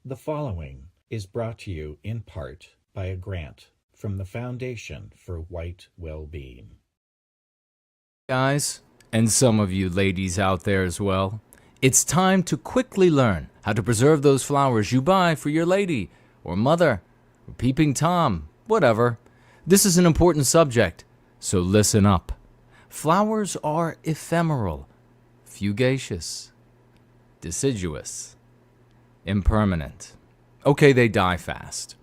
The following is brought to you in part by a grant from the Foundation for White Wellbeing. Guys, and some of you ladies out there as well, it's time to quickly learn how to preserve those flowers you buy for your lady, or mother, or peeping Tom, whatever. This is an important subject, so listen up. Flowers are ephemeral, fugacious, deciduous, impermanent. Okay, they die fast.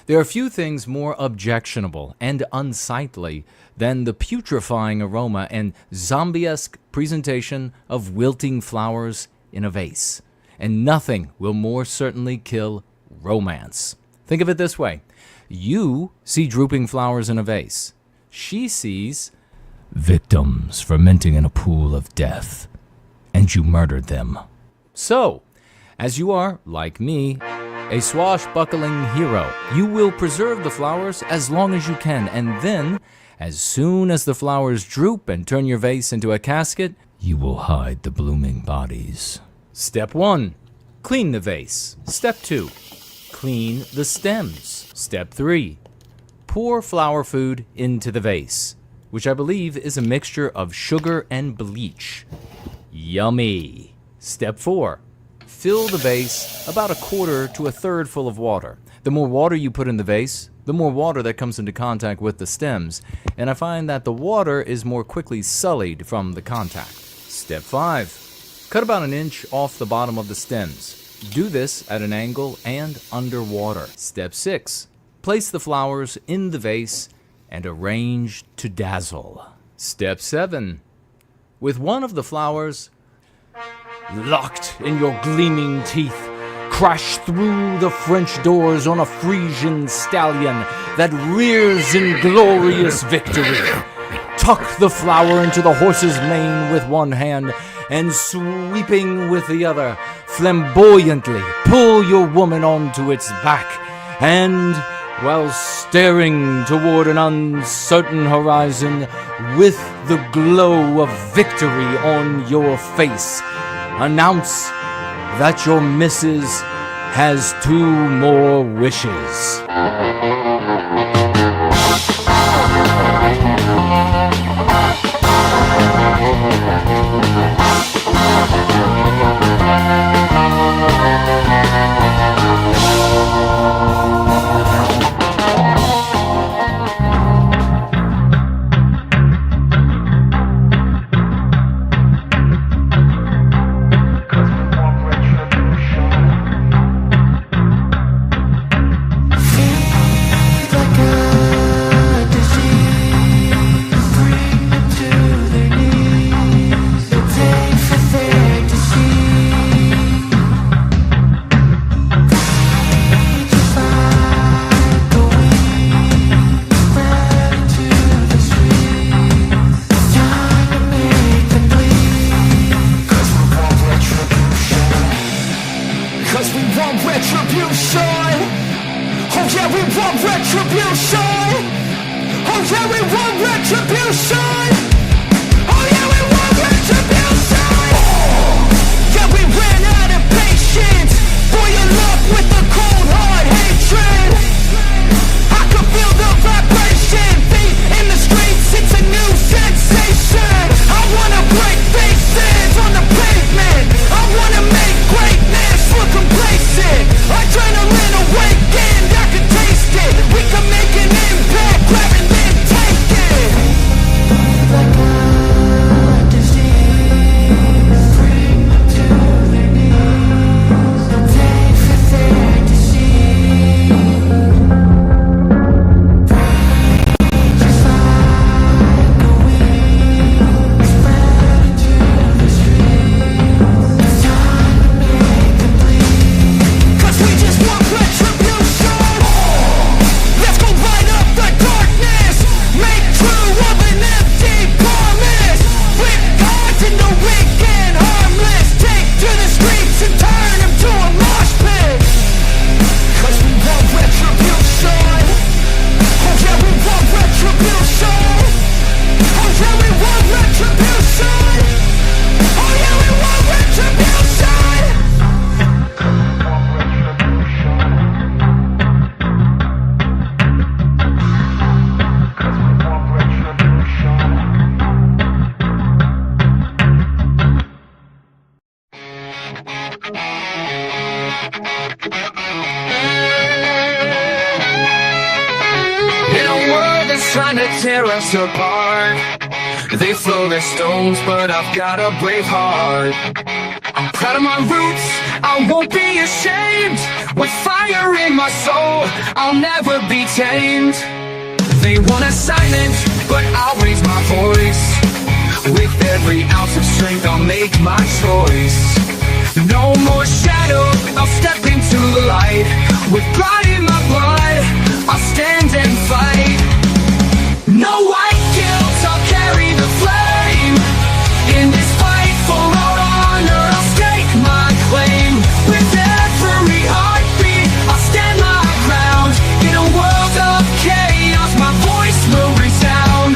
There are few things more objectionable and unsightly than the putrefying aroma and zombie-esque presentation of wilting flowers in a vase. And nothing will more certainly kill romance. Think of it this way. You see drooping flowers in a vase. She sees victims fermenting in a pool of death. And you murdered them. So, as you are, like me, a swashbuckling hero, you will preserve the flowers as long as you can, and then, as soon as the flowers droop and turn your vase into a casket, you will hide the blooming bodies. Step 1. Clean the vase. Step 2. Clean the stems. Step 3. Pour flower food into the vase, which I believe is a mixture of sugar and bleach. Yummy. Step 4. Fill the vase about a quarter to a third full of water. The more water you put in the vase, the more water that comes into contact with the stems, and I find that the water is more quickly sullied from the contact. Step 5. Cut about an inch off the bottom of the stems. Do this at an angle and underwater. Step 6. Place the flowers in the vase and arrange to dazzle. Step 7. With one of the flowers locked in your gleaming teeth, crash through the French doors on a Frisian stallion that rears in glorious victory. Tuck the flower into the horse's mane with one hand, and sweeping with the other, flamboyantly pull your woman onto its back, and, while staring toward an uncertain horizon with the glow of victory on your face, announce that your missus has 2 more wishes. Like a disease. trying to tear us apart. They throw their stones, but I've got a brave heart. I'm proud of my roots, I won't be ashamed. With fire in my soul, I'll never be tamed. They want us silent, but I'll raise my voice. With every ounce of strength, I'll make my choice. No more shadow, I'll step into the light. With pride in my blood, I'll stand and fight. No white guilt, I'll carry the flame. In this fight for our honor, I'll stake my claim. With every heartbeat, I'll stand my ground. In a world of chaos, my voice will resound.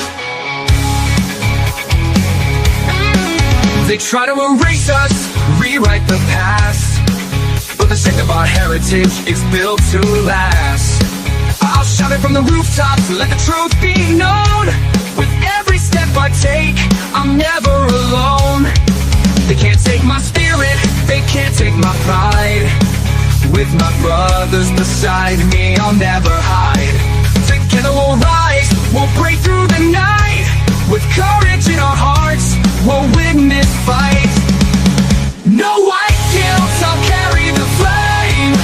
They try to erase us, rewrite the past, but the strength of our heritage is built to last. I'll shout it from the rooftops, let the truth be known. With every step I take, I'm never alone. They can't take my spirit, they can't take my pride. With my brothers beside me, I'll never hide. Together we'll rise, we'll break through the night. With courage in our hearts, we'll win this fight. No white guilt, I'll carry the flame.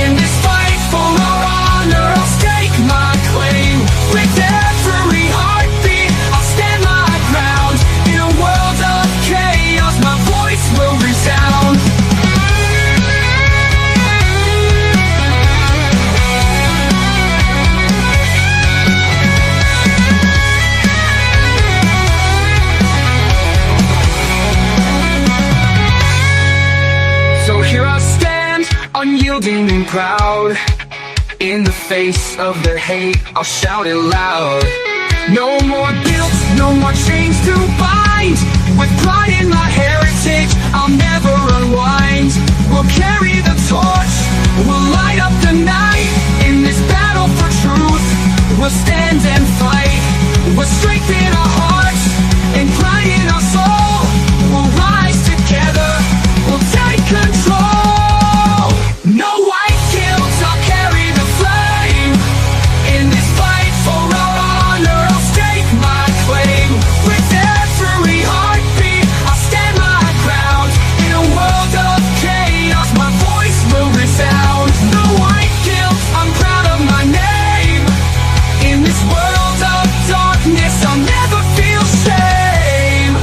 In this fight for our honor, I'll stake my claim. With every heartbeat, I'll stand my ground. In a world of chaos, my voice will resound. So here I stand, unyielding and proud. In the face of their hate, I'll shout it loud. No more guilt, no more chains to bind. With pride in my heritage, I'll never unwind. We'll carry the torch, we'll light up the night. In this battle for truth, we'll stand and fight. We'll strengthen our hearts and pride in our soul. We'll rise together, we'll take control. No white guilt, I'll carry the flame. In this fight for our honor, I'll stake my claim. With every heartbeat, I'll stand my ground. In a world of chaos, my voice will resound. No white guilt, I'm proud of my name. In this world of darkness, I'll never feel shame.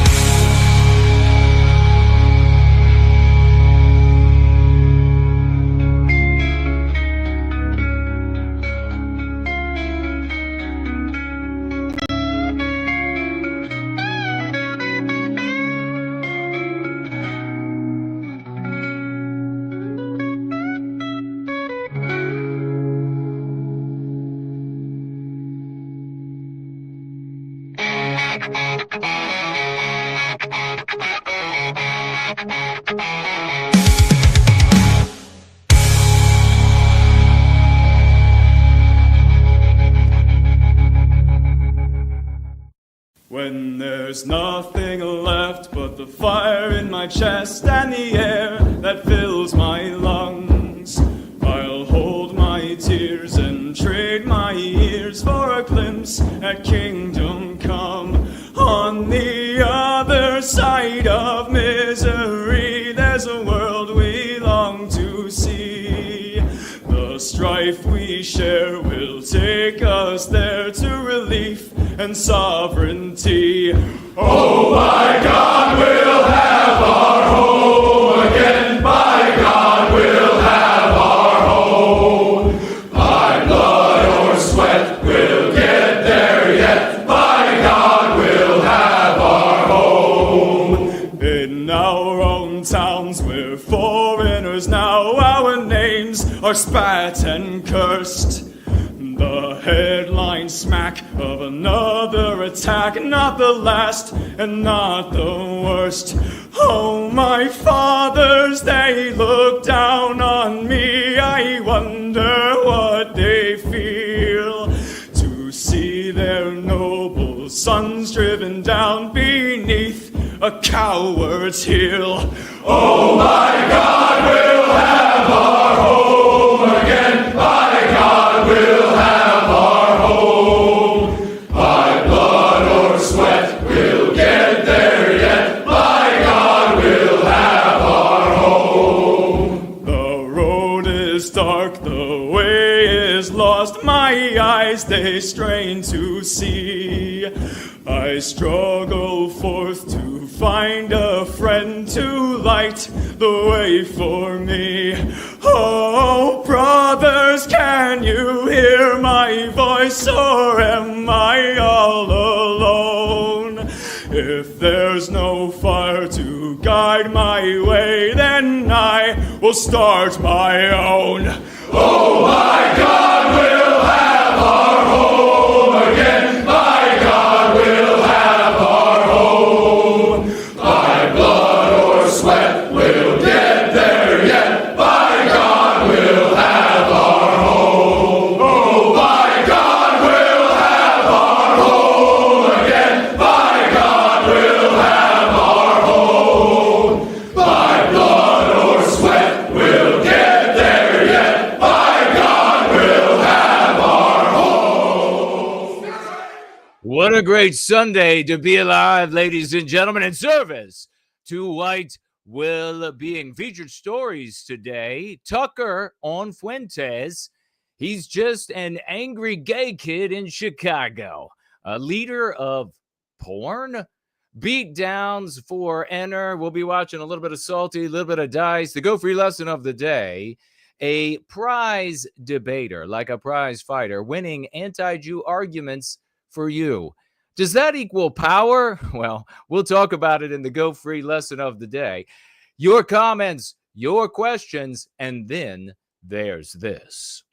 When there's nothing left but the fire in my chest and the air that fills my lungs, I'll hold my tears and trade my ears for a glimpse at kingdom come. On the other side of misery, there's a world we long to see. The strife we share will take us there to relief and sovereignty. Oh, by God, we'll have our home again. By God, we'll have our home. By blood or sweat, we'll get there yet. By God, we'll have our home. In our own towns, we're foreigners now. Our names are spat and cursed. The headline smack of another attack, not the last and not the worst. Oh, my fathers, they look down on me. I wonder what they feel to see their noble sons driven down beneath a coward's heel. Oh, my God, we'll have our home again. By God, we'll have our home. is lost, my eyes they strain to see. I struggle forth to find a friend to light the way for me. Oh, brothers, can you hear my voice, or am I all alone? If there's no fire to guide my way, then I will start my own. Oh, my God, we'll have our home again. My God, we'll have our home. By blood or sweat, we'll get there yet. By God, we'll have our home. Oh, by God, we'll have our home again. By God, we'll have our home. By blood or sweat, we'll get there yet. By God, we'll have our home. What a great Sunday to be alive, ladies and gentlemen, in service to white well-being. Featured stories today. Tucker on Fuentes. He's just an angry gay kid in Chicago, a leader of porn. Beatdowns for Enter. We'll be watching a little bit of Salty, a little bit of Dice. The Go Free lesson of the day. A prize debater, like a prize fighter, winning anti-Jew arguments for you. Does that equal power? Well, we'll talk about it in the Go Free lesson of the day. Your comments, your questions, and then there's this.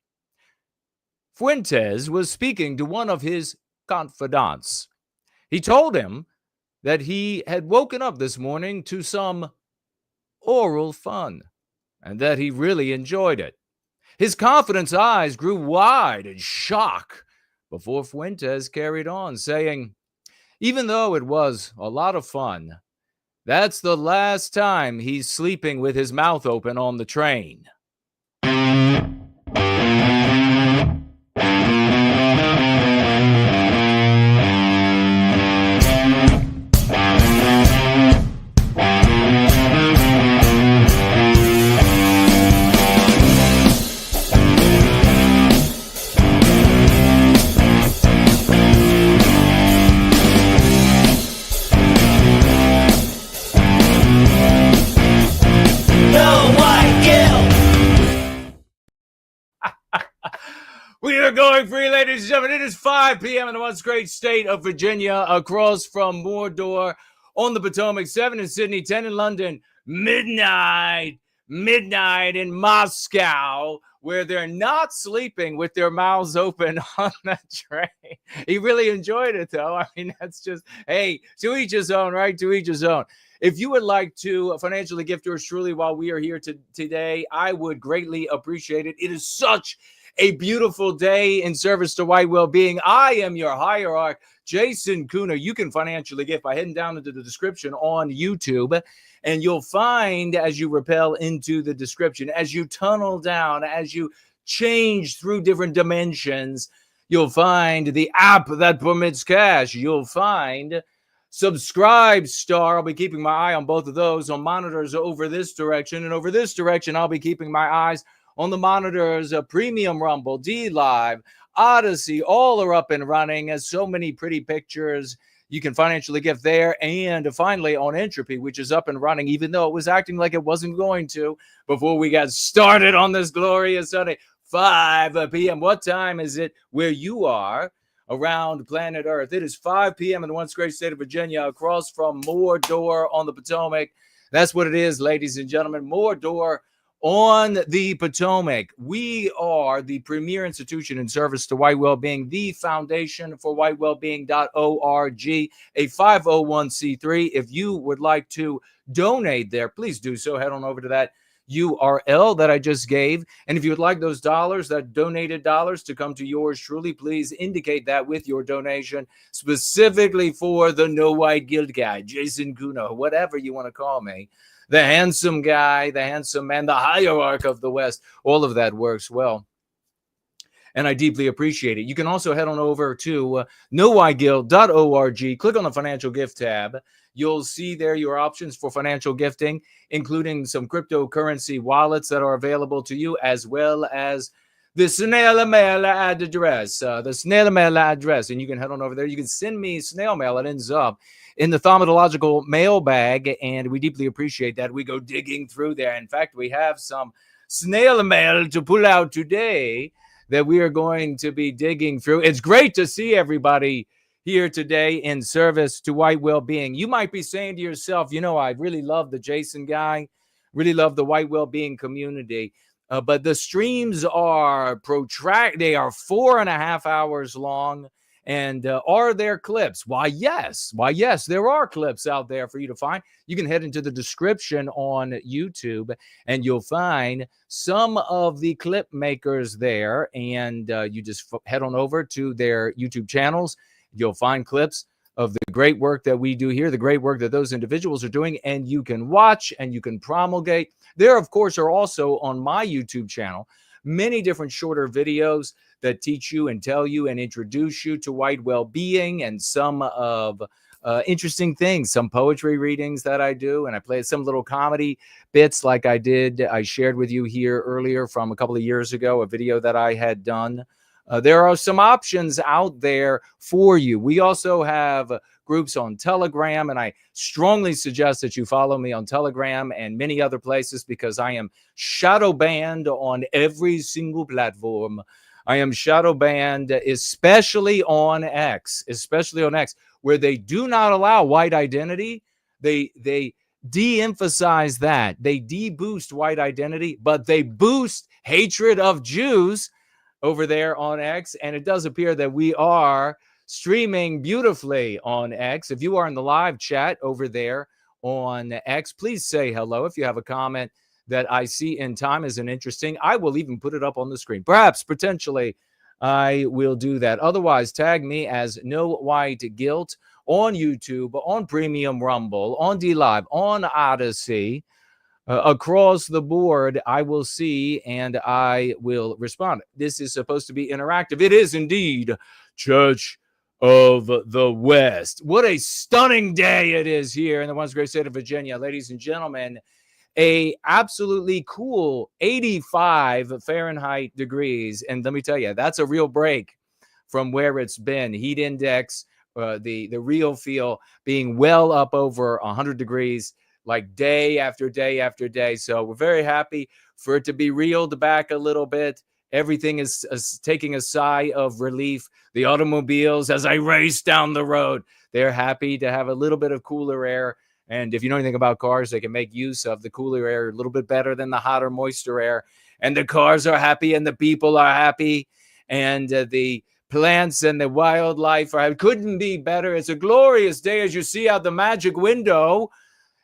Fuentes was speaking to one of his confidants. He told him that he had woken up this morning to some oral fun and that he really enjoyed it. His confidant's eyes grew wide in shock before Fuentes carried on, saying, even though it was a lot of fun, that's the last time he's sleeping with his mouth open on the train. We are going free, ladies and gentlemen. It is 5 p.m. in the once great state of Virginia, across from Mordor on the Potomac, 7 in Sydney, 10 in London, midnight in Moscow, where they're not sleeping with their mouths open on the train. He really enjoyed it, though. I mean, that's just, hey, to each his own, right? To each his own. If you would like to financially gift yours truly while we are here today, I would greatly appreciate it. It is such a beautiful day in service to white well-being. I am your hierarch, Jason Kuna. You can financially gift by heading down into the description on YouTube, and you'll find, as you rappel into the description, as you tunnel down, as you change through different dimensions, you'll find the app that permits cash. You'll find Subscribe Star. I'll be keeping my eye on both of those on monitors over this direction, and over this direction, I'll be keeping my eyes on the monitors of Premium Rumble, D Live, Odyssey. All are up and running. As so many pretty pictures you can financially gift there. And finally on Entropy, which is up and running, even though it was acting like it wasn't going to before we got started on this glorious Sunday. 5 p.m. What time is it where you are around planet Earth? It is 5 p.m. in the once great state of Virginia, across from Mordor on the Potomac. That's what it is, ladies and gentlemen. Mordor on the Potomac. We are the premier institution in service to white well-being, the foundation for whitewellbeing.org, a 501c3. If you would like to donate there, please do so. Head on over to that URL that I just gave. And if you would like those dollars, that donated dollars, to come to yours truly, please indicate that with your donation, specifically for the No White Guild guy, Jason Kuno, whatever you want to call me. The handsome guy, the handsome man, the hierarch of the West. All of that works well, and I deeply appreciate it. You can also head on over to nowhyguild.org. Click on the financial gift tab. You'll see there your options for financial gifting, including some cryptocurrency wallets that are available to you, as well as the snail mail address, the snail mail address. And you can head on over there. You can send me snail mail. It ends up in the thaumatological mailbag, and we deeply appreciate that. We go digging through there. In fact, we have some snail mail to pull out today that we are going to be digging through. It's great to see everybody here today in service to white well-being. You might be saying to yourself, you know, I really love the Jason guy, really love the white well-being community, but the streams are protracted. They are 4.5 hours long. And are there clips? Why, yes. There are clips out there for you to find. You can head into the description on YouTube, and you'll find some of the clip makers there. And you just head on over to their YouTube channels. You'll find clips of the great work that we do here, the great work that those individuals are doing, and you can watch and you can promulgate. There, of course, are also on my YouTube channel many different shorter videos that teach you and tell you and introduce you to white well-being, and some of interesting things, some poetry readings that I do, and I play some little comedy bits like I shared with you here earlier from a couple of years ago, a video that I had done. There are some options out there for you. We also have groups on Telegram, and I strongly suggest that you follow me on Telegram and many other places, because I am shadow banned on every single platform. I am shadow banned, especially on X, where they do not allow white identity. They de-emphasize that. They de-boost white identity, but they boost hatred of Jews over there on X. And it does appear that we are streaming beautifully on X. If you are in the live chat over there on X, please say hello. If you have a comment that I see in time as an interesting, I will even put it up on the screen. Perhaps, potentially, I will do that. Otherwise, tag me as No White Guilt on YouTube, on Premium Rumble, on DLive, on Odyssey. Across the board, I will see and I will respond. This is supposed to be interactive. It is indeed Church of the West. What a stunning day it is here in the once great state of Virginia, ladies and gentlemen. A absolutely cool 85 Fahrenheit degrees. And let me tell you, that's a real break from where it's been. Heat index, the real feel being well up over 100 degrees, like day after day after day. So we're very happy for it to be reeled back a little bit. Everything is taking a sigh of relief. The automobiles, as I race down the road, they're happy to have a little bit of cooler air. And if you know anything about cars, they can make use of the cooler air a little bit better than the hotter, moister air. And the cars are happy and the people are happy. And the plants and the wildlife couldn't be better. It's a glorious day as you see out the magic window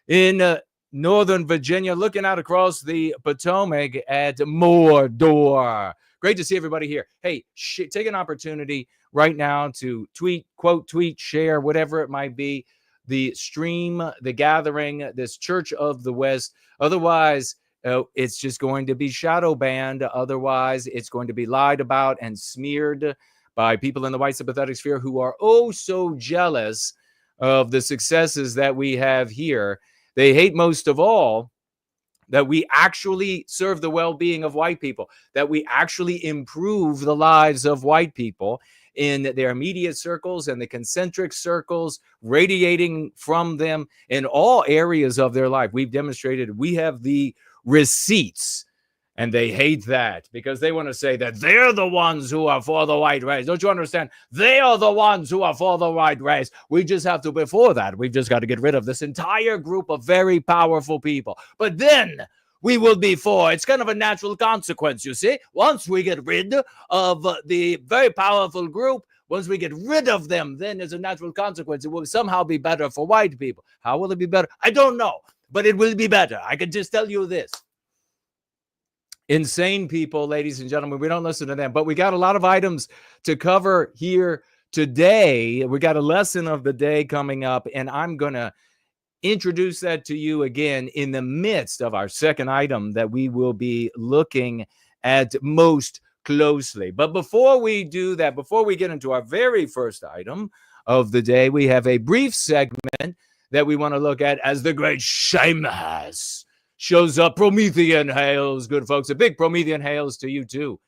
in Northern Virginia, looking out across the Potomac at Mordor. Great to see everybody here. Hey, take an opportunity right now to tweet, quote, tweet, share, whatever it might be, the stream, the gathering, this Church of the West. Otherwise, it's just going to be shadow banned. Otherwise, it's going to be lied about and smeared by people in the white sympathetic sphere who are oh so jealous of the successes that we have here. They hate most of all that we actually serve the well-being of white people, that we actually improve the lives of white people in their immediate circles and the concentric circles radiating from them in all areas of their life. We've demonstrated we have the receipts, and they hate that because they want to say that they're the ones who are for the white race. Don't you understand? They are the ones who are for the white race. We just have to, before that, we've just got to get rid of this entire group of very powerful people. But then we will be for. It's kind of a natural consequence, you see. Once we get rid of the very powerful group, once we get rid of them, then there's a natural consequence. It will somehow be better for white people. How will it be better? I don't know, but it will be better. I can just tell you this. Insane people, ladies and gentlemen, we don't listen to them, but we got a lot of items to cover here today. We got a lesson of the day coming up, and I'm going to introduce that to you again in the midst of our second item that we will be looking at most closely. But before we do that, before we get into our very first item of the day, we have a brief segment that we want to look at as the great Seamus shows up. Promethean hails, good folks. A big Promethean hails to you too,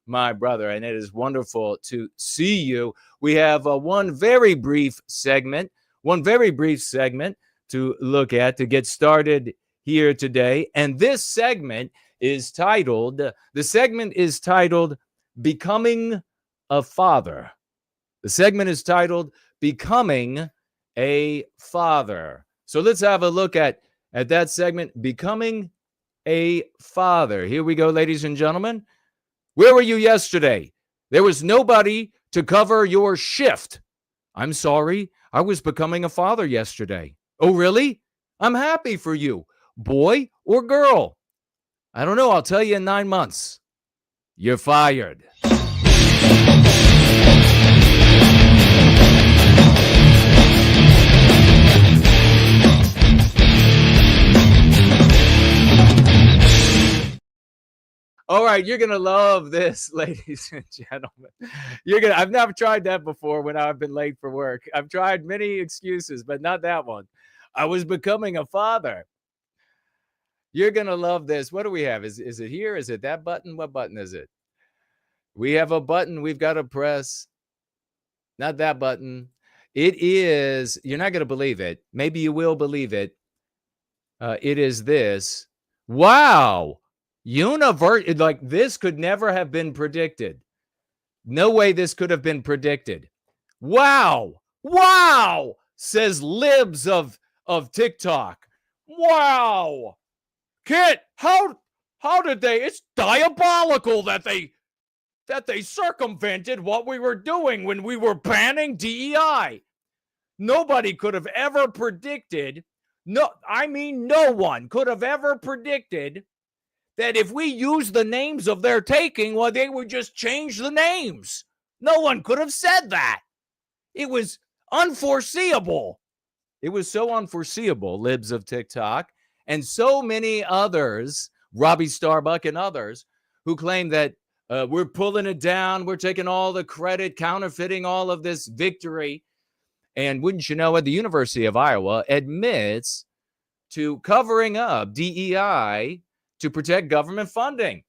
my brother, and it is wonderful to see you. We have one very brief segment to look at to get started here today. And this segment is titled, Becoming a Father. The segment is titled Becoming a Father. So let's have a look at that segment, Becoming a Father. Here we go, ladies and gentlemen. Where were you yesterday? There was nobody to cover your shift. I'm sorry, I was becoming a father yesterday. Oh, really? I'm happy for you. Boy or girl? I don't know. I'll tell you in 9 months. You're fired. All right, you're going to love this, ladies and gentlemen. I've never tried that before when I've been late for work. I've tried many excuses, but not that one. I was becoming a father. You're going to love this. What do we have? Is it here? Is it that button? What button is it? We have a button we've got to press. Not that button. It is, you're not going to believe it. Maybe you will believe it. It is this. Wow. Like this could never have been predicted. No way this could have been predicted. Wow, says libs of TikTok. Wow, Kit, how did they? It's diabolical that they circumvented what we were doing when we were banning DEI. Nobody could have ever predicted. No one could have ever predicted that if we use the names of their taking, well, they would just change the names. No one could have said that. It was unforeseeable. It was so unforeseeable, libs of TikTok, and so many others, Robbie Starbuck and others, who claim that we're pulling it down, we're taking all the credit, counterfeiting all of this victory. And wouldn't you know it, the University of Iowa admits to covering up DEI to protect government funding.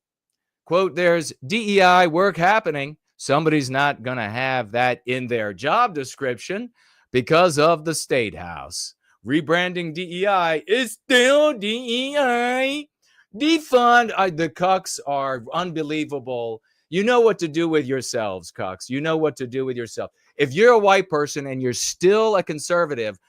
Quote, there's DEI work happening. Somebody's not going to have that in their job description because of the State House. Rebranding DEI is still DEI. Defund. The cucks are unbelievable. You know what to do with yourselves, cucks. You know what to do with yourself. If you're a white person and you're still a conservative,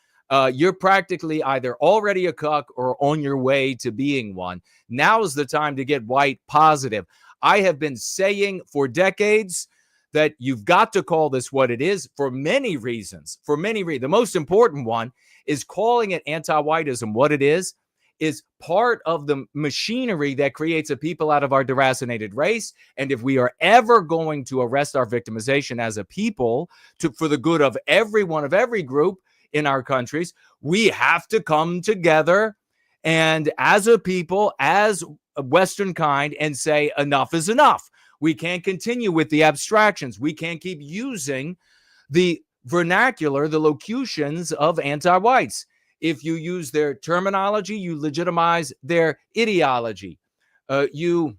you're practically either already a cuck or on your way to being one. Now is the time to get white positive. I have been saying for decades that you've got to call this what it is for many reasons. The most important one is calling it anti-whiteism. What it is part of the machinery that creates a people out of our deracinated race. And if we are ever going to arrest our victimization as a people for the good of everyone, of every group in our countries, we have to come together and as a people, as a Western kind, and say enough is enough. We can't continue with the abstractions. We can't keep using the vernacular, the locutions of anti-whites. If you use their terminology, you legitimize their ideology. You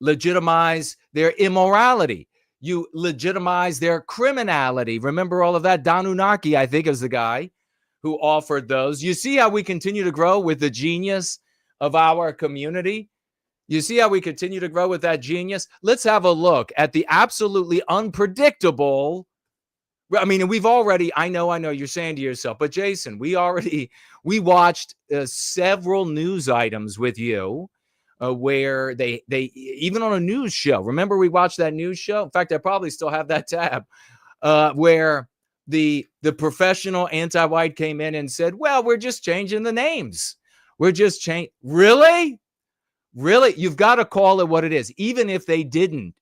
legitimize their immorality. You legitimize their criminality. Remember all of that? Danunaki, I think, is the guy who offered those. You see how we continue to grow with the genius of our community? You see how we continue to grow with that genius? Let's have a look at the absolutely unpredictable. I mean, we've already, I know you're saying to yourself, but Jason, we watched several news items with you where they even on a news show. Remember we watched that news show? In fact, I probably still have that tab where the professional anti-white came in and said, well, we're just changing the names. We're just changing. Really? You've got to call it what it is, even if they didn't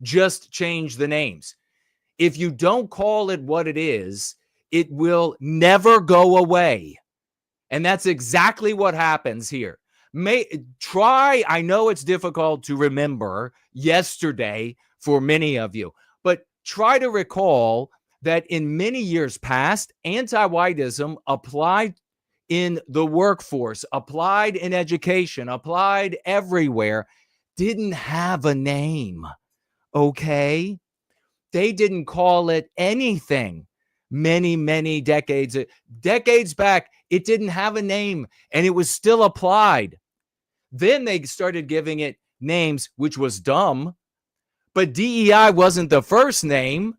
just change the names. If you don't call it what it is, it will never go away. And that's exactly what happens here. I know it's difficult to remember yesterday for many of you, but try to recall that in many years past, anti-whiteism applied in the workforce, applied in education, applied everywhere, didn't have a name. okay? They didn't call it anything many decades back. It didn't have a name, and it was still applied. Then they started giving it names, which was dumb. But DEI wasn't the first name.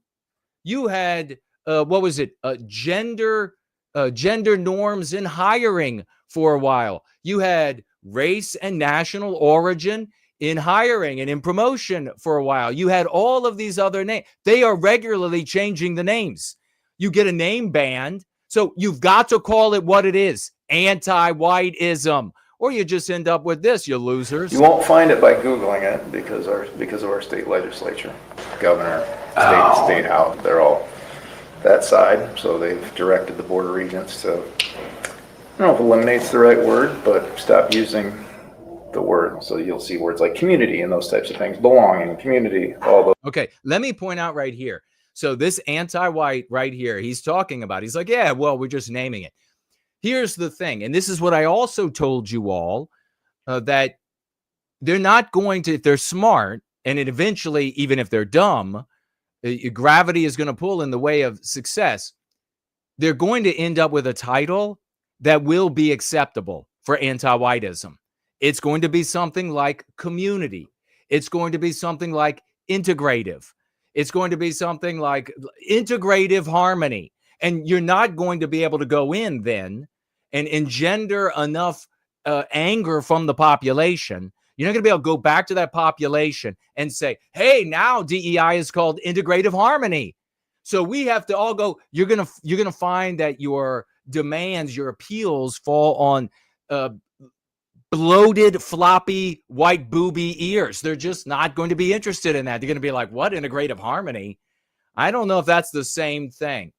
You had what was it? Gender norms in hiring for a while. You had race and national origin in hiring and in promotion for a while. You had all of these other names. They are regularly changing the names. You get a name band, so you've got to call it what it is: anti-whiteism, or you just end up with this, you losers. You won't find it by Googling it because of our state legislature, governor, state house, they're all that side. So they've directed the board of regents to, I don't know if eliminate's the right word, but stop using the word. So you'll see words like community and those types of things, belonging, community, all those. Okay, let me point out right here. So this anti-white right here, he's talking about, he's like, yeah, well, we're just naming it. Here's the thing, and this is what I also told you all, that they're not going to, if they're smart, and it eventually, even if they're dumb, gravity is going to pull in the way of success. They're going to end up with a title that will be acceptable for anti-whiteism. It's going to be something like community. It's going to be something like integrative. It's going to be something like integrative harmony. And you're not going to be able to go in then and engender enough anger from the population. You're not going to be able to go back to that population and say, hey, now DEI is called integrative harmony. So we have to all go, you're going to find that your demands, your appeals fall on bloated, floppy, white booby ears. They're just not going to be interested in that. They're going to be like, what, integrative harmony? I don't know if that's the same thing.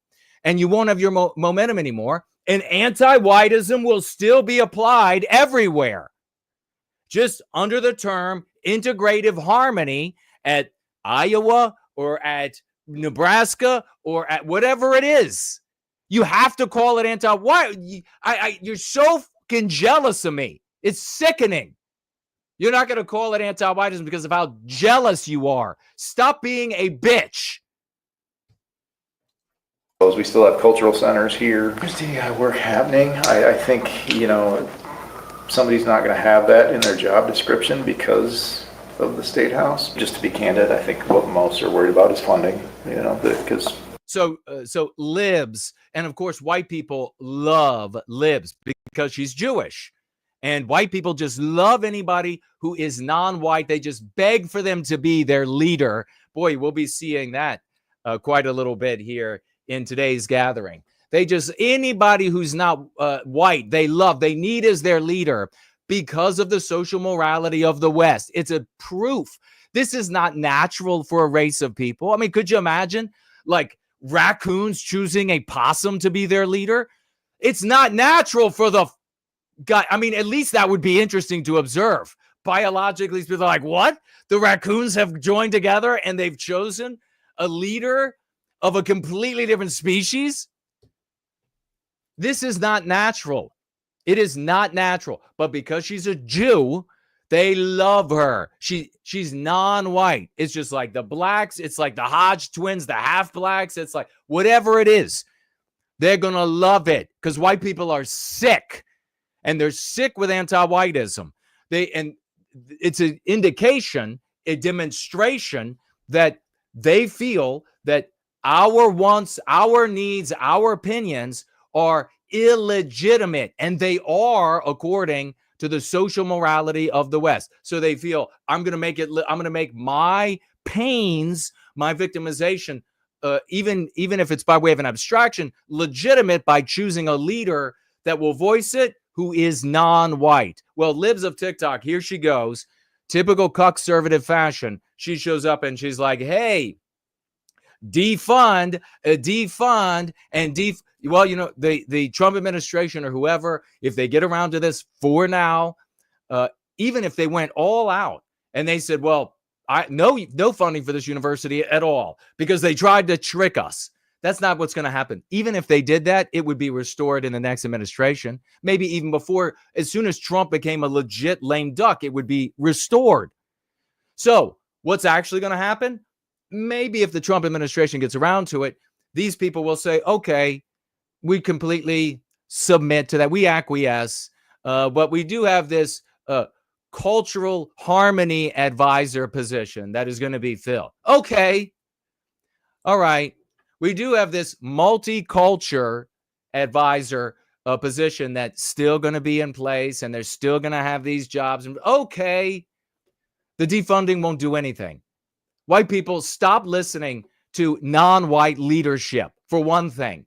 And you won't have your momentum anymore. And anti-whiteism will still be applied everywhere, just under the term integrative harmony at Iowa or at Nebraska or at whatever it is. You have to call it anti-white. You're so fucking jealous of me. It's sickening. You're not going to call it anti-whiteism because of how jealous you are. Stop being a bitch. We still have cultural centers here. There's DEI work happening. I think, somebody's not going to have that in their job description because of the state house. Just to be candid, I think what most are worried about is funding, because. So libs, and of course, white people love libs because she's Jewish. And white people just love anybody who is non-white. They just beg for them to be their leader. Boy, we'll be seeing that quite a little bit here in today's gathering. They just, anybody who's not white, they need as their leader because of the social morality of the West. It's a proof. This is not natural for a race of people. I mean, could you imagine like raccoons choosing a possum to be their leader? It's not natural for the guy. I mean, at least that would be interesting to observe. Biologically, people are like, what? The raccoons have joined together and they've chosen a leader of a completely different species? This is not natural. It is not natural. But because she's a Jew, they love her. She's non-white. It's just like the blacks. It's like the Hodge twins, the half-blacks. It's like whatever it is. They're going to love it because white people are sick. And they're sick with anti-whiteism. And it's an indication, a demonstration that they feel that our wants, our needs, our opinions are illegitimate, and they are according to the social morality of the West. So they feel I'm going to make my pains, my victimization, even if it's by way of an abstraction, legitimate by choosing a leader that will voice it who is non-white. Well, libs of TikTok, here she goes, typical conservative fashion. She shows up and she's like, hey, defund, and well, the Trump administration or whoever, if they get around to this for now, even if they went all out and they said, well, no funding for this university at all because they tried to trick us. That's not what's going to happen. Even if they did that, it would be restored in the next administration. Maybe even before, as soon as Trump became a legit lame duck, it would be restored. So What's actually going to happen? Maybe if the Trump administration gets around to it, these people will say, okay, we completely submit to that. We acquiesce. But we do have this cultural harmony advisor position that is going to be filled. Okay. All right. We do have this multicultural advisor position that's still going to be in place, and they're still going to have these jobs. Okay. The defunding won't do anything. White people, stop listening to non-white leadership, for one thing.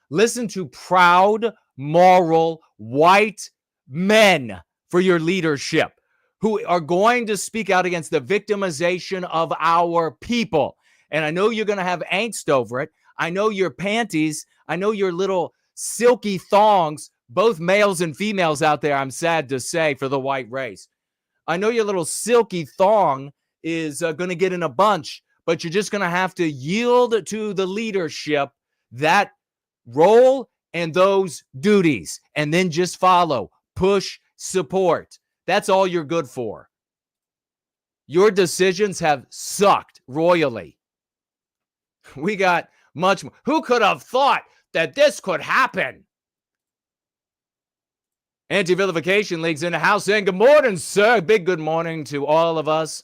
Listen to proud, moral, white men for your leadership who are going to speak out against the victimization of our people. And I know you're going to have angst over it. I know your panties, I know your little silky thongs, both males and females out there, I'm sad to say, for the white race. I know your little silky thong is going to get in a bunch, but you're just going to have to yield to the leadership that role and those duties, and then just follow, push, support. That's all you're good for. Your decisions have sucked royally. We got much more. Who could have thought that this could happen? Anti-vilification League's in the house saying, good morning, sir. Big good morning to all of us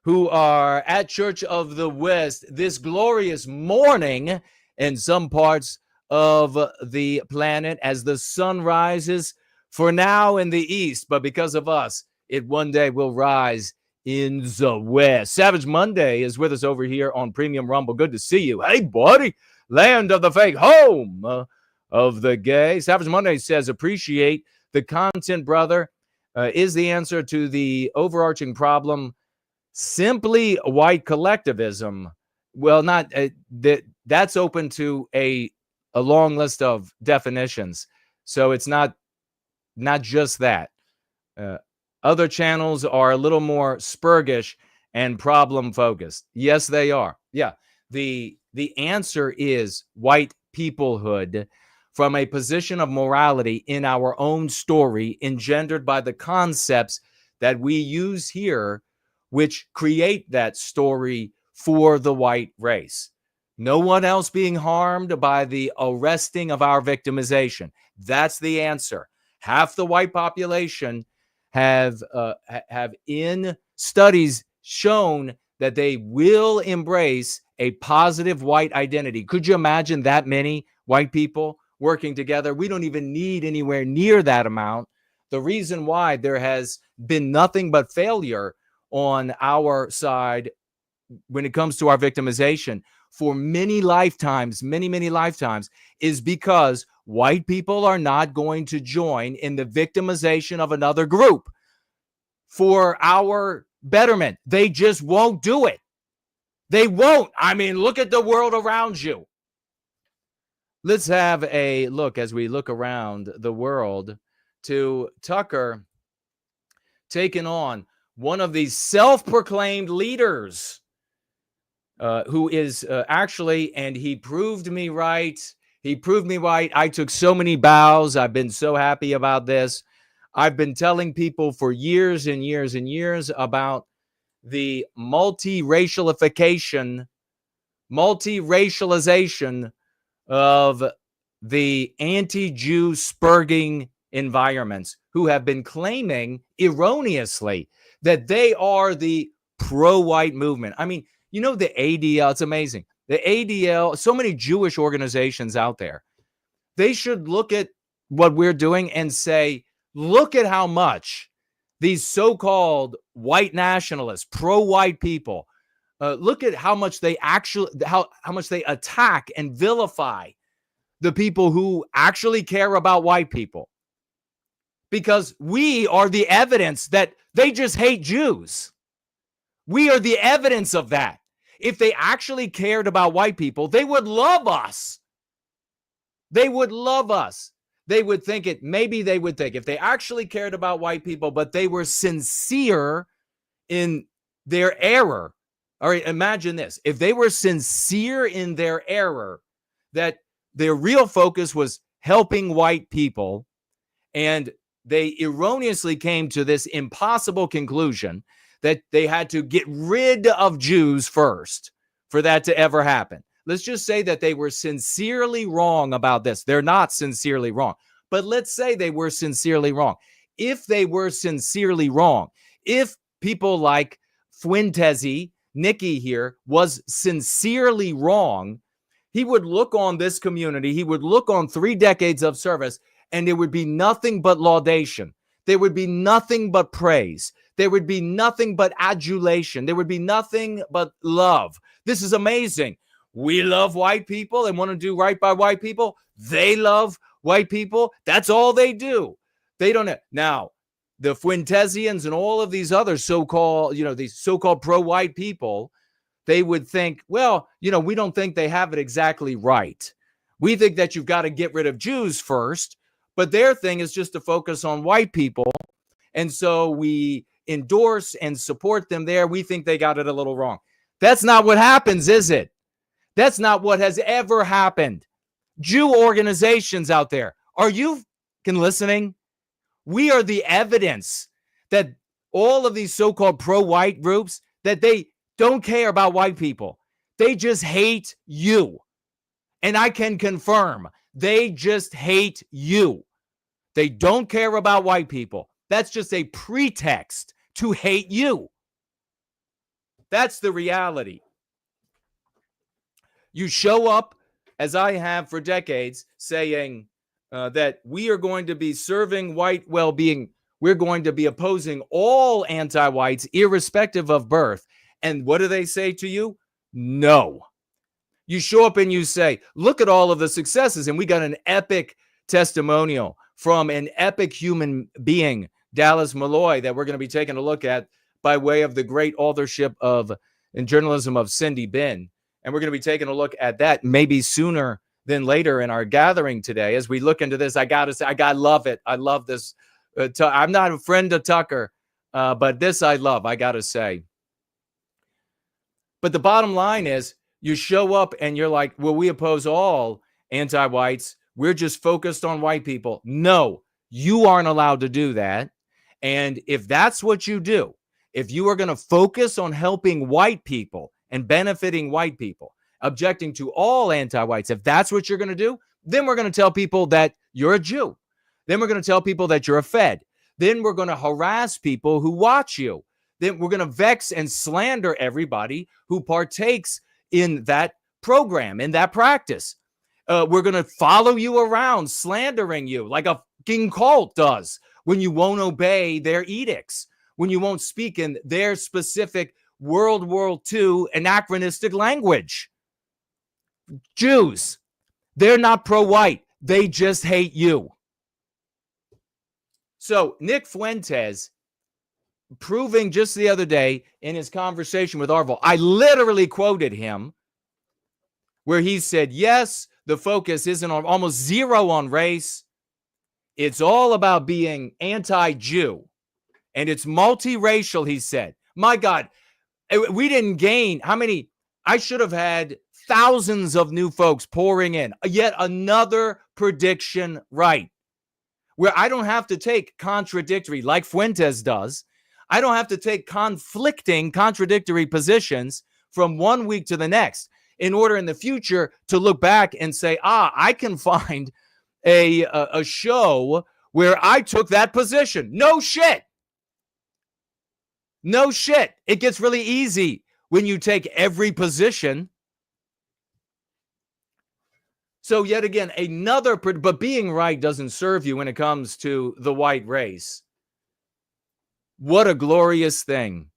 who are at Church of the West this glorious morning in some parts of the planet as the sun rises for now in the east. But because of us, it one day will rise in the west. Savage Monday is with us over here on Premium Rumble. Good to see you. Hey, buddy. Land of the fake, home of the gay. Savage Monday says, appreciate the content, brother. Is the answer to the overarching problem simply white collectivism? Well, not that's open to a long list of definitions. So it's not just that. Other channels are a little more spurgish and problem focused. Yes, they are. Yeah. The answer is white peoplehood from a position of morality in our own story, engendered by the concepts that we use here, which create that story for the white race. No one else being harmed by the arresting of our victimization. That's the answer. Half the white population have in studies shown that they will embrace a positive white identity. Could you imagine that many white people working together? We don't even need anywhere near that amount. The reason why there has been nothing but failure on our side when it comes to our victimization for many lifetimes, many lifetimes, is because white people are not going to join in the victimization of another group for our betterment. They just won't do it. They won't. I mean, look at the world around you. Let's have a look as we look around the world to Tucker taking on one of these self-proclaimed leaders who is actually, and he proved me right. He proved me right. I took so many bows. I've been so happy about this. I've been telling people for years and years and years about the multiracialization of the anti-Jew spurging environments who have been claiming erroneously that they are the pro-white movement. I mean, you know, the ADL, it's amazing. The ADL, so many Jewish organizations out there, they should look at what we're doing and say, look at how much these so-called white nationalists, pro-white people, look at how much they actually, how much they attack and vilify the people who actually care about white people. Because we are the evidence that they just hate Jews. We are the evidence of that. If they actually cared about white people, they would love us. They would love us. They would think it, maybe they would think if they actually cared about white people, but they were sincere in their error. All right, imagine this. If they were sincere in their error, that their real focus was helping white people, and they erroneously came to this impossible conclusion that they had to get rid of Jews first for that to ever happen. Let's just say that they were sincerely wrong about this. They're not sincerely wrong, but let's say they were sincerely wrong. If they were sincerely wrong, if people like Fuentes, Nikki here, was sincerely wrong, he would look on this community, he would look on 3 decades of service, and there would be nothing but laudation. There would be nothing but praise. There would be nothing but adulation. There would be nothing but love. This is amazing. We love white people and want to do right by white people. They love white people. That's all they do. They don't have. Now, the Fuentesians and all of these other so-called, these so-called pro-white people, they would think, well, we don't think they have it exactly right. We think that you've got to get rid of Jews first, but their thing is just to focus on white people. And so we endorse and support them there. We think they got it a little wrong. That's not what happens, is it? That's not what has ever happened. Jew organizations out there, are you listening? We are the evidence that all of these so-called pro-white groups, that they don't care about white people. They just hate you. And I can confirm, they just hate you. They don't care about white people. That's just a pretext to hate you. That's the reality. You show up, as I have for decades, saying that we are going to be serving white well-being. We're going to be opposing all anti-whites, irrespective of birth. And what do they say to you? No. You show up and you say, look at all of the successes. And we got an epic testimonial from an epic human being, Dallas Malloy, that we're going to be taking a look at by way of the great authorship in journalism of Cindy Bin. And we're going to be taking a look at that maybe sooner than later in our gathering today. As we look into this, I got to say, I love it. I love this. I'm not a friend of Tucker, but this I love, I got to say. But the bottom line is, you show up and you're like, well, we oppose all anti-whites. We're just focused on white people. No, you aren't allowed to do that. And if that's what you do, if you are going to focus on helping white people and benefiting white people, objecting to all anti-whites, if that's what you're going to do, then we're going to tell people that you're a Jew. Then we're going to tell people that you're a Fed. Then we're going to harass people who watch you. Then we're going to vex and slander everybody who partakes in that program, in that practice. We're going to follow you around, slandering you like a fucking cult does when you won't obey their edicts, when you won't speak in their specific World War II anachronistic language. Jews, they're not pro-white. They just hate you. So Nick Fuentes, proving just the other day in his conversation with Aarvoll, I literally quoted him where he said, yes, the focus isn't on, almost zero on race. It's all about being anti-Jew. And it's multiracial, he said. My God, we didn't gain how many? I should have had thousands of new folks pouring in. Yet another prediction right, where I don't have to take contradictory, like Fuentes does. I don't have to take conflicting, contradictory positions from one week to the next in order in the future to look back and say, I can find a show where I took that position. No shit. No shit. It gets really easy when you take every position. So yet again, but being right doesn't serve you when it comes to the white race. What a glorious thing.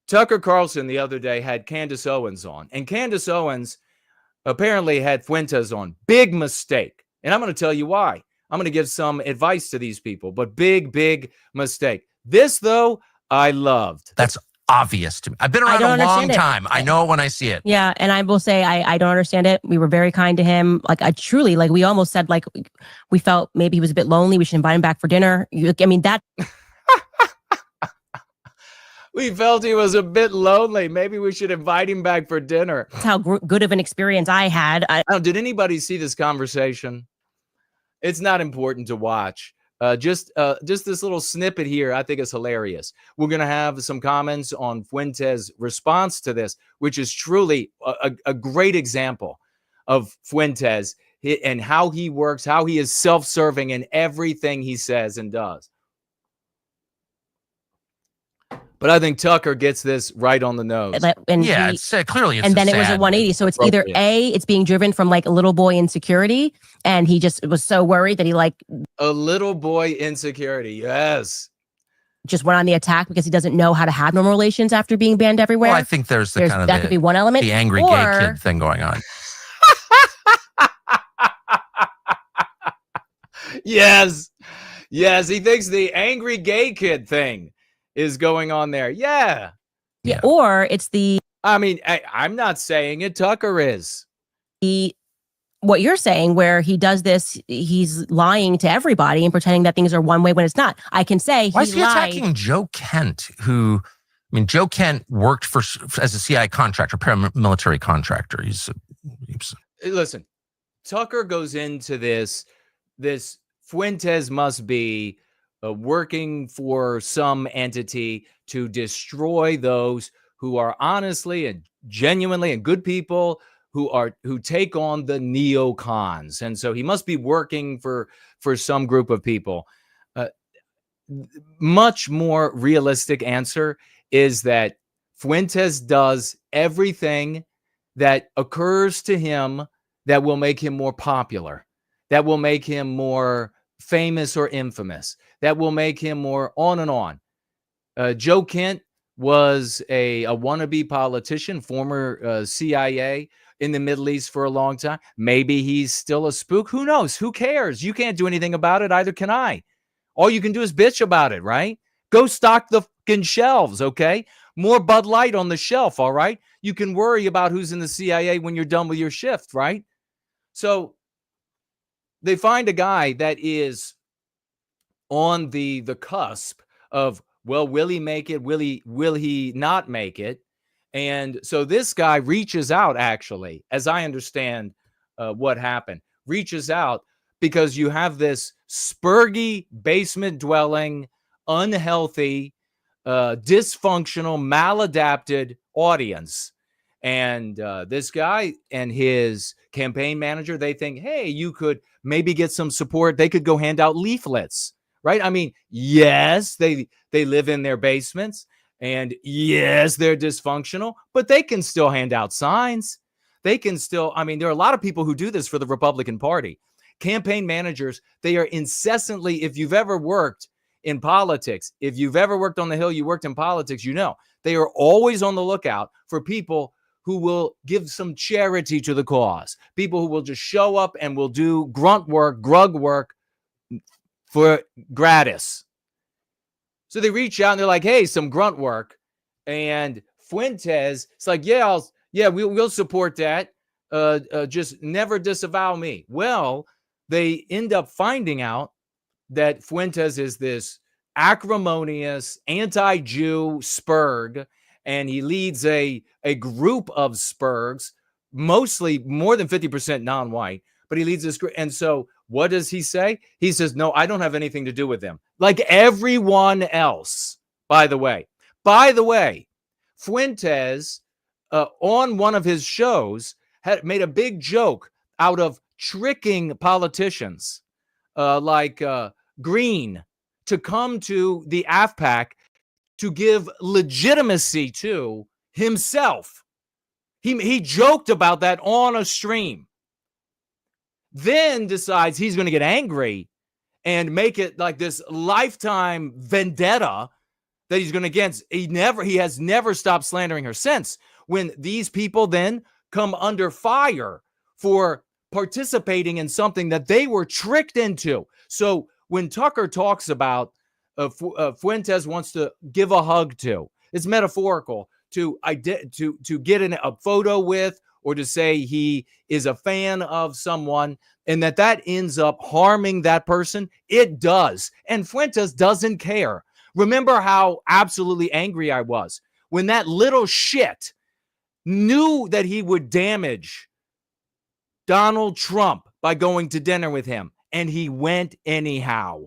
Tucker Carlson the other day had Candace Owens on, and Candace Owens apparently had Fuentes on. Big mistake. And I'm going to tell you why. I'm going to give some advice to these people, but big mistake. This, though, I loved. That's obvious to me. I've been around a long time. I know it when I see it. Yeah. And I will say, I don't understand it. We were very kind to him. Like, I truly, like, we almost said, like, we felt maybe he was a bit lonely. We should invite him back for dinner. I mean, that. We felt he was a bit lonely. Maybe we should invite him back for dinner. That's how good of an experience I had. Did anybody see this conversation? It's not important to watch. Just this little snippet here, I think is hilarious. We're going to have some comments on Fuentes' response to this, which is truly a great example of Fuentes and how he works, how he is self-serving in everything he says and does. But I think Tucker gets this right on the nose. And yeah, it's clearly it's and then it was a 180. So it's either A, it's being driven from like a little boy insecurity, and he just was so worried that he like a little boy insecurity. Yes. Just went on the attack because he doesn't know how to have normal relations after being banned everywhere. Well, I think there's the kind of that could be one element. The angry gay kid thing going on. Yes. Yes, he thinks the angry gay kid thing is going on there. Yeah. Or it's the... I mean, I'm not saying it. Tucker is. What you're saying, where he does this, he's lying to everybody and pretending that things are one way when it's not. I can say Why is he attacking Joe Kent, who... I mean, Joe Kent worked as a CIA contractor, paramilitary contractor. Listen, Tucker goes into this Fuentes must be working for some entity to destroy those who are honestly and genuinely and good people who take on the neocons. And so he must be working for some group of people. Much more realistic answer is that Fuentes does everything that occurs to him that will make him more popular, that will make him more famous or infamous, that will make him more on and on. Joe Kent was a wannabe politician, former CIA in the Middle East for a long time. Maybe he's still a spook. Who knows? Who cares? You can't do anything about it. Either can I. All you can do is bitch about it, right? Go stock the fucking shelves, okay? More Bud Light on the shelf, all right? You can worry about who's in the CIA when you're done with your shift, right? So they find a guy that is on the cusp of, well, will he make it? Will he not make it? And so this guy reaches out, actually, as I understand what happened, reaches out because you have this spurgy, basement-dwelling, unhealthy, dysfunctional, maladapted audience. And this guy and his campaign manager, they think, hey, you could maybe get some support. They could go hand out leaflets, right? I mean, yes, they live in their basements, and yes, they're dysfunctional, but they can still hand out signs. They can still, I mean, there are a lot of people who do this for the Republican Party. Campaign managers, they are incessantly, if you've ever worked in politics, if you've ever worked on the Hill, you worked in politics, you know, they are always on the lookout for people who will give some charity to the cause, people who will just show up and will do grunt work, grug work for gratis. So they reach out and they're like, hey, some grunt work. And Fuentes, it's like, we'll support that. Just never disavow me. Well, they end up finding out that Fuentes is this acrimonious, anti-Jew spurg, and he leads a group of spurgs, mostly more than 50% non-white, but he leads this group. And so what does he say? He says, no, I don't have anything to do with them. Like everyone else, by the way. By the way, Fuentes, on one of his shows, had made a big joke out of tricking politicians like Green to come to the AFPAC to give legitimacy to himself. He joked about that on a stream. Then decides he's going to get angry and make it like this lifetime vendetta that he's going to against. He has never stopped slandering her since. When these people then come under fire for participating in something that they were tricked into. So when Tucker talks about Fuentes wants to give a hug to, it's metaphorical, to get in a photo with, or to say he is a fan of someone, and that ends up harming that person. It does. And Fuentes doesn't care. Remember how absolutely angry I was when that little shit knew that he would damage Donald Trump by going to dinner with him, and he went anyhow.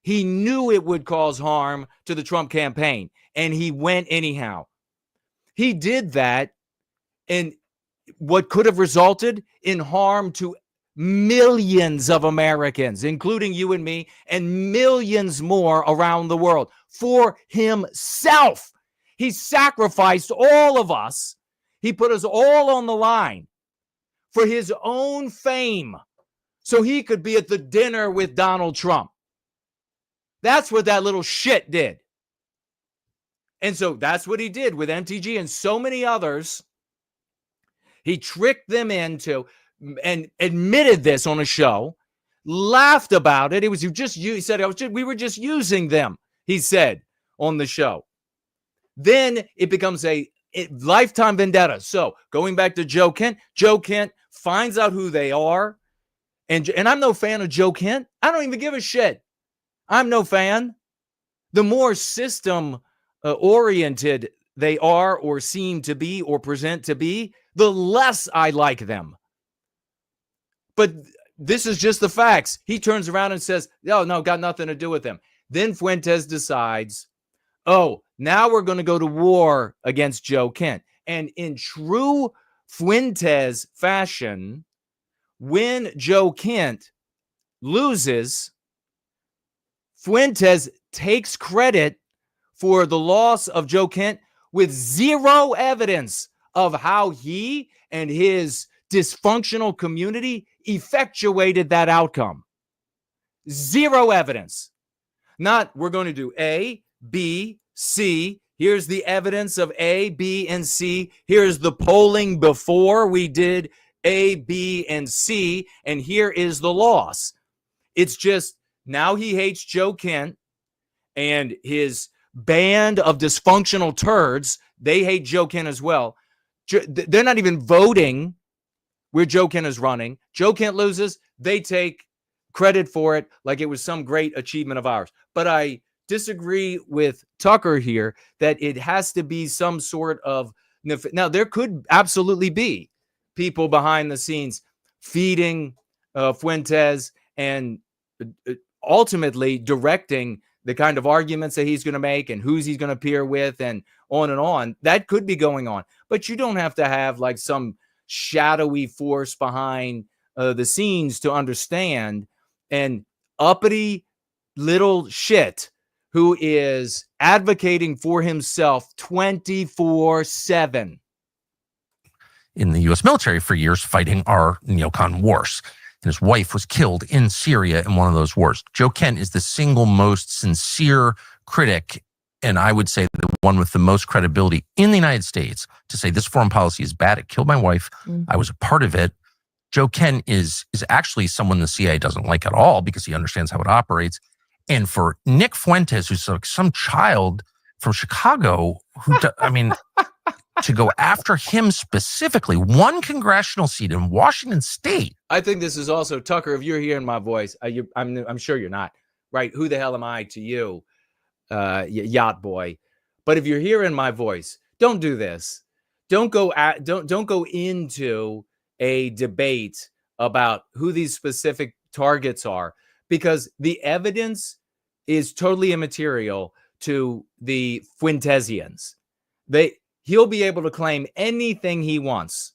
He knew it would cause harm to the Trump campaign, and he went anyhow. He did that, and what could have resulted in harm to millions of Americans, including you and me, and millions more around the world, for himself. He sacrificed all of us. He put us all on the line for his own fame so he could be at the dinner with Donald Trump. That's what that little shit did. And so that's what he did with MTG and so many others. He tricked them into and admitted this on a show, laughed about it. It was he said we were just using them, he said on the show. Then it becomes a lifetime vendetta. So going back to Joe Kent finds out who they are. And I'm no fan of Joe Kent. I don't even give a shit. I'm no fan. The more system oriented they are or seem to be or present to be, the less I like them. But this is just the facts. He turns around and says, oh, no, got nothing to do with them. Then Fuentes decides, oh, now we're going to go to war against Joe Kent. And in true Fuentes fashion, when Joe Kent loses, Fuentes takes credit for the loss of Joe Kent with zero evidence of how he and his dysfunctional community effectuated that outcome. Zero evidence. Not, we're going to do A, B, C. Here's the evidence of A, B, and C. Here's the polling before we did A, B, and C. And here is the loss. It's just now he hates Joe Kent and his band of dysfunctional turds. They hate Joe Kent as well. They're not even voting where Joe Kent is running. Joe Kent loses. They take credit for it like it was some great achievement of ours. But I disagree with Tucker here that it has to be some sort of... Now, there could absolutely be people behind the scenes feeding Fuentes and ultimately directing the kind of arguments that he's going to make and who's he's going to appear with and on and on. That could be going on. But you don't have to have like some shadowy force behind the scenes to understand an uppity little shit who is advocating for himself 24/7. In the U.S. military for years fighting our neocon wars. And his wife was killed in Syria in one of those wars. Joe Kent is the single most sincere critic, and I would say the one with the most credibility in the United States to say this foreign policy is bad. It killed my wife. I was a part of it. Joe Kent is actually someone the CIA doesn't like at all because he understands how it operates. And for Nick Fuentes, who's like some child from Chicago, to go after him specifically, one congressional seat in Washington State. I think this is also, Tucker, if you're hearing my voice, I'm sure you're not, right? Who the hell am I to you, yacht boy? But if you're hearing my voice, don't do this. Don't go into a debate about who these specific targets are, because the evidence is totally immaterial to the Fuentesians. He'll be able to claim anything he wants.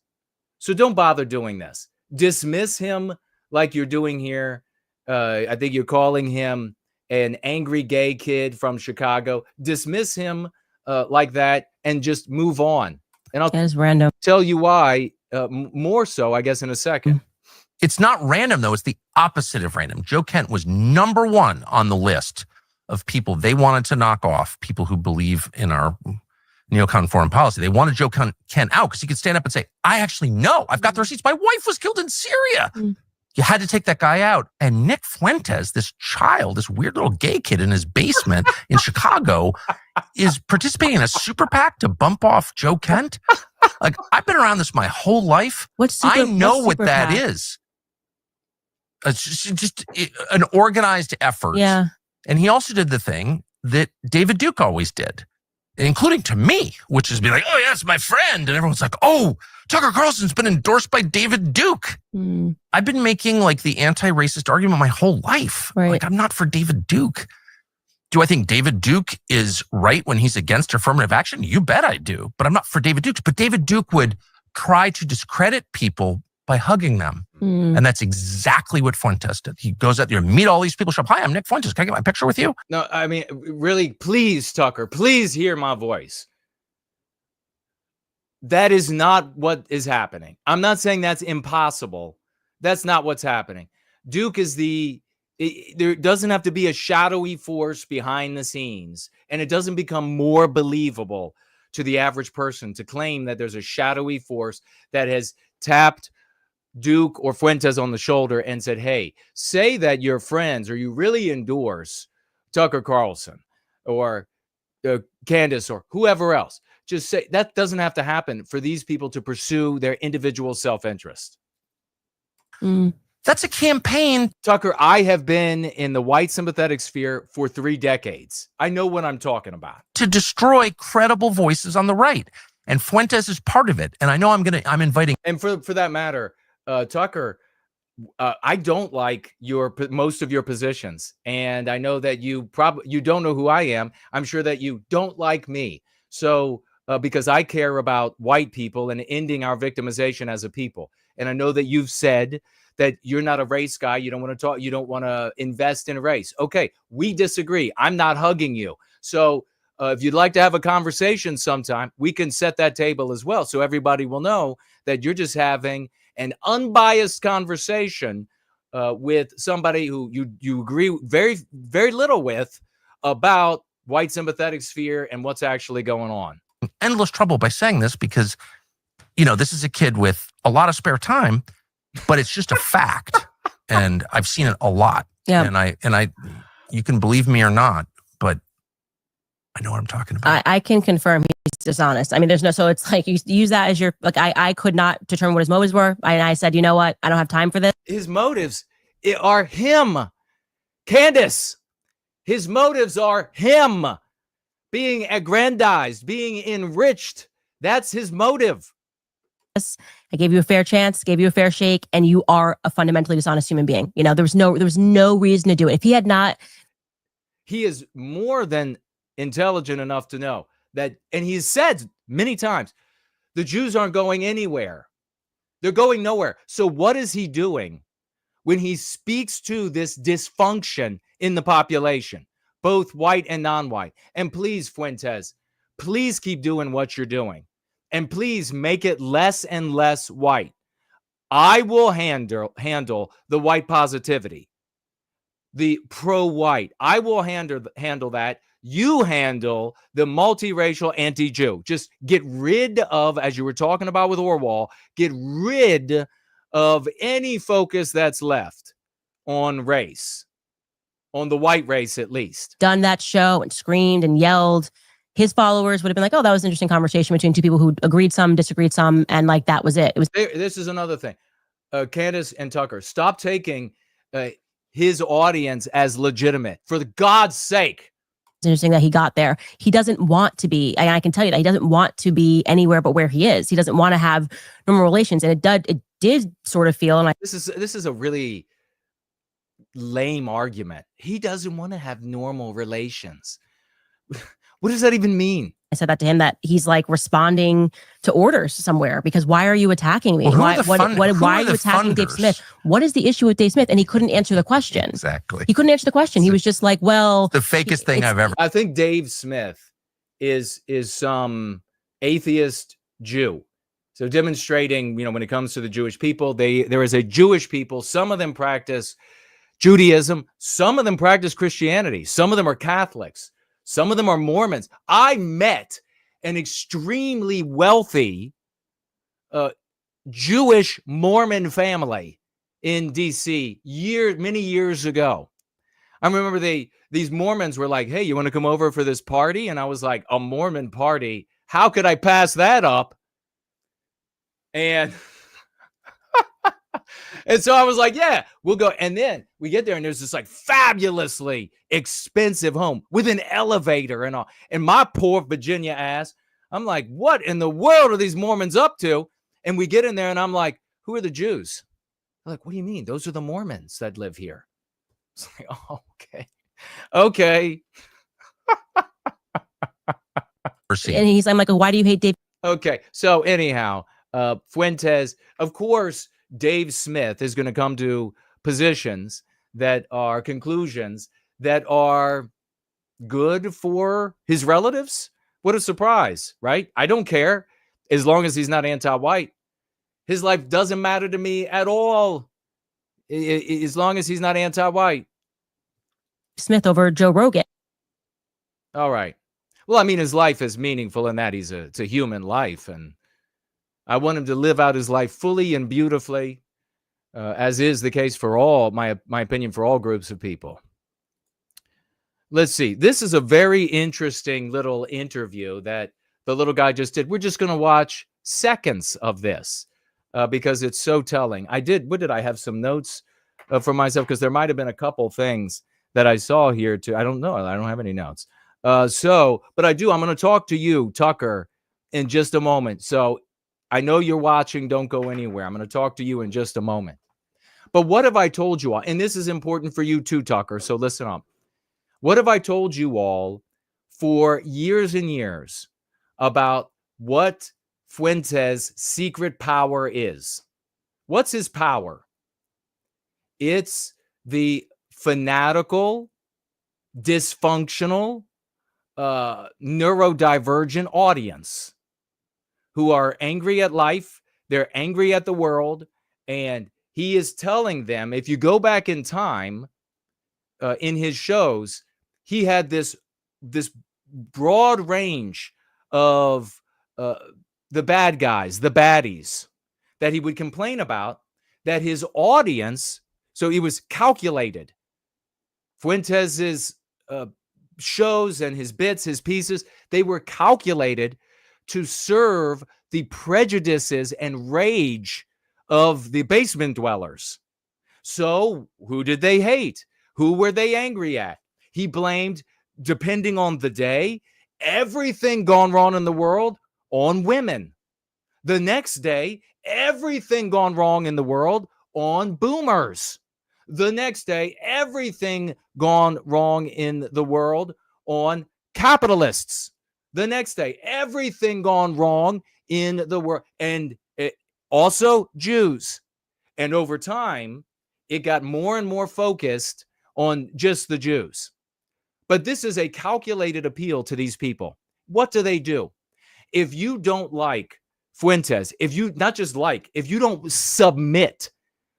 So don't bother doing this. Dismiss him like you're doing here. I think you're calling him an angry gay kid from Chicago. Dismiss him like that and just move on. And I'll random. Tell you why more so, I guess, in a second. It's not random, though. It's the opposite of random. Joe Kent was number one on the list of people they wanted to knock off, people who believe in our neocon foreign policy. They wanted Joe Kent out because he could stand up and say, I actually know. I've got the receipts. My wife was killed in Syria. You had to take that guy out. And Nick Fuentes, this child, this weird little gay kid in his basement in Chicago, is participating in a super PAC to bump off Joe Kent. Like, I've been around this my whole life. I know what that is. It's just an organized effort. Yeah. And he also did the thing that David Duke always did. including to me, which is be like, oh, yeah, it's my friend. And everyone's like, oh, Tucker Carlson's been endorsed by David Duke. I've been making like the anti-racist argument my whole life. Right. Like, I'm not for David Duke. Do I think David Duke is right when he's against affirmative action? You bet I do, but I'm not for David Duke. But David Duke would try to discredit people by hugging them. And that's exactly what Fuentes did. He goes out there and meet all these people. Show up, hi, I'm Nick Fuentes. Can I get my picture with you? No, I mean, really, please, Tucker, please hear my voice. That is not what is happening. I'm not saying that's impossible. That's not what's happening. Duke is there doesn't have to be a shadowy force behind the scenes, and it doesn't become more believable to the average person to claim that there's a shadowy force that has tapped Duke or Fuentes on the shoulder and said, hey, say that you're friends or you really endorse Tucker Carlson or Candace or whoever else. Just say that doesn't have to happen for these people to pursue their individual self-interest. That's a campaign. Tucker, I have been in the white sympathetic sphere for 3 decades. I know what I'm talking about. To destroy credible voices on the right. And Fuentes is part of it. And I know I'm inviting. And for that matter, Tucker, I don't like most of your positions. And I know that you don't know who I am. I'm sure that you don't like me. So because I care about white people and ending our victimization as a people. And I know that you've said that you're not a race guy. You don't want to talk. You don't want to invest in race. Okay, we disagree. I'm not hugging you. So if you'd like to have a conversation sometime, we can set that table as well. So everybody will know that you're just having an unbiased conversation with somebody who you agree very, very little with about white sympathetic sphere and what's actually going on. Endless trouble by saying this because, this is a kid with a lot of spare time, but it's just a fact. And I've seen it a lot. Yeah. And I, you can believe me or not, but I know what I'm talking about. I can confirm he's dishonest. I mean, so it's like you use that as your, like, I could not determine what his motives were. And I said, you know what? I don't have time for this. His motives are him. Candace, his motives are him being aggrandized, being enriched. That's his motive. I gave you a fair chance, gave you a fair shake, and you are a fundamentally dishonest human being. There was no reason to do it. If he had not, he is more than intelligent enough to know that, and he's said many times, the Jews aren't going anywhere. They're going nowhere. So what is he doing when he speaks to this dysfunction in the population, both white and non-white? And please, Fuentes, please keep doing what you're doing. And please make it less and less white. I will handle the white positivity, the pro-white. I will handle that. You handle the multiracial anti-Jew. Just get rid of, as you were talking about with Aarvoll, get rid of any focus that's left on race, on the white race at least. Done that show and screamed and yelled. His followers would have been like, oh, that was an interesting conversation between two people who agreed some, disagreed some, and like that was it. This is another thing. Candace and Tucker, stop taking his audience as legitimate. For God's sake. It's interesting that he got there. He doesn't want to be, and I can tell you that he doesn't want to be anywhere but where he is. He doesn't want to have normal relations. And it did sort of feel, and this is a really lame argument. He doesn't want to have normal relations. What does that even mean? I said that to him, that he's like responding to orders somewhere, because why are you attacking me? Well, why are you attacking Dave Smith? What is the issue with Dave Smith? And he couldn't answer the question. Exactly. He couldn't answer the question. He was just like, well, the fakest thing I've ever. I think Dave Smith is some atheist Jew. So demonstrating, when it comes to the Jewish people, there is a Jewish people. Some of them practice Judaism. Some of them practice Christianity. Some of them are Catholics. Some of them are Mormons. I met an extremely wealthy Jewish Mormon family in D.C. many years ago. I remember these Mormons were like, hey, you want to come over for this party? And I was like, a Mormon party? How could I pass that up? And And so I was like, yeah, we'll go. And then we get there and there's this like fabulously expensive home with an elevator and all. And my poor Virginia ass, I'm like, what in the world are these Mormons up to? And we get in there and I'm like, who are the Jews? They're like, what do you mean? Those are the Mormons that live here. It's like, oh, okay. Okay. And I'm like, why do you hate Dave? Okay. So anyhow, Fuentes, of course, Dave Smith is going to come to positions that are conclusions that are good for his relatives. What a surprise, right? I don't care as long as he's not anti-white. His life doesn't matter to me at all as long as he's not anti-white. Smith over Joe Rogan. All right. Well, I mean, his life is meaningful in that it's a human life, and I want him to live out his life fully and beautifully, as is the case for all, my opinion, for all groups of people. Let's see. This is a very interesting little interview that the little guy just did. We're just going to watch seconds of this because it's so telling. What did I have some notes for myself? Because there might have been a couple things that I saw here too. I don't know. I don't have any notes. But I do. I'm going to talk to you, Tucker, in just a moment. So I know you're watching. Don't go anywhere. I'm going to talk to you in just a moment. But what have I told you all? And this is important for you too, Tucker. So listen up. What have I told you all for years and years about what Fuentes' secret power is? What's his power? It's the fanatical, dysfunctional, neurodivergent audience who are angry at life. They're angry at the world. And he is telling them, if you go back in time in his shows, he had this broad range of the bad guys, the baddies that he would complain about, that his audience, so he was calculated. Fuentes's shows and his bits, his pieces, they were calculated to serve the prejudices and rage of the basement dwellers. So who did they hate? Who were they angry at? He blamed, depending on the day, everything gone wrong in the world on women. The next day, everything gone wrong in the world on boomers. The next day, everything gone wrong in the world on capitalists. The next day, everything gone wrong in the world. And also Jews. And over time, it got more and more focused on just the Jews. But this is a calculated appeal to these people. What do? If you don't like Fuentes, if you don't submit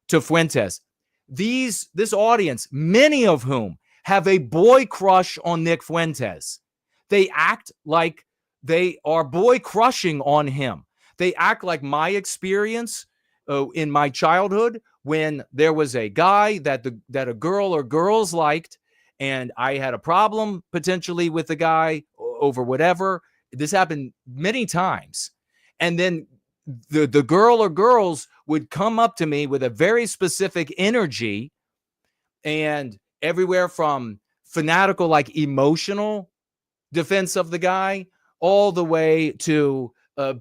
to Fuentes, this audience, many of whom have a boy crush on Nick Fuentes, they act like they are boy crushing on him. They act like my experience in my childhood when there was a guy that a girl or girls liked, and I had a problem potentially with the guy over whatever. This happened many times. And then the girl or girls would come up to me with a very specific energy, and everywhere from fanatical, like emotional defense of the guy, all the way to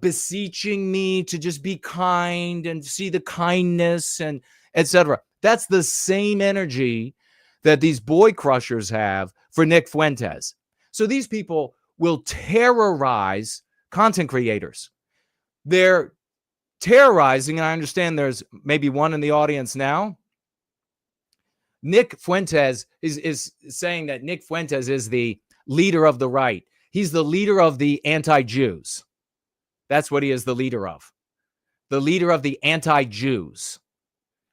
beseeching me to just be kind and see the kindness and etc. That's the same energy that these boy crushers have for Nick Fuentes. So these people will terrorize content creators. They're terrorizing, and I understand there's maybe one in the audience now. Nick Fuentes is saying that Nick Fuentes is the leader of the right. He's the leader of the anti-Jews. That's what he is the leader of. The leader of the anti-Jews.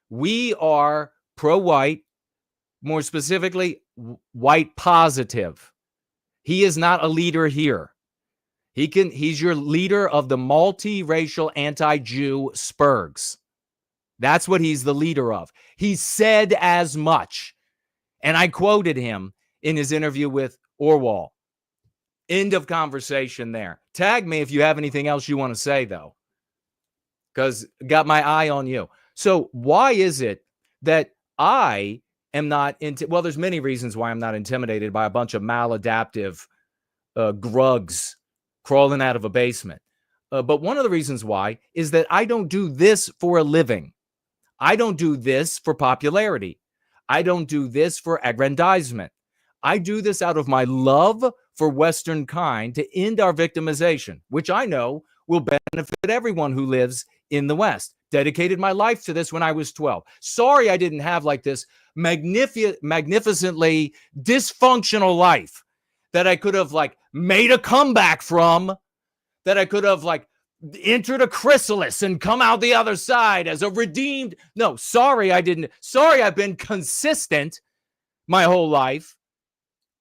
We are pro-white, more specifically, white positive. He is not a leader here. He's your leader of the multiracial anti-Jew spurgs. That's what he's the leader of. He said as much. And I quoted him in his interview with Aarvoll. End of conversation there. Tag me if you have anything else you want to say, though, because got my eye on you. So why is it that I am not well, there's many reasons why I'm not intimidated by a bunch of maladaptive grugs crawling out of a basement. But one of the reasons why is that I don't do this for a living. I don't do this for popularity. I don't do this for aggrandizement. I do this out of my love for Western kind to end our victimization, which I know will benefit everyone who lives in the West. Dedicated my life to this when I was 12. Sorry I didn't have like this magnificently dysfunctional life that I could have like made a comeback from, that I could have like entered a chrysalis and come out the other side as a redeemed. No, sorry I didn't. Sorry I've been consistent my whole life.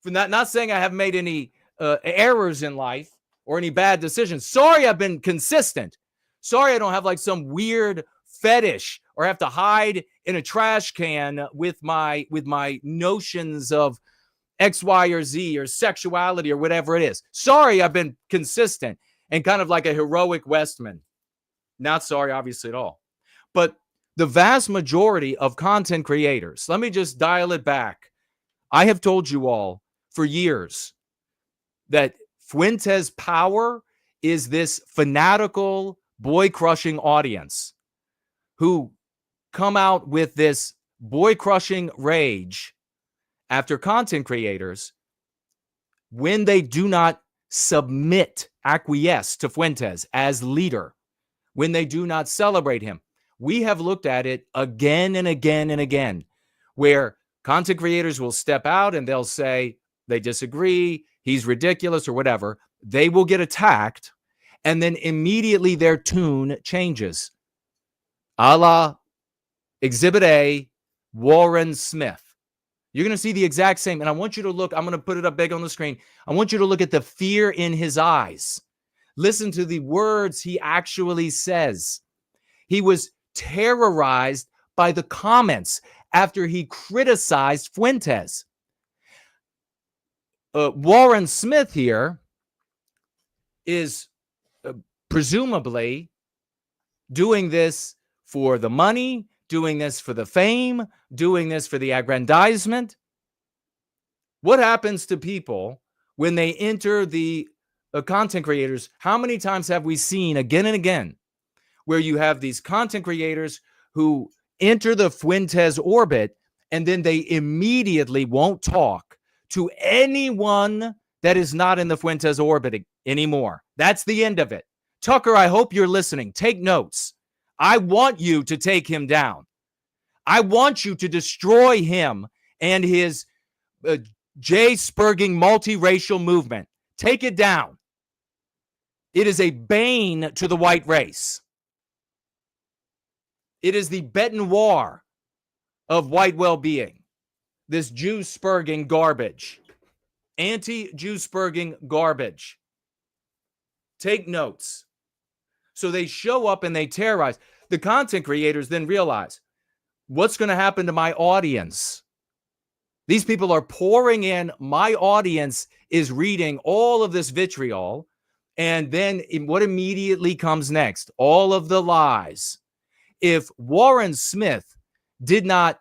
Not saying I haven't made any errors in life or any bad decisions. Sorry I've been consistent. Sorry I don't have like some weird fetish or have to hide in a trash can with my notions of X, Y, or Z or sexuality or whatever it is. Sorry I've been consistent and kind of like a heroic Westman. Not sorry, obviously, at all. But the vast majority of content creators, let me just dial it back. I have told you all for years that Fuentes' power is this fanatical, boy-crushing audience who come out with this boy-crushing rage after content creators when they do not acquiesce to Fuentes as leader, when they do not celebrate him. We have looked at it again and again and again, where content creators will step out and they'll say they disagree, he's ridiculous or whatever. They will get attacked, and then immediately their tune changes. A la Exhibit A, Warren Smith. You're going to see the exact same. And I want you to look, I'm going to put it up big on the screen. I want you to look at the fear in his eyes. Listen to the words he actually says. He was terrorized by the comments after he criticized Fuentes. Warren Smith here is presumably doing this for the money, doing this for the fame, doing this for the aggrandizement. What happens to people when they enter the content creators? How many times have we seen again and again where you have these content creators who enter the Fuentes orbit and then they immediately won't talk to anyone that is not in the Fuentes orbit anymore? That's the end of it. Tucker, I hope you're listening. Take notes. I want you to take him down. I want you to destroy him and his J-spurging multiracial movement. Take it down. It is a bane to the white race. It is the bête noire of white well-being. This Jew-spurging garbage. Anti-Jew-spurging garbage. Take notes. So they show up and they terrorize. The content creators then realize, what's going to happen to my audience? These people are pouring in. My audience is reading all of this vitriol. And then what immediately comes next? All of the lies. If Warren Smith did not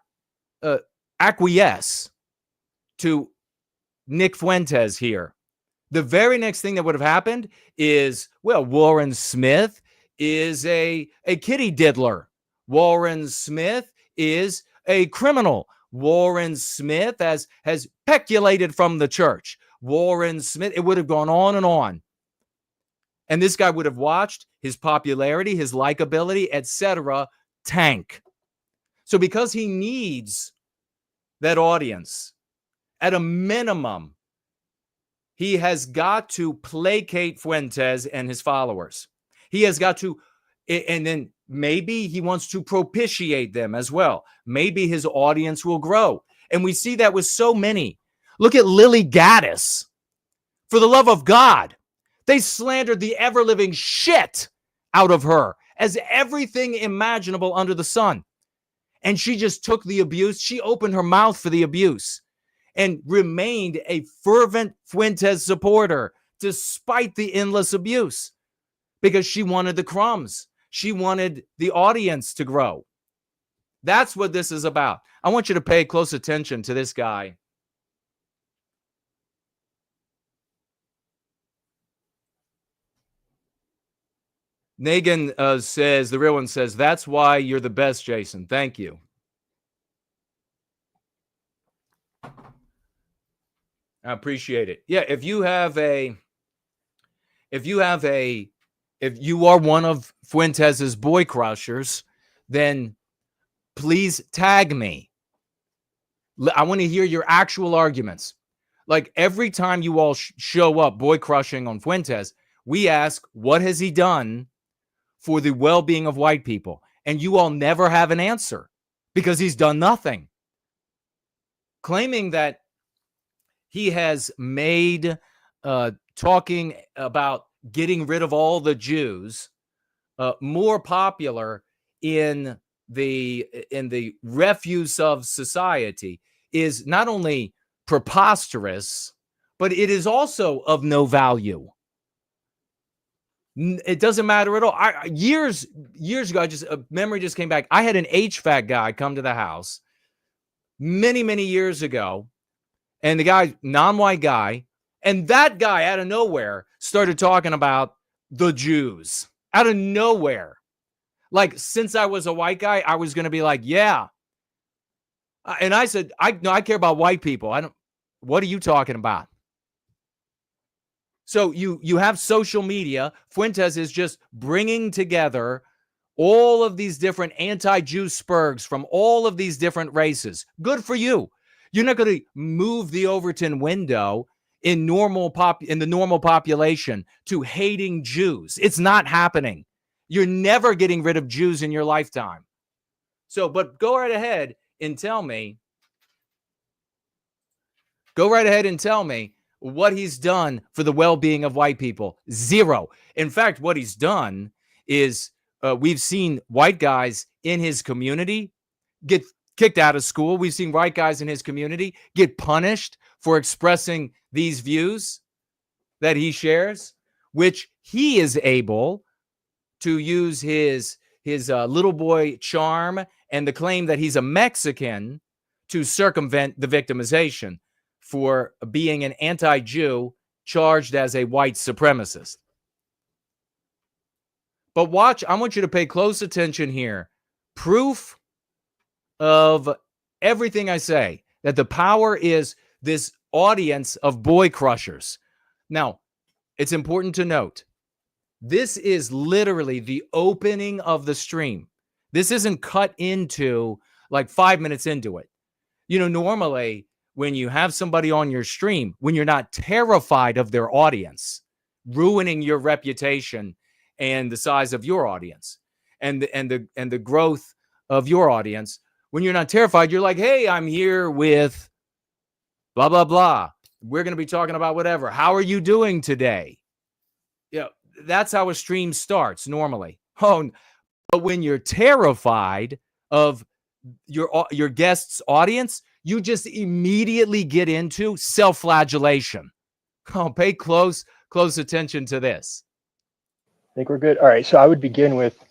acquiesce to Nick Fuentes here, the very next thing that would have happened is, well, Warren Smith is a kitty diddler. Warren Smith is a criminal. Warren Smith has peculated from the church. Warren Smith, it would have gone on and on. And this guy would have watched his popularity, his likability, etc., tank. So because he needs that audience, at a minimum, he has got to placate Fuentes and his followers. He has got to, and then maybe he wants to propitiate them as well. Maybe his audience will grow. And we see that with so many. Look at Lily Gaddis. For the love of God, they slandered the ever-living shit out of her as everything imaginable under the sun. And she just took the abuse. She opened her mouth for the abuse and remained a fervent Fuentes supporter despite the endless abuse because she wanted the crumbs. She wanted the audience to grow. That's what this is about. I want you to pay close attention to this guy. Nagin says, the real one says, that's why you're the best, Jason. Thank you. I appreciate it. Yeah, if you are one of Fuentes's boy crushers, then please tag me. I want to hear your actual arguments. Like every time you all show up boy crushing on Fuentes, we ask, what has he done for the well-being of white people? And you all never have an answer because he's done nothing. Claiming that he has made talking about getting rid of all the Jews more popular in the refuse of society is not only preposterous, but it is also of no value. It doesn't matter at all. Years ago, memory just came back. I had an HVAC guy come to the house many years ago, and the guy, non-white guy, and that guy out of nowhere started talking about the Jews out of nowhere. Like, since I was a white guy, I was going to be like, yeah. And I said, I care about white people. What are you talking about? So you have social media. Fuentes is just bringing together all of these different anti-Jew spurgs from all of these different races. Good for you. You're not going to move the Overton window in the normal population to hating Jews. It's not happening. You're never getting rid of Jews in your lifetime. So, but go right ahead and tell me. Go right ahead and tell me what he's done for the well-being of white people. Zero. In fact, what he's done is we've seen white guys in his community get kicked out of school. We've seen white guys in his community get punished for expressing these views that he shares, which he is able to use his little boy charm and the claim that he's a Mexican to circumvent the victimization for being an anti-Jew charged as a white supremacist. But watch, I want you to pay close attention here. Proof of everything I say, that the power is this audience of boy crushers. Now, it's important to note, this is literally the opening of the stream. This isn't cut into like 5 minutes into it. You know, normally when you have somebody on your stream, when you're not terrified of their audience, ruining your reputation and the size of your audience and the growth of your audience, when you're not terrified, you're like, hey, I'm here with blah, blah, blah. We're going to be talking about whatever. How are you doing today? Yeah, that's how a stream starts normally. Oh, but when you're terrified of your guest's audience, you just immediately get into self-flagellation. Oh, pay close attention to this. I think we're good. All right. So I would begin with,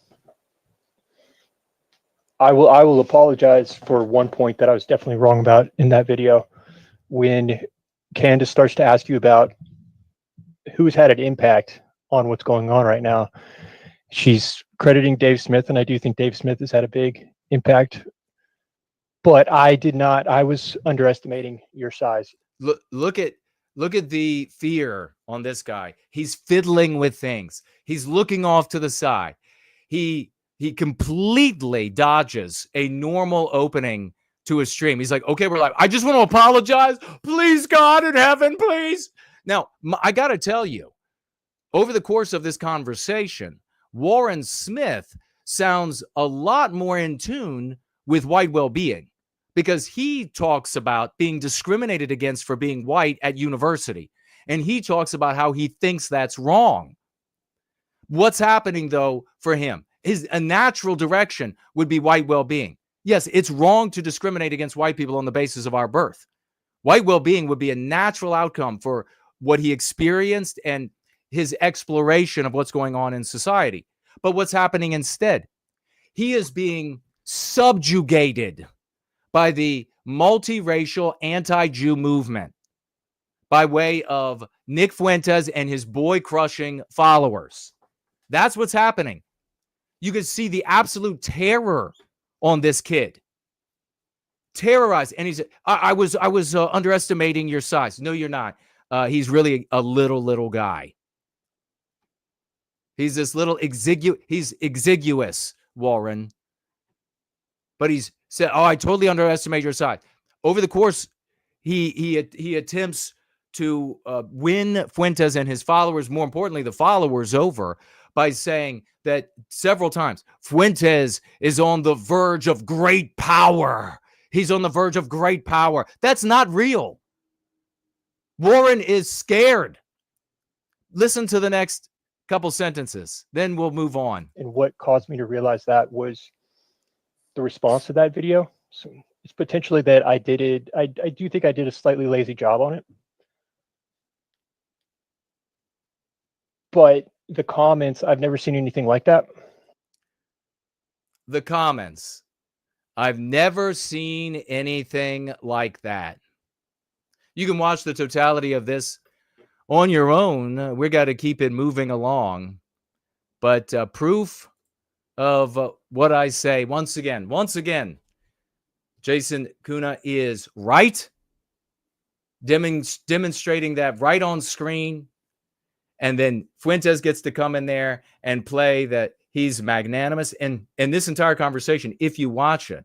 I will apologize for one point that I was definitely wrong about in that video. When Candace starts to ask you about who's had an impact on what's going on right now, she's crediting Dave Smith, and I do think Dave Smith has had a big impact. But I did not. I was underestimating your size. Look at the fear on this guy. He's fiddling with things. He's looking off to the side. He completely dodges a normal opening to a stream. He's like, okay, we're live. I just want to apologize. Please, God in heaven, please. Now, I got to tell you, over the course of this conversation, Warren Smith sounds a lot more in tune with white well-being, because he talks about being discriminated against for being white at university. And he talks about how he thinks that's wrong. What's happening, though, for him? A natural direction would be white well-being. Yes, it's wrong to discriminate against white people on the basis of our birth. White well-being would be a natural outcome for what he experienced and his exploration of what's going on in society. But what's happening instead? He is being subjugated by the multiracial anti-Jew movement by way of Nick Fuentes and his boy-crushing followers. That's what's happening. You can see the absolute terror on this kid. Terrorized. And he said, I was underestimating your size. No, you're not. He's really a little guy. He's this little he's exiguous, Warren. But he's said, I totally underestimate your size. Over the course, he attempts to win Fuentes and his followers, more importantly, the followers, over by saying that several times, Fuentes is on the verge of great power. He's on the verge of great power. That's not real. Warren is scared. Listen to the next couple sentences, then we'll move on. And what caused me to realize that was the response to that video. So it's potentially that I do think I did a slightly lazy job on it. But the comments, I've never seen anything like that. The comments. I've never seen anything like that. You can watch the totality of this on your own. We got to keep it moving along. But proof of what I say, once again, Jason Kuna is right, demonstrating that right on screen. And then Fuentes gets to come in there and play that he's magnanimous. And this entire conversation, if you watch it,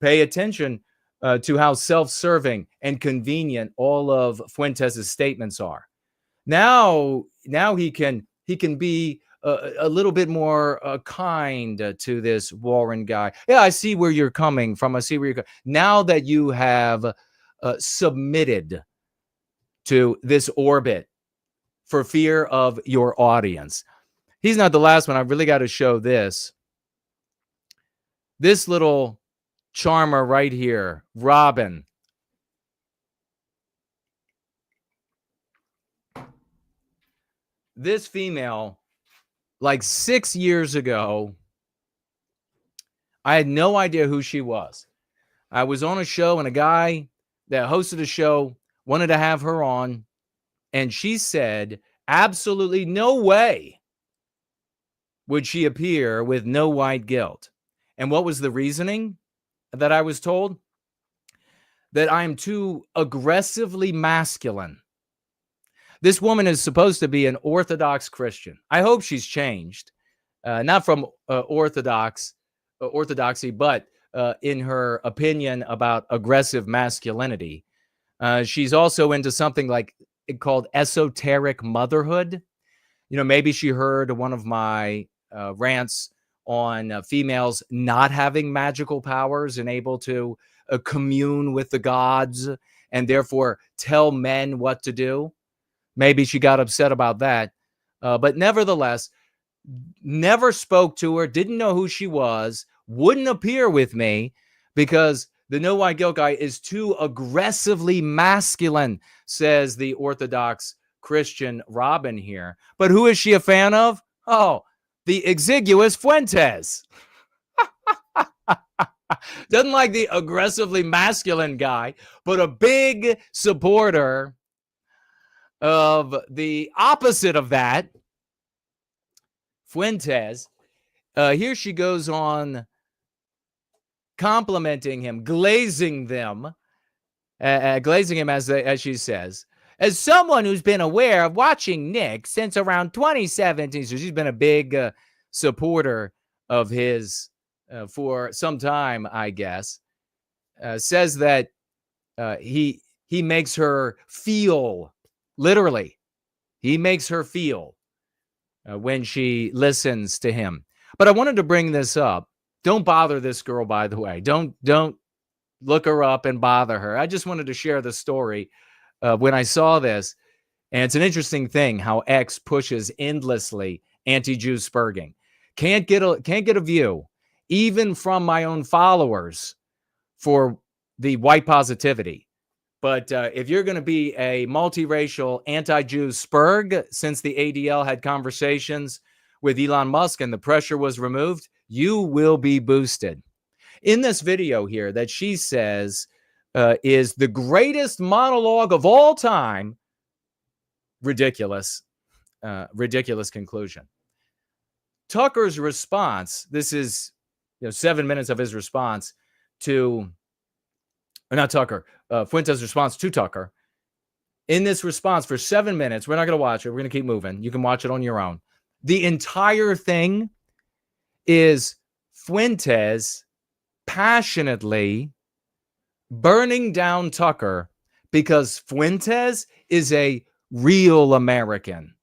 pay attention to how self-serving and convenient all of Fuentes' statements are. Now he can be a little bit more kind to this Warren guy. Yeah, I see where you're coming from. I see where you're going. Now that you have submitted to this orbit for fear of your audience. He's not the last one. I really got to show this. This little charmer right here, Robin. This female, like 6 years ago, I had no idea who she was. I was on a show and a guy that hosted a show wanted to have her on. And she said, absolutely no way would she appear with no white guilt. And what was the reasoning that I was told? That I am too aggressively masculine. This woman is supposed to be an Orthodox Christian. I hope she's changed. Not from orthodoxy, but in her opinion about aggressive masculinity. She's also into something like called esoteric motherhood. You know, maybe she heard one of my rants on females not having magical powers and able to commune with the gods and therefore tell men what to do. Maybe she got upset about that. But nevertheless, never spoke to her, didn't know who she was, wouldn't appear with me because the no white guilt guy is too aggressively masculine, says the Orthodox Christian Robin here. But who is she a fan of? Oh, the exiguous Fuentes. Doesn't like the aggressively masculine guy, but a big supporter of the opposite of that, Fuentes. Here she goes on complimenting him, glazing him as she says, as someone who's been aware of watching Nick since around 2017. So she's been a big supporter of his for some time, I guess. Says that he makes her feel, literally, he makes her feel when she listens to him. But I wanted to bring this up. Don't bother this girl, by the way. Don't look her up and bother her. I just wanted to share the story when I saw this. And it's an interesting thing how X pushes endlessly anti-Jew spurging. Can't get a view, even from my own followers, for the white positivity. But if you're going to be a multiracial anti-Jew spurg, since the ADL had conversations with Elon Musk and the pressure was removed, you will be boosted. In this video here that she says is the greatest monologue of all time, ridiculous conclusion. Tucker's response, this is 7 minutes of his response to, or not Tucker, Fuentes' response to Tucker. In this response for 7 minutes, we're not going to watch it. We're going to keep moving. You can watch it on your own. The entire thing is Fuentes passionately burning down Tucker because Fuentes is a real American.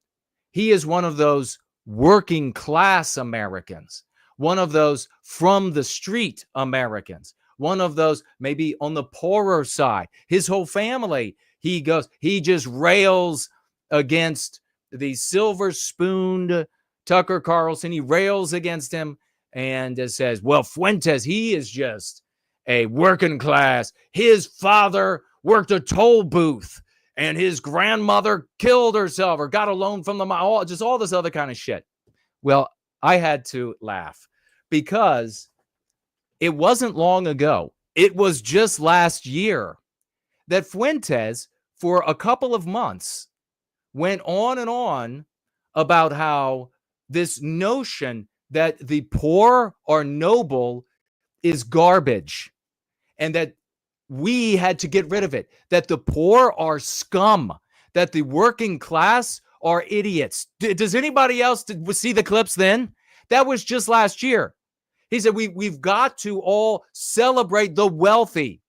He is one of those working class Americans, one of those from the street Americans, one of those maybe on the poorer side. His whole family, he just rails against the silver-spooned Tucker Carlson. He rails against him and says, well, Fuentes, he is just a working class. His father worked a toll booth and his grandmother killed herself or got a loan from the mom, just all this other kind of shit. Well, I had to laugh because it wasn't long ago. It was just last year that Fuentes, for a couple of months, went on and on about how this notion that the poor are noble is garbage and that we had to get rid of it, that the poor are scum, that the working class are idiots. Does anybody else see the clips then? That was just last year. He said, we've got to all celebrate the wealthy.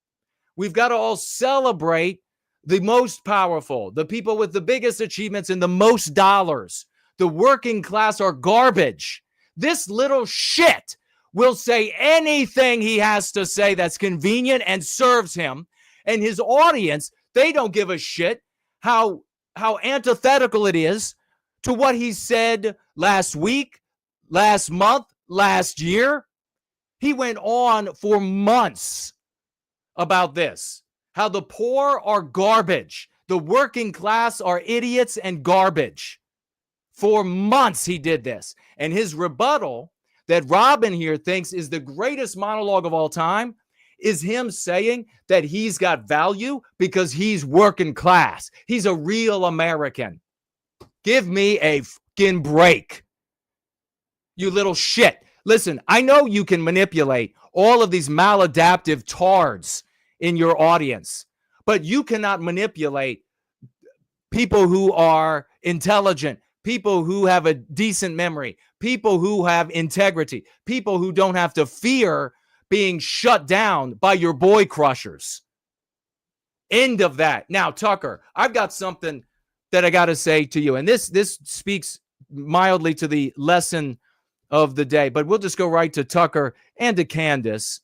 We've got to all celebrate the most powerful, the people with the biggest achievements and the most dollars. The working class are garbage. This little shit will say anything he has to say that's convenient and serves him. And his audience, they don't give a shit how antithetical it is to what he said last week, last month, last year. He went on for months about this, how the poor are garbage. The working class are idiots and garbage. For months he did this. And his rebuttal that Robin here thinks is the greatest monologue of all time is him saying that he's got value because he's working class. He's a real American. Give me a fucking break, you little shit. Listen, I know you can manipulate all of these maladaptive tards in your audience, but you cannot manipulate people who are intelligent, people who have a decent memory, people who have integrity, people who don't have to fear being shut down by your boy crushers. End of that. Now, Tucker, I've got something that I got to say to you, and this speaks mildly to the lesson of the day, but we'll just go right to Tucker and to Candace.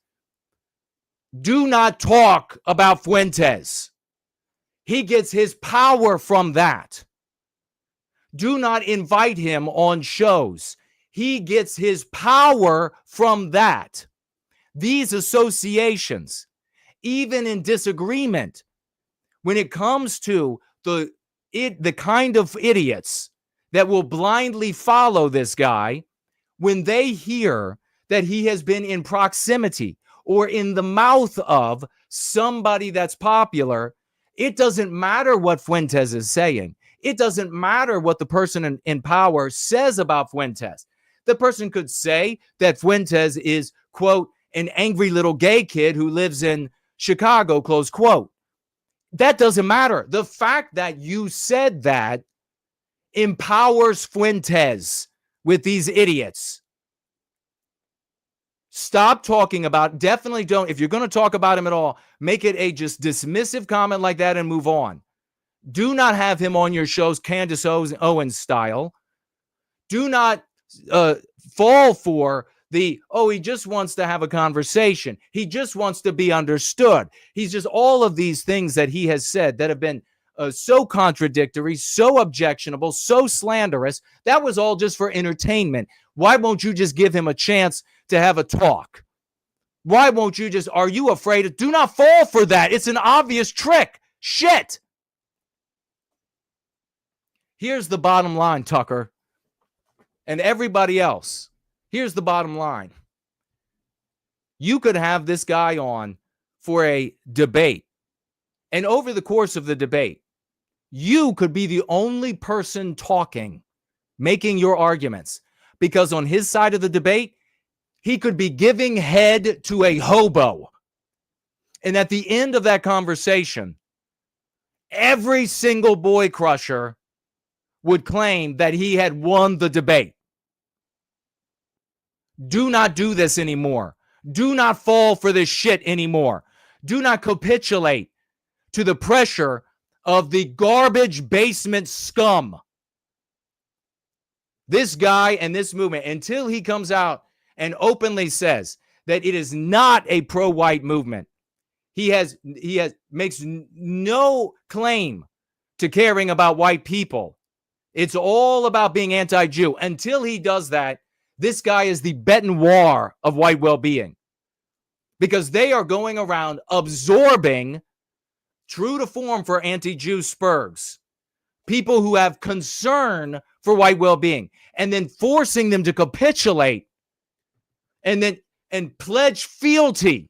Do not talk about Fuentes. He gets his power from that. Do not invite him on shows. He gets his power from that. These associations, even in disagreement, when it comes to the kind of idiots that will blindly follow this guy, when they hear that he has been in proximity or in the mouth of somebody that's popular, it doesn't matter what Fuentes is saying. It doesn't matter what the person in power says about Fuentes. The person could say that Fuentes is, quote, an angry little gay kid who lives in Chicago, close quote. That doesn't matter. The fact that you said that empowers Fuentes with these idiots. Stop talking about, definitely don't, if you're going to talk about him at all, make it a just dismissive comment like that and move on. Do not have him on your shows, Candace Owens style. Do not fall for he just wants to have a conversation. He just wants to be understood. He's just all of these things that he has said that have been so contradictory, so objectionable, so slanderous. That was all just for entertainment. Why won't you just give him a chance to have a talk? Why won't you just, are you afraid? Do not fall for that. It's an obvious trick. Shit. Here's the bottom line, Tucker, and everybody else. Here's the bottom line. You could have this guy on for a debate. And over the course of the debate, you could be the only person talking, making your arguments. Because on his side of the debate, he could be giving head to a hobo. And at the end of that conversation, every single boy crusher would claim that he had won the debate. Do not do this anymore. Do not fall for this shit anymore. Do not capitulate to the pressure of the garbage basement scum. This guy and this movement, until he comes out and openly says that it is not a pro-white movement, he makes no claim to caring about white people. It's all about being anti-Jew. Until he does that, this guy is the bête noire of white well-being, because they are going around absorbing, true to form for anti-Jew spurgs, people who have concern for white well-being, and then forcing them to capitulate and pledge fealty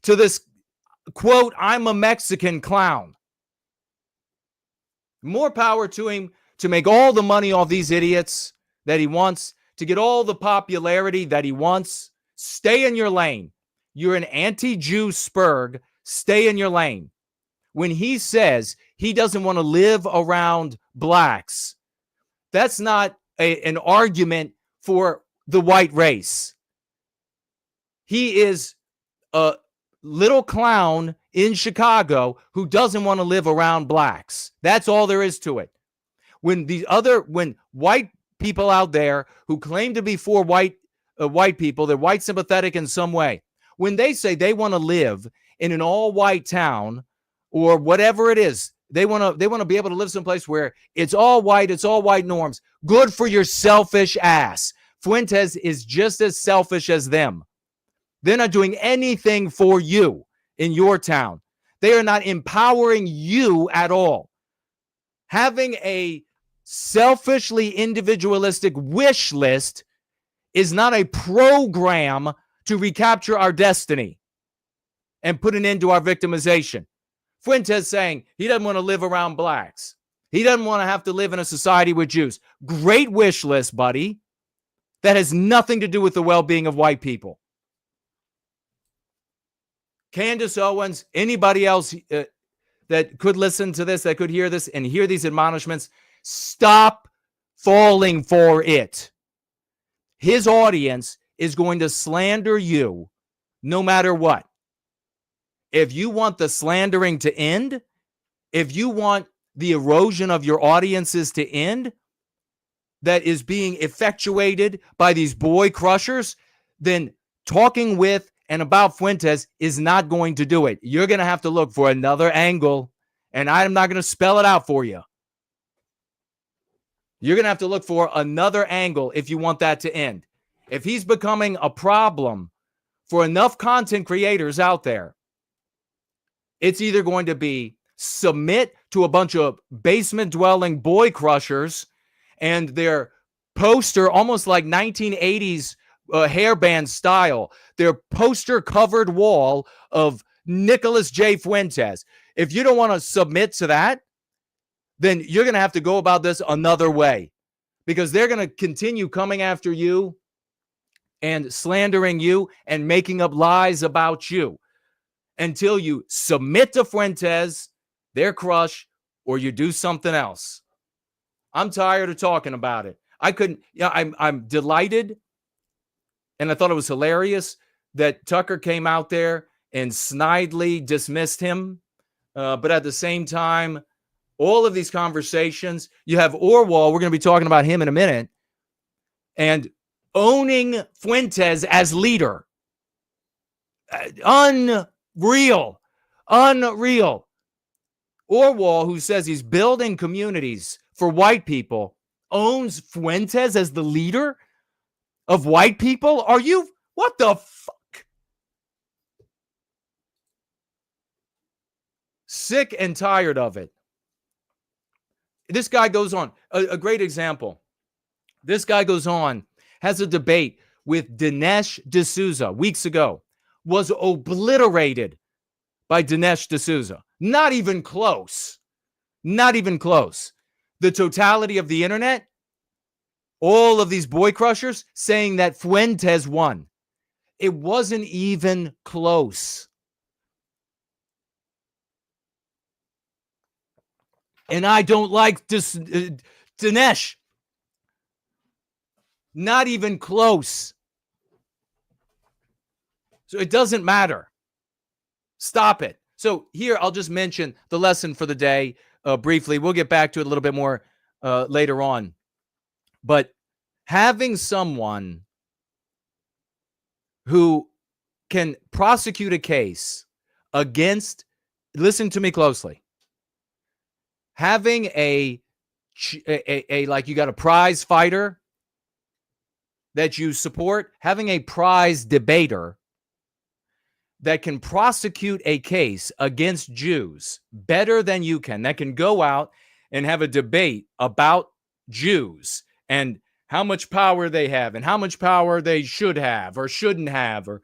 to this, quote, I'm a Mexican clown. More power to him to make all the money off these idiots that he wants, to get all the popularity that he wants. Stay in your lane. You're an anti-Jew spurg. Stay in your lane. When he says he doesn't want to live around blacks, that's not an argument for the white race. He is a little clown in Chicago who doesn't want to live around blacks. That's all there is to it. When white people out there who claim to be for white people, they're white sympathetic in some way, when they say they want to live in an all-white town or whatever it is, they want to be able to live someplace where it's all white norms. Good for your selfish ass. Fuentes is just as selfish as them. They're not doing anything for you in your town. They are not empowering you at all. Having a selfishly individualistic wish list is not a program to recapture our destiny and put an end to our victimization. Fuentes saying he doesn't want to live around blacks. He doesn't want to have to live in a society with Jews. Great wish list, buddy. That has nothing to do with the well-being of white people. Candace Owens, anybody else that could listen to this, that could hear this and hear these admonishments, stop falling for it. His audience is going to slander you no matter what. If you want the slandering to end, if you want the erosion of your audiences to end that is being effectuated by these boy crushers, then talking with and about Fuentes is not going to do it. You're going to have to look for another angle, and I'm not going to spell it out for you. You're going to have to look for another angle if you want that to end. If he's becoming a problem for enough content creators out there, it's either going to be submit to a bunch of basement-dwelling boy crushers and their poster, almost like 1980s hairband style, their poster-covered wall of Nicholas J. Fuentes. If you don't want to submit to that, then you're going to have to go about this another way, because they're going to continue coming after you and slandering you and making up lies about you until you submit to Fuentes, their crush, or you do something else. I'm tired of talking about it. I'm delighted, and I thought it was hilarious that Tucker came out there and snidely dismissed him. But at the same time, all of these conversations, you have Aarvoll, we're going to be talking about him in a minute, and owning Fuentes as leader. Unreal. Aarvoll, who says he's building communities for white people, owns Fuentes as the leader of white people? Are you, what the fuck? Sick and tired of it. This guy goes on, a great example. This guy goes on, has a debate with Dinesh D'Souza weeks ago was obliterated by Dinesh D'Souza. Not even close. Not even close. The totality of the internet, all of these boy crushers saying that Fuentes won. It wasn't even close. And I don't like Dinesh. Not even close. So it doesn't matter. Stop it. So here, I'll just mention the lesson for the day briefly. We'll get back to it a little bit more later on. But having someone who can prosecute a case against, listen to me closely, having a like you got a prize fighter that you support, having a prize debater that can prosecute a case against Jews better than you can, that can go out and have a debate about Jews and how much power they have and how much power they should have or shouldn't have, or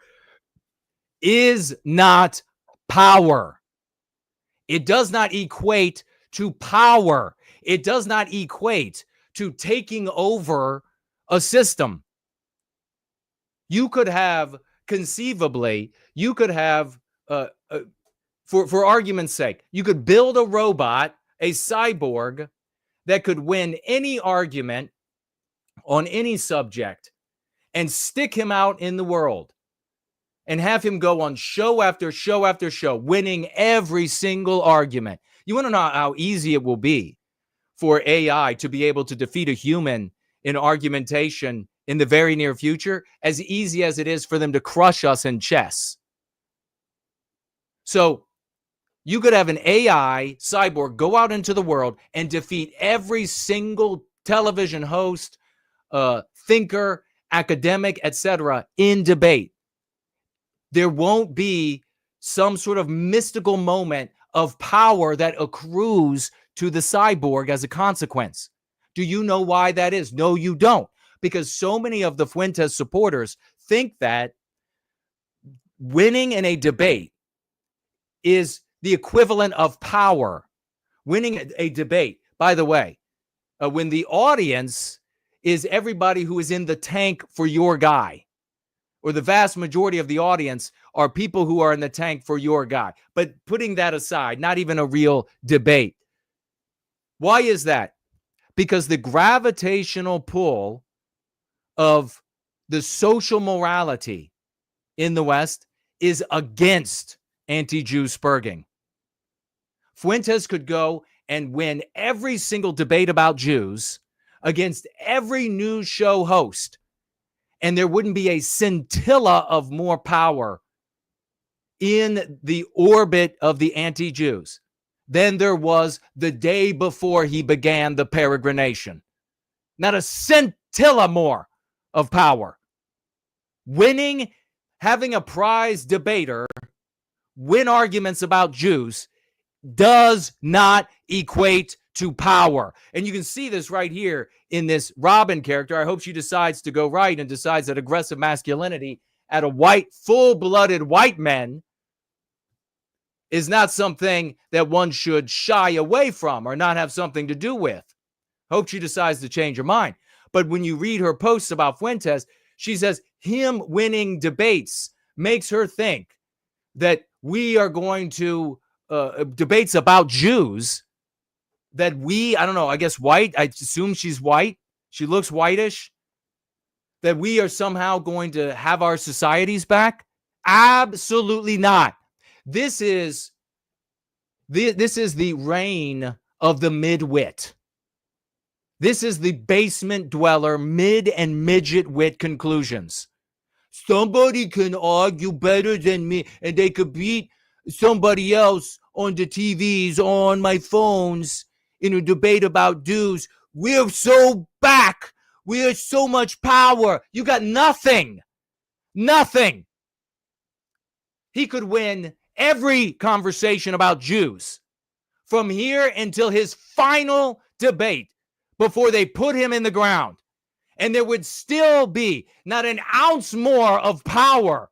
is not power. It does not equate to power. It does not equate to taking over a system. You could have, conceivably, you could have, for argument's sake, you could build a robot, a cyborg, that could win any argument on any subject and stick him out in the world and have him go on show after show after show, winning every single argument. You want to know how easy it will be for AI to be able to defeat a human in argumentation in the very near future, as easy as it is for them to crush us in chess. So you could have an AI cyborg go out into the world and defeat every single television host, thinker, academic, etc. in debate. There won't be some sort of mystical moment of power that accrues to the cyborg as a consequence. Do you know why that is? No, you don't. Because so many of the Fuentes supporters think that winning in a debate is the equivalent of power. Winning a debate, by the way, when the audience is everybody who is in the tank for your guy, or the vast majority of the audience are people who are in the tank for your guy. But putting that aside, not even a real debate. Why is that? Because the gravitational pull of the social morality in the West is against anti-Jew spurging. Fuentes could go and win every single debate about Jews against every news show host, and there wouldn't be a scintilla of more power in the orbit of the anti-Jews than there was the day before he began the peregrination. Not a scintilla more of power. Winning, having a prize debater win arguments about Jews does not equate to power. And you can see this right here in this Robin character. I hope she decides to go right and decides that aggressive masculinity at a white, full-blooded white man is not something that one should shy away from or not have something to do with. Hope she decides to change her mind. But when you read her posts about Fuentes, she says him winning debates makes her think that we are going to debates about Jews that I don't know, I guess white, I assume she's white. She looks whitish. That we are somehow going to have our societies back? Absolutely not. This is the reign of the midwit. This is the basement dweller, mid and midget wit conclusions. Somebody can argue better than me and they could beat somebody else on the TVs, on my phones, in a debate about Jews. We're so back. We have so much power. You got nothing. Nothing. He could win every conversation about Jews from here until his final debate before they put him in the ground. And there would still be not an ounce more of power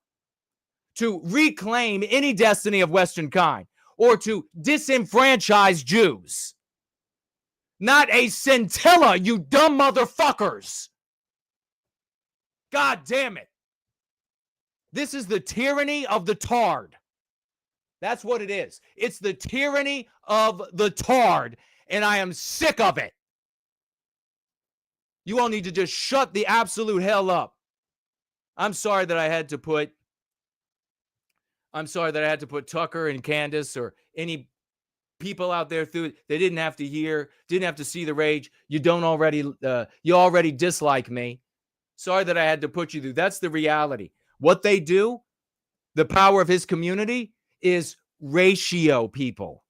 to reclaim any destiny of Western kind or to disenfranchise Jews. Not a scintilla, you dumb motherfuckers. God damn it. This is the tyranny of the tarred. That's what it is. It's the tyranny of the tarred, and I am sick of it. You all need to just shut the absolute hell up. I'm sorry that I had to put Tucker and Candace or any people out there through it. They didn't have to hear, didn't have to see the rage. You already dislike me. Sorry that I had to put you through. That's the reality. What they do, the power of his community, is ratio people.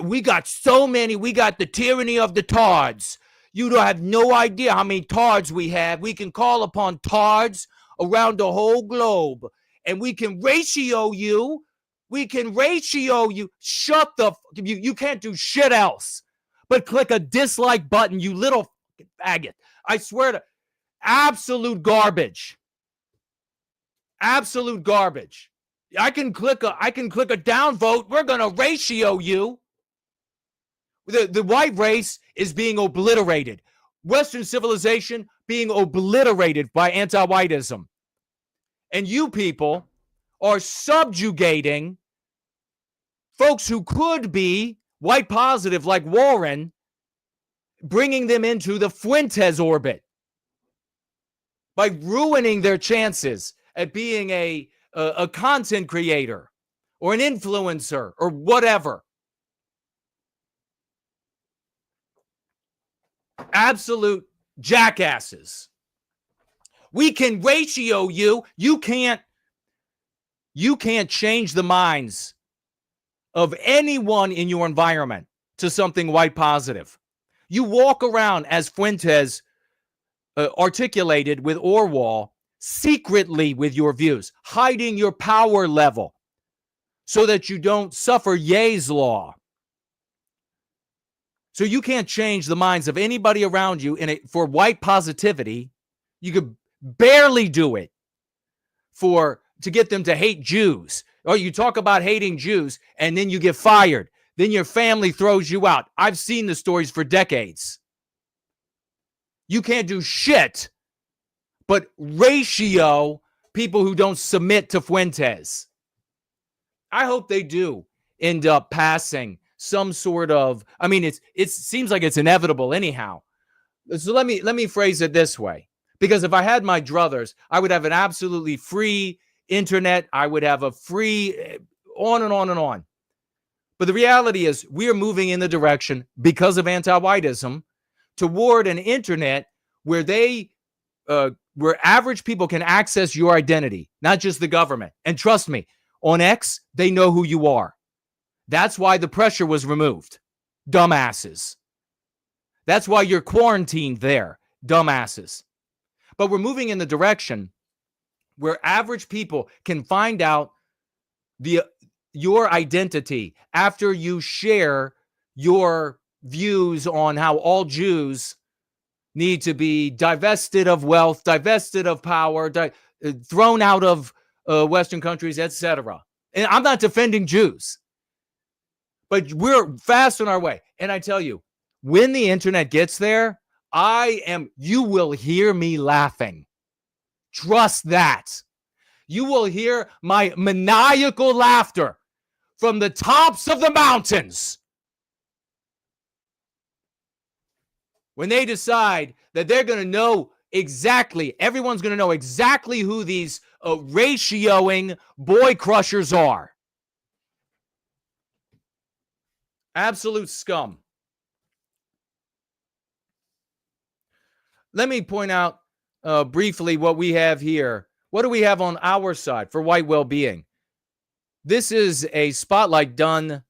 We got so many. We got the tyranny of the tards. You don't have no idea how many tards we have. We can call upon tards around the whole globe, and we can ratio you. We can ratio you. Shut the you can't do shit else but click a dislike button, you little faggot. I swear to absolute garbage. Absolute garbage. I can click a downvote. We're gonna ratio you. The white race is being obliterated. Western civilization being obliterated by anti-whiteism. And you people are subjugating folks who could be white positive like Warren, bringing them into the Fuentes orbit by ruining their chances at being a content creator or an influencer or whatever. Absolute jackasses. We can ratio you. You can't change the minds of anyone in your environment to something white positive. You walk around as Fuentes articulated with Aarvoll, secretly with your views, hiding your power level so that you don't suffer Ye's law. So you can't change the minds of anybody around you for white positivity. You could barely do it to get them to hate Jews. Or you talk about hating Jews and then you get fired. Then your family throws you out. I've seen the stories for decades. You can't do shit but ratio people who don't submit to Fuentes. I hope they do end up passing some sort of, I mean, it seems like it's inevitable anyhow. So let me phrase it this way. Because if I had my druthers, I would have an absolutely free internet. I would have a free on and on and on. But the reality is we are moving in the direction, because of anti-whiteism, toward an internet where where average people can access your identity, not just the government. And trust me, on X, they know who you are. That's why the pressure was removed. Dumbasses. That's why you're quarantined there. Dumbasses. But we're moving in the direction where average people can find out your identity after you share your views on how all Jews need to be divested of wealth, divested of power, thrown out of Western countries, etc. And I'm not defending Jews, but we're fast on our way. And I tell you, when the internet gets there, you will hear me laughing. Trust that. You will hear my maniacal laughter from the tops of the mountains when they decide that they're going to know exactly, everyone's going to know exactly who these ratioing boy crushers are. Absolute scum. Let me point out briefly what we have here. What do we have on our side for white well-being? This is a spotlight done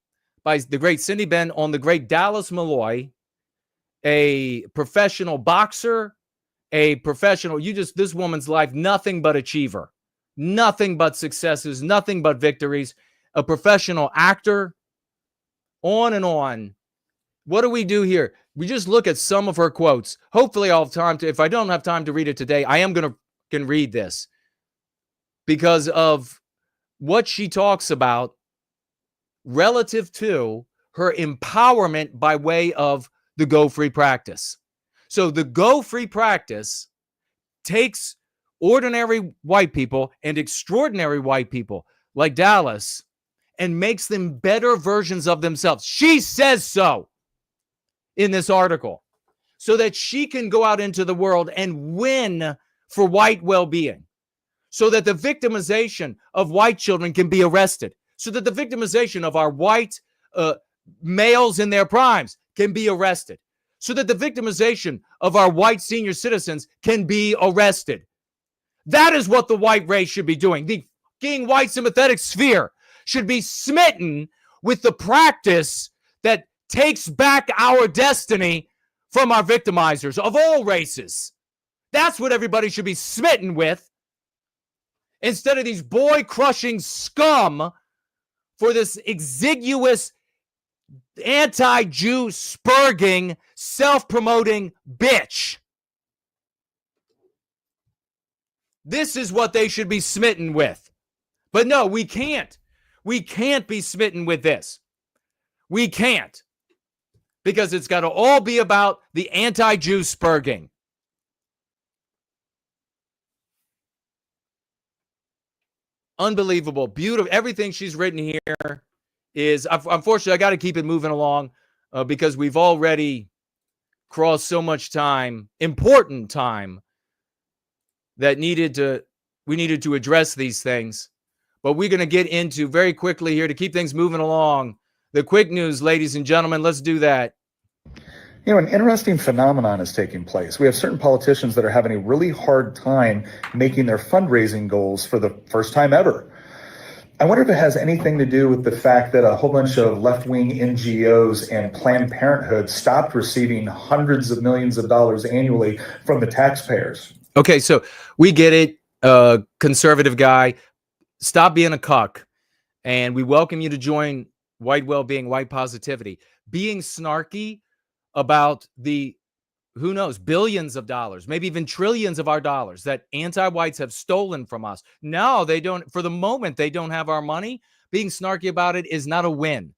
by the great Cindy Ben on the great Dallas Malloy, a professional boxer, this woman's life, nothing but achiever, nothing but successes, nothing but victories, a professional actor, on and on. What do we do here? We just look at some of her quotes. Hopefully I'll have time to, if I don't have time to read it today, I am going to read this because of what she talks about relative to her empowerment by way of the Go Free practice. So the Go Free practice takes ordinary white people and extraordinary white people like Dallas and makes them better versions of themselves. She says so in this article, so that she can go out into the world and win for white well-being, so that the victimization of white children can be arrested, so that the victimization of our white males in their primes can be arrested, so that the victimization of our white senior citizens can be arrested. That is what the white race should be doing. The fucking white sympathetic sphere should be smitten with the practice that takes back our destiny from our victimizers of all races. That's what everybody should be smitten with, instead of these boy-crushing scum for this exiguous, anti-Jew, spurging, self-promoting bitch. This is what they should be smitten with. But no, we can't. We can't be smitten with this. We can't. Because it's got to all be about the anti-Jew spurging. Unbelievable. Beautiful. Everything she's written here is, unfortunately, I got to keep it moving along because we've already crossed so much time, important time, that we needed to address these things. But we're going to get into very quickly here to keep things moving along. The quick news, ladies and gentlemen, let's do that. You know, an interesting phenomenon is taking place. We have certain politicians that are having a really hard time making their fundraising goals for the first time ever. I wonder if it has anything to do with the fact that a whole bunch of left-wing NGOs and Planned Parenthood stopped receiving hundreds of millions of dollars annually from the taxpayers. Okay, so we get it, conservative guy. Stop being a cuck, and we welcome you to join white well-being, white positivity. Being snarky about the, who knows, billions of dollars, maybe even trillions of our dollars that anti-whites have stolen from us. No, they don't. For the moment, they don't have our money. Being snarky about it is not a win.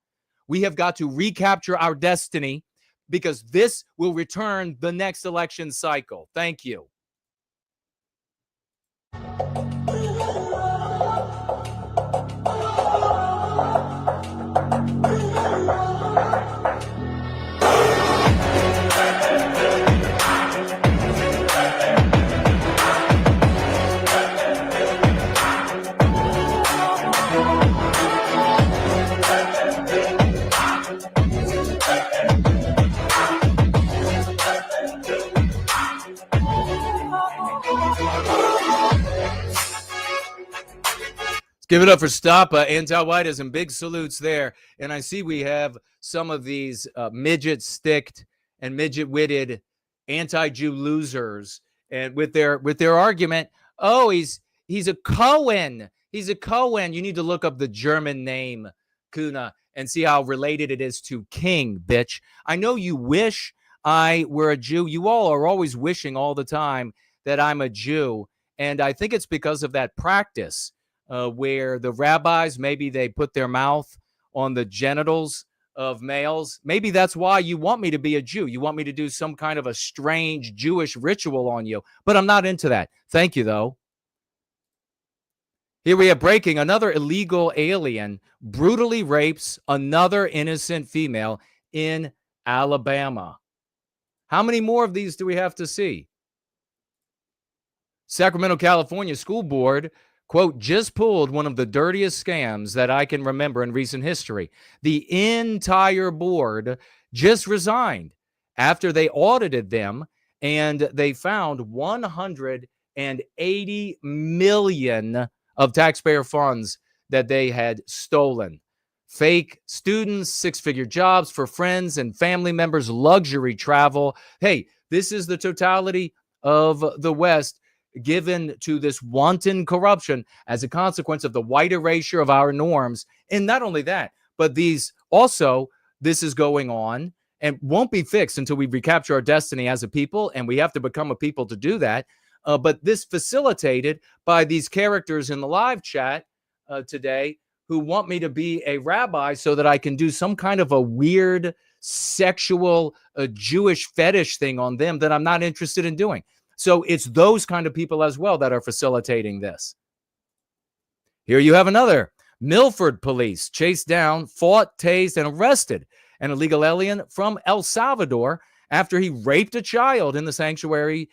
We have got to recapture our destiny because this will return the next election cycle. Thank you. Give it up for Stop, anti-whiteism. Big salutes there. And I see we have some of these midget-sticked and midget-witted anti-Jew losers, and with their argument, oh, he's a Cohen. He's a Cohen. You need to look up the German name, Kuna, and see how related it is to King, bitch. I know you wish I were a Jew. You all are always wishing all the time that I'm a Jew, and I think it's because of that practice. Where the rabbis, maybe they put their mouth on the genitals of males. Maybe that's why you want me to be a Jew. You want me to do some kind of a strange Jewish ritual on you. But I'm not into that. Thank you, though. Here we have breaking. Another illegal alien brutally rapes another innocent female in Alabama. How many more of these do we have to see? Sacramento, California School Board, quote, just pulled one of the dirtiest scams that I can remember in recent history. The entire board just resigned after they audited them, and they found $180 million of taxpayer funds that they had stolen. Fake students, six-figure jobs for friends and family members, luxury travel. Hey, this is the totality of the West given to this wanton corruption as a consequence of the white erasure of our norms. And not only that, but this is going on and won't be fixed until we recapture our destiny as a people, and we have to become a people to do that. But this facilitated by these characters in the live chat today who want me to be a rabbi so that I can do some kind of a weird sexual Jewish fetish thing on them that I'm not interested in doing. So it's those kind of people as well that are facilitating this. Here you have another. Milford police chased down, fought, tased, and arrested an illegal alien from El Salvador after he raped a child in the sanctuary,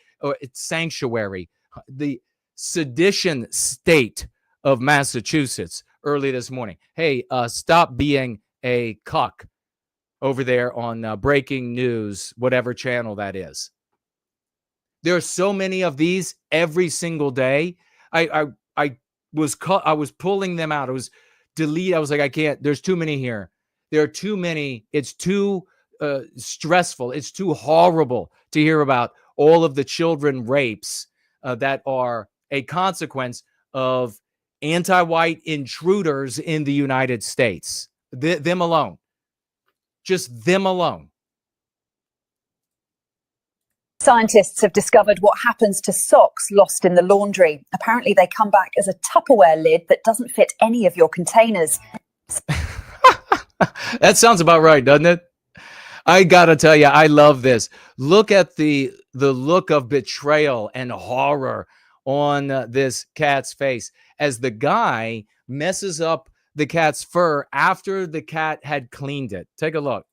the sedition state of Massachusetts early this morning. Hey, stop being a cuck over there on breaking news, whatever channel that is. There are so many of these every single day. I was pulling them out. I was like, I can't. There's too many here. There are too many. It's too stressful. It's too horrible to hear about all of the children rapes that are a consequence of anti-white intruders in the United States. Them alone. Just them alone. Scientists have discovered what happens to socks lost in the laundry. Apparently, they come back as a Tupperware lid that doesn't fit any of your containers. That sounds about right, doesn't it? I gotta tell you, I love this. Look at the look of betrayal and horror on this cat's face as the guy messes up the cat's fur after the cat had cleaned it. Take a look.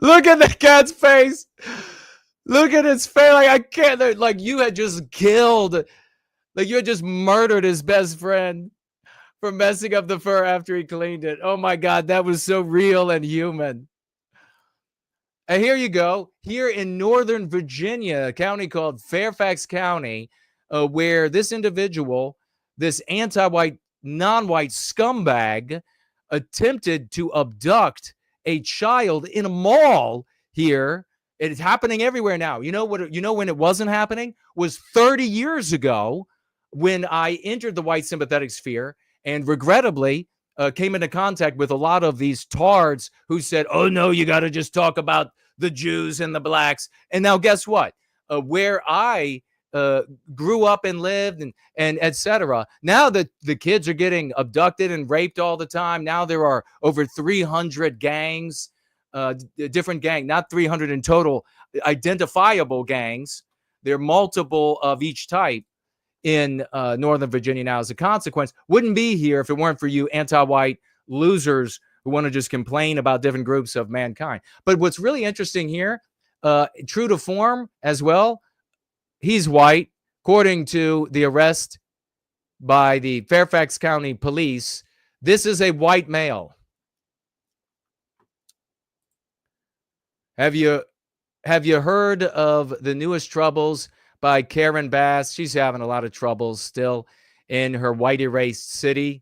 Look at the cat's face. Look at his face. Like, I can't, like you had just killed, like you had just murdered his best friend for messing up the fur after he cleaned it. Oh my God, that was so real and human. And here you go. Here in Northern Virginia, a county called Fairfax County, where this individual, this anti-white, non-white scumbag, attempted to abduct a child in a mall here. It is happening everywhere now. You know what? You know when it wasn't happening was 30 years ago when I entered the white sympathetic sphere and regrettably came into contact with a lot of these tards who said, oh no, you got to just talk about the Jews and the blacks. And now guess what? Where I grew up and lived and etc. Now that the kids are getting abducted and raped all the time. Now there are over 300 gangs, different gang, not 300 in total, identifiable gangs. There are multiple of each type in Northern Virginia now as a consequence. Wouldn't be here if it weren't for you anti-white losers who want to just complain about different groups of mankind. But what's really interesting here, true to form as well, he's white. According to the arrest by the Fairfax County Police, this is a white male. Have you heard of the newest troubles by Karen Bass? She's having a lot of troubles still in her white erased city.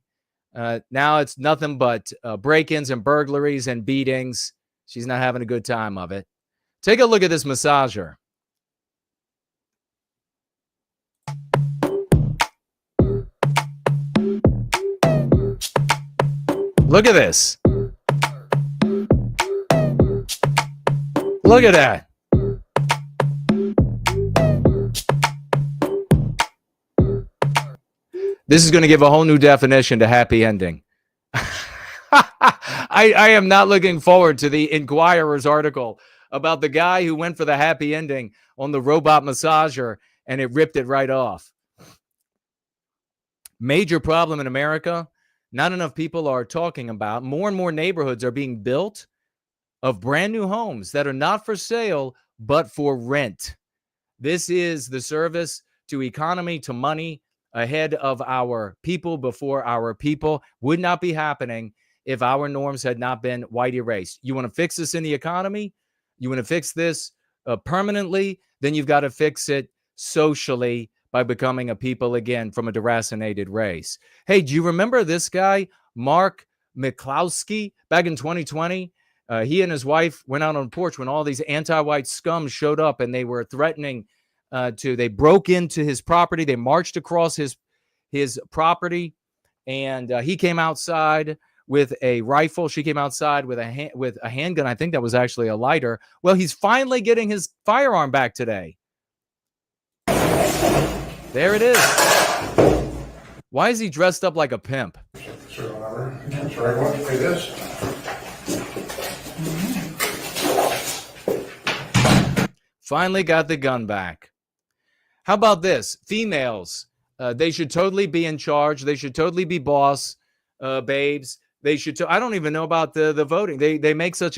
Now it's nothing but break-ins and burglaries and beatings. She's not having a good time of it. Take a look at this massager. Look at this. Look at that. This is going to give a whole new definition to happy ending. I am not looking forward to the Inquirer's article about the guy who went for the happy ending on the robot massager and it ripped it right off. Major problem in America. Not enough people are talking about. More and more neighborhoods are being built of brand new homes that are not for sale, but for rent. This is the service to economy, to money, ahead of our people, before our people. Would not be happening if our norms had not been white erased. You want to fix this in the economy? You want to fix this permanently? Then you've got to fix it socially by becoming a people again from a deracinated race. Hey, do you remember this guy, Mark Miklowski, back in 2020? He and his wife went out on the porch when all these anti-white scum showed up, and they were threatening they broke into his property. They marched across his property, and he came outside with a rifle. She came outside with a handgun. I think that was actually a lighter. Well, he's finally getting his firearm back today. There it is. Why is he dressed up like a pimp? Finally got the gun back. How about this? Females, they should totally be in charge. They should totally be boss babes. They should. I don't even know about the voting. They make such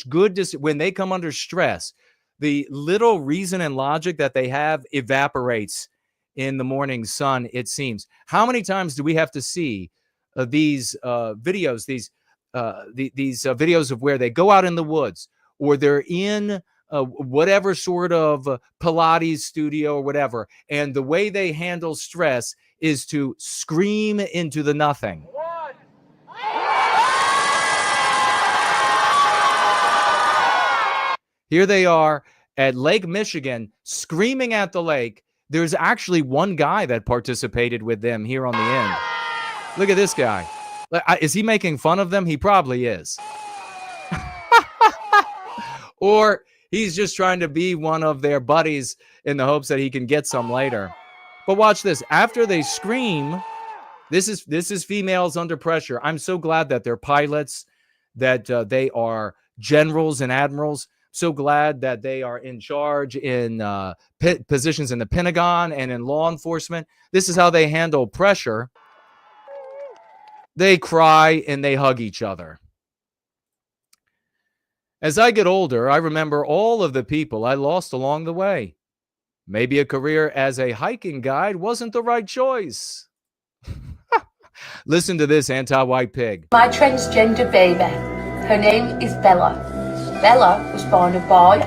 good when they come under stress. The little reason and logic that they have evaporates in the morning sun, it seems. How many times do we have to see these videos, these videos of where they go out in the woods, or they're in whatever sort of Pilates studio or whatever, and the way they handle stress is to scream into the nothing. Here they are at Lake Michigan, screaming at the lake. There's actually one guy that participated with them here on the end. Look at this guy. Is he making fun of them? He probably is. Or he's just trying to be one of their buddies in the hopes that he can get some later. But watch this. After they scream, this is females under pressure. I'm so glad that they're pilots, that they are generals and admirals. So glad that they are in charge in positions in the Pentagon and in law enforcement. This is how they handle pressure. They cry and they hug each other. As I get older, I remember all of the people I lost along the way. Maybe a career as a hiking guide wasn't the right choice. Listen to this anti-white pig. My transgender baby, her name is Bella. Bella was born a boy,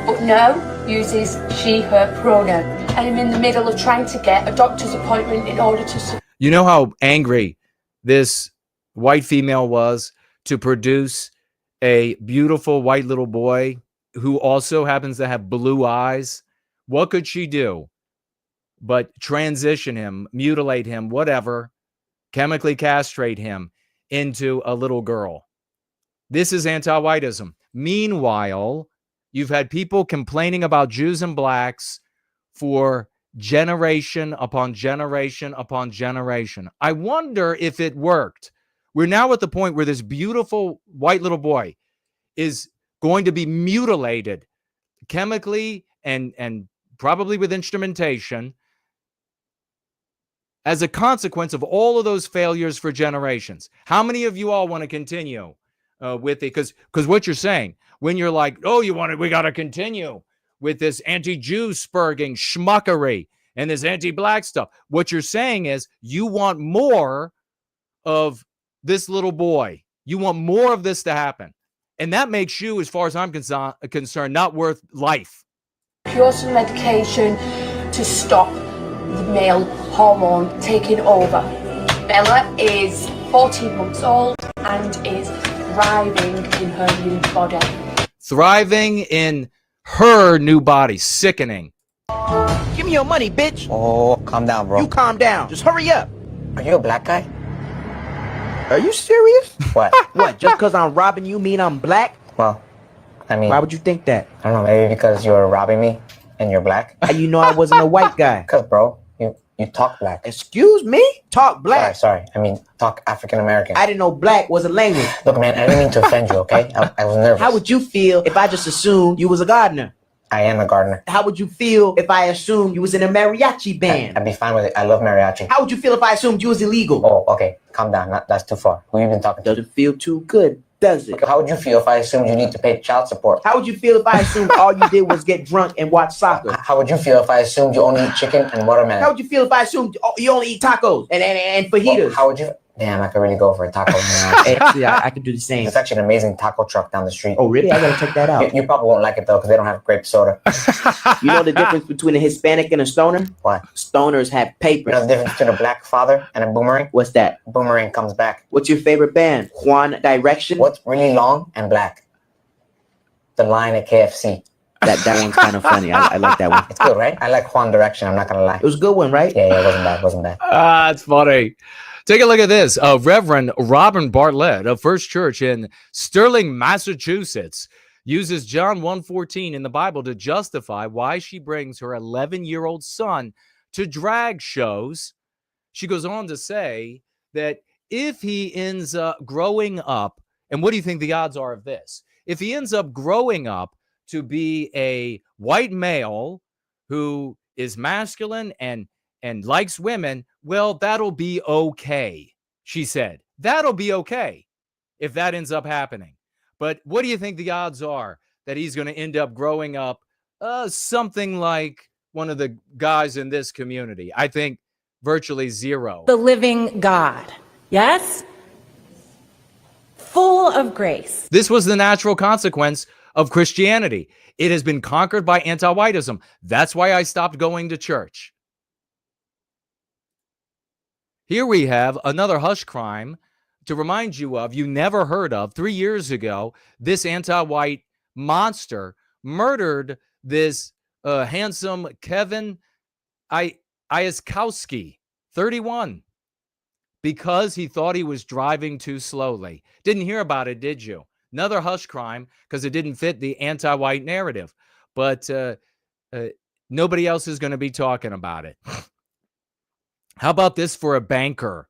but now uses she, her pronoun. And I'm in the middle of trying to get a doctor's appointment in order to... You know how angry this white female was to produce a beautiful white little boy who also happens to have blue eyes? What could she do but transition him, mutilate him, whatever, chemically castrate him into a little girl? This is anti-whiteism. Meanwhile, you've had people complaining about Jews and blacks for generation upon generation upon generation. I wonder if it worked. We're now at the point where this beautiful white little boy is going to be mutilated chemically and probably with instrumentation as a consequence of all of those failures for generations. How many of you all want to continue with it? Because what you're saying, when you're like, oh, we got to continue with this anti-Jew spurging schmuckery and this anti-black stuff. What you're saying is you want more of this little boy. You want more of this to happen. And that makes you, as far as I'm concerned, not worth life. Pure some medication to stop the male hormone taking over. Bella is 14 months old and is thriving in her new body. Thriving in her new body. Sickening. Give me your money, bitch. Oh, calm down, bro. You calm down. Just hurry up. Are you a black guy? Are you serious? What? What? Just because I'm robbing you mean I'm black? Well, I mean... Why would you think that? I don't know, maybe because you're robbing me and you're black? How you know I wasn't a white guy? Because, bro, you talk black. Excuse me? Talk black? Sorry. I mean, talk African-American. I didn't know black was a language. Look, man, I didn't mean to offend you, okay? I was nervous. How would you feel if I just assumed you was a gardener? I am a gardener. How would you feel if I assumed you was in a mariachi band? I'd be fine with it. I love mariachi. How would you feel if I assumed you was illegal? Oh, okay. Calm down. That's too far. Who you been talking to? Doesn't feel too good, does it? Okay, how would you feel if I assumed you need to pay child support? How would you feel if I assumed all you did was get drunk and watch soccer? How would you feel if I assumed you only eat chicken and watermelon? How would you feel if I assumed you only eat tacos and fajitas? How would you... Damn, I could really go for a taco now. Actually, I could do the same. It's actually an amazing taco truck down the street. Oh, really? I gotta check that out. You probably won't like it though, because they don't have grape soda. You know the difference between a Hispanic and a stoner? What? Stoners have papers. You know the difference between a black father and a boomerang? What's that? Boomerang comes back. What's your favorite band? One Direction? What's really long and black? The line at KFC. That one's kind of funny. I like that one. It's good, right? I like One Direction. I'm not gonna lie. It was a good one, right? Yeah, it wasn't bad. Wasn't bad. It's funny. Take a look at this. Reverend Robin Bartlett of First Church in Sterling, Massachusetts, uses John 1:14 in the Bible to justify why she brings her 11-year-old son to drag shows. She goes on to say that if he ends up growing up, and what do you think the odds are of this? If he ends up growing up to be a white male who is masculine and likes women, well, that'll be okay, she said. That'll be okay if that ends up happening. But what do you think the odds are that he's going to end up growing up something like one of the guys in this community? I think virtually zero. The living God, yes? Full of grace. This was the natural consequence of Christianity. It has been conquered by anti-whiteism. That's why I stopped going to church. Here we have another hush crime to remind you of, you never heard of. 3 years ago, this anti-white monster murdered this handsome Kevin Iaskowski, 31, because he thought he was driving too slowly. Didn't hear about it, did you? Another hush crime because it didn't fit the anti-white narrative. But nobody else is going to be talking about it. How about this for a banker?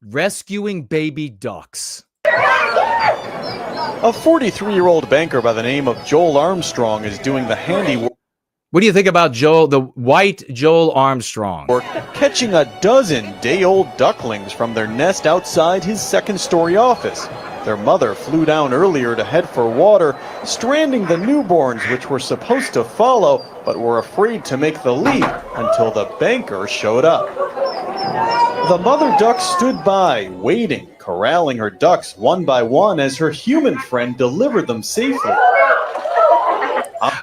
Rescuing baby ducks. A 43-year-old banker by the name of Joel Armstrong is doing the handiwork. What do you think about Joel, the white Joel Armstrong? Catching a dozen day-old ducklings from their nest outside his second-story office. Their mother flew down earlier to head for water, stranding the newborns, which were supposed to follow, but were afraid to make the leap until the banker showed up. The mother duck stood by, waiting, corralling her ducks one by one as her human friend delivered them safely.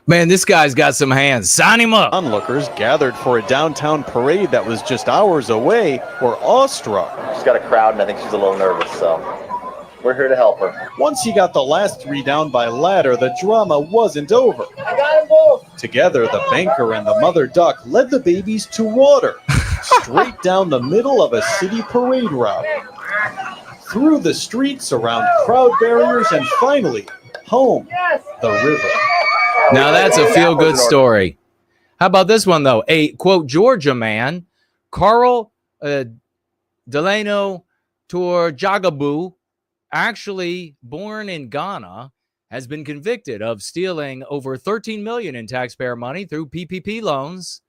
Man, this guy's got some hands. Sign him up. Onlookers gathered for a downtown parade that was just hours away were awestruck. She's got a crowd, and I think she's a little nervous, so we're here to help her. Once he got the last three down by ladder, the drama wasn't over. I got them both. Together, the banker and the mother duck led the babies to water, straight down the middle of a city parade route, through the streets, around crowd barriers, and finally, home, the river. Now that's a feel-good story. How about this one, though? A, quote, Georgia man, Carl Delano Torjagabu, actually born in Ghana, has been convicted of stealing over $13 million in taxpayer money through PPP loans.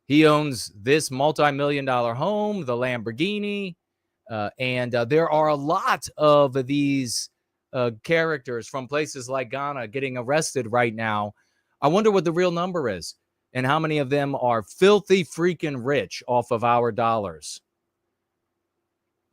He owns this multi-million-dollar home, the Lamborghini, and there are a lot of these characters from places like Ghana getting arrested right now. I wonder what the real number is and how many of them are filthy freaking rich off of our dollars.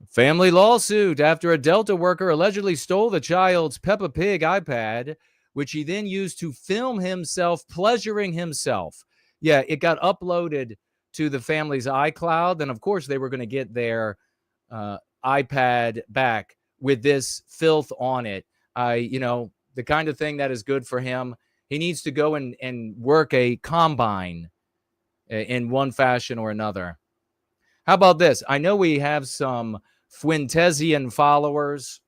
Family lawsuit after a Delta worker allegedly stole the child's Peppa Pig iPad, which he then used to film himself pleasuring himself. Yeah, it got uploaded to the family's iCloud. And of course, they were going to get their iPad back with this filth on it. The kind of thing that is good for him. He needs to go and work a combine in one fashion or another. How about this? I know we have some Fuentesian followers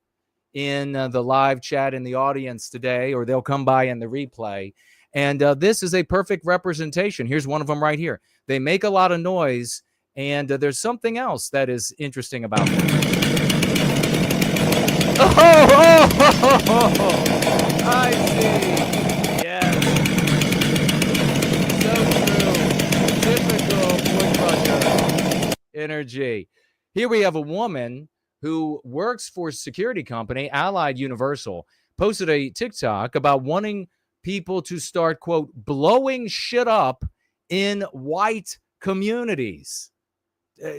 in the live chat in the audience today, or they'll come by in the replay. And this is a perfect representation. Here's one of them right here. They make a lot of noise, and there's something else that is interesting about them. I see. Yes. So true. Typical wood crusher energy. Here we have a woman who works for security company Allied Universal, posted a TikTok about wanting people to start, quote, blowing shit up in white communities.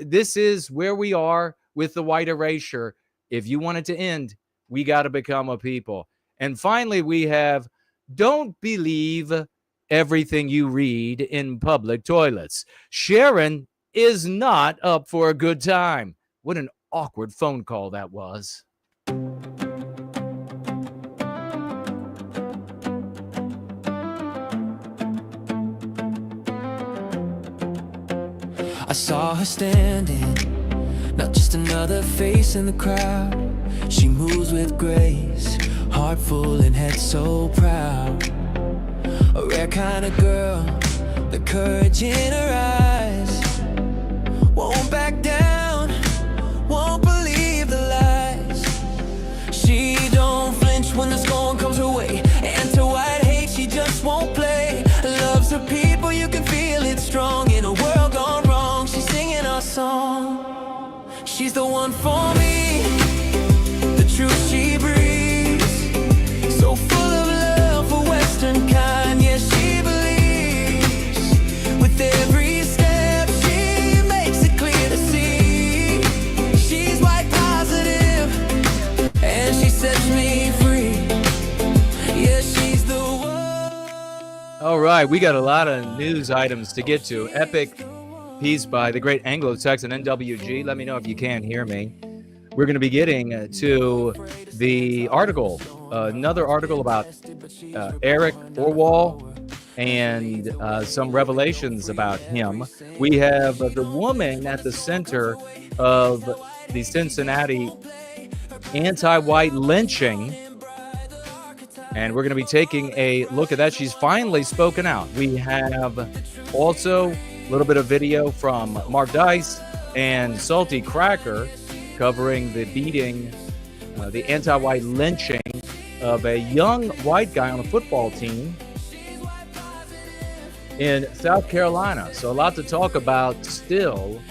This is where we are with the white erasure. If you want it to end, we got to become a people. And finally, we have don't believe everything you read in public toilets. Sharon is not up for a good time. What an awkward phone call that was. I saw her standing, not just another face in the crowd. She moves with grace, heart full and head so proud. A rare kind of girl, the courage in her eyes. Won't back down, won't believe the lies. She don't flinch when the scorn comes her way. Anti-white hate, she just won't play. Loves her people, you can feel it strong. In a world gone wrong, she's singing our song. She's the one for me, the truth she breathes. So full of love for Western kind, yeah, she believes. With every step she makes it clear to see. She's white positive, and she sets me free. Yeah, she's the one. All right, we got a lot of news items to get to. Epic piece by the great Anglo-Saxon NWG. Let me know if you can't hear me. We're going to be getting to the article, another article about Eric Aarvoll and some revelations about him. We have the woman at the center of the Cincinnati anti-white lynching, and we're going to be taking a look at that. She's finally spoken out. We have also a little bit of video from Mark Dice and Salty Cracker covering the beating, the anti-white lynching of a young white guy on a football team in South Carolina. So a lot to talk about still.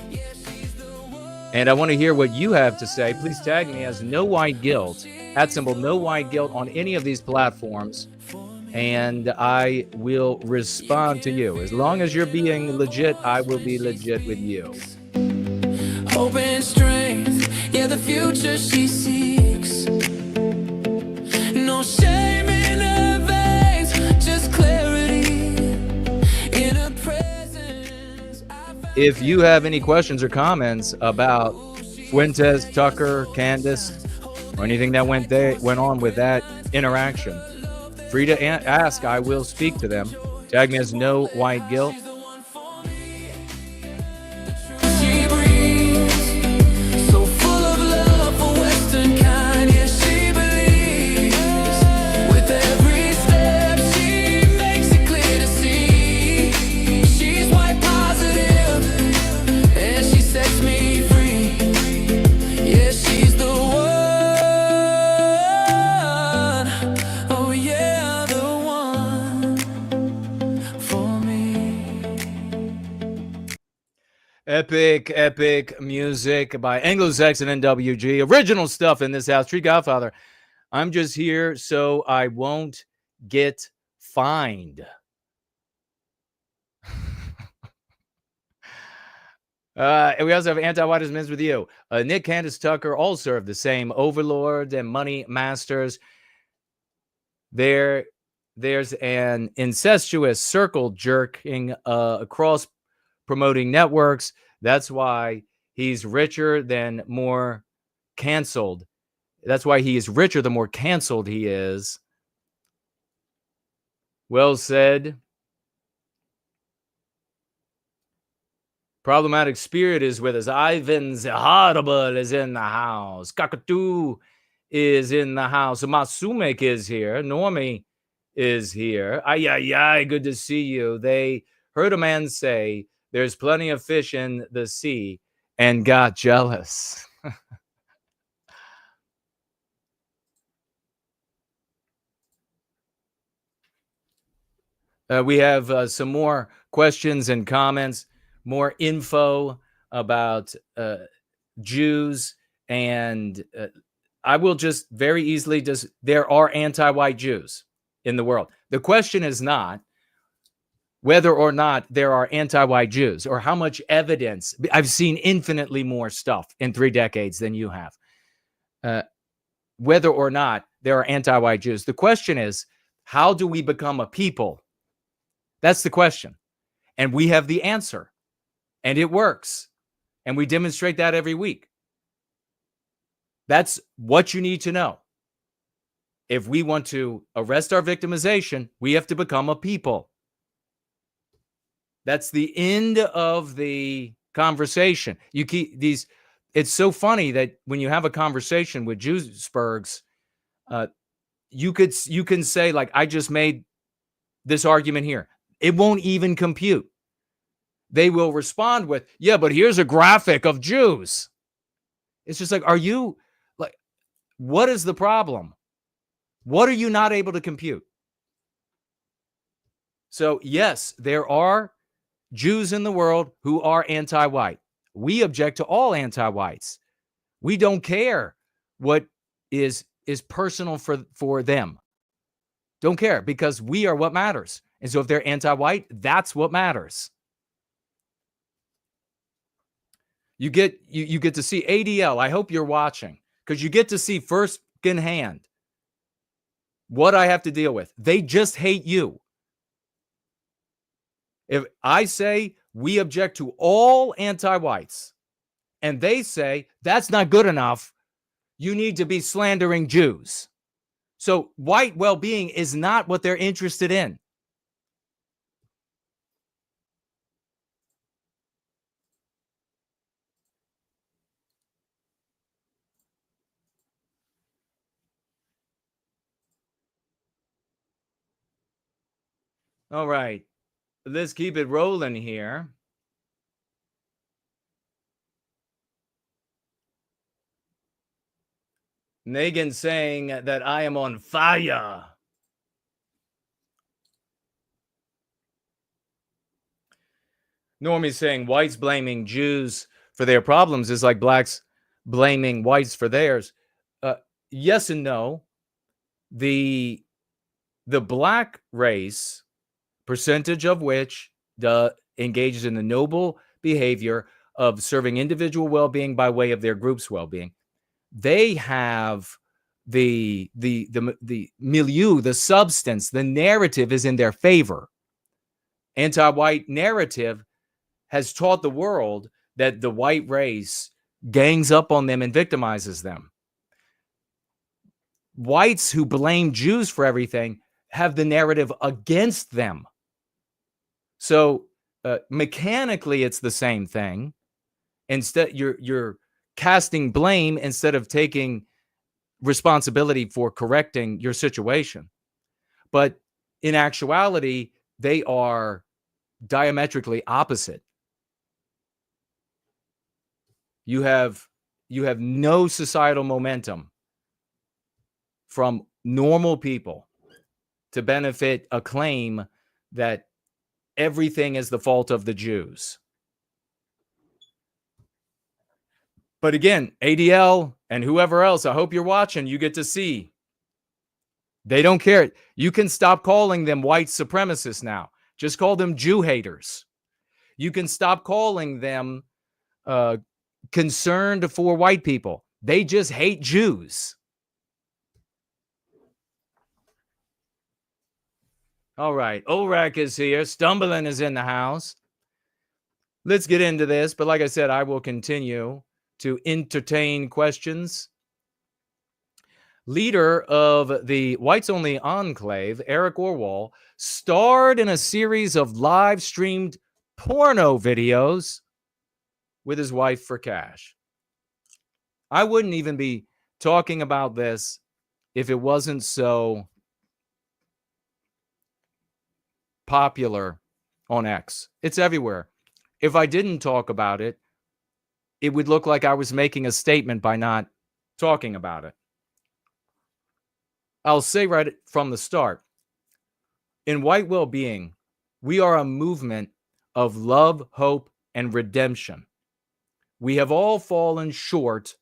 And I want to hear what you have to say. Please tag me as No White Guilt, @ No White Guilt on any of these platforms. And I will respond to you. As long as you're being legit, I will be legit with you. Hope and strength, yeah, the future she seeks. No shame in her veins, just clarity in her presence. If you have any questions or comments about Fuentes, Tucker, Candace, or anything that went on with that interaction, free to ask. I will speak to them. Tag me as No White Guilt. So full of love for Western kind, yeah, she believes. With every step she makes it clear to see. She's white positive, and she sets me free. Yeah, she's the one. Oh yeah, the one for me. Epic music by Anglo-Saxon NWG. Original stuff in this house. Tree Godfather. I'm just here so I won't get fined. And we also have Anti-White is Men's with You. Nick, Candace, Tucker all serve the same overlords and money masters. There's an incestuous circle jerking across promoting networks. That's why he's richer than more canceled. That's why he is richer the more canceled he is. Well said. Problematic Spirit is with us. Ivan Horrible is in the house. Kakatu is in the house. Masumek is here. Normie is here. Ay, good to see you. They heard a man say, there's plenty of fish in the sea, and got jealous. We have some more questions and comments, more info about Jews, and I will just very easily there are anti-white Jews in the world. The question is not, whether or not there are anti-white Jews, or how much evidence. I've seen infinitely more stuff in 3 decades than you have. Whether or not there are anti-white Jews. The question is, how do we become a people? That's the question. And we have the answer. And it works. And we demonstrate that every week. That's what you need to know. If we want to arrest our victimization, we have to become a people. That's the end of the conversation. You keep these. It's so funny that when you have a conversation with Jewsburgs, you can say, like, I just made this argument here. It won't even compute. They will respond with, yeah, but here's a graphic of Jews. It's just like, are you like, what is the problem? What are you not able to compute? So yes, there are Jews in the world who are anti-white. We object to all anti-whites. We don't care what is personal for them. Don't care, because we are what matters. And so if they're anti-white, that's what matters. You get to see ADL. I hope you're watching, because you get to see first in hand what I have to deal with. They just hate you. If I say we object to all anti-whites, and they say that's not good enough, you need to be slandering Jews. So white well-being is not what they're interested in. All right, let's keep it rolling here. Megan saying that I am on fire. Normie saying whites blaming Jews for their problems is like blacks blaming whites for theirs. Yes and no. The black race, percentage of which engages in the noble behavior of serving individual well-being by way of their group's well-being, they have the milieu, the substance, the narrative is in their favor. Anti-white narrative has taught the world that the white race gangs up on them and victimizes them. Whites who blame Jews for everything have the narrative against them. So mechanically, it's the same thing. Instead, you're casting blame instead of taking responsibility for correcting your situation. But in actuality, they are diametrically opposite. You have no societal momentum from normal people to benefit a claim that everything is the fault of the Jews. But again, ADL and whoever else, I hope you're watching, you get to see. They don't care. You can stop calling them white supremacists now. Just call them Jew haters. You can stop calling them concerned for white people. They just hate Jews. All right. Olrak is here. Stumbling is in the house. Let's get into this. But like I said, I will continue to entertain questions. Leader of the Whites Only Enclave, Eric Aarvoll, starred in a series of live-streamed porno videos with his wife for cash. I wouldn't even be talking about this if it wasn't so popular on X. It's everywhere. If I didn't talk about it, it would look like I was making a statement by not talking about it. I'll say right from the start, in White Wellbeing, we are a movement of love, hope, and redemption. We have all fallen short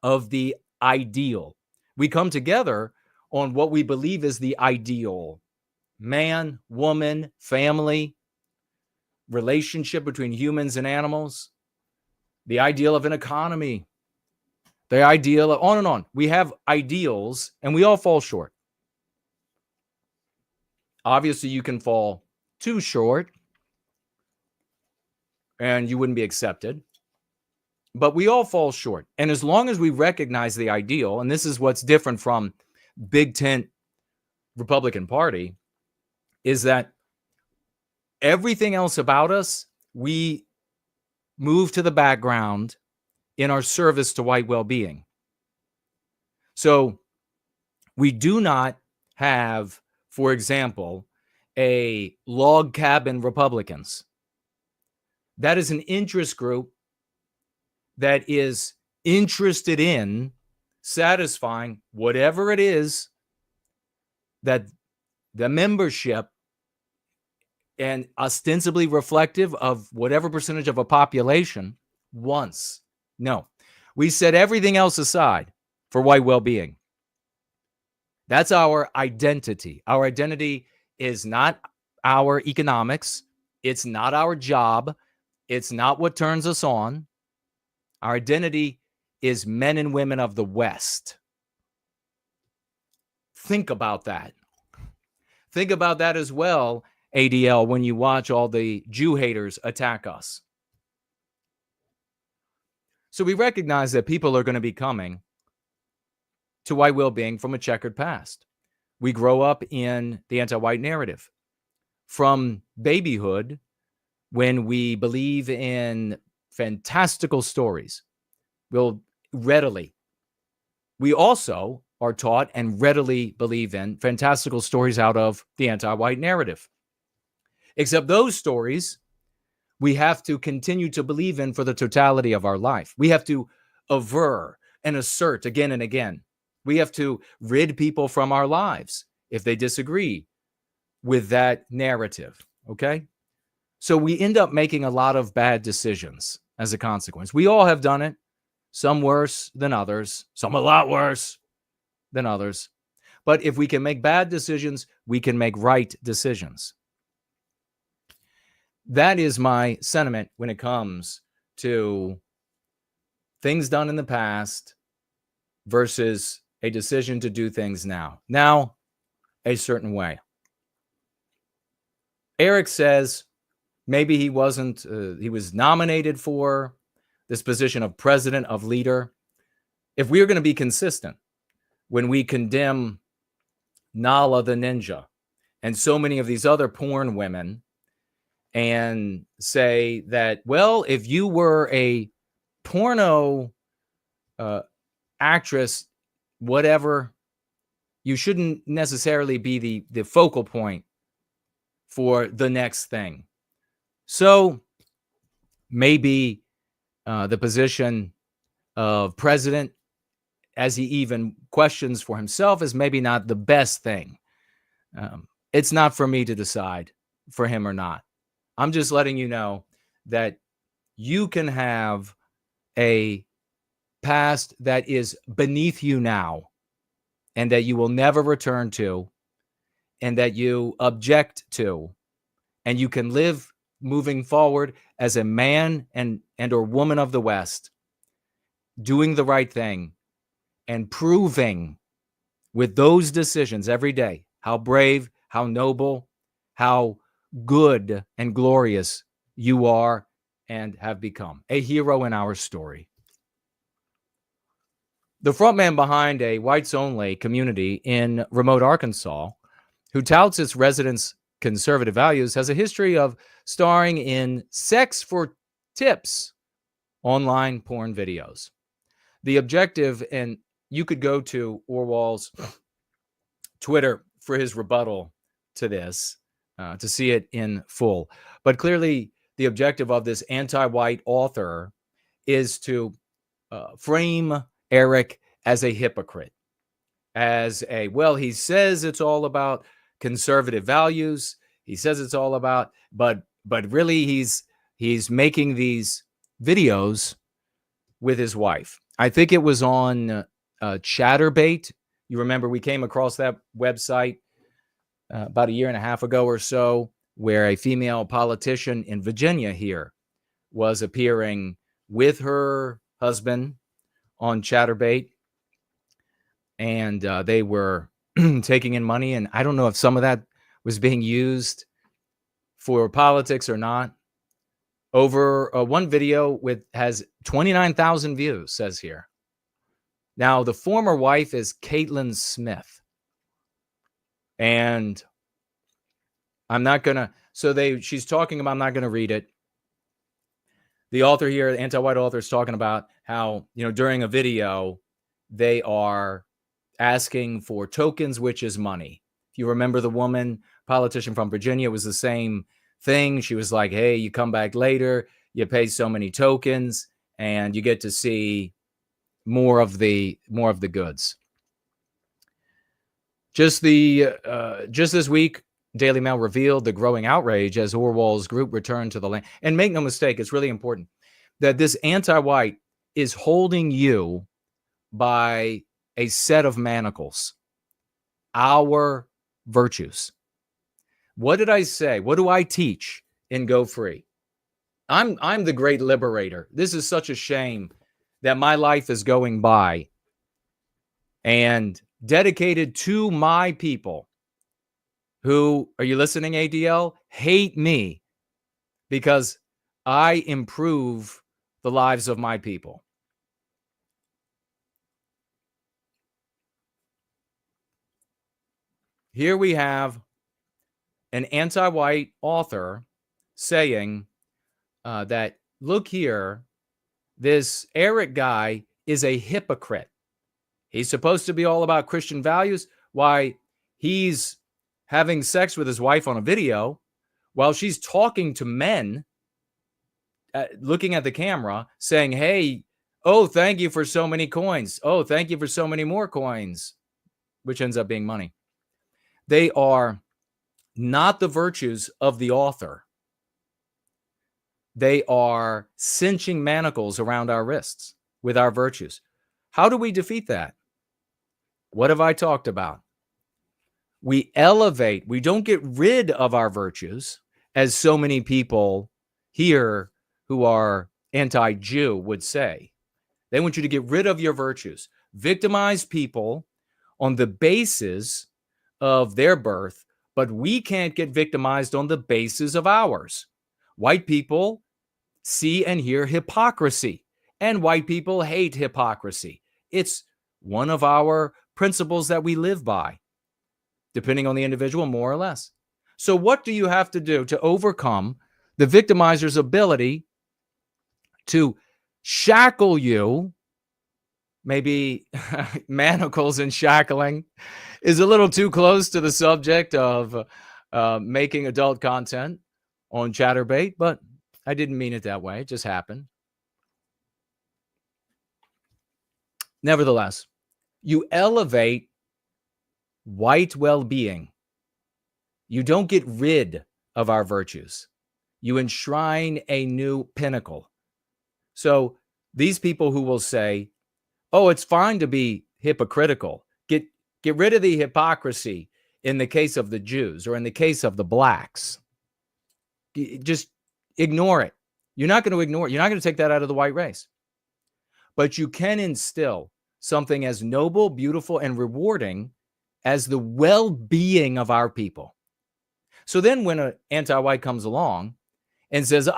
of the ideal. We come together on what we believe is the ideal. man, woman, family, relationship between humans and animals, the ideal of an economy, the ideal of on and on. We have ideals and we all fall short. Obviously, you can fall too short and you wouldn't be accepted. But we all fall short. And as long as we recognize the ideal, and this is what's different from big tent Republican Party, is that everything else about us, we move to the background in our service to white well-being. So we do not have, for example, a log cabin Republicans. That is an interest group that is interested in satisfying whatever it is that the membership and ostensibly reflective of whatever percentage of a population wants. No, we set everything else aside for white well-being. That's our identity. Our identity is not our economics. It's not our job. It's not what turns us on. Our identity is men and women of the West. Think about that. Think about that as well, ADL, when you watch all the Jew haters attack us. So we recognize that people are going to be coming to white well-being from a checkered past. We grow up in the anti-white narrative. From babyhood, when we believe in fantastical stories, we also are taught and readily believe in fantastical stories out of the anti-white narrative. Except those stories we have to continue to believe in for the totality of our life. We have to aver and assert again and again. We have to rid people from our lives if they disagree with that narrative, okay? So we end up making a lot of bad decisions as a consequence. We all have done it, some worse than others, some a lot worse than others. But if we can make bad decisions, we can make right decisions. That is my sentiment when it comes to things done in the past versus a decision to do things now. Now, a certain way. Eric says maybe he wasn't, he was nominated for this position of president, of leader. If we are going to be consistent when we condemn Nala the ninja and so many of these other porn women and say that, well, if you were a porno actress, whatever, you shouldn't necessarily be the focal point for the next thing. So maybe the position of president, as he even questions for himself, is maybe not the best thing. It's not for me to decide for him or not. I'm just letting you know that you can have a past that is beneath you now and that you will never return to and that you object to, and you can live moving forward as a man and or woman of the West, doing the right thing and proving with those decisions every day how brave, how noble, how good and glorious you are and have become. A hero in our story. The frontman behind a whites-only community in remote Arkansas, who touts its residents' conservative values, has a history of starring in sex for tips online porn videos. The objective, and you could go to Aarvoll's Twitter for his rebuttal to this, to see it in full. But clearly, the objective of this anti-white author is to frame Eric as a hypocrite, as a, well, he says it's all about conservative values. He says it's all about, but really he's making these videos with his wife. I think it was on Chatterbait. You remember we came across that website about a year and a half ago or so, where a female politician in Virginia here was appearing with her husband on Chatterbait, and they were taking in money. And I don't know if some of that was being used for politics or not. Over one video has 29,000 views, says here. Now, the former wife is Caitlin Smith. And I'm not going to, she's talking about, I'm not going to read it. The author here, the anti-white author, is talking about how, during a video, they are asking for tokens, which is money. If you remember the woman, politician from Virginia, it was the same thing. She was like, hey, you come back later, you pay so many tokens, and you get to see more of the goods. Just this week, Daily Mail revealed the growing outrage as Aarvoll's group returned to the land. And make no mistake, it's really important that this anti-white is holding you by a set of manacles, our virtues. What did I say? What do I teach in Go Free? I'm the great liberator. This is such a shame that my life is going by and dedicated to my people who, are you listening, ADL? Hate me because I improve the lives of my people. Here we have an anti-white author saying that, look here, this Eric guy is a hypocrite. He's supposed to be all about Christian values. Why, he's having sex with his wife on a video while she's talking to men, looking at the camera, saying, hey, oh, thank you for so many coins. Oh, thank you for so many more coins, which ends up being money. They are not the virtues of the author. They are cinching manacles around our wrists with our virtues. How do we defeat that? What have I talked about? We elevate. We don't get rid of our virtues, as so many people here who are anti-Jew would say. They want you to get rid of your virtues. Victimize people on the basis of their birth, but we can't get victimized on the basis of ours. White people see and hear hypocrisy, and white people hate hypocrisy. It's one of our principles that we live by, depending on the individual, more or less. So what do you have to do to overcome the victimizer's ability to shackle you? Maybe manacles and shackling is a little too close to the subject of making adult content on Chatterbait, but I didn't mean it that way. It just happened. Nevertheless, you elevate white well-being. You don't get rid of our virtues. You enshrine a new pinnacle. So these people who will say, oh, it's fine to be hypocritical. Get rid of the hypocrisy in the case of the Jews or in the case of the blacks. Just ignore it. You're not going to ignore it. You're not going to take that out of the white race. But you can instill something as noble, beautiful, and rewarding as the well-being of our people. So then when an anti-white comes along and says,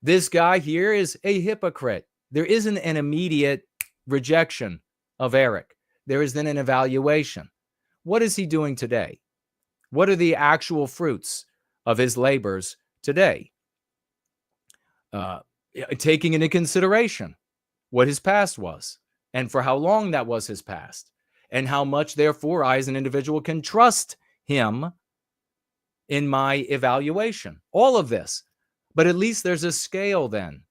this guy here is a hypocrite, there isn't an immediate rejection of Eric. There is then an evaluation. What is he doing today? What are the actual fruits of his labors today? Taking into consideration what his past was and for how long that was his past and how much, therefore, I as an individual can trust him in my evaluation. All of this. But at least there's a scale then.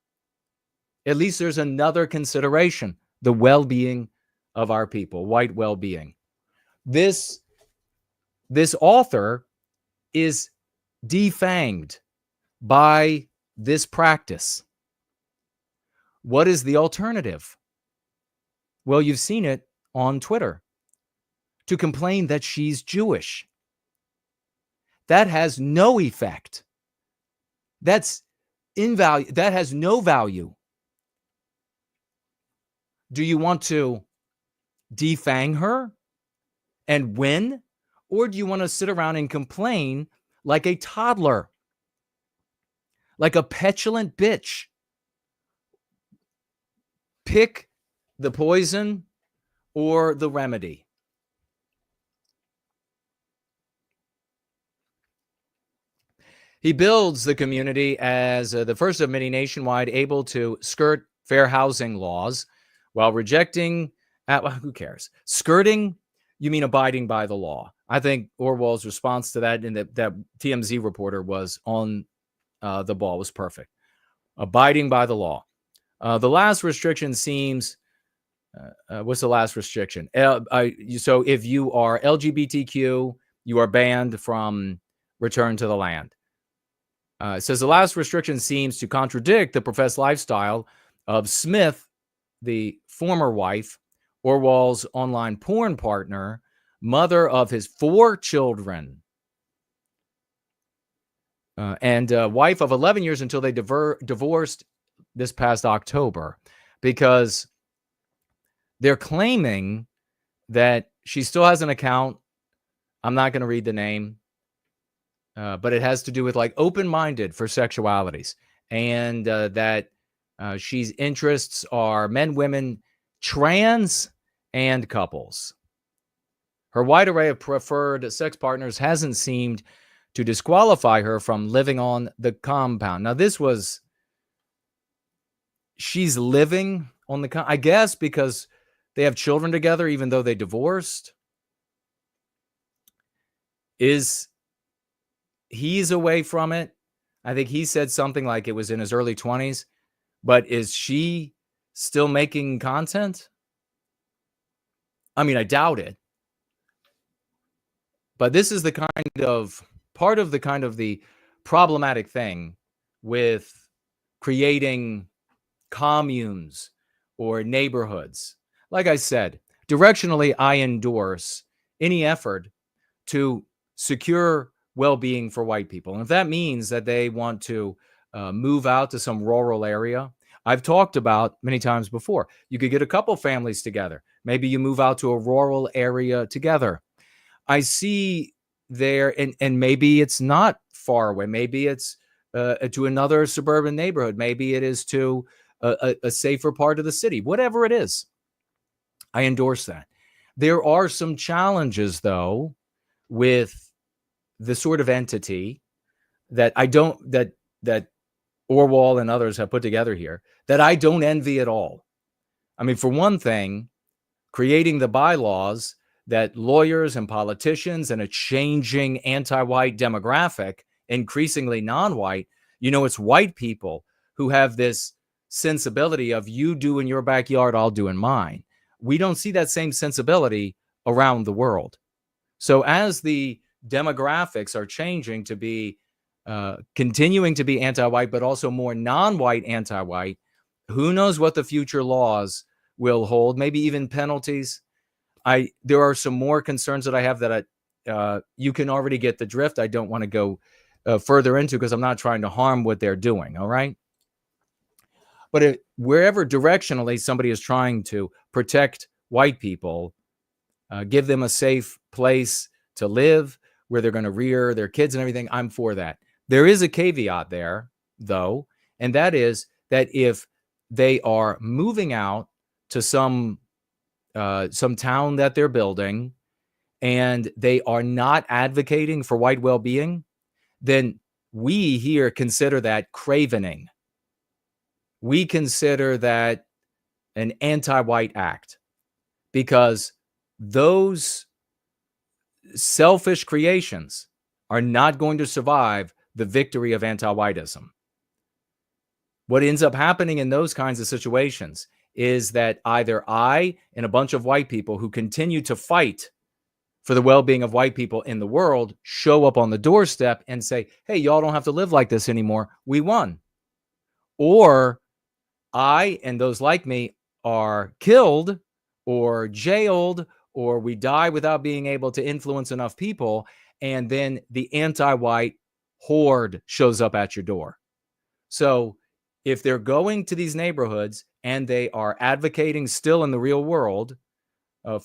At least there's another consideration, the well-being of our people, white well-being. This author is defanged by this practice. What is the alternative? Well, you've seen it on Twitter. to complain that she's Jewish. That has no effect. That's invalue. That has no value. Do you want to defang her and win? Or do you want to sit around and complain like a toddler, like a petulant bitch? Pick the poison or the remedy. He builds the community as the first of many nationwide able to skirt fair housing laws while rejecting, well, who cares? Skirting, you mean abiding by the law. I think Aarvoll's response to that, and that TMZ reporter was on the ball, was perfect. Abiding by the law. The last restriction seems, what's the last restriction? So if you are LGBTQ, you are banned from return to the land. It says the last restriction seems to contradict the professed lifestyle of Smith, the former wife, Aarvoll's online porn partner, mother of his 4 children, and wife of 11 years until they divorced this past October, because they're claiming that she still has an account. I'm not going to read the name. But it has to do with like open-minded for sexualities, and that she's interests are men, women, trans, and couples. Her wide array of preferred sex partners hasn't seemed to disqualify her from living on the compound. Now, she's living on the I guess because they have children together, even though they divorced. He's away from it. I think he said something like it was in his early 20s. But is she still making content? I mean, I doubt it. But this is part of the problematic thing with creating communes or neighborhoods. Like I said, directionally, I endorse any effort to secure well-being for white people. And if that means that they want to move out to some rural area, I've talked about many times before, you could get a couple families together. Maybe you move out to a rural area together. I see there, and maybe it's not far away. Maybe it's to another suburban neighborhood. Maybe it is to a safer part of the city. Whatever it is, I endorse that. There are some challenges, though, with the sort of entity that that Aarvoll and others have put together here that I don't envy at all. I mean, for one thing, creating the bylaws that lawyers and politicians and a changing anti-white demographic, increasingly non-white, it's white people who have this sensibility of you do in your backyard, I'll do in mine. We don't see that same sensibility around the world. So as the demographics are changing to be continuing to be anti-white, but also more non-white anti-white, who knows what the future laws will hold, maybe even penalties. There are some more concerns that I have that you can already get the drift. I don't want to go further into because I'm not trying to harm what they're doing, all right? But wherever directionally somebody is trying to protect white people, give them a safe place to live, where they're going to rear their kids and everything, I'm for that. There is a caveat there, though, and that is that if they are moving out to some town that they're building and they are not advocating for white well-being, then we here consider that cravening. We consider that an anti-white act, because those selfish creations are not going to survive the victory of anti-whiteism. What ends up happening in those kinds of situations is that either I and a bunch of white people who continue to fight for the well-being of white people in the world show up on the doorstep and say, hey, y'all don't have to live like this anymore. We won. Or I and those like me are killed or jailed or we die without being able to influence enough people, and then the anti-white horde shows up at your door. So if they're going to these neighborhoods and they are advocating still in the real world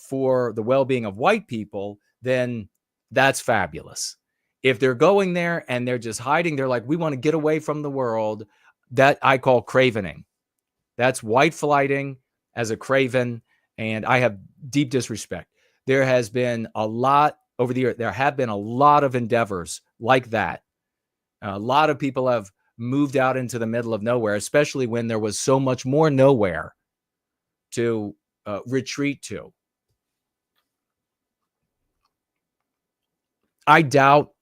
for the well-being of white people, then that's fabulous. If they're going there and they're just hiding, they're like, we want to get away from the world, that I call cravening. That's white flighting as a craven, and I have deep disrespect. There has been a lot over the year. There have been a lot of endeavors like that. A lot of people have moved out into the middle of nowhere, especially when there was so much more nowhere to retreat to. I doubt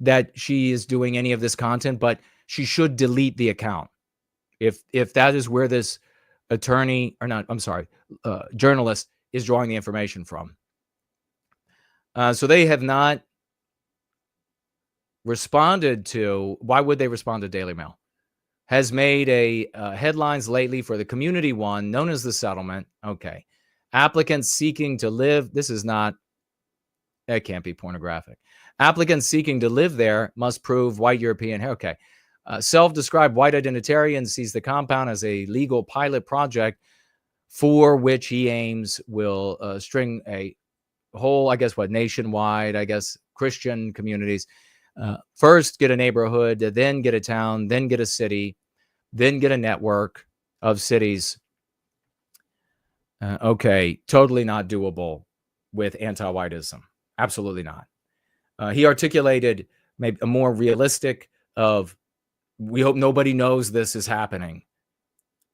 that she is doing any of this content, but she should delete the account. If that is where this journalist is drawing the information from. So they have not responded to, why would they respond to Daily Mail? Has made a headlines lately for the community one, known as the settlement. Okay. Applicants seeking to live, it can't be pornographic. Applicants seeking to live there must prove white European hair. Okay. Self-described white identitarian sees the compound as a legal pilot project for which he aims will string a whole, nationwide, Christian communities. First get a neighborhood, then get a town, then get a city, then get a network of cities. Okay, totally not doable with anti-whiteism. Absolutely not. He articulated maybe a more realistic of, we hope nobody knows this is happening,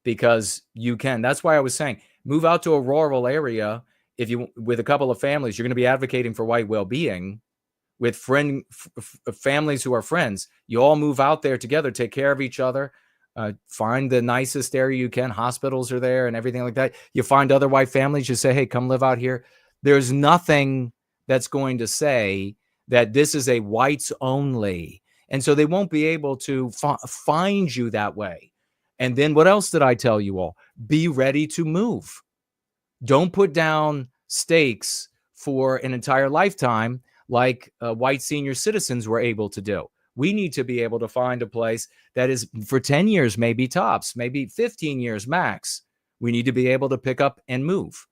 because you can. That's why I was saying, move out to a rural area. If you, with a couple of families, you're going to be advocating for white well-being with families who are friends. You all move out there together, take care of each other, find the nicest area you can. Hospitals are there and everything like that. You find other white families, you say, hey, come live out here. There's nothing that's going to say that this is a whites only. And so they won't be able to find you that way. And then what else did I tell you all? Be ready to move. Don't put down stakes for an entire lifetime like white senior citizens were able to do. We need to be able to find a place that is for 10 years, maybe tops, maybe 15 years max. We need to be able to pick up and move.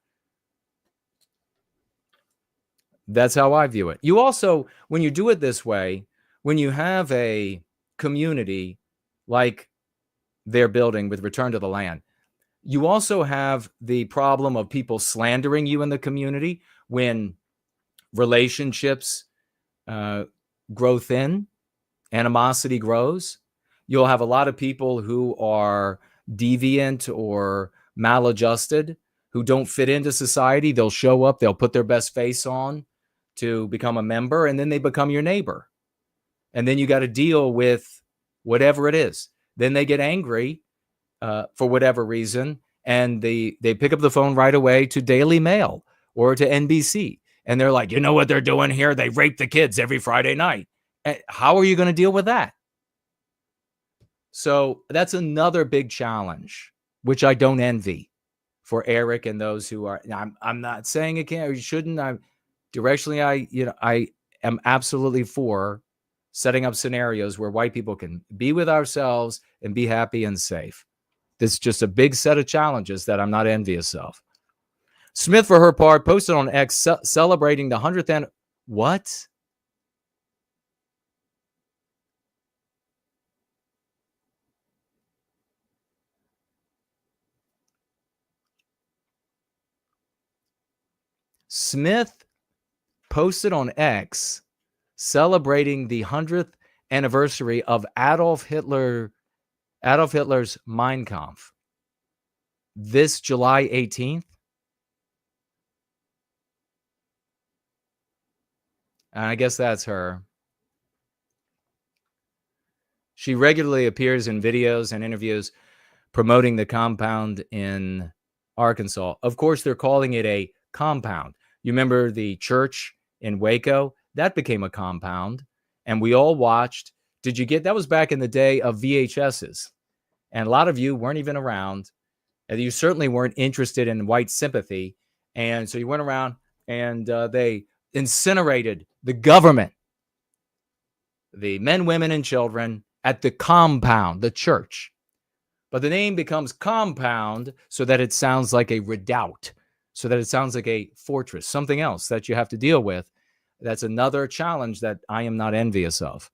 That's how I view it. You also, when you do it this way, when you have a community like they're building with Return to the Land, you also have the problem of people slandering you in the community when relationships grow thin, animosity grows. You'll have a lot of people who are deviant or maladjusted, who don't fit into society. They'll show up, they'll put their best face on to become a member, and then they become your neighbor. And then you got to deal with whatever it is. Then they get angry for whatever reason, and they pick up the phone right away to Daily Mail or to NBC. And they're like, you know what they're doing here? They rape the kids every Friday night. How are you going to deal with that? So that's another big challenge, which I don't envy for Eric and those who are. I'm not saying it can't or you shouldn't. I am absolutely for setting up scenarios where white people can be with ourselves and be happy and safe. This is just a big set of challenges that I'm not envious of. Smith, for her part, posted on X celebrating the 100th what? Smith posted on X celebrating the 100th anniversary of Adolf Hitler's Mein Kampf this July 18th. And I guess that's her. She regularly appears in videos and interviews promoting the compound in Arkansas. Of course, they're calling it a compound. You remember the church in Waco? That became a compound. And we all watched. That was back in the day of VHSs. And a lot of you weren't even around. And you certainly weren't interested in white sympathy. And so you went around and they incinerated the government, the men, women, and children at the compound, the church. But the name becomes compound so that it sounds like a redoubt, so that it sounds like a fortress, something else that you have to deal with. That's another challenge that I am not envious of.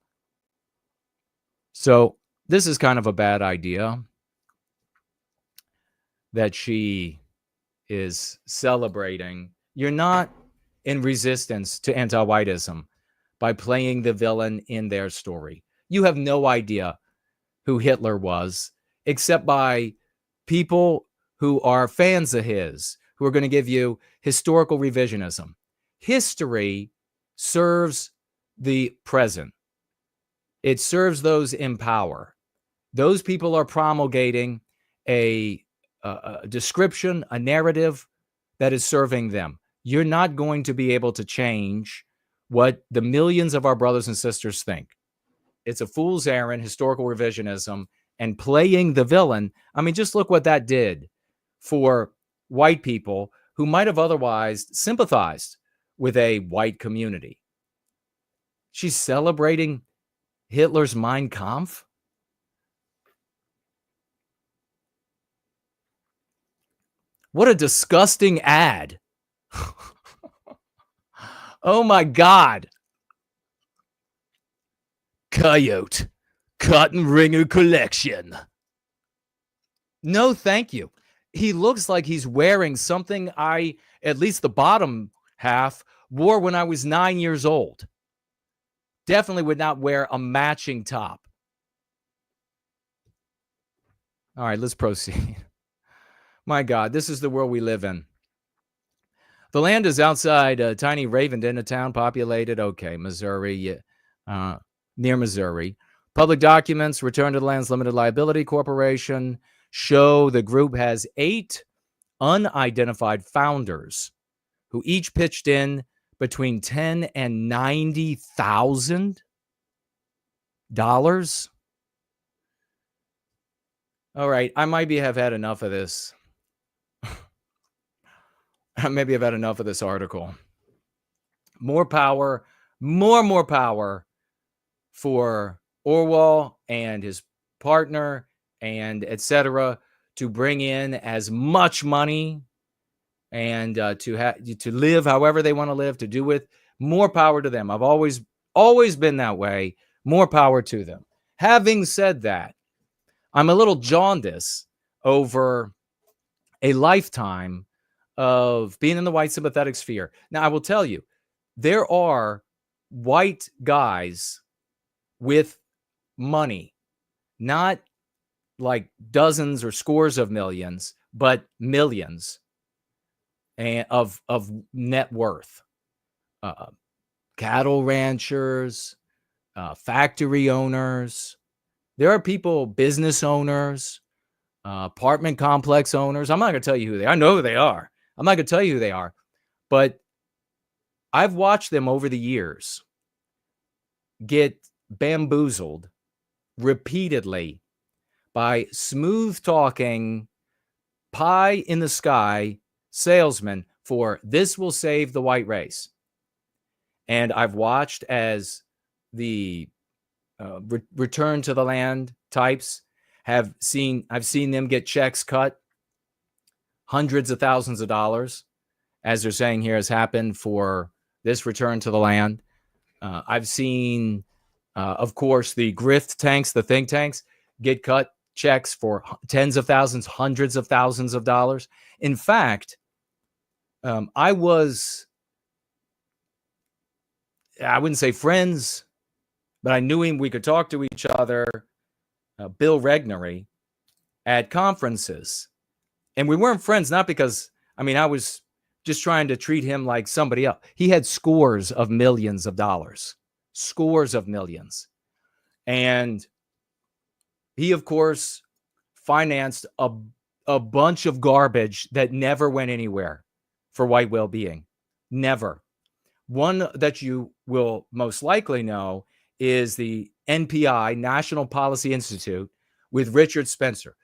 So this is kind of a bad idea that she is celebrating. You're not in resistance to anti-whiteism by playing the villain in their story. You have no idea who Hitler was, except by people who are fans of his, who are going to give you historical revisionism. History serves the present. It serves those in power. Those people are promulgating a description, a narrative that is serving them. You're not going to be able to change what the millions of our brothers and sisters think. It's a fool's errand, historical revisionism, and playing the villain. I mean, just look what that did for white people who might have otherwise sympathized with a white community. She's celebrating Hitler's Mein Kampf. What a disgusting ad. Oh my God. Coyote Cotton Ringer Collection. No, thank you. He looks like he's wearing something I, at least the bottom half, wore when I was 9 years old. Definitely would not wear a matching top. All right, let's proceed. My God, this is the world we live in. The land is outside tiny Ravenden, a town populated, Missouri, near Missouri. Public documents returned to the Lands Limited Liability Corporation show the group has 8 unidentified founders who each pitched in between $10,000 and $90,000. All right, I might have had enough of this. Maybe I've had enough of this article. More power for Aarvoll and his partner and etc. to bring in as much money and to live however they want to live, to do with. More power to them. I've always been that way. More power to them. Having said that, I'm a little jaundiced over a lifetime of being in the white sympathetic sphere. Now, I will tell you, there are white guys with money, not like dozens or scores of millions, but millions of net worth. Cattle ranchers, factory owners. There are people, business owners, apartment complex owners. I'm not going to tell you who they are. I know who they are. I'm not going to tell you who they are. But I've watched them over the years get bamboozled repeatedly by smooth-talking, pie-in-the-sky salesmen for this will save the white race. And I've watched as the return to the land types I've seen them get checks cut, hundreds of thousands of dollars, as they're saying here has happened for this return to the land. I've seen, of course, the grift tanks, the think tanks, get cut checks for tens of thousands, hundreds of thousands of dollars. In fact, I wouldn't say friends, but I knew him. We could talk to each other. Bill Regnery at conferences. And we weren't friends, not because, I was just trying to treat him like somebody else. He had scores of millions of dollars, scores of millions. And he, of course, financed a bunch of garbage that never went anywhere for white well-being. Never. One that you will most likely know is the NPI, National Policy Institute, with Richard Spencer.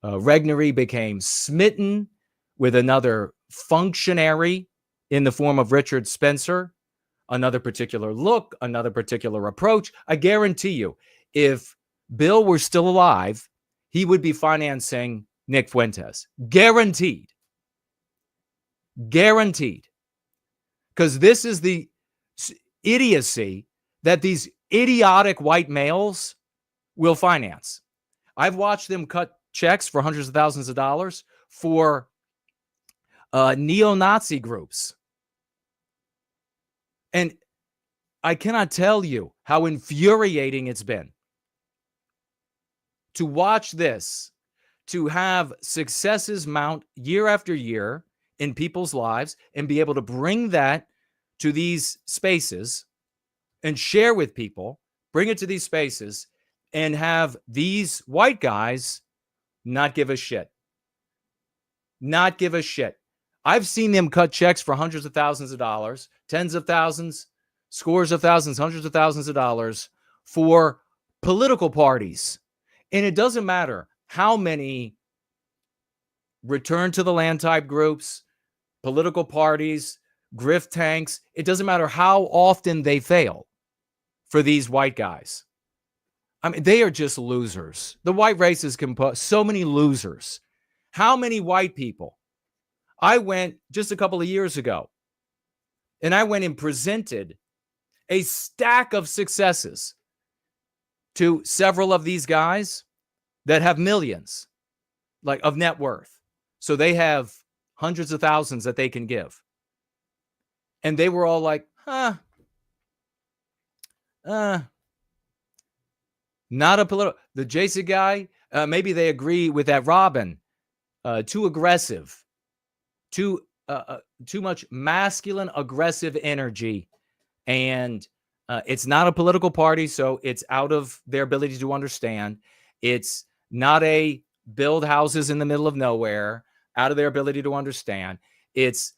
Regnery became smitten with another functionary in the form of Richard Spencer, another particular look, another particular approach. I guarantee you, if Bill were still alive, he would be financing Nick Fuentes. Guaranteed. Guaranteed. Because this is the idiocy that these idiotic white males will finance. I've watched them cut checks for hundreds of thousands of dollars for neo-Nazi groups. And I cannot tell you how infuriating it's been to watch this, to have successes mount year after year in people's lives and be able to bring that to these spaces and share with people, bring it to these spaces, and have these white guys not give a shit. Not give a shit. I've seen them cut checks for hundreds of thousands of dollars, tens of thousands, scores of thousands, hundreds of thousands of dollars for political parties. And it doesn't matter how many return to the land type groups, political parties, grift tanks. It doesn't matter how often they fail for these white guys. I mean, they are just losers. The white race is composed so many losers. How many white people? I went just a couple of years ago, and I went and presented a stack of successes to several of these guys that have millions, like, of net worth. So they have hundreds of thousands that they can give. And they were all like, not a political. The Jason guy, maybe they agree with that Robin. Too aggressive, too much masculine, aggressive energy. And it's not a political party, so it's out of their ability to understand. It's not a build houses in the middle of nowhere, out of their ability to understand. It's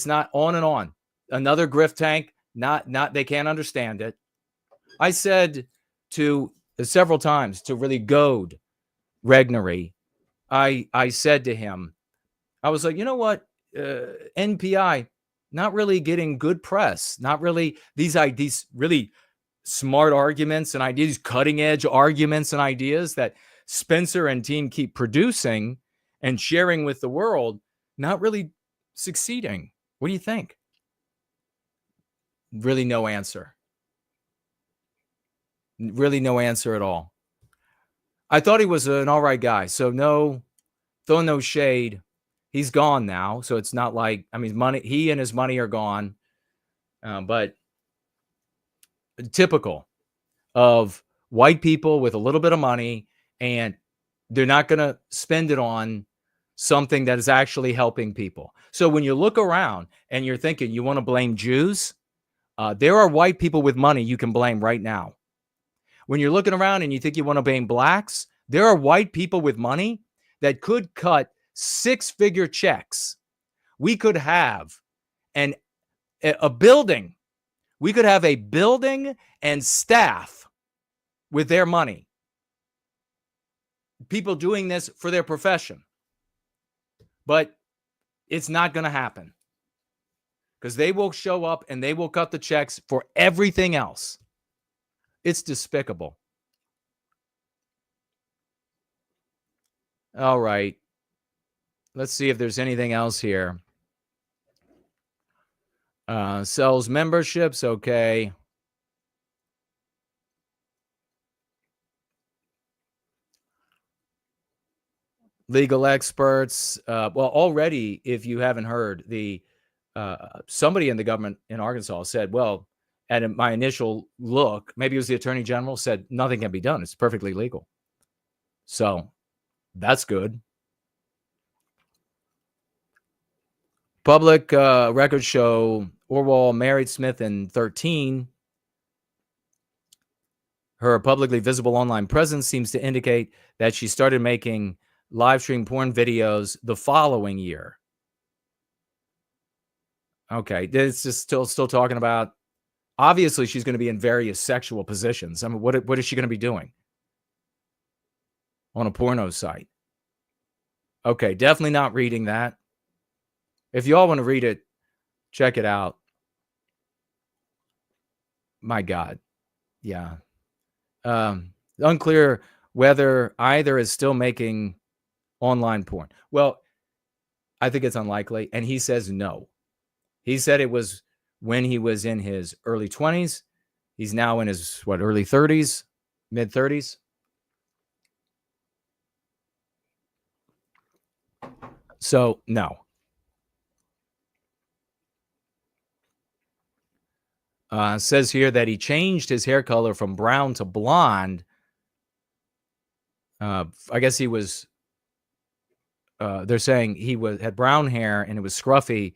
not on and on. Another grift tank, not they can't understand it. I said to several times to really goad Regnery, I said to him, I was like, you know what, NPI, not really getting good press, not really these really smart arguments and ideas, cutting edge arguments and ideas that Spencer and team keep producing and sharing with the world, not really succeeding. What do you think? Really no answer. Really no answer at all. I thought he was an all right guy. So throw no shade. He's gone now. So it's not like, I mean, he and his money are gone. But typical of white people with a little bit of money, and they're not going to spend it on something that is actually helping people. So when you look around and you're thinking you want to blame Jews, there are white people with money you can blame right now. When you're looking around and you think you want to blame blacks, there are white people with money that could cut 6-figure checks. We could have a building. We could have a building and staff with their money. People doing this for their profession. But it's not going to happen. Because they will show up and they will cut the checks for everything else. It's despicable. All right. Let's see if there's anything else here. Sells memberships. Okay. Legal experts. Well, already, if you haven't heard, somebody in the government in Arkansas said, well, at my initial look, maybe it was the attorney general, said nothing can be done. It's perfectly legal. So that's good. Public records show Aarvoll married Smith in 2013. Her publicly visible online presence seems to indicate that she started making live stream porn videos the following year. Okay, it's just still talking about. Obviously, she's going to be in various sexual positions. I mean, what is she going to be doing on a porno site? Okay, definitely not reading that. If you all want to read it, Check it out. My God. Yeah. Unclear whether either is still making online porn. Well, I think it's unlikely. And he says no. He said it was when he was in his early 20s. He's now in his, early 30s, mid 30s. So, no. Says here that he changed his hair color from brown to blonde. I guess he was, they're saying he had brown hair and it was scruffy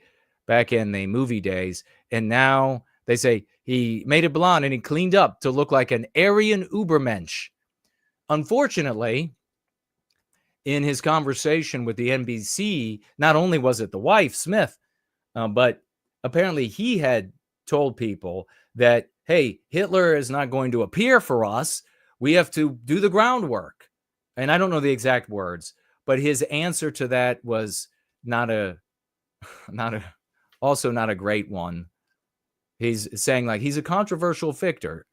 back in the movie days. And now they say he made it blonde and he cleaned up to look like an Aryan Ubermensch. Unfortunately, in his conversation with the NBC, not only was it the wife, Smith, but apparently he had told people that, hey, Hitler is not going to appear for us. We have to do the groundwork. And I don't know the exact words, but his answer to that was also not a great one. He's saying like he's a controversial figure.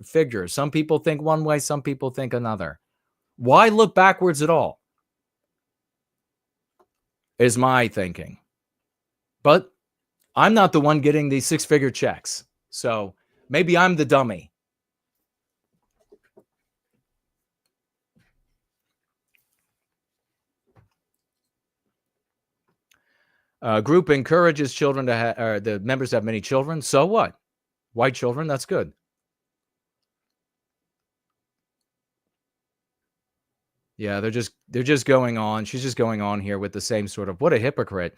Some people think one way, some people think another. Why look backwards at all? Is my thinking. But I'm not the one getting these 6-figure checks. So maybe I'm the dummy. Group encourages children to have, the members have many children. So what? White children, that's good. Yeah, they're just going on. She's just going on here with the same sort of, what a hypocrite.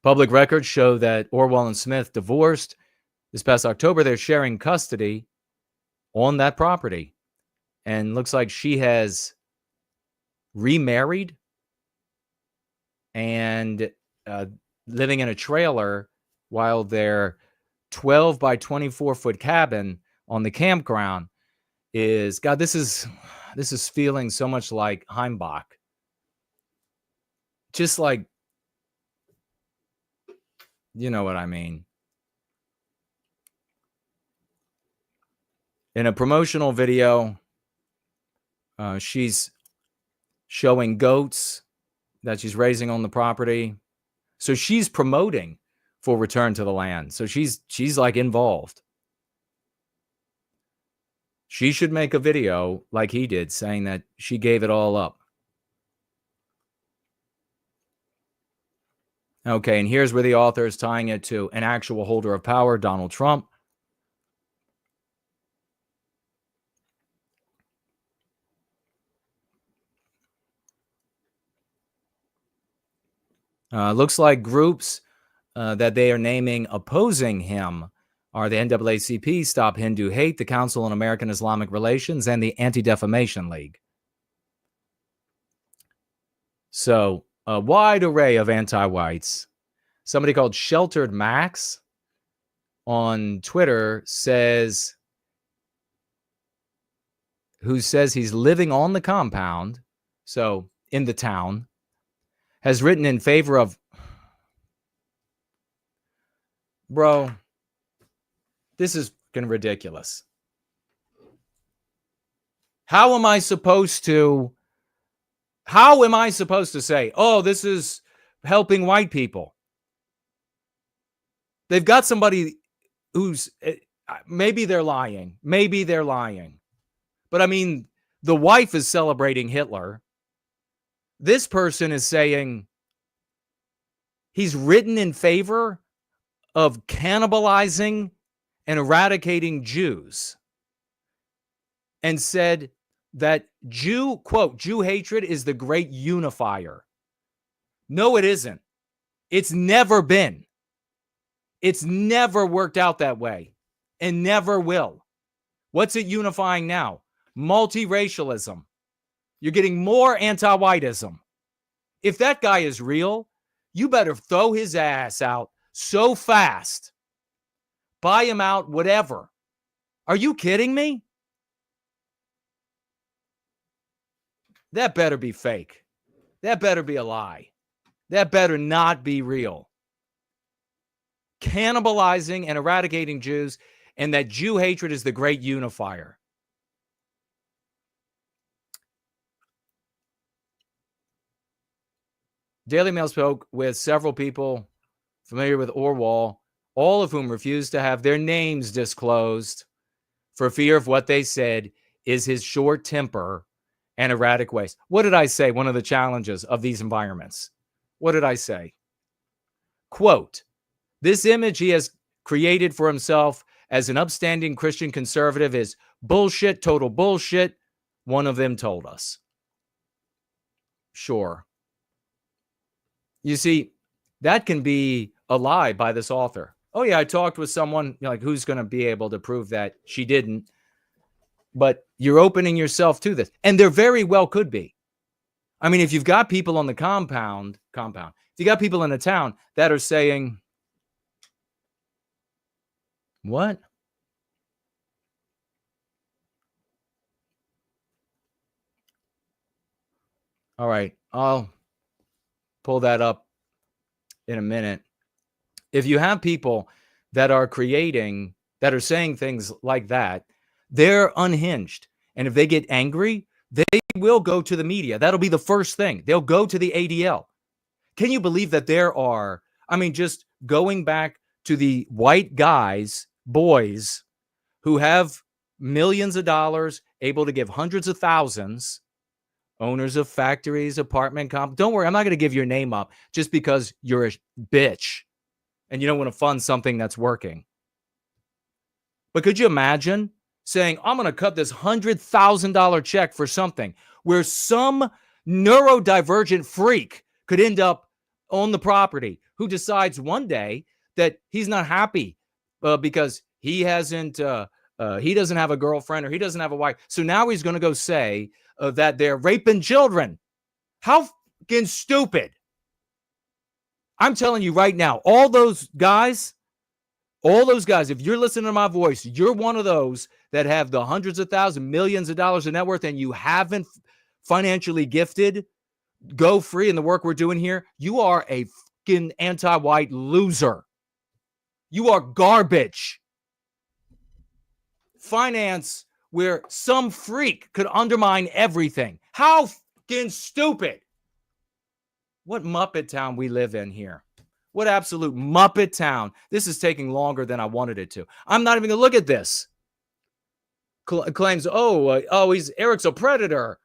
Public records show that Aarvoll and Smith divorced this past October. They're sharing custody on that property. And looks like she has remarried and living in a trailer while their 12 by 24 foot cabin on the campground is, God, this is feeling so much like Heimbach. Just like, you know what I mean. In a promotional video, she's showing goats that she's raising on the property. So she's promoting for return to the land. So she's like involved. She should make a video like he did saying that she gave it all up. Okay, and here's where the author is tying it to an actual holder of power, Donald Trump. Looks like groups that they are naming opposing him are the NAACP, Stop Hindu Hate, the Council on American Islamic Relations, and the Anti-Defamation League. So, a wide array of anti-whites. Somebody called Sheltered Max on Twitter who says he's living on the compound, so in the town, has written in favor of, bro, this is fucking ridiculous. How am I supposed to say, oh, this is helping white people? They've got somebody who's, maybe they're lying. But I mean, the wife is celebrating Hitler. This person is saying he's written in favor of cannibalizing and eradicating Jews and said that quote, Jew hatred is the great unifier. No, it isn't. It's never been. It's never worked out that way and never will. What's it unifying now? Multiracialism. You're getting more anti-whiteism. If that guy is real, you better throw his ass out so fast. Buy him out, whatever. Are you kidding me? That better be fake. That better be a lie. That better not be real. cannibalizing and eradicating Jews, and that Jew hatred is the great unifier. Daily Mail spoke with several people familiar with Aarvoll, all of whom refused to have their names disclosed for fear of what they said is his short temper and erratic ways. What did I say? One of the challenges of these environments. What did I say? Quote, this image he has created for himself as an upstanding Christian conservative is bullshit, total bullshit. One of them told us. Sure. You see, that can be a lie by this author. Oh yeah, I talked with someone, like, who's going to be able to prove that she didn't? But you're opening yourself to this. And there very well could be. I mean, if you've got people on the compound, if you got people in a town that are saying, what? All right, I'll pull that up in a minute. If you have people that are saying things like that, they're unhinged. And if they get angry, they will go to the media. That'll be the first thing. They'll go to the ADL. Can you believe that there are, I mean, just going back to the white guys, boys, who have millions of dollars, able to give hundreds of thousands, owners of factories, apartment comp. Don't worry, I'm not going to give your name up just because you're a bitch and you don't want to fund something that's working. But could you imagine saying, I'm going to cut this $100,000 check for something where some neurodivergent freak could end up on the property who decides one day that he's not happy because he doesn't have a girlfriend or he doesn't have a wife. So now he's going to go say that they're raping children. How fucking stupid. I'm telling you right now, all those guys, if you're listening to my voice, you're one of those that have the hundreds of thousands, millions of dollars in net worth, and you haven't financially gifted, go free in the work we're doing here. You are a fucking anti-white loser. You are garbage. Finance where some freak could undermine everything. How fucking stupid. What Muppet town we live in here. What absolute Muppet town. This is taking longer than I wanted it to. I'm not even going to look at this. Claims, Eric's a predator.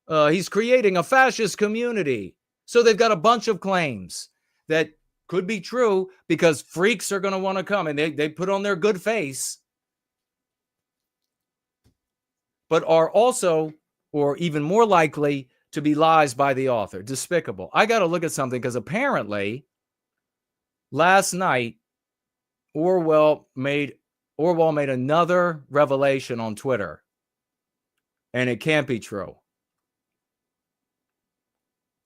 He's creating a fascist community. So they've got a bunch of claims that could be true because freaks are going to want to come and they put on their good face, but are also, or even more likely, to be lies by the author. Despicable. I got to look at something because apparently last night Aarvoll made another revelation on Twitter, and it can't be true.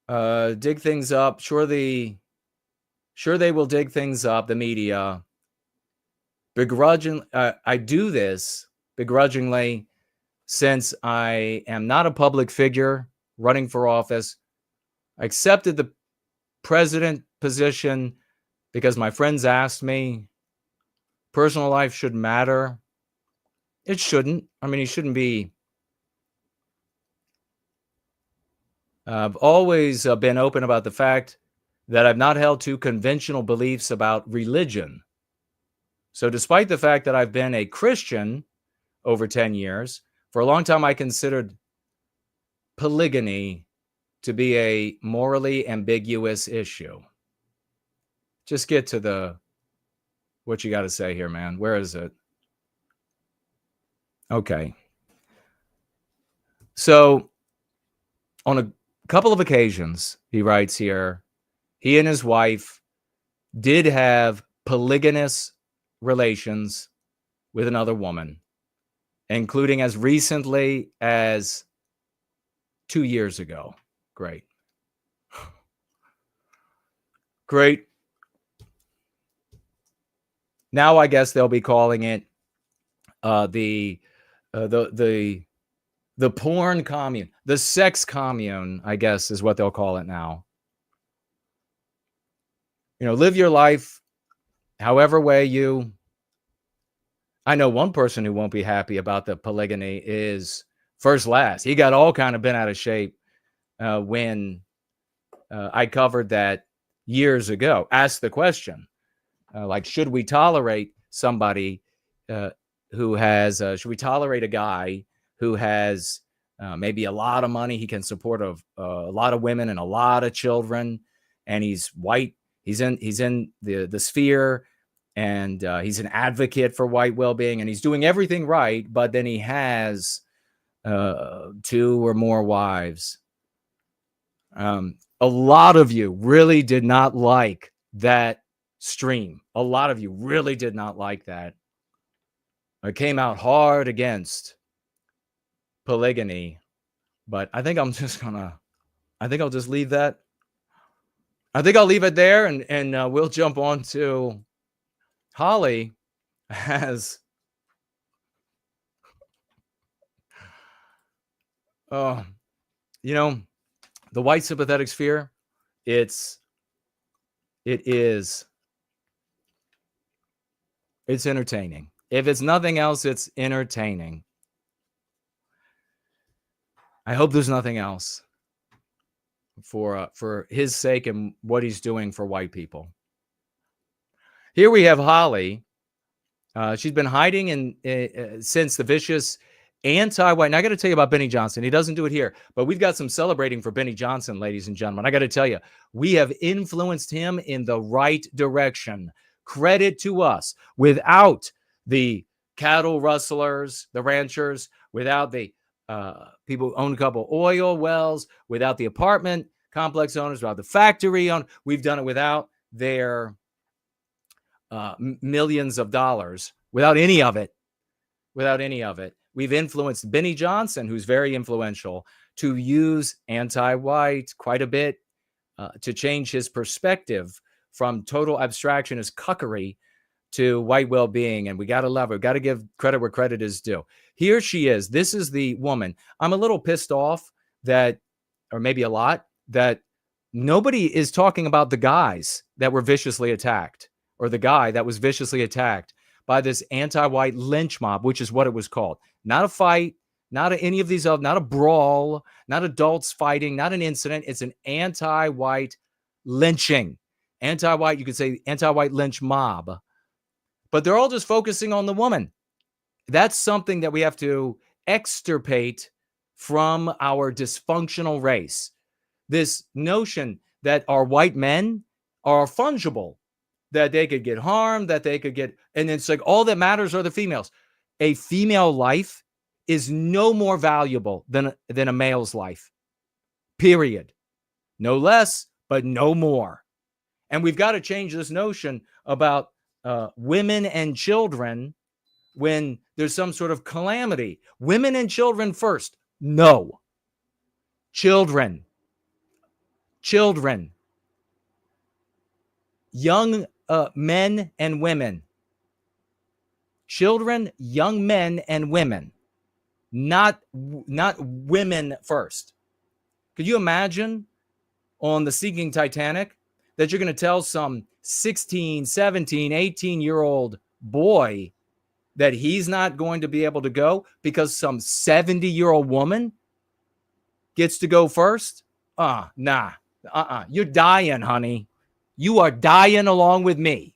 Dig things up. Sure they will dig things up, the media. I do this begrudgingly since I am not a public figure running for office. I accepted the president position because my friends asked me. Personal life shouldn't matter. It shouldn't. I mean, you shouldn't be. I've always been open about the fact that I've not held to conventional beliefs about religion. So despite the fact that I've been a Christian over 10 years, for a long time I considered polygamy to be a morally ambiguous issue. Just get to what you got to say here, man. Where is it? Okay. So on a couple of occasions, he writes here, he and his wife did have polygamous relations with another woman, including as recently as 2 years ago. Great. Great. Now I guess they'll be calling it the porn commune, the sex commune, I guess is what they'll call it now. You know, live your life however way you, I know one person who won't be happy about the polygamy is First Last. He got all kind of bent out of shape when I covered that years ago. Asked the question, like, should we tolerate somebody who has, should we tolerate a guy who has maybe a lot of money, he can support a lot of women and a lot of children, and he's white, he's in the sphere, and he's an advocate for white well-being, and he's doing everything right, but then he has 2 or more wives. A lot of you really did not like that stream. A lot of you really did not like that. I came out hard against polygamy, but I think I'll just leave that. I think I'll leave it there, and we'll jump on to Holly as you know, the white sympathetic sphere, it's entertaining. If it's nothing else, it's entertaining. I hope there's nothing else for his sake and what he's doing for white people. Here we have Holly. She's been hiding since the vicious anti-white. And I got to tell you about Benny Johnson. He doesn't do it here, but we've got some celebrating for Benny Johnson, ladies and gentlemen. I got to tell you, we have influenced him in the right direction. Credit to us. Without the cattle rustlers, the ranchers, without the people who own a couple oil wells, without the apartment complex owners, without the factory owners, we've done it without their millions of dollars, without any of it. We've influenced Benny Johnson, who's very influential, to use anti-white quite a bit, to change his perspective from total abstractionist cuckery to white well-being. And we got to love her. Got to give credit where credit is due. Here she is. This is the woman. I'm a little pissed off that, or maybe a lot, that nobody is talking about the guys that were viciously attacked, or the guy that was viciously attacked by this anti-white lynch mob, which is what it was called. Not a fight, not any of these other, not a brawl, not adults fighting, not an incident. It's an anti-white lynching. Anti-white, you could say anti-white lynch mob. But they're all just focusing on the woman. That's something that we have to extirpate from our dysfunctional race. This notion that our white men are fungible, that they could get harmed, that they could get, and it's like all that matters are the females. A female life is no more valuable than a male's life. Period. No less, but no more. And we've got to change this notion about women and children when there's some sort of calamity. Women and children first. No. Children. Young men and women. Children, young men and women. Not women first. Could you imagine on the sinking Titanic that you're going to tell some 16, 17, 18-year-old boy that he's not going to be able to go because some 70-year-old woman gets to go first? Nah. You're dying, honey. You are dying along with me.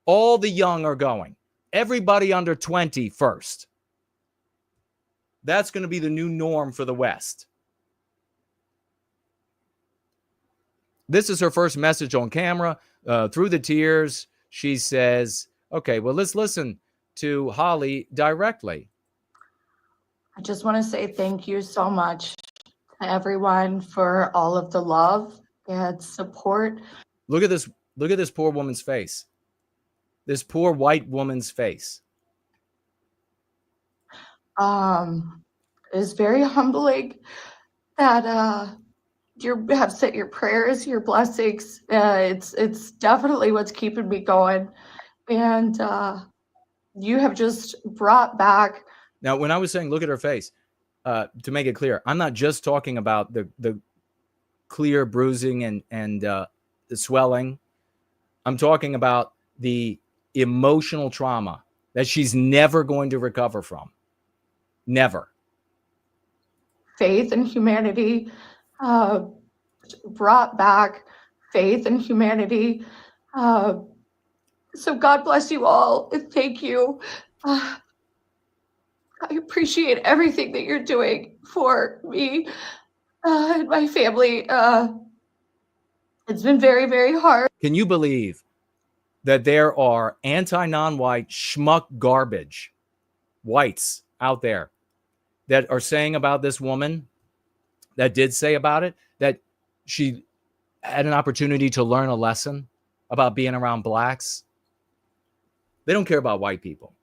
All the young are going. Everybody under 20 first. That's going to be the new norm for the West. This is her first message on camera. Through the tears, she says, okay, well, let's listen to Holly directly. I just want to say thank you so much to everyone for all of the love and support. Look at this poor woman's face. This poor white woman's face. It's very humbling that you have sent your prayers, your blessings. It's definitely what's keeping me going. And you have just brought back. Now, when I was saying look at her face, to make it clear, I'm not just talking about the clear bruising and the swelling. I'm talking about the emotional trauma that she's never going to recover from. Never. Faith in humanity, brought back faith in humanity. So God bless you all. And thank you. I appreciate everything that you're doing for me and my family. It's been very, very hard. Can you believe that there are anti-non-white schmuck garbage whites out there that are saying about this woman, that did say about it, that she had an opportunity to learn a lesson about being around blacks? They don't care about white people.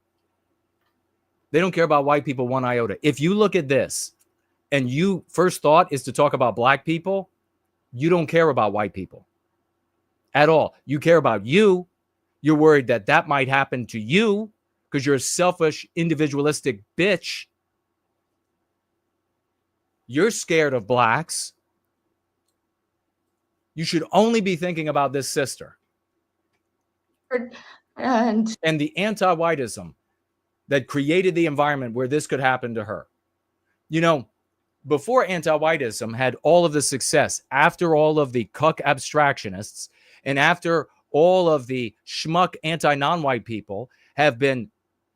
They don't care about white people one iota. If you look at this and you first thought is to talk about black people, you don't care about white people at all. You care about you. You're worried that that might happen to you because you're a selfish, individualistic bitch. You're scared of blacks. You should only be thinking about this sister. And the anti-whiteism that created the environment where this could happen to her. You know, before anti-whiteism had all of the success, after all of the cuck abstractionists, and after all of the schmuck anti-non-white people have been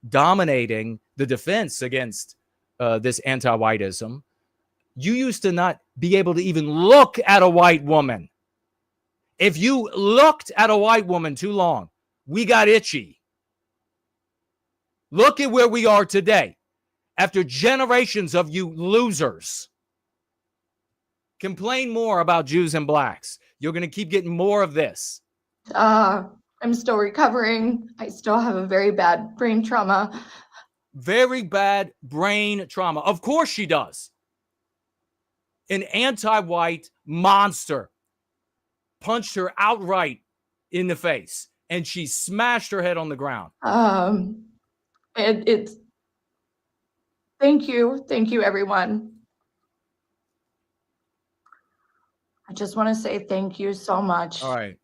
dominating the defense against this anti-whiteism, you used to not be able to even look at a white woman. If you looked at a white woman too long, we got itchy. Look at where we are today after generations of you losers. Complain more about Jews and blacks. You're going to keep getting more of this. I'm still recovering. I still have a very bad brain trauma. Very bad brain trauma. Of course she does. An anti-white monster punched her outright in the face, and she smashed her head on the ground. And it's thank you, everyone. I just want to say thank you so much. All right.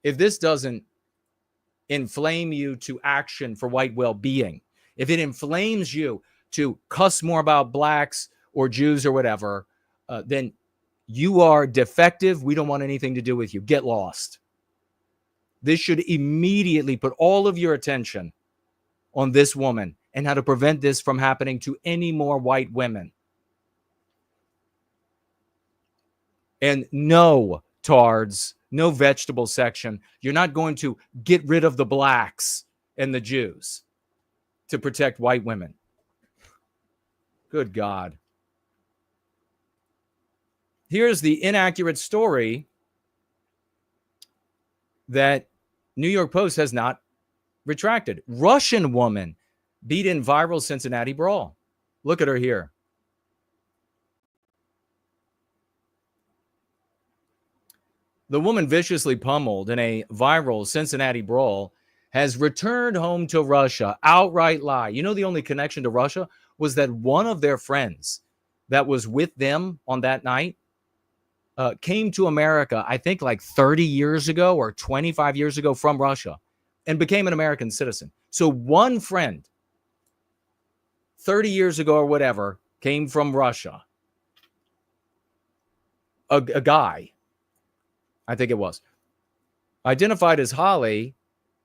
If this doesn't inflame you to action for white well-being, if it inflames you to cuss more about blacks or Jews or whatever, then you are defective. We don't want anything to do with you. Get lost. This should immediately put all of your attention on this woman and how to prevent this from happening to any more white women. And no, tards, no vegetable section. You're not going to get rid of the blacks and the Jews to protect white women. Good God. Here's the inaccurate story that New York Post has not retracted. Russian woman beat in viral Cincinnati brawl. Look at her here. The woman viciously pummeled in a viral Cincinnati brawl has returned home to Russia. Outright lie. You know, the only connection to Russia was that one of their friends that was with them on that night came to America, I think like 30 years ago or 25 years ago from Russia and became an American citizen. So one friend 30 years ago or whatever came from Russia. A guy, I think it was, identified as Holly,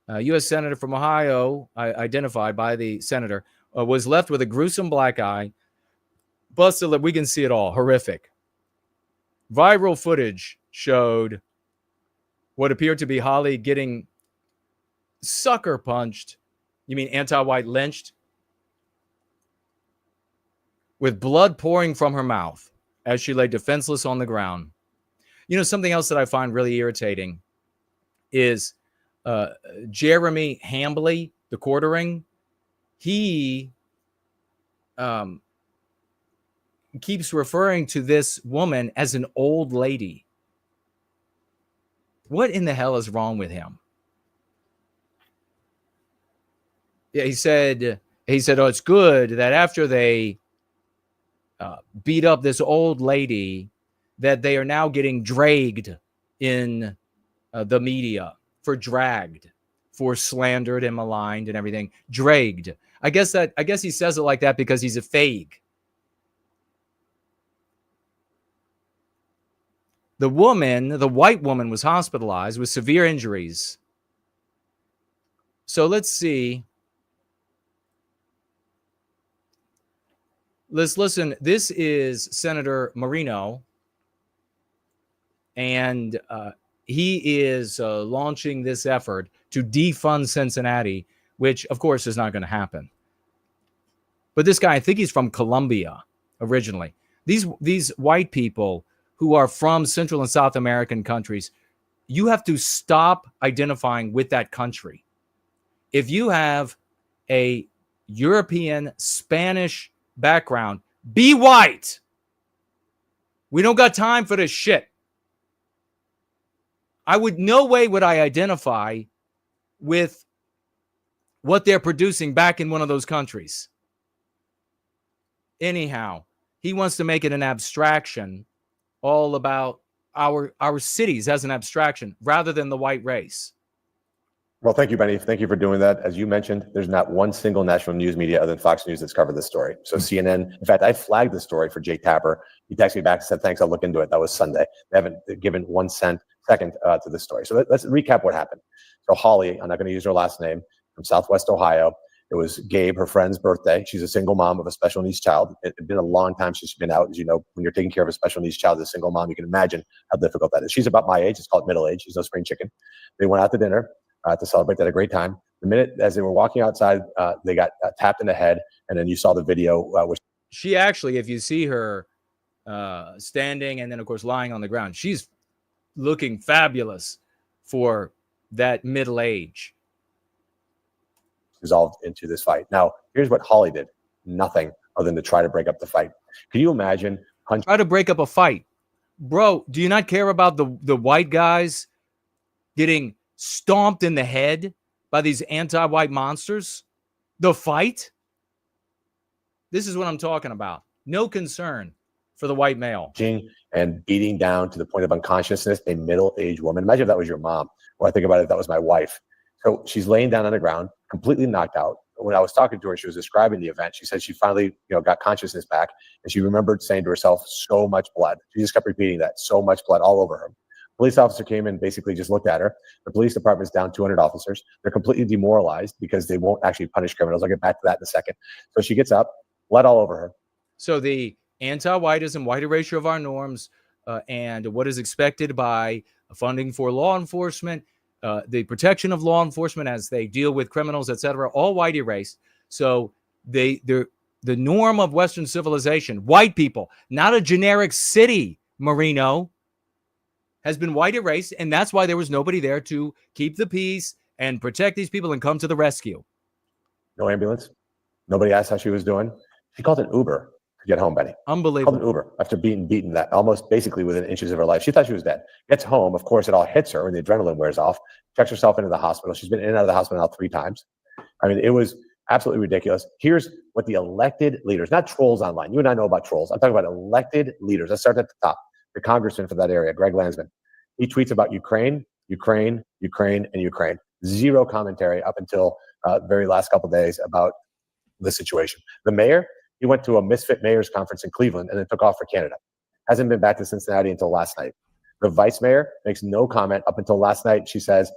U.S. Senator from Ohio, identified by the senator, was left with a gruesome black eye, busted lip. We can see it all. Horrific. Viral footage showed what appeared to be Holly getting sucker punched. You mean anti-white lynched? With blood pouring from her mouth as she lay defenseless on the ground. You know, something else that I find really irritating is Jeremy Hambley, the quartering. He keeps referring to this woman as an old lady. What in the hell is wrong with him? Yeah, he said, oh, it's good that after they beat up this old lady, that they are now getting dragged in the media, for dragged, for slandered and maligned and everything. Dragged. I guess he says it like that because he's a fag. The white woman, was hospitalized with severe injuries. So let's see. Let's listen. This is Senator Moreno, and he is launching this effort to defund Cincinnati, which, of course, is not going to happen. But this guy, I think he's from Colombia originally. These white people who are from Central and South American countries, you have to stop identifying with that country. If you have a European, Spanish background, be white. We don't got time for this shit. No way would I identify with what they're producing back in one of those countries. Anyhow, he wants to make it an abstraction, all about our cities as an abstraction rather than the white race. Well, thank you, Benny. Thank you for doing that. As you mentioned, there's not one single national news media other than Fox News that's covered this story. So CNN, in fact, I flagged this story for Jake Tapper. He texted me back and said, thanks, I'll look into it. That was Sunday. They haven't given 1 second to this story. So let's recap what happened. So Holly, I'm not going to use her last name, from Southwest Ohio. It was Gabe, her friend's birthday. She's a single mom of a special needs child. It's been a long time since she's been out. As you know, when you're taking care of a special needs child as a single mom, you can imagine how difficult that is. She's about my age. It's called middle age. She's no spring chicken. They went out to dinner to celebrate. They had a great time. The minute as they were walking outside, they got tapped in the head. And then you saw the video. Which she actually, if you see her standing and then, of course, lying on the ground, she's looking fabulous for that middle age. Resolved into this fight. Now, here's what Holly did. Nothing other than to try to break up the fight. Can you imagine? Try to break up a fight. Bro, do you not care about the white guys getting stomped in the head by these anti-white monsters? The fight? This is what I'm talking about. No concern for the white male. And beating down to the point of unconsciousness a middle-aged woman. Imagine if that was your mom. When I think about it, if that was my wife. So she's laying down on the ground, completely knocked out. When I was talking to her, she was describing the event. She said she finally, got consciousness back, and she remembered saying to herself, "So much blood." She just kept repeating that, "So much blood," all over her. Police officer came in, basically just looked at her. The police department's down 200 officers. They're completely demoralized because they won't actually punish criminals. I'll get back to that in a second. So she gets up, blood all over her. So the anti-whiteism, white erasure of our norms, and what is expected by funding for law enforcement, the protection of law enforcement as they deal with criminals, etc., all white erased. So the norm of Western civilization, white people, not a generic city, Moreno, has been white erased, and that's why there was nobody there to keep the peace and protect these people and come to the rescue. No ambulance. Nobody asked how she was doing. She called an Uber to get home, Benny. Unbelievable. Called an Uber after beaten that almost basically within inches of her life. She thought she was dead. Gets home. Of course, it all hits her when the adrenaline wears off. Checks herself into the hospital. She's been in and out of the hospital now 3 times. I mean, it was absolutely ridiculous. Here's what the elected leaders, not trolls online. You and I know about trolls. I'm talking about elected leaders. Let's start at the top. The congressman for that area, Greg Landsman. He tweets about Ukraine, Ukraine, Ukraine, and Ukraine. Zero commentary up until very last couple of days about the situation. The mayor, he went to a Misfit Mayors Conference in Cleveland and then took off for Canada. Hasn't been back to Cincinnati until last night. The vice mayor makes no comment up until last night. She says,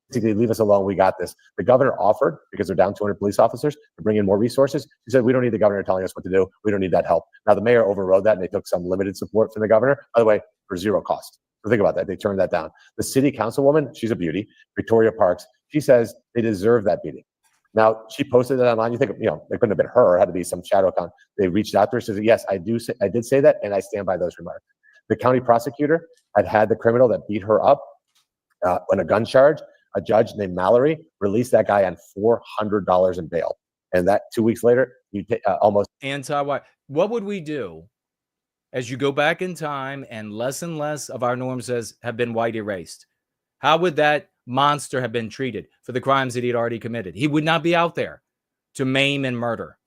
basically, leave us alone. We got this. The governor offered, because they're down 200 police officers, to bring in more resources. She said, we don't need the governor telling us what to do. We don't need that help. Now, the mayor overrode that, and they took some limited support from the governor, by the way, for zero cost. So think about that. They turned that down. The city councilwoman, she's a beauty, Victoria Parks, she says they deserve that beating. Now, she posted it online. You think, it couldn't have been her. It had to be some shadow account. They reached out to her. She said, yes, I did say that, and I stand by those remarks. The county prosecutor had the criminal that beat her up on a gun charge. A judge named Mallory released that guy on $400 in bail. And that 2 weeks later, almost anti-white. What would we do as you go back in time and less of our norms have been white erased? How would that monster have been treated for the crimes that he had already committed? He would not be out there to maim and murder.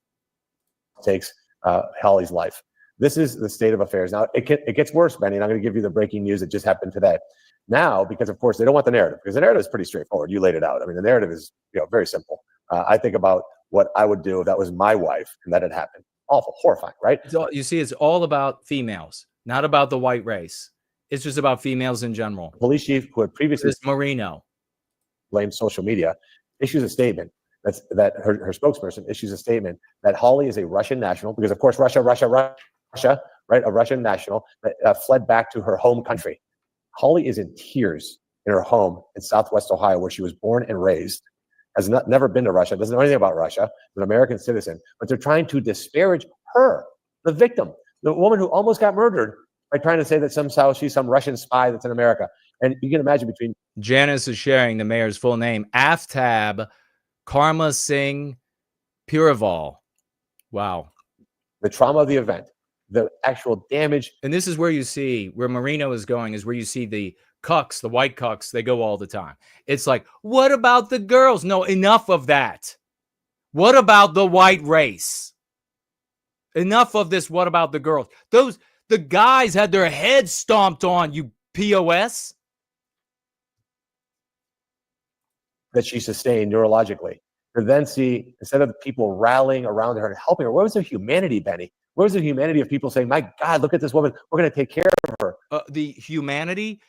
Takes Holly's life. This is the state of affairs. Now, it gets worse, Benny, and I'm going to give you the breaking news that just happened today. Now, because of course they don't want the narrative, because the narrative is pretty straightforward. You laid it out. I mean, the narrative is very simple. I think about what I would do if that was my wife and that had happened. Awful, horrifying, right? So you see, it's all about females, not about the white race. It's just about females in general. Police chief who had previously Moreno blamed social media issues a statement that her spokesperson issues a statement that Holly is a Russian national, because of course Russia, right? A Russian national that fled back to her home country. Holly is in tears in her home in Southwest Ohio, where she was born and raised, has never been to Russia, doesn't know anything about Russia, is an American citizen, but they're trying to disparage her, the victim, the woman who almost got murdered, by trying to say that somehow she's some Russian spy that's in America. And you can imagine between Janice is sharing the mayor's full name, Aftab Karma Singh Purival. Wow. The trauma of the event, the actual damage. And this is where you see where Moreno is going, is where you see the cucks, the white cucks, they go all the time. It's like, what about the girls? No, enough of that. What about the white race? Enough of this. What about the girls? The guys had their heads stomped on, you POS. That she sustained neurologically. To then see, instead of people rallying around her and helping her, where was the humanity, Benny? Where was the humanity of people saying, my God, look at this woman, we're going to take care of her? The humanity,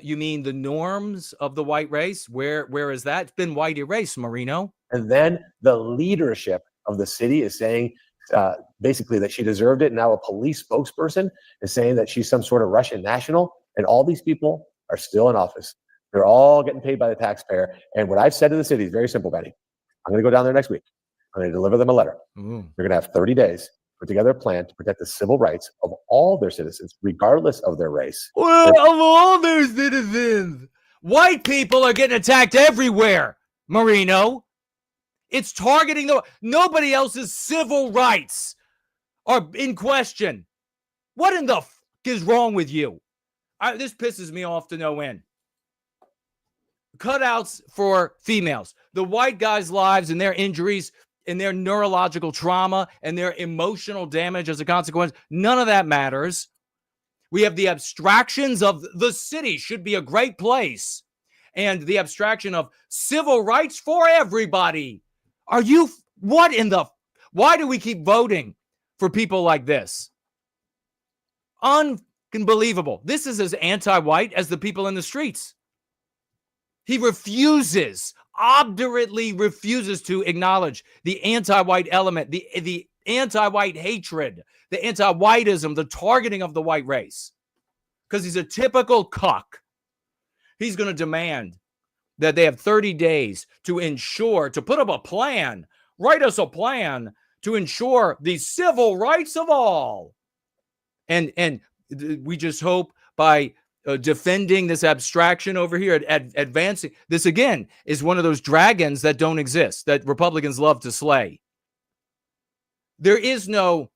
you mean the norms of the white race? Where is that? It's been white erased, Moreno. And then the leadership of the city is saying, basically that she deserved it. Now a police spokesperson is saying that she's some sort of Russian national, and all these people are still in office. They're all getting paid by the taxpayer. And what I've said to the city is very simple, Benny. I'm going to go down there next week. I'm going to deliver them a letter. They're going to have 30 days to put together a plan to protect the civil rights of all their citizens, regardless of their race. Well, of all their citizens, white people are getting attacked everywhere, Moreno. It's targeting nobody else's civil rights are in question. What in the f is wrong with you? This pisses me off to no end. Cutouts for females. The white guys' lives and their injuries and their neurological trauma and their emotional damage as a consequence, none of that matters. We have the abstractions of the city should be a great place, and the abstraction of civil rights for everybody. Are you, what in the, why do we keep voting for people like this? Unbelievable. This is as anti-white as the people in the streets. He obdurately refuses to acknowledge the anti-white element, the anti-white hatred, the anti-whiteism, the targeting of the white race. Because he's a typical cuck. He's going to demand that they have 30 days to ensure, to put up a plan, write us a plan to ensure the civil rights of all. And we just hope by defending this abstraction over here, advancing, this again is one of those dragons that don't exist, that Republicans love to slay. There is no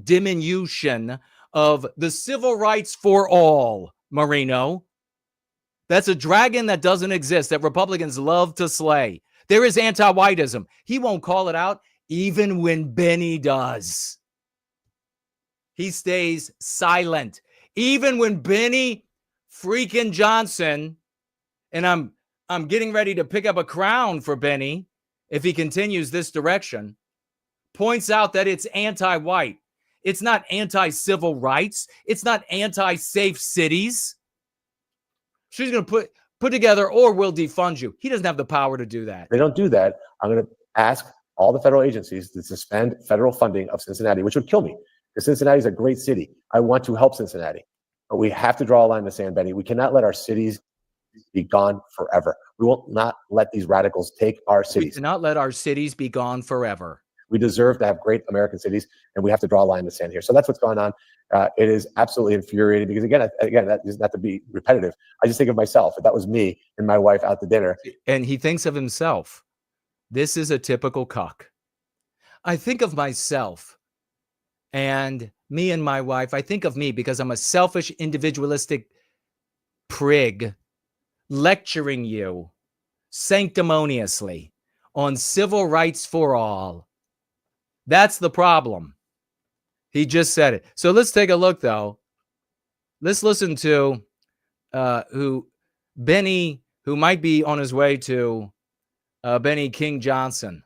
diminution of the civil rights for all, Moreno. That's a dragon that doesn't exist, that Republicans love to slay. There is anti-whiteism. He won't call it out even when Benny does. He stays silent. Even when Benny freaking Johnson, and I'm getting ready to pick up a crown for Benny if he continues this direction, points out that it's anti-white. It's not anti-civil rights. It's not anti-safe cities. She's going to put together or will defund you. He doesn't have the power to do that. If they don't do that, I'm going to ask all the federal agencies to suspend federal funding of Cincinnati, which would kill me. Because Cincinnati is a great city. I want to help Cincinnati. But we have to draw a line in the sand, Benny. We cannot let our cities be gone forever. We will not let these radicals take our cities. We cannot let our cities be gone forever. We deserve to have great American cities, and we have to draw a line in the sand here. So that's what's going on. It is absolutely infuriating because, again, that is not to be repetitive. I just think of myself. If that was me and my wife out to dinner. And he thinks of himself. This is a typical cuck. I think of myself and me and my wife. I think of me because I'm a selfish, individualistic prig lecturing you sanctimoniously on civil rights for all. That's the problem. He just said it. So let's take a look, though. Let's listen to Benny, who might be on his way to Benny King Johnson.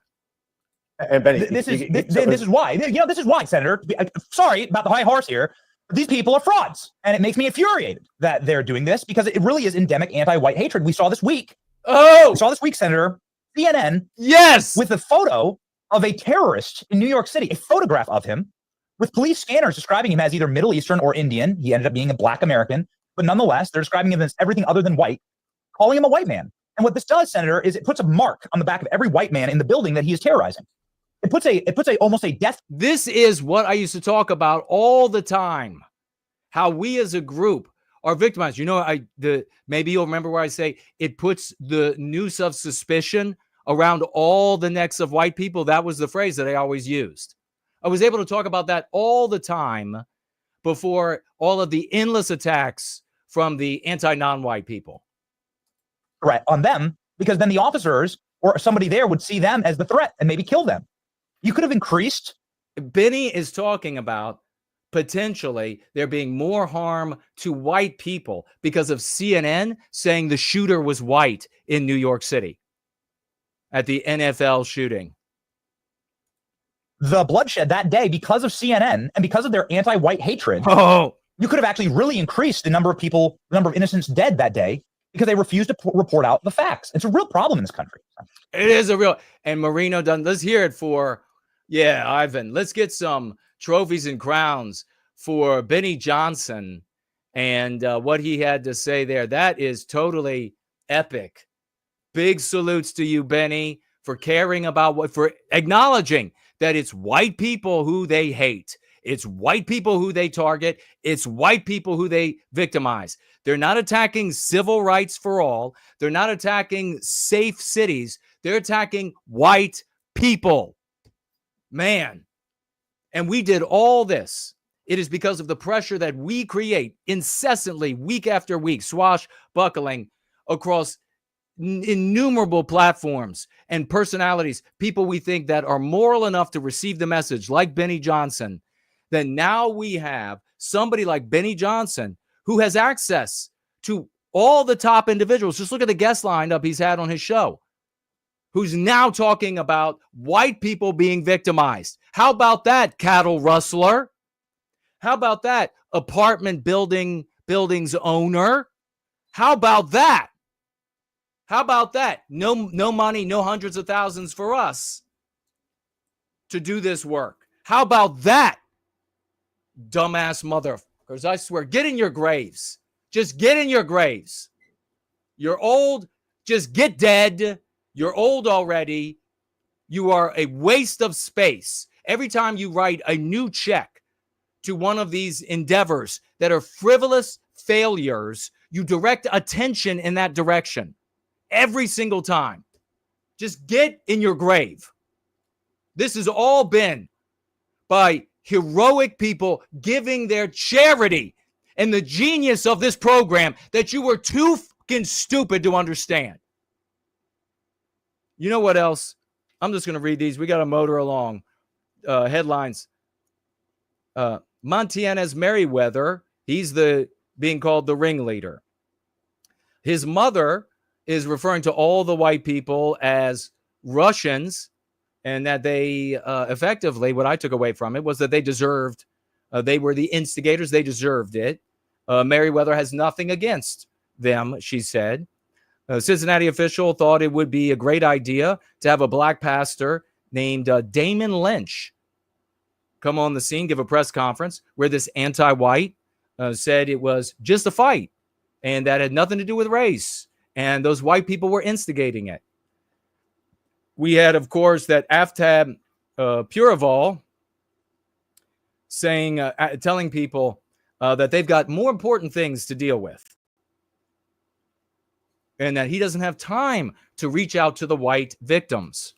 And Benny, This is why. You know, this is why, Senator. Sorry about the high horse here. But these people are frauds, and it makes me infuriated that they're doing this because it really is endemic anti-white hatred. We saw this week. Oh, we saw this week, Senator. CNN, yes, with a photo of a terrorist in New York City, a photograph of him with police scanners describing him as either Middle Eastern or Indian. He ended up being a Black American, but nonetheless, they're describing him as everything other than white, calling him a white man. And what this does, Senator, is it puts a mark on the back of every white man in the building that he is terrorizing. It puts almost a death. This is what I used to talk about all the time. How we as a group are victimized. You know, maybe you'll remember where I say it puts the noose of suspicion around all the necks of white people. That was the phrase that I always used. I was able to talk about that all the time before all of the endless attacks from the anti-non-white people. Threat on them, because then the officers or somebody there would see them as the threat and maybe kill them. You could have increased. Benny is talking about potentially there being more harm to white people because of CNN saying the shooter was white in New York City at the NFL shooting. The bloodshed that day because of CNN and because of their anti-white hatred. Oh, you could have actually really increased the number of people, the number of innocents dead that day because they refused to report out the facts. It's a real problem in this country. It is a real, and Moreno done. Let's hear it for, Ivan. Let's get some trophies and crowns for Benny Johnson and what he had to say there. That is totally epic. Big salutes to you, Benny, for caring about for acknowledging that it's white people who they hate. It's white people who they target. It's white people who they victimize. They're not attacking civil rights for all. They're not attacking safe cities. They're attacking white people. Man. And we did all this. It is because of the pressure that we create incessantly, week after week, swashbuckling across innumerable platforms and personalities, people we think that are moral enough to receive the message, like Benny Johnson. Then now we have somebody like Benny Johnson who has access to all the top individuals. Just look at the guest lineup he's had on his show, who's now talking about white people being victimized. How about that, cattle rustler? How about that, apartment buildings owner? How about that? How about that? No money, no hundreds of thousands for us to do this work. How about that, dumbass motherfuckers? I swear, get in your graves. Just get in your graves. You're old. Just get dead. You're old already. You are a waste of space. Every time you write a new check to one of these endeavors that are frivolous failures, you direct attention in that direction. Every single time. Just get in your grave. This has all been by heroic people giving their charity, and the genius of this program that you were too fucking stupid to understand. You know what else? I'm just going to read these. We got to motor along. Headlines. Montanez Merriweather, he's being called the ringleader. His mother is referring to all the white people as Russians, and that they effectively, what I took away from it was that they deserved, they were the instigators, they deserved it. Merriweather has nothing against them, she said. A Cincinnati official thought it would be a great idea to have a black pastor named Damon Lynch come on the scene, give a press conference where this anti-white said it was just a fight and that had nothing to do with race. And those white people were instigating it. We had, of course, that Aftab Puraval saying, telling people that they've got more important things to deal with. And that he doesn't have time to reach out to the white victims.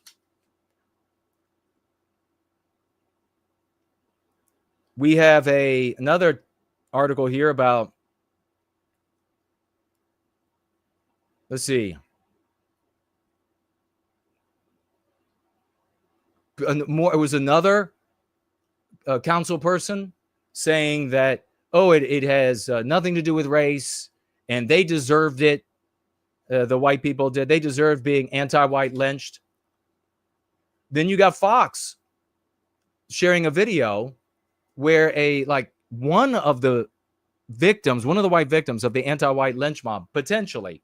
We have another article here about, let's see. It was another council person saying that, oh, it has nothing to do with race, and they deserved it. The white people did. They deserved being anti-white lynched. Then you got Fox sharing a video where one of the white victims of the anti-white lynch mob, potentially,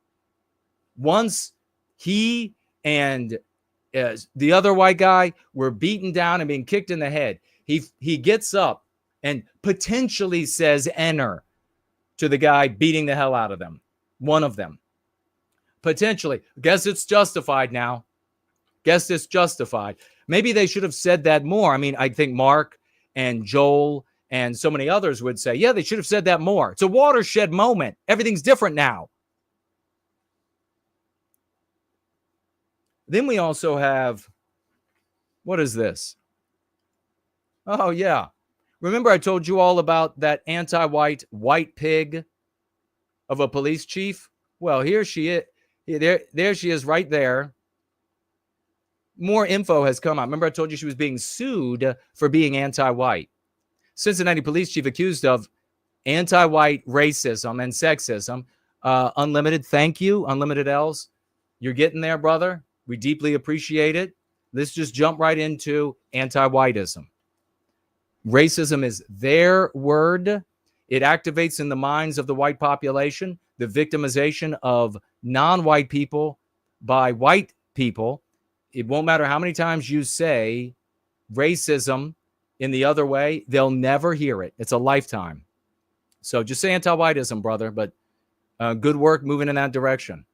once he and the other white guy were beaten down and being kicked in the head, he gets up and potentially says "enter" to the guy beating the hell out of them. One of them. Potentially. Guess it's justified now. Guess it's justified. Maybe they should have said that more. I mean, I think Mark and Joel and so many others would say, yeah, they should have said that more. It's a watershed moment. Everything's different now. Then we also have, what is this? Oh, yeah. Remember I told you all about that anti-white white pig of a police chief? Well, here she is. There she is right there. More info has come out. Remember I told you she was being sued for being anti-white. Cincinnati police chief accused of anti-white racism and sexism. Unlimited, thank you. Unlimited L's. You're getting there, brother. We deeply appreciate it. Let's just jump right into anti-whiteism. Racism is their word. It activates in the minds of the white population the victimization of non-white people by white people. It won't matter how many times you say racism in the other way, they'll never hear it. It's a lifetime. So just say anti-whiteism, brother, but good work moving in that direction.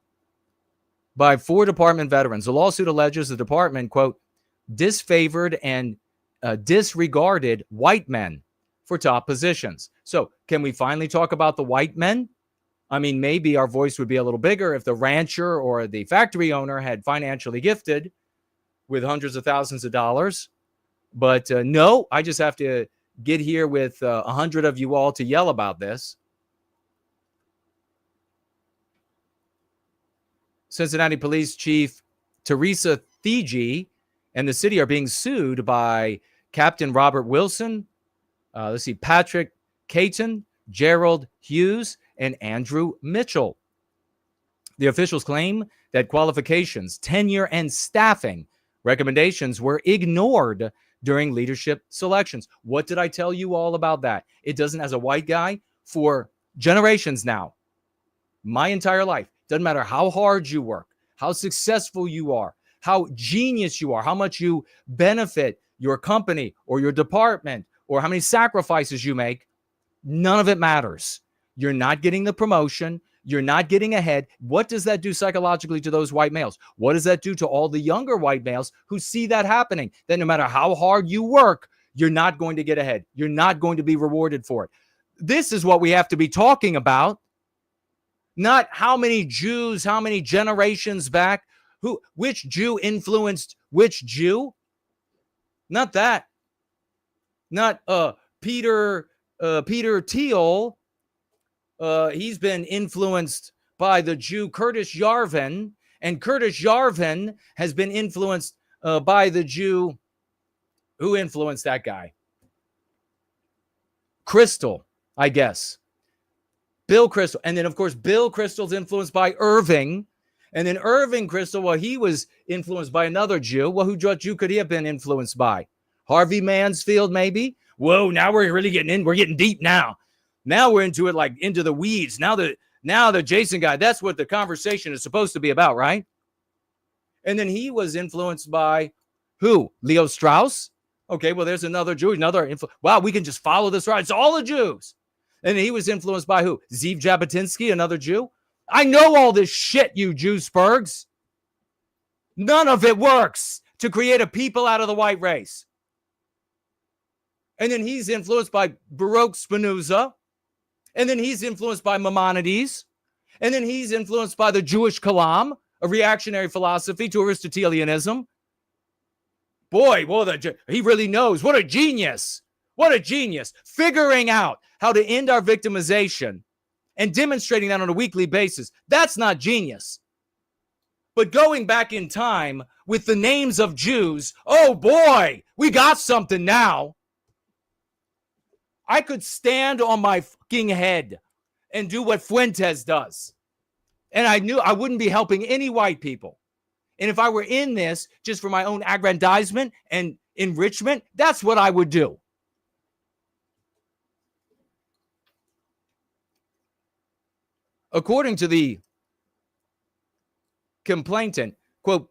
By 4 department veterans, the lawsuit alleges the department, quote, disfavored and disregarded white men for top positions. So can we finally talk about the white men? I mean, maybe our voice would be a little bigger if the rancher or the factory owner had financially gifted with hundreds of thousands of dollars. But no, I just have to get here with 100 of you all to yell about this. Cincinnati Police Chief Teresa Thigi and the city are being sued by Captain Robert Wilson, Patrick Caton, Gerald Hughes, and Andrew Mitchell. The officials claim that qualifications, tenure, and staffing recommendations were ignored during leadership selections. What did I tell you all about that? It doesn't, as a white guy, for generations now, my entire life, doesn't matter how hard you work, how successful you are, how genius you are, how much you benefit your company or your department, or how many sacrifices you make, none of it matters. You're not getting the promotion. You're not getting ahead. What does that do psychologically to those white males? What does that do to all the younger white males who see that happening? That no matter how hard you work, you're not going to get ahead. You're not going to be rewarded for it. This is what we have to be talking about. Not how many Jews, how many generations back, which Jew influenced which Jew. Not that. Not Peter Thiel. He's been influenced by the Jew Curtis Yarvin, and Curtis Yarvin has been influenced by the Jew. Who influenced that guy? Crystal, I guess. Bill Crystal. And then, of course, Bill Crystal's influenced by Irving. And then Irving Crystal, well, he was influenced by another Jew. Well, who Jew could he have been influenced by? Harvey Mansfield, maybe? Whoa, now we're really getting in. We're getting deep now. Now we're into it, like into the weeds. Now the Jason guy, that's what the conversation is supposed to be about, right? And then he was influenced by who? Leo Strauss? Okay, well, there's another Jew, wow, we can just follow this right. It's all the Jews. And he was influenced by who? Zeev Jabotinsky, another Jew? I know all this shit, you Jew spurgs. None of it works to create a people out of the white race. And then he's influenced by Baruch Spinoza. And then he's influenced by Maimonides. And then he's influenced by the Jewish Kalam, a reactionary philosophy to Aristotelianism. Boy, well, he really knows. What a genius. What a genius. Figuring out how to end our victimization and demonstrating that on a weekly basis. That's not genius. But going back in time with the names of Jews, oh boy, we got something now. I could stand on my fucking head and do what Fuentes does. And I knew I wouldn't be helping any white people. And if I were in this just for my own aggrandizement and enrichment, that's what I would do. According to the complainant, quote,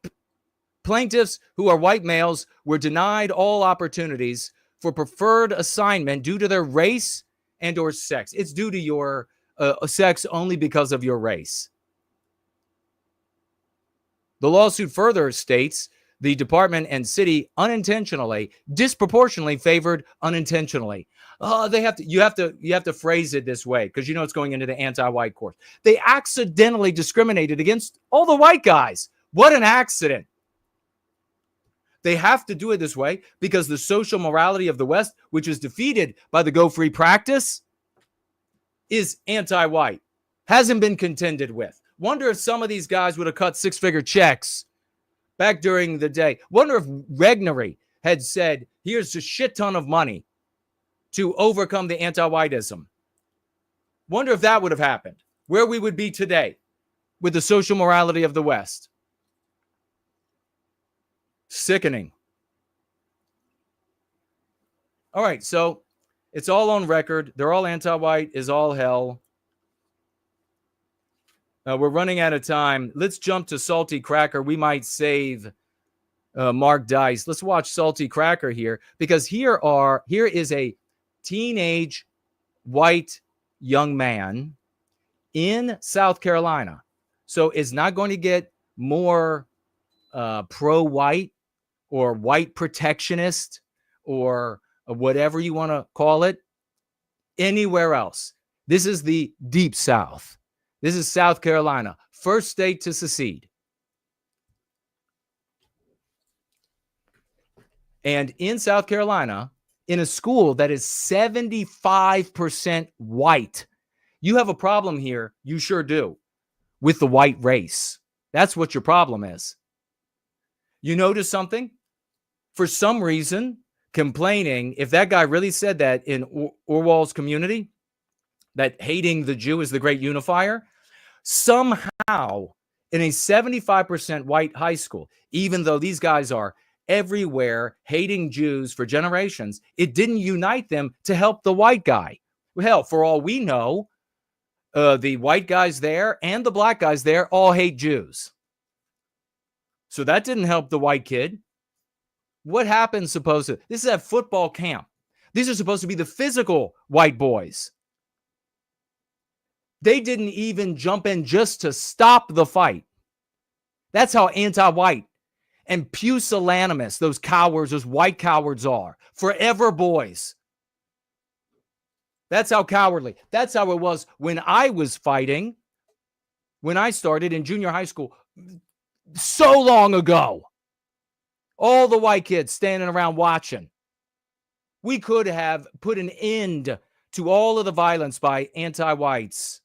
plaintiffs who are white males were denied all opportunities for preferred assignment due to their race and or sex. It's due to your sex only because of your race. The lawsuit further states the department and city unintentionally, disproportionately favored unintentionally. You have to phrase it this way because it's going into the anti-white court. They accidentally discriminated against all the white guys. What an accident. They have to do it this way because the social morality of the West, which is defeated by the Go Free practice, is anti-white, hasn't been contended with. Wonder if some of these guys would have cut six-figure checks back during the day. Wonder if Regnery had said, here's a shit ton of money to overcome the anti-whiteism. Wonder if that would have happened, where we would be today with the social morality of the West. Sickening. All right, so it's all on record. They're all anti-white is all hell. We're running out of time. Let's jump to Salty Cracker. We might save Mark Dice. Let's watch Salty Cracker here because here is a teenage white young man in South Carolina. So it's not going to get more pro-white or white protectionist or whatever you want to call it anywhere else. This is the Deep South. This is South Carolina, first state to secede. And in South Carolina, in a school that is 75% white, you have a problem here, you sure do, with the white race. That's what your problem is. You notice something? For some reason, complaining, if that guy really said that in Aarvoll's community, that hating the Jew is the great unifier, somehow in a 75% white high school, even though these guys are everywhere hating Jews for generations, it didn't unite them to help the white guy. Hell, for all we know, the white guys there and the black guys there all hate Jews. So that didn't help the white kid. What happens supposedly? This is at football camp. These are supposed to be the physical white boys. They didn't even jump in just to stop the fight. That's how anti-white and pusillanimous those cowards, those white cowards are. Forever boys. That's how cowardly. That's how it was when I was fighting, when I started in junior high school so long ago. All the white kids standing around watching. We could have put an end to all of the violence by anti-whites,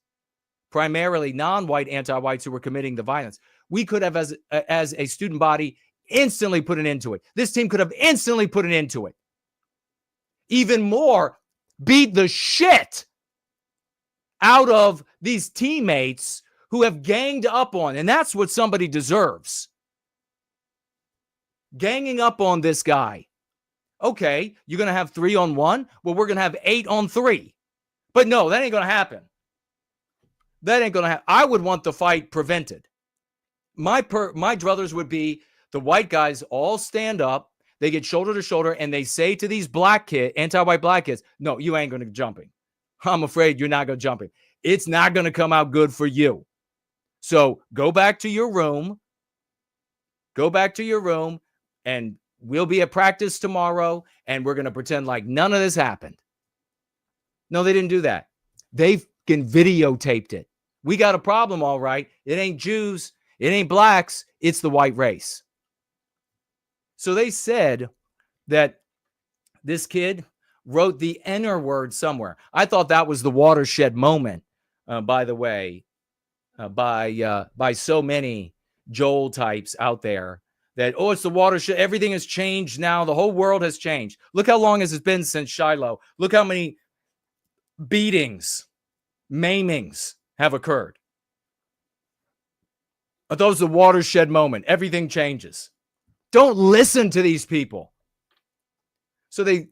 primarily non-white anti-whites who were committing the violence. We could have, as a student body, instantly put an end to it. This team could have instantly put an end to it. Even more, beat the shit out of these teammates who have ganged up on, and that's what somebody deserves. Ganging up on this guy. Okay, you're going to have 3-on-1? Well, we're going to have 8-on-3. But no, that ain't going to happen. That ain't going to happen. I would want the fight prevented. My druthers would be the white guys all stand up, they get shoulder to shoulder, and they say to these black kids, anti-white black kids, no, you ain't going to jumping. I'm afraid you're not going to jumping. It's not going to come out good for you. So go back to your room. Go back to your room, and we'll be at practice tomorrow, and we're going to pretend like none of this happened. No, they didn't do that. They fucking videotaped it. We got a problem, all right. It ain't Jews. It ain't blacks. It's the white race. So they said that this kid wrote the N word somewhere. I thought that was the watershed moment, by the way, by so many Joel types out there that, oh, it's the watershed. Everything has changed now. The whole world has changed. Look how long has it been since Shiloh. Look how many beatings, maimings have occurred. But those are the watershed moment. Everything changes. Don't listen to these people. So they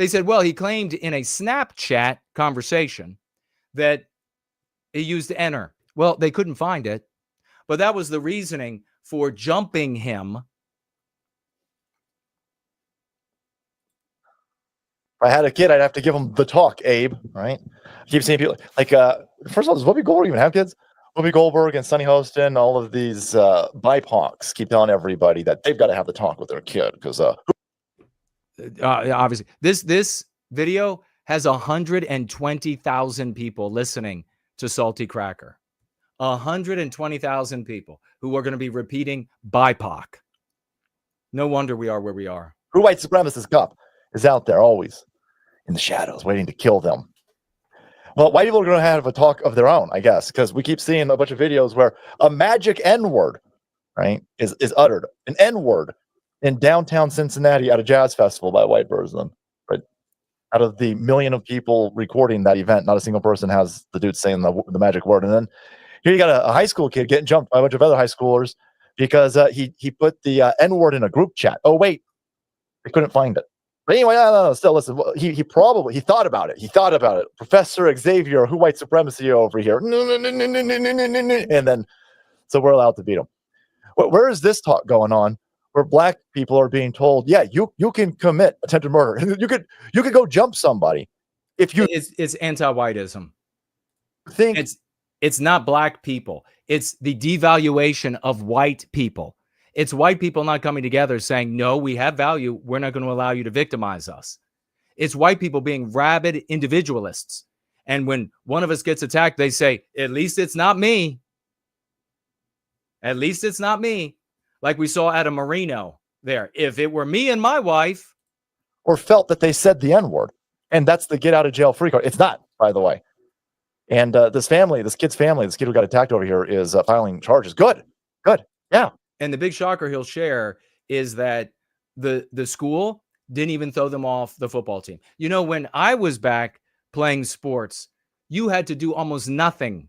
said, well, he claimed in a Snapchat conversation that he used enter. Well, they couldn't find it, but that was the reasoning for jumping him. If I had a kid, I'd have to give him the talk, Abe, right? I keep seeing people like, first of all, does Whoopi Goldberg even have kids? Whoopi Goldberg and Sonny Hostin, all of these BIPOCs keep telling everybody that they've got to have the talk with their kid because obviously this video has 120,000 people listening to Salty Cracker. 120,000 people who are going to be repeating BIPOC. No wonder we are where we are. who white supremacist cup is out there always in the shadows waiting to kill them. Well, white people are going to have a talk of their own, I guess, because we keep seeing a bunch of videos where a magic N-word, right, is uttered. An N-word in downtown Cincinnati at a jazz festival by a white person. Right? Out of the million of people recording that event, not a single person has the dude saying the magic word. And then here you got a high school kid getting jumped by a bunch of other high schoolers because he put the N-word in a group chat. Oh, wait, they couldn't find it. But anyway, no, still listen. He thought about it. He thought about it. Professor Xavier, who white supremacy over here? And then, so we're allowed to beat him. Where is this talk going on? Where black people are being told, yeah, you can commit attempted murder. You could go jump somebody if you. It's anti-whiteism. Think it's not black people. It's the devaluation of white people. It's white people not coming together saying, no, we have value. We're not going to allow you to victimize us. It's white people being rabid individualists. And when one of us gets attacked, they say, at least it's not me. At least it's not me. Like we saw at a Moreno there. If it were me and my wife. Or felt that they said the N-word. And that's the get out of jail free card. It's not, by the way. And this kid's family, this kid who got attacked over here is filing charges. Good. Yeah. And the big shocker he'll share is that the school didn't even throw them off the football team. You know, when I was back playing sports, you had to do almost nothing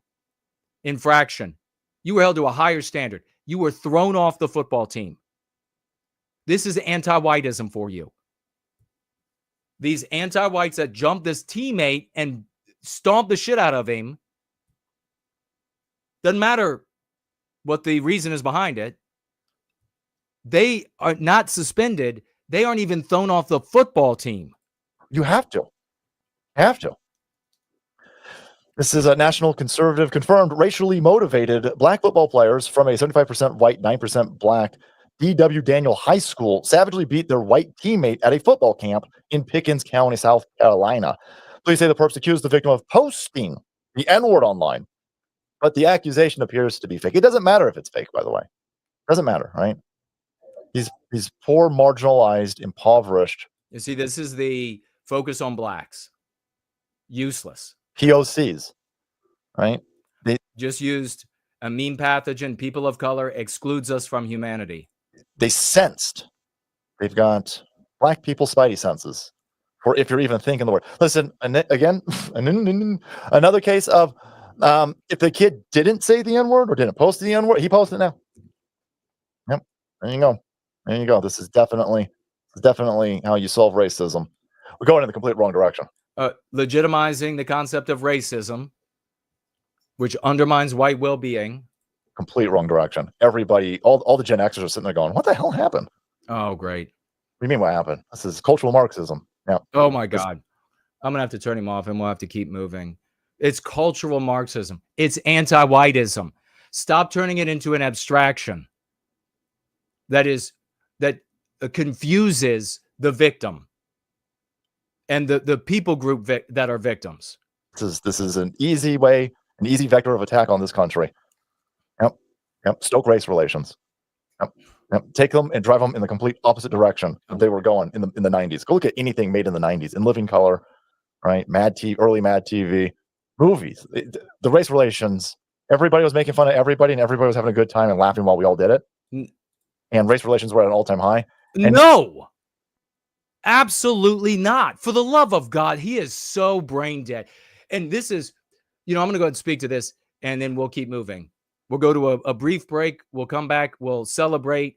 infraction. You were held to a higher standard. You were thrown off the football team. This is anti-whiteism for you. These anti-whites that jumped this teammate and stomped the shit out of him. Doesn't matter what the reason is behind it. They are not suspended. They aren't even thrown off the football team. You have to. This is a national conservative confirmed racially motivated black football players from a 75% white, 9% black D.W. Daniel High School savagely beat their white teammate at a football camp in Pickens County, South Carolina. Police say the perps accused the victim of posting the N-word online, but the accusation appears to be fake. It doesn't matter if it's fake, by the way. It doesn't matter, right? These poor, marginalized, impoverished. You see, this is the focus on blacks. Useless. POCs, right? They just used a meme pathogen. People of color excludes us from humanity. They sensed. They've got black people spidey senses. Or if you're even thinking the word. Listen, again, another case of if the kid didn't say the N-word or didn't post the N-word, he posted it now. Yep. There you go. This is definitely how you solve racism. We're going in the complete wrong direction. Legitimizing the concept of racism, which undermines white well-being. Complete wrong direction. Everybody, all the Gen Xers are sitting there going, what the hell happened? Oh, great. What do you mean what happened? This is cultural Marxism. Yeah. Oh, my God. I'm going to have to turn him off and we'll have to keep moving. It's cultural Marxism. It's anti-whiteism. Stop turning it into an abstraction that confuses the victim and the people group that are victims. This is an easy way, an easy vector of attack on this country. Yep. Stoke race relations. Yep. Take them and drive them in the complete opposite direction that they were going in the 90s. Go look at anything made in the 90s in living color, right? Early Mad TV, movies. The race relations. Everybody was making fun of everybody, and everybody was having a good time and laughing while we all did it. And race relations were at an all-time high. And no, absolutely not. For the love of God, he is so brain dead. And this is, I'm going to go ahead and speak to this, and then we'll keep moving. We'll go to a brief break. We'll come back. We'll celebrate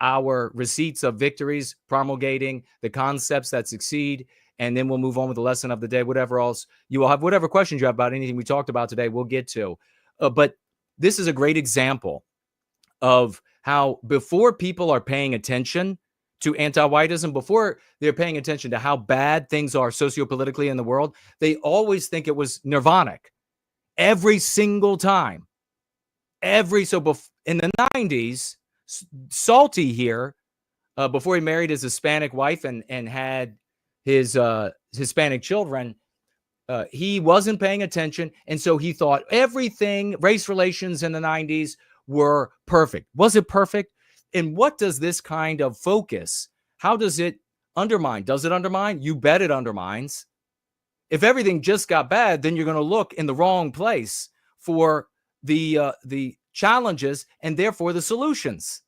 our receipts of victories, promulgating the concepts that succeed, and then we'll move on with the lesson of the day. Whatever else you will have, whatever questions you have about anything we talked about today, we'll get to. But this is a great example of how before people are paying attention to anti-whiteism, before they're paying attention to how bad things are sociopolitically in the world, they always think it was nirvanic every single time. In the 90s, Salty here, before he married his Hispanic wife and had his Hispanic children, he wasn't paying attention. And so he thought everything, race relations in the 90s were perfect. Was it perfect? And what does this kind of focus, how does it undermine? Does it undermine? You bet it undermines. If everything just got bad, then you're going to look in the wrong place for the challenges and therefore the solutions.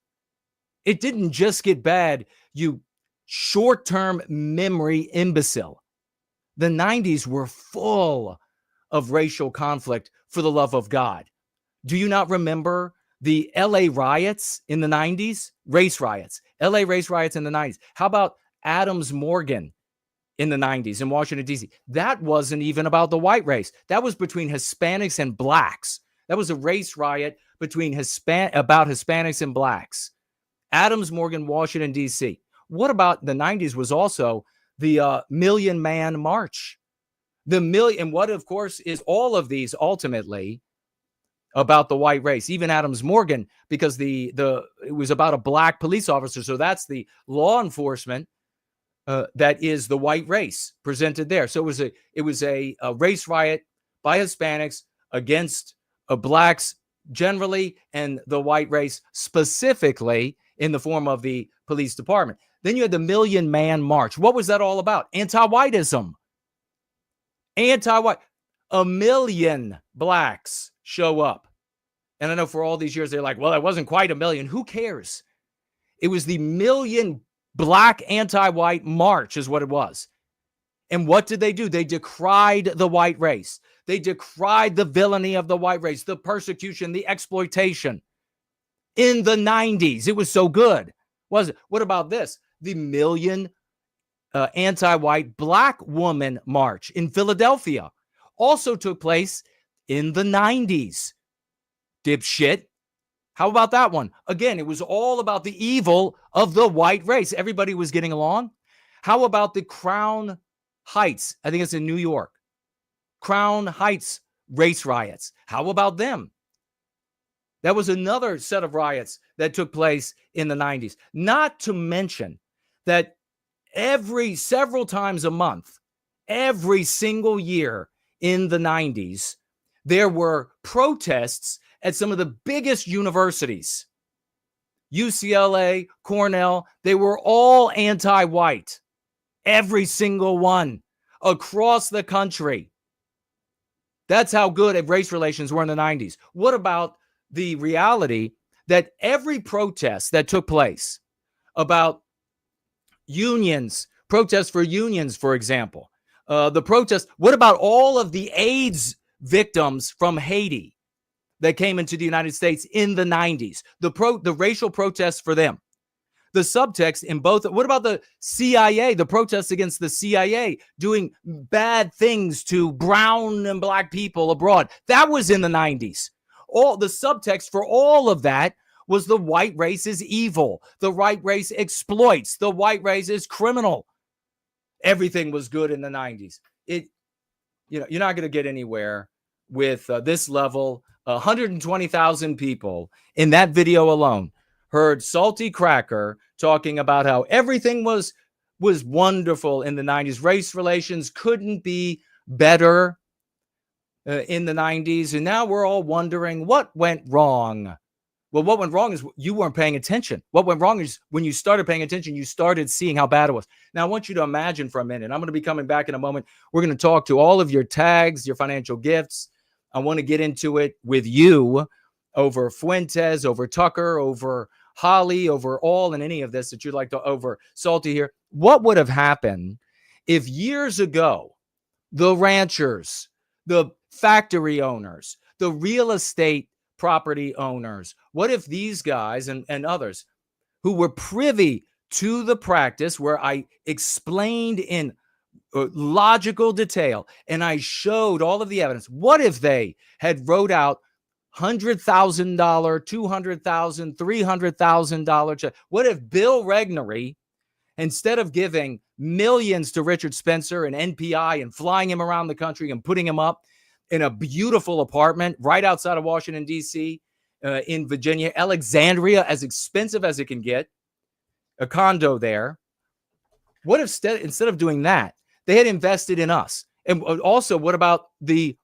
It didn't just get bad, you short-term memory imbecile. The 90s were full of racial conflict, for the love of God. Do you not remember the LA riots in the 90s? Race riots. LA race riots in the 90s. How about Adams Morgan in the 90s in Washington, D.C.? That wasn't even about the white race. That was between Hispanics and blacks. That was a race riot between about Hispanics and blacks. Adams Morgan, Washington, D.C. What about the 90s was also the Million Man March. And what, of course, is all of these ultimately about the white race, even Adams Morgan, because it was about a black police officer. So that's the law enforcement that is the white race presented there. So it was a race riot by Hispanics against blacks generally and the white race specifically in the form of the police department. Then you had the Million Man March. What was that all about? Anti-whiteism. Anti-white. 1 million blacks show up. And I know for all these years, they're like, well, it wasn't quite 1 million. Who cares? It was the Million Black Anti-White March is what it was. And what did they do? They decried the white race. They decried the villainy of the white race, the persecution, the exploitation. In the 90s, it was so good. Was it? What about this? The Million Anti-White Black Woman March in Philadelphia also took place in the 90s. Dipshit. How about that one? Again, it was all about the evil of the white race. Everybody was getting along. How about the Crown Heights? I think it's in New York. Crown Heights race riots. How about them? That was another set of riots that took place in the 90s. Not to mention that several times a month, every single year in the 90s, there were protests at some of the biggest universities. UCLA, Cornell, they were all anti-white. Every single one across the country. That's how good race relations were in the 90s. What about the reality that every protest that took place about unions, protests for unions, for example, the protest, what about all of the AIDS victims from Haiti that came into the United States in the 90s? The racial protests for them. The subtext in both. What about the CIA, the protests against the CIA doing bad things to brown and black people abroad? That was in the 90s. All the subtext for all of that was the white race is evil. The white race exploits. The white race is criminal. Everything was good in the 90s. You're not going to get anywhere with this level. 120,000 people in that video alone heard Salty Cracker talking about how everything was wonderful in the 90s. Race relations couldn't be better in the 90s. And now we're all wondering what went wrong. Well, what went wrong is you weren't paying attention. What went wrong is when you started paying attention, you started seeing how bad it was. Now, I want you to imagine for a minute. I'm going to be coming back in a moment. We're going to talk to all of your tags, your financial gifts. I want to get into it with you over Fuentes, over Tucker, over Holly, over all and any of this that you'd like to over Salty here. What would have happened if years ago, the ranchers, the factory owners, the real estate property owners? What if these guys and others who were privy to the practice where I explained in logical detail and I showed all of the evidence, what if they had wrote out $100,000, $200,000, $300,000 check? What if Bill Regnery, instead of giving millions to Richard Spencer and NPI and flying him around the country and putting him up in a beautiful apartment right outside of Washington, D.C., in Virginia, Alexandria, as expensive as it can get, a condo there. What if instead of doing that, they had invested in us? And also, what about the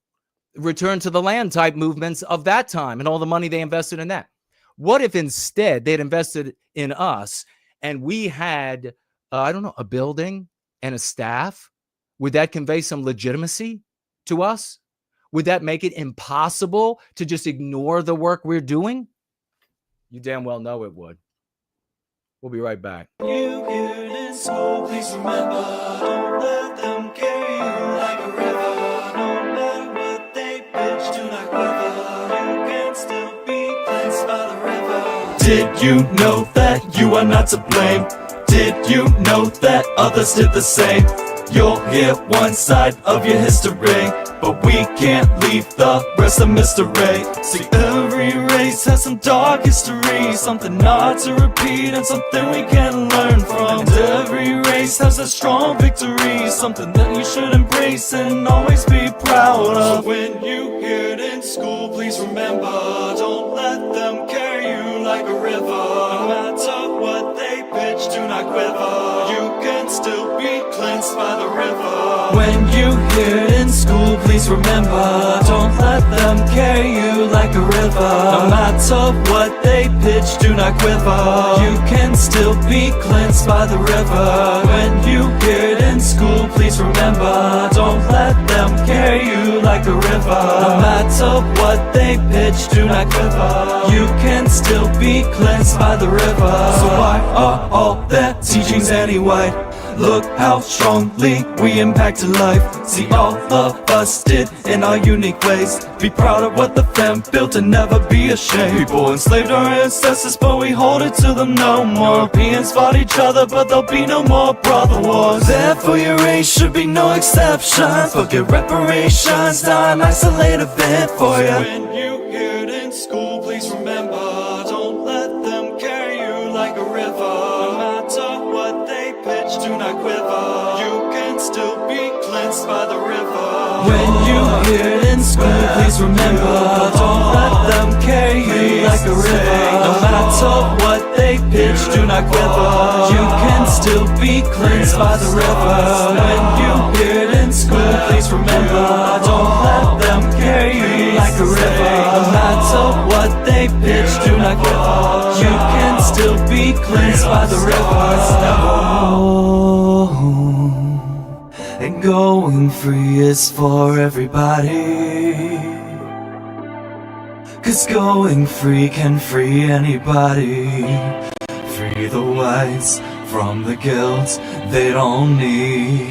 return to the land type movements of that time and all the money they invested in that? What if instead they had invested in us and we had, I don't know, a building and a staff? Would that convey some legitimacy to us? Would that make it impossible to just ignore the work we're doing? You damn well know it would. We'll be right back. You hear it in school, please remember, don't let them carry you like a river. No matter what they pitch, do not quiver. You can still be cleansed by the river. Did you know that you are not to blame? Did you know that others did the same? You'll hear one side of your history, but we can't leave the rest a mystery. See, every race has some dark history, something not to repeat and something we can learn from. And every race has a strong victory, something that you should embrace and always be proud of. So when you hear it in school, please remember, don't let them carry you like a river. No matter what they pitch, do not quiver. You can still be cleansed by the river. When you hear it in school, please remember, don't let them carry you like a river. No matter what they pitch, do not quiver. You can still be cleansed by the river. When you hear it in school, please remember, don't let them carry you like a river. No matter what they pitch, do not quiver. You can still be cleansed by the river. So why are all their teachings anyway? Look how strongly we impacted life. See, all of us did in our unique ways. Be proud of what the fam built and never be ashamed. People enslaved our ancestors, but we hold it to them no more. Europeans fought each other, but there'll be no more brother wars. Therefore your race should be no exception. Forget reparations, not an isolated event for you. When you hear it in school, please remember, don't let them carry you like a river. No matter what they pitch, do not quiver. You can still be cleansed by the river. When you hear it in school, please remember, don't let them carry you like a river. No matter what they pitch, do not quiver. You can still be cleansed by the river. When you hear it in school, please remember, don't let them carry you like a river. No matter what they pitch, do not quiver. You can still be cleansed by the river. And going free is for everybody, 'cause going free can free anybody. Free the whites from the guilt they don't need.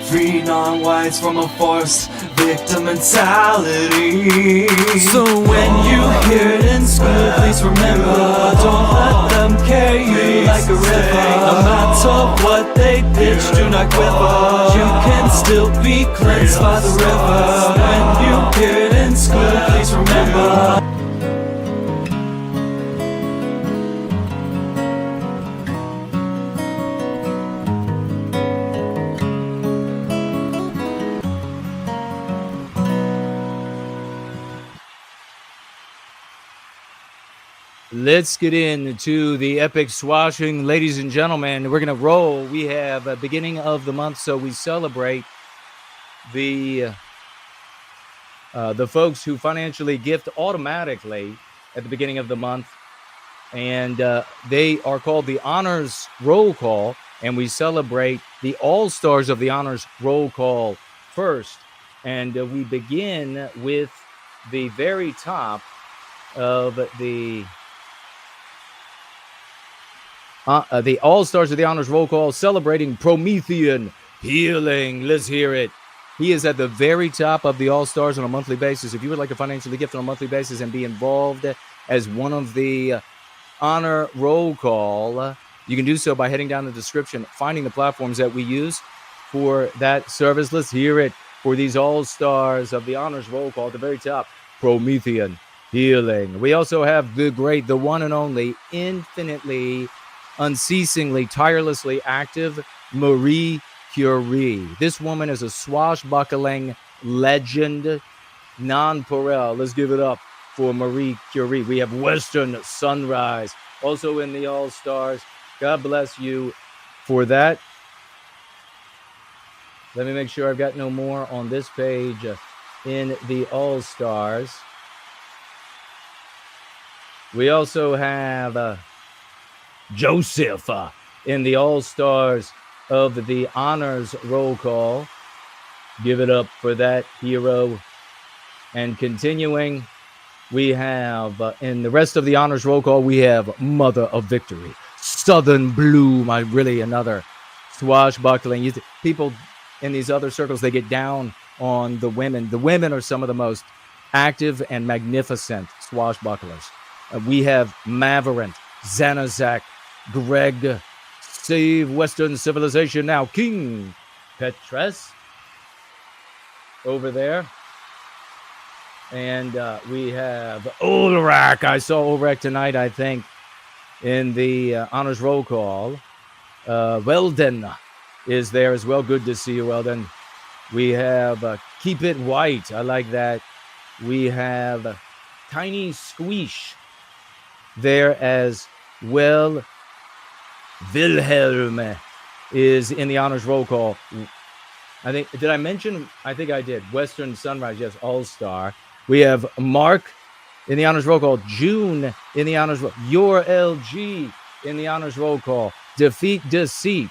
Free non-whites from a forced victim mentality. So when you hear it in school, please remember, don't let them carry you like a river. No matter what they pitch, do not quiver. You can still be cleansed by the river. When you hear it in school, please remember. Let's get into the epic swashing, ladies and gentlemen. We're going to roll. We have a beginning of the month, so we celebrate the folks who financially gift automatically at the beginning of the month, and they are called the Honors Roll Call, and we celebrate the All-Stars of the Honors Roll Call first, and we begin with the very top of the All-Stars of the Honors Roll Call, celebrating Promethean healing. Let's hear it He is at the very top of the All-Stars on a monthly basis. If you would like to financially gift on a monthly basis and be involved as one of the honor roll call, you can do so by heading down the description, finding the platforms that we use for that service. Let's hear it for these All-Stars of the honors roll call at the very top. Promethean Healing. We also have the great, the one and only, infinitely, unceasingly, tirelessly active Marie Curie. This woman is a swashbuckling legend, nonpareil. Let's give it up for Marie Curie. We have Western Sunrise, also in the All-Stars. God bless you for that. Let me make sure I've got no more on this page in the All-Stars. We also have Joseph in the All-Stars of the honors roll call. Give it up for that hero. And continuing, we have in the rest of the honors roll call, we have Mother of Victory, Southern Bloom. Really another swashbuckling. People in these other circles, they get down on the women. The women are some of the most active and magnificent swashbucklers. We have Maverant, Zanazak, Greg, Save Western Civilization Now, King Petrus over there. And we have Ulrich. I saw Ulrich tonight, I think, in the honors roll call. Weldon is there as well. Good to see you, Weldon. We have Keep It White. I like that. We have Tiny Squeesh there as well. Wilhelm is in the honors roll call. I think, did I mention? I think I did. Western Sunrise, yes, All-Star. We have Mark in the honors roll call. June in the honors roll. Your LG in the honors roll call. Defeat Deceit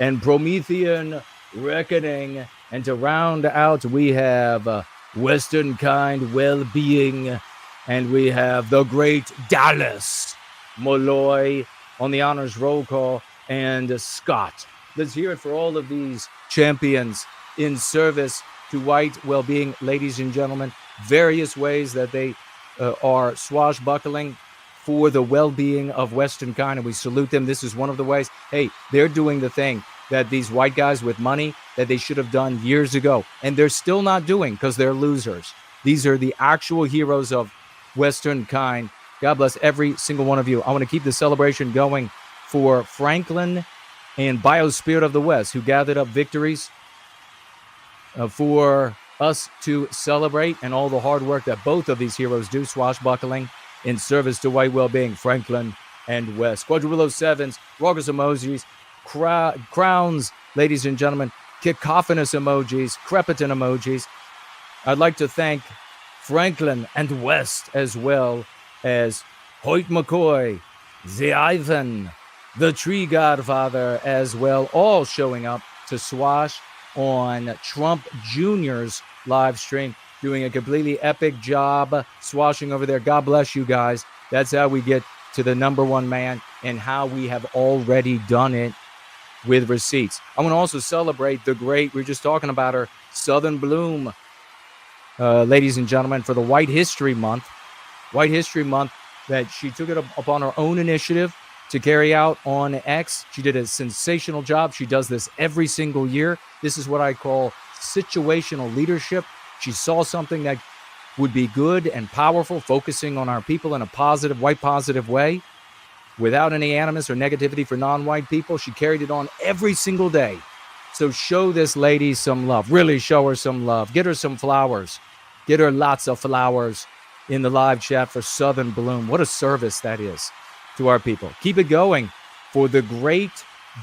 and Promethean Reckoning. And to round out, we have Western Kind Wellbeing. And we have the great Dallas Molloy on the honors roll call, and Scott. Let's hear it for all of these champions in service to white well-being, ladies and gentlemen. Various ways that they are swashbuckling for the well-being of Western kind, and we salute them. This is one of the ways. Hey, they're doing the thing that these white guys with money that they should have done years ago, and they're still not doing because they're losers. These are the actual heroes of Western kind. God bless every single one of you. I want to keep the celebration going for Franklin and Biospirit of the West, who gathered up victories for us to celebrate, and all the hard work that both of these heroes do, swashbuckling in service to white well-being, Franklin and West. Quadruple 07s, raucous emojis, crowns, ladies and gentlemen, cacophonous emojis, crepitant emojis. I'd like to thank Franklin and West, as well as Hoyt McCoy, the Ivan, the Tree Godfather as well, all showing up to swash on Trump Jr.'s live stream, doing a completely epic job swashing over there. God bless you guys. That's how we get to the number one man, and how we have already done it with receipts. I want to also celebrate the great, we were just talking about her, Southern Bloom, ladies and gentlemen, for the White History Month. White History Month that she took it upon her own initiative to carry out on X. She did a sensational job. She does this every single year. This is what I call situational leadership. She saw something that would be good and powerful, focusing on our people in a positive, white positive way, without any animus or negativity for non-white people. She carried it on every single day. So show this lady some love. Really show her some love. Get her some flowers. Get her lots of flowers in the live chat for Southern Bloom. What a service that is to our people. Keep it going for the great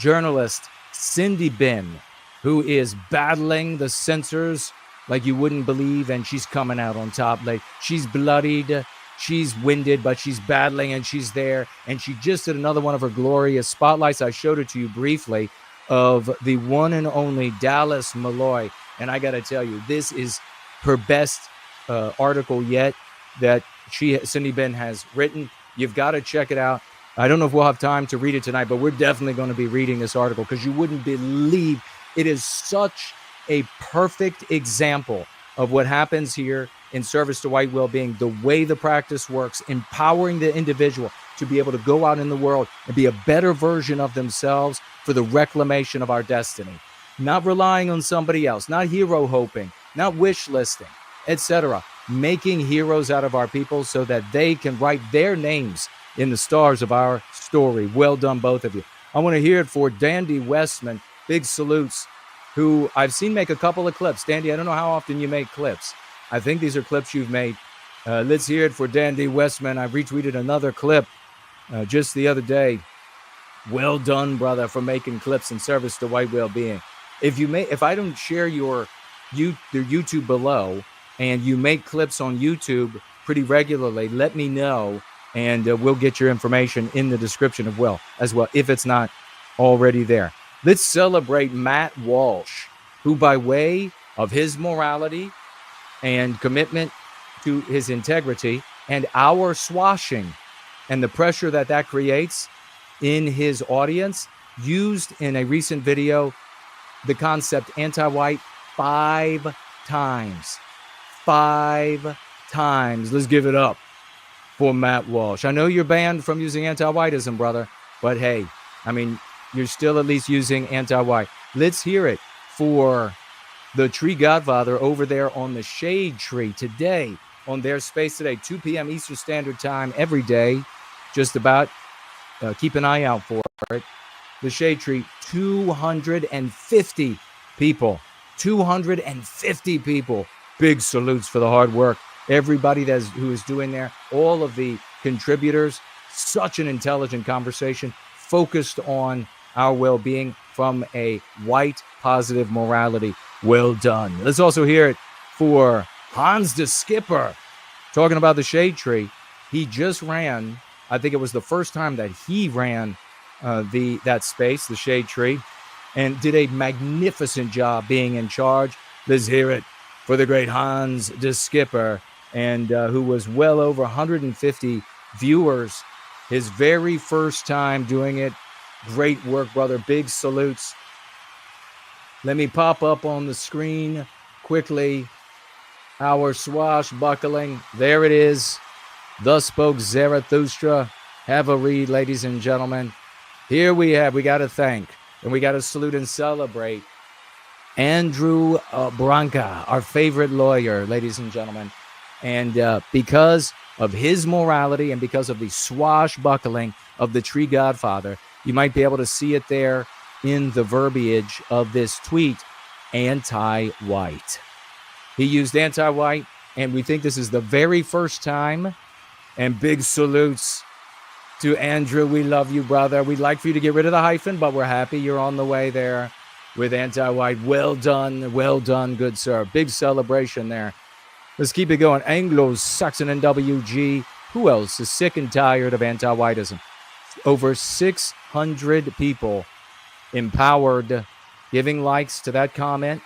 journalist Cindy Bin, who is battling the censors like you wouldn't believe, and she's coming out on top. Like, she's bloodied, she's winded, but she's battling, and she's there. And she just did another one of her glorious spotlights. I showed it to you briefly, of the one and only Dallas Molloy. And I got to tell you, this is her best article yet that Cindy Ben has written. You've got to check it out. I don't know if we'll have time to read it tonight, but we're definitely going to be reading this article, because you wouldn't believe it is such a perfect example of what happens here in service to white well-being, the way the practice works, empowering the individual to be able to go out in the world and be a better version of themselves for the reclamation of our destiny. Not relying on somebody else, not hero hoping, not wish listing, etc. Making heroes out of our people so that they can write their names in the stars of our story. Well done, both of you. I want to hear it for Dandy Westman. Big salutes, who I've seen make a couple of clips. Dandy, I don't know how often you make clips. I think these are clips you've made. Let's hear it for Dandy Westman. I retweeted another clip just the other day. Well done, brother, for making clips in service to white well-being. If I don't share your YouTube below, and you make clips on YouTube pretty regularly, let me know, and we'll get your information in the description as well, if it's not already there. Let's celebrate Matt Walsh, who by way of his morality and commitment to his integrity and our swashing and the pressure that creates in his audience, used in a recent video the concept anti-white 5 times. 5 times. Let's give it up for Matt Walsh. I know you're banned from using anti-whiteism, brother, but hey, I mean, you're still at least using anti-white. Let's hear it for the Tree Godfather over there on the Shade Tree today, on their space today, 2 p.m. Eastern Standard Time every day, just about. Keep an eye out for it. The Shade Tree, 250 people. 250 people. Big salutes for the hard work. Everybody who is doing there, all of the contributors, such an intelligent conversation focused on our well-being from a white positive morality. Well done. Let's also hear it for Hans de Skipper, talking about the Shade Tree. He just ran, I think it was the first time that he ran that space, the Shade Tree, and did a magnificent job being in charge. Let's hear it for the great Hans de Skipper, and who was well over 150 viewers his very first time doing it. Great work, brother. Big salutes. Let me pop up on the screen quickly our swashbuckling. There it is. Thus spoke Zarathustra. Have a read, ladies and gentlemen. Here we got to thank and we got to salute and celebrate Andrew Branca, our favorite lawyer, ladies and gentlemen. And because of his morality and because of the swashbuckling of the Tree Godfather, you might be able to see it there in the verbiage of this tweet, anti-white. He used anti-white, and we think this is the very first time. And big salutes to Andrew. We love you, brother. We'd like for you to get rid of the hyphen, but we're happy you're on the way there with anti-white. Well done, good sir. Big celebration there. Let's keep it going. Anglo-Saxon and WG. Who else is sick and tired of anti-whiteism? Over 600 people empowered, giving likes to that comment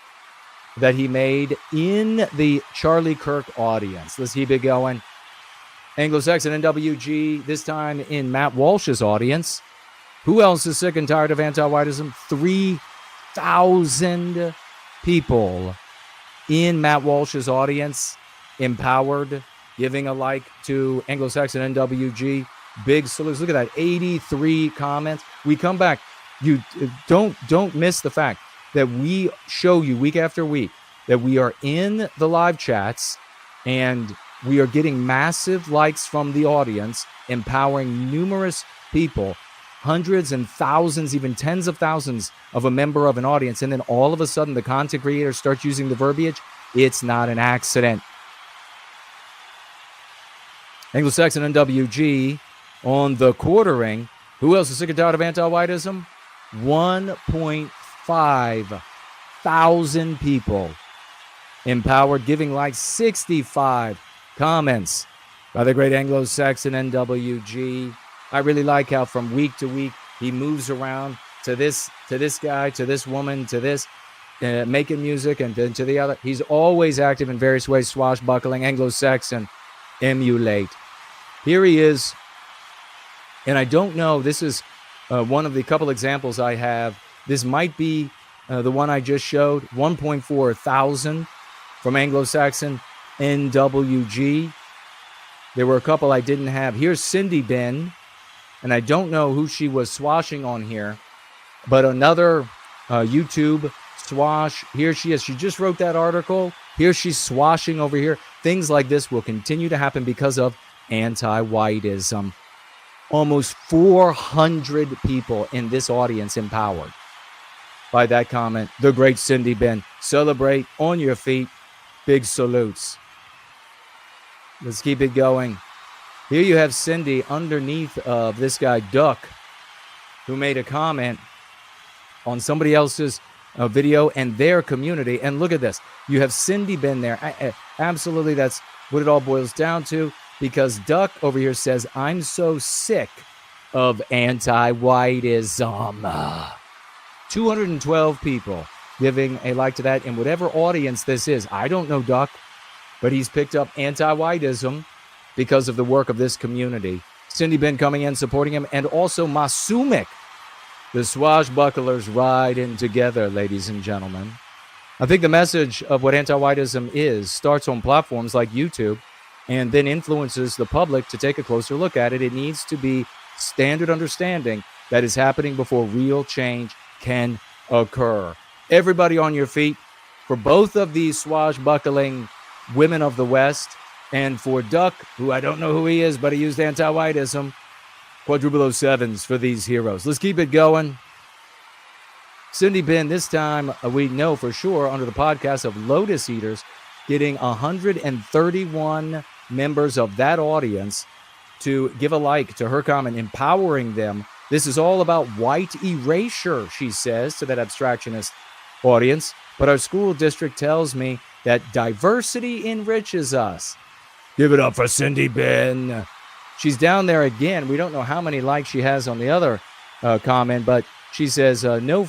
that he made in the Charlie Kirk audience. Let's keep it going. Anglo-Saxon and WG, this time in Matt Walsh's audience. Who else is sick and tired of anti-whiteism? 3,000 people in Matt Walsh's audience, empowered, giving a like to Anglo-Saxon and WG. Big salutes. Look at that, 83 comments. We come back. You don't miss the fact that we show you week after week that we are in the live chats and we are getting massive likes from the audience, empowering numerous people, hundreds and thousands, even tens of thousands of a member of an audience. And then all of a sudden the content creator starts using the verbiage. It's not an accident. Anglo-Saxon and WG on the quartering. Who else is sick and tired of anti-whiteism? 1.5 thousand people empowered, giving like 65 comments by the great Anglo-Saxon NWG. I really like how from week to week he moves around to this guy, to this woman, to this, making music, and then to the other. He's always active in various ways, swashbuckling. Anglo-Saxon, emulate. Here he is, and I don't know, this is one of the couple examples I have. This might be The one I just showed, 1.4 thousand from Anglo-Saxon NWG. There were a couple I didn't have. Here's Cindy Ben, and I don't know who she was swashing on here, but another YouTube swash. Here she is. She just wrote that article. Here she's swashing over here. Things like this will continue to happen because of anti-whiteism. Almost 400 people in this audience empowered by that comment. The great Cindy Ben. Celebrate on your feet. Big salutes. Let's keep it going. Here you have Cindy underneath of this guy, Duck, who made a comment on somebody else's video and their community. And look at this. You have Cindy Ben there. Absolutely, that's what it all boils down to, because Duck over here says, I'm so sick of anti-whiteism. 212 people giving a like to that in whatever audience this is. I don't know Duck, but he's picked up anti-whiteism because of the work of this community. Cindy Ben coming in, supporting him, and also Masumik. The swashbucklers ride in together, ladies and gentlemen. I think the message of what anti-whiteism is starts on platforms like YouTube and then influences the public to take a closer look at it. It needs to be standard understanding that is happening before real change can occur. Everybody on your feet for both of these swashbuckling women of the West, and for Duck, who I don't know who he is, but he used anti-whiteism. Quadruple 07s for these heroes. Let's keep it going. Cindy Ben, this time we know for sure under the podcast of Lotus Eaters, getting 131 members of that audience to give a like to her comment, empowering them. This is all about white erasure, she says to that abstractionist audience. But our school district tells me that diversity enriches us. Give it up for Cindy Ben. She's down there again. We don't know how many likes she has on the other comment, but she says no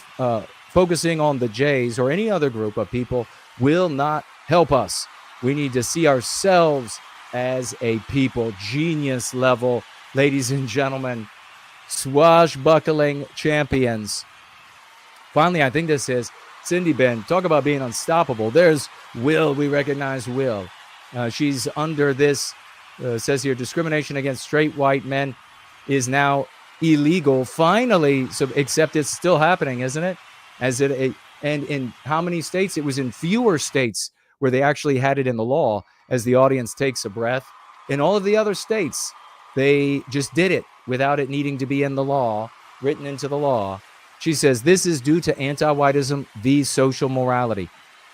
focusing on the Jays or any other group of people will not help us. We need to see ourselves as a people. Genius level, ladies and gentlemen. Swashbuckling champions. Finally, I think this is Cindy Ben. Talk about being unstoppable. There's Will. We recognize Will. She's under this, says here, discrimination against straight white men is now illegal. Finally, so except it's still happening, isn't it? And in how many states? It was in fewer states where they actually had it in the law, as the audience takes a breath. In all of the other states, they just did it without it needing to be in the law, written into the law. She says this is due to anti-whiteism, the social morality.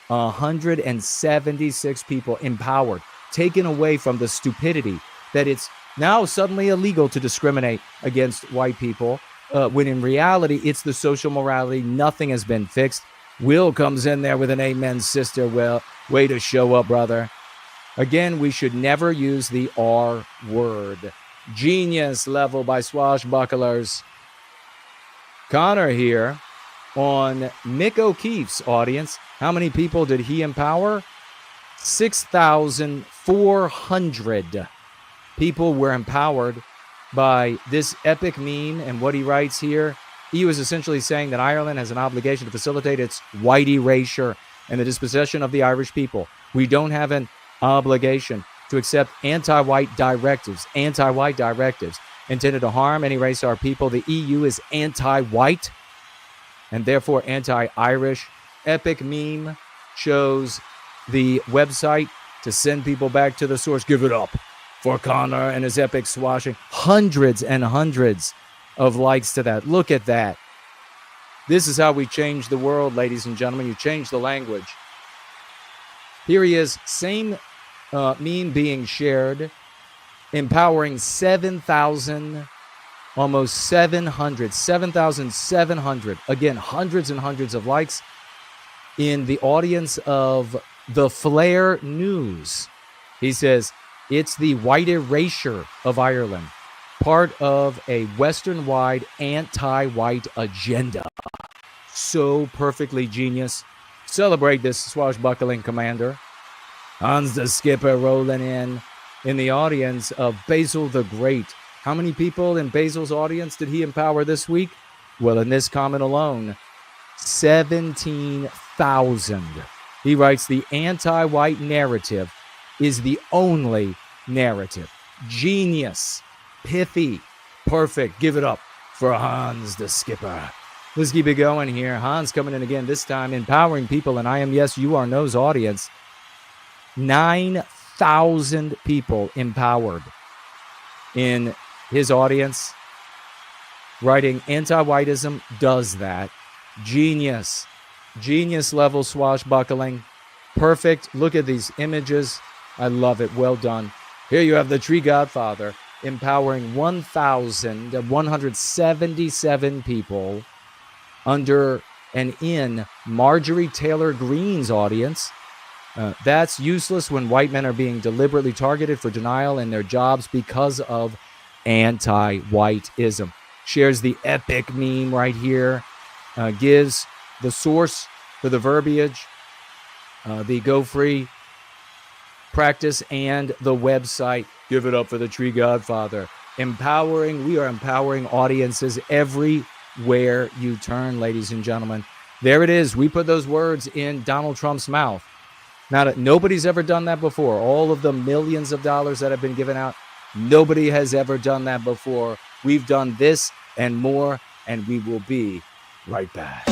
176 people empowered, taken away from the stupidity that it's now suddenly illegal to discriminate against white people, when in reality, it's the social morality. Nothing has been fixed. Will comes in there with an amen, sister. Well, way to show up, brother. Again, we should never use the R word. Genius level by swashbucklers. Connor here on Mick O'Keefe's audience. How many people did he empower? 6,400 people were empowered by this epic meme. And what he writes here, he was essentially saying that Ireland has an obligation to facilitate its white erasure and the dispossession of the Irish people. We don't have an obligation to accept anti-white directives intended to harm and erase our people. The EU is anti-white and therefore anti-Irish. Epic meme shows the website to send people back to the source. Give it up for Connor and his epic swashing. Hundreds and hundreds of likes to that. Look at that. This is how we change the world, ladies and gentlemen. You change the language. Here he is, same meme being shared, empowering 7,000, almost 7,700. Again, hundreds and hundreds of likes in the audience of the Flair News. He says, it's the white erasure of Ireland, part of a Western-wide anti-white agenda. So perfectly genius. Celebrate this swashbuckling commander. Hans the Skipper rolling in the audience of Basil the Great. How many people in Basil's audience did he empower this week? Well, in this comment alone, 17,000. He writes, the anti-white narrative is the only narrative. Genius, pithy, perfect. Give it up for Hans the Skipper. Let's keep it going here. Hans coming in again, this time empowering people, and I am, yes, you are No's audience. 9,000 people empowered in his audience. Writing anti-whiteism does that. Genius level swashbuckling. Perfect. Look at these images. I love it. Well done. Here you have the Tree Godfather empowering 1,177 people under and in Marjorie Taylor Greene's audience. That's useless when white men are being deliberately targeted for denial in their jobs because of anti-whiteism. Shares the epic meme right here. Gives the source for the verbiage, the Go Free practice, and the website. Give it up for the Tree Godfather. Empowering. We are empowering audiences everywhere you turn, ladies and gentlemen. There it is. We put those words in Donald Trump's mouth. Now, that nobody's ever done that before. All of the millions of dollars that have been given out, nobody has ever done that before. We've done this and more, and we will be right back.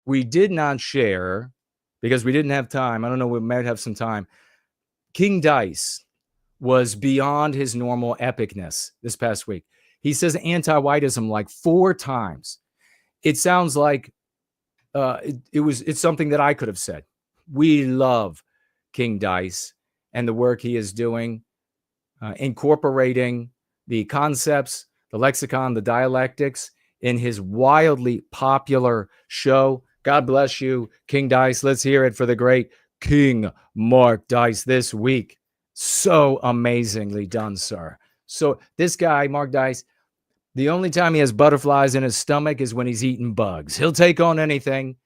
We did not share, because we didn't have time. I don't know, we might have some time. King Dice was beyond his normal epicness this past week. He says anti-whiteism like 4 times. It sounds like it's something that I could have said. We love King Dice and the work he is doing, incorporating the concepts, the lexicon, the dialectics in his wildly popular show. God bless you, King Dice. Let's hear it for the great King Mark Dice this week. So amazingly done, sir. So this guy, Mark Dice, the only time he has butterflies in his stomach is when he's eating bugs. He'll take on anything,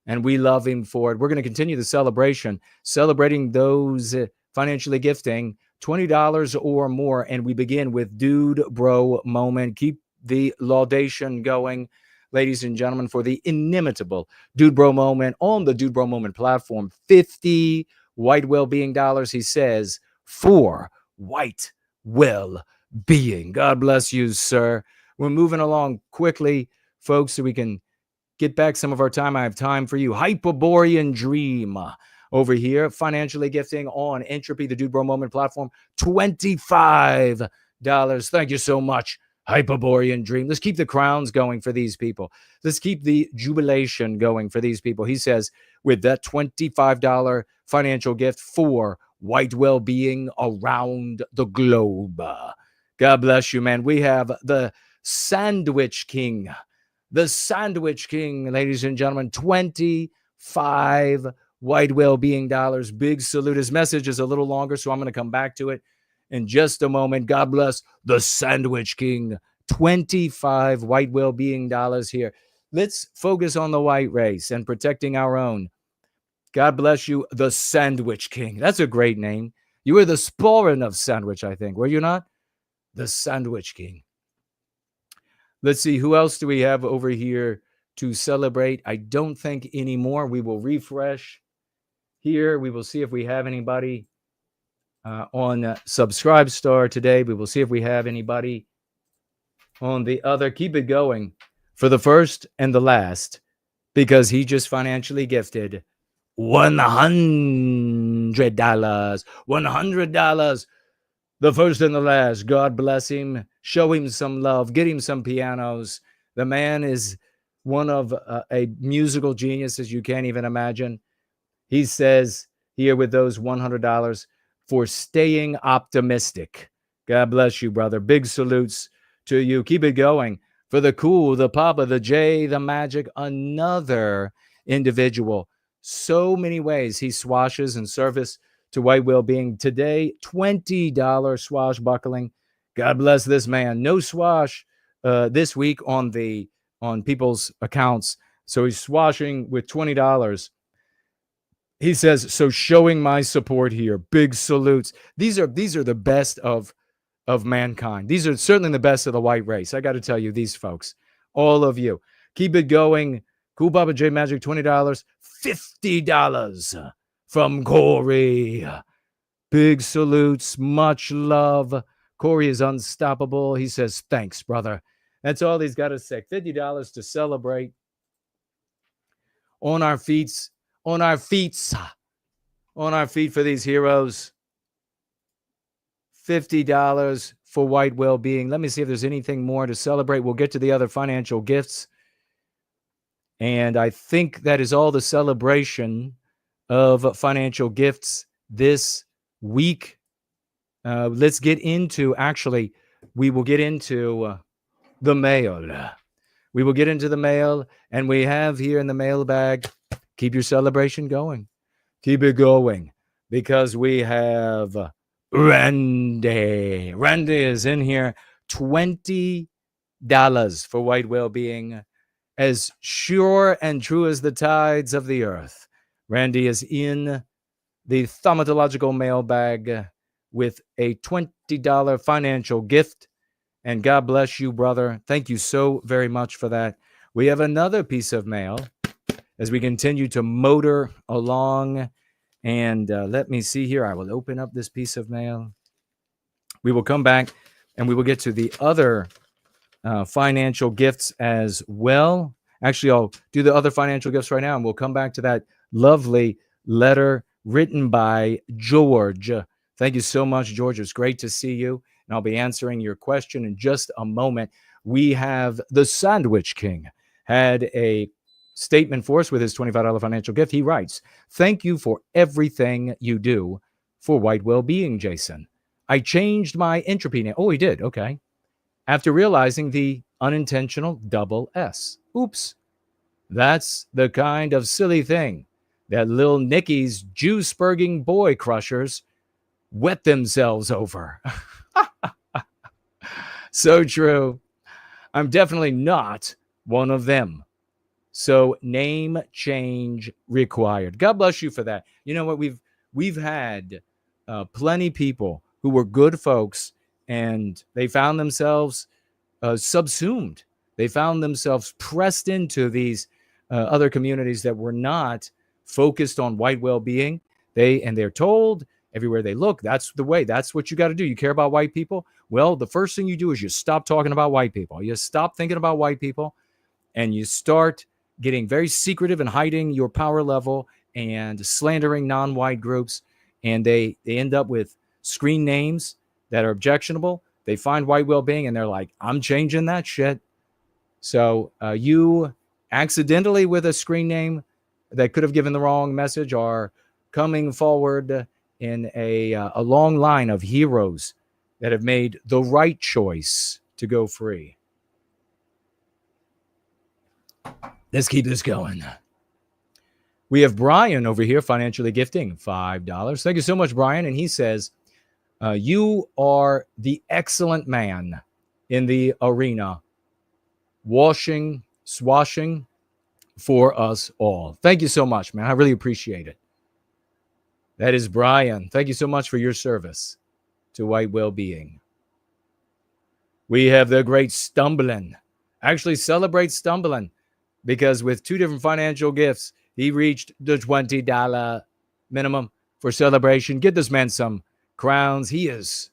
and we love him for it. We're going to continue the celebration, celebrating those financially gifting $20 or more, and we begin with Dude Bro Moment. Keep the laudation going, ladies and gentlemen, for the inimitable Dude Bro Moment on the Dude Bro Moment platform. 50 white well-being dollars, he says, for white well-being. God bless you, sir. We're moving along quickly, folks, so we can get back some of our time. I have time for you. Hyperborean Dream over here, financially gifting on Entropy, the Dude Bro Moment platform, $25. Thank you so much, Hyperborean Dream. Let's keep the crowns going for these people. Let's keep the jubilation going for these people. He says, with that $25 financial gift for white well-being around the globe. God bless you, man. We have the Sandwich King. The Sandwich King, ladies and gentlemen, 25 white well-being dollars. Big salute. His message is a little longer, so I'm going to come back to it in just a moment. God bless the Sandwich King. 25 white well-being dollars here. Let's focus on the white race and protecting our own. God bless you, the Sandwich King. That's a great name. You were the Sporin of Sandwich, I think. Were you not? The Sandwich King. Let's see, who else do we have over here to celebrate? I don't think anymore. We will refresh here. We will see if we have anybody on Subscribe Star today. We will see if we have anybody on the other. Keep it going for the first and the last, because he just financially gifted $100. $100. The first and the last. God bless him. Show him some love. Get him some pianos. The man is one of a musical genius as you can't even imagine. He says here with those $100 for staying optimistic. God bless you, brother. Big salutes to you. Keep it going. For the cool, the Papa, the J, the Magic, another individual. So many ways he swashes in service to white well-being. Today, $20 swashbuckling. God bless this man. No swash this week on people's accounts. So he's swashing with $20. He says, so showing my support here. Big salutes. These are the best of mankind. These are certainly the best of the white race. I got to tell you, these folks, all of you, keep it going. Cool Papa J Magic, $20, $50 from Corey. Big salutes, much love. Corey is unstoppable. He says, thanks, brother. That's all he's got to say. $50 to celebrate. On our feet for these heroes. $50 for white well-being. Let me see if there's anything more to celebrate. We'll get to the other financial gifts. And I think that is all the celebration of financial gifts this week. Let's get into, actually, we will get into the mail. We will get into the mail, and we have here in the mailbag, keep your celebration going. Keep it going, because we have Randy. Randy is in here. $20 for white well-being. As sure and true as the tides of the earth. Randy is in the thaumatological mailbag with a $20 financial gift. And God bless you, brother. Thank you so very much for that. We have another piece of mail as we continue to motor along. And let me see here. I will open up this piece of mail. We will come back and we will get to the other financial gifts as well. Actually, I'll do the other financial gifts right now, and we'll come back to that lovely letter written by George. Thank you so much, George. It's great to see you, and I'll be answering your question in just a moment. We have the Sandwich King had a statement for us with his $25 financial gift. He writes, thank you for everything you do for white well-being, Jason. I changed my entropy name. Oh, he did. Okay. After realizing the unintentional double S. Oops. That's the kind of silly thing that Lil Nicky's juice-spurging boy crushers wet themselves over. So true. I'm definitely not one of them. So name change required. God bless you for that. You know what? We've had plenty people who were good folks, and they found themselves subsumed. They found themselves pressed into these other communities that were not focused on white well-being. They're told everywhere they look, that's the way. That's what you got to do. You care about white people? Well, the first thing you do is you stop talking about white people. You stop thinking about white people, and you start getting very secretive and hiding your power level and slandering non-white groups. And they end up with screen names that are objectionable. They find white well-being and they're like, I'm changing that shit. So you accidentally with a screen name that could have given the wrong message are coming forward in a long line of heroes that have made the right choice to go free. Let's keep this going. We have Brian over here financially gifting $5. Thank you so much, Brian. And he says, you are the excellent man in the arena, swashing for us all. Thank you so much, man. I really appreciate it. That is Brian. Thank you so much for your service to white well-being. We have the great Stumbling. Actually, celebrate Stumbling, because with two different financial gifts, he reached the $20 minimum for celebration. Get this man some crowns. He is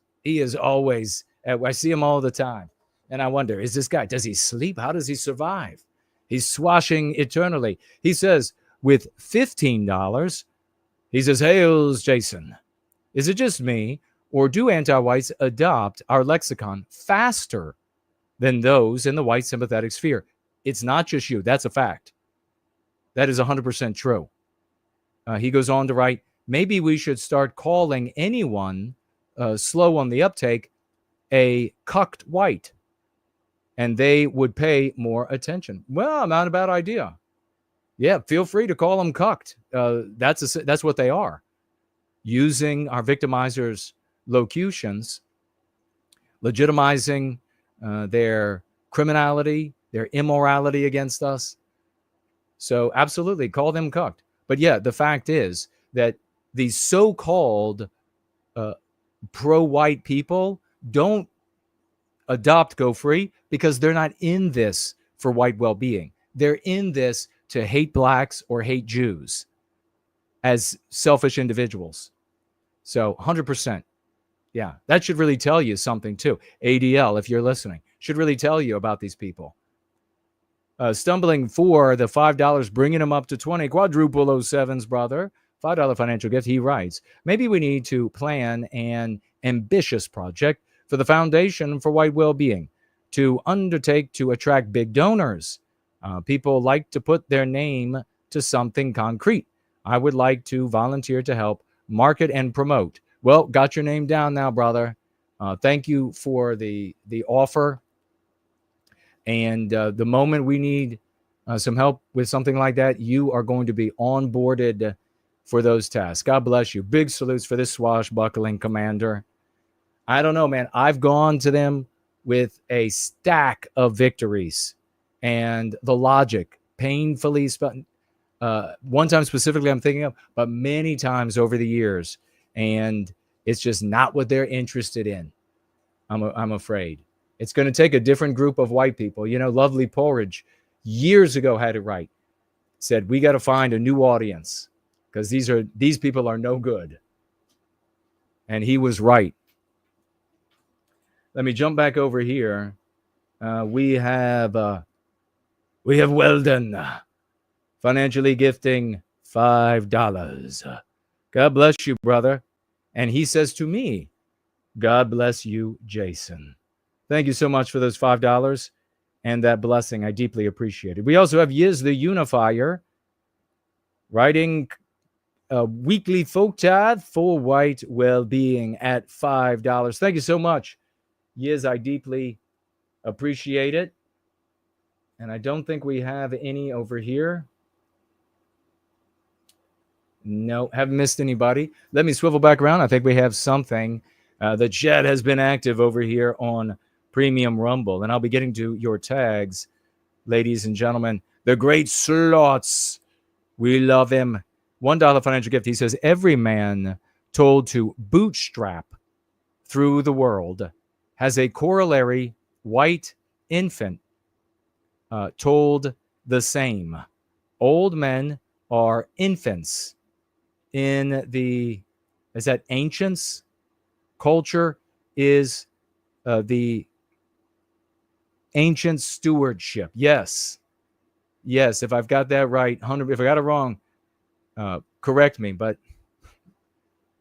always, I see him all the time. And I wonder, is this guy, does he sleep? How does he survive? He's swashing eternally. He says, with $15, he says, hails, Jason. Is it just me, or do anti-whites adopt our lexicon faster than those in the white sympathetic sphere? It's not just you. That's a fact. That is 100% true. He goes on to write, maybe we should start calling anyone slow on the uptake a cucked white, and they would pay more attention. Well, not a bad idea. Yeah, feel free to call them cucked. That's what they are. Using our victimizers' locutions, legitimizing their criminality, their immorality against us. So absolutely, call them cucked. But yeah, the fact is, that these so-called pro-white people don't adopt Go Free because they're not in this for white well-being. They're in this to hate blacks or hate Jews as selfish individuals. So 100%. Yeah, that should really tell you something too. ADL, if you're listening, should really tell you about these people. Stumbling for the $5, bringing them up to 20, quadruple 07's brother. $5 financial gift. He writes, maybe we need to plan an ambitious project for the Foundation for White Wellbeing to undertake to attract big donors. People like to put their name to something concrete. I would like to volunteer to help market and promote. Well, got your name down now, brother. Thank you for the offer. And the moment we need some help with something like that, you are going to be onboarded for those tasks. God bless you. Big salutes for this swashbuckling commander. I don't know, man. I've gone to them with a stack of victories and the logic painfully one time specifically I'm thinking of, but many times over the years. And it's just not what they're interested in. I'm afraid. It's going to take a different group of white people. You know, Lovely Porridge years ago had it right. Said, we got to find a new audience because these people are no good. And he was right. Let me jump back over here. We have Weldon financially gifting $5. God bless you, brother. And he says to me, God bless you, Jason. Thank you so much for those $5 and that blessing. I deeply appreciate it. We also have Yiz the Unifier writing a weekly folk tithe for white well-being at $5. Thank you so much, Yiz. I deeply appreciate it. And I don't think we have any over here. No, haven't missed anybody. Let me swivel back around. I think we have something. The chat has been active over here on Premium Rumble, and I'll be getting to your tags, ladies and gentlemen. The great Slots, we love him. $1 financial gift. He says, every man told to bootstrap through the world has a corollary white infant told the same. Old men are infants in the, is that ancients? Culture is the ancient stewardship. Yes. Yes, if I've got that right, 100. If I got it wrong, correct me. But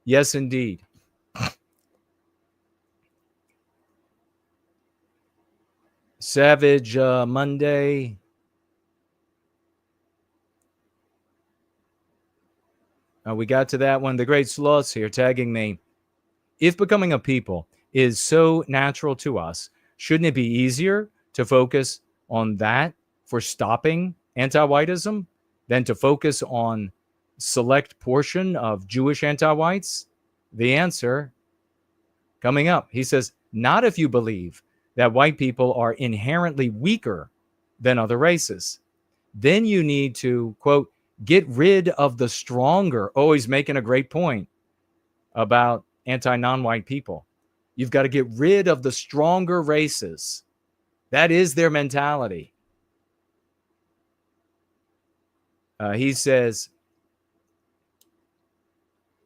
yes, indeed. Savage Monday. We got to that one. The great Sloths here tagging me. If becoming a people is so natural to us, shouldn't it be easier to focus on that for stopping anti-whiteism than to focus on select portion of Jewish anti-whites? The answer coming up. He says, not if you believe that white people are inherently weaker than other races. Then you need to, quote, get rid of the stronger. Oh, he's making a great point about anti-non-white people. You've got to get rid of the stronger races. That is their mentality. He says,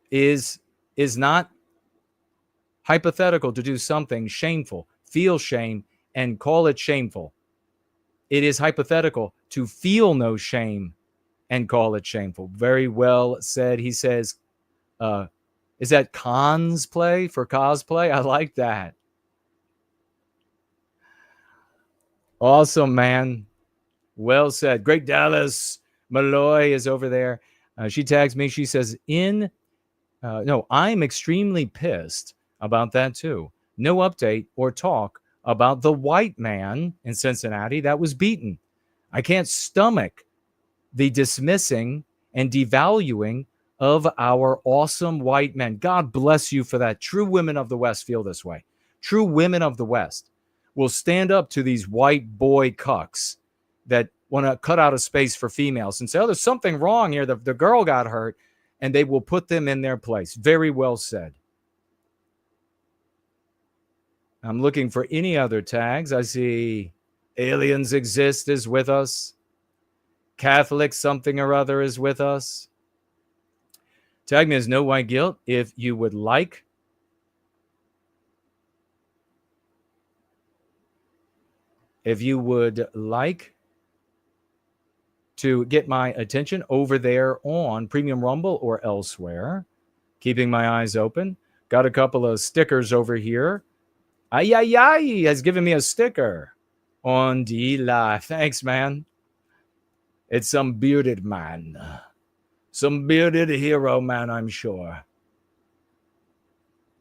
is not hypothetical to do something shameful, feel shame, and call it shameful. It is hypothetical to feel no shame and call it shameful. Very well said. He says, is that cosplay for cosplay? I like that. Awesome, man. Well said. Great Dallas. Malloy is over there. She tags me. She says, I'm extremely pissed about that too. No update or talk about the white man in Cincinnati that was beaten. I can't stomach the dismissing and devaluing of our awesome white men. God bless you for that. True women of the West feel this way. True women of the West will stand up to these white boy cucks that want to cut out a space for females and say, oh, there's something wrong here. The girl got hurt. and they will put them in their place. Very well said. I'm looking for any other tags. I see aliens exist is with us. Catholic something or other is with us. Tag me as No White Guilt if you would like. If you would like to get my attention over there on Premium Rumble or elsewhere, keeping my eyes open. Got a couple of stickers over here. Ay, ay, ay has given me a sticker on the live. Thanks, man. It's some bearded man. Some bearded hero man, I'm sure.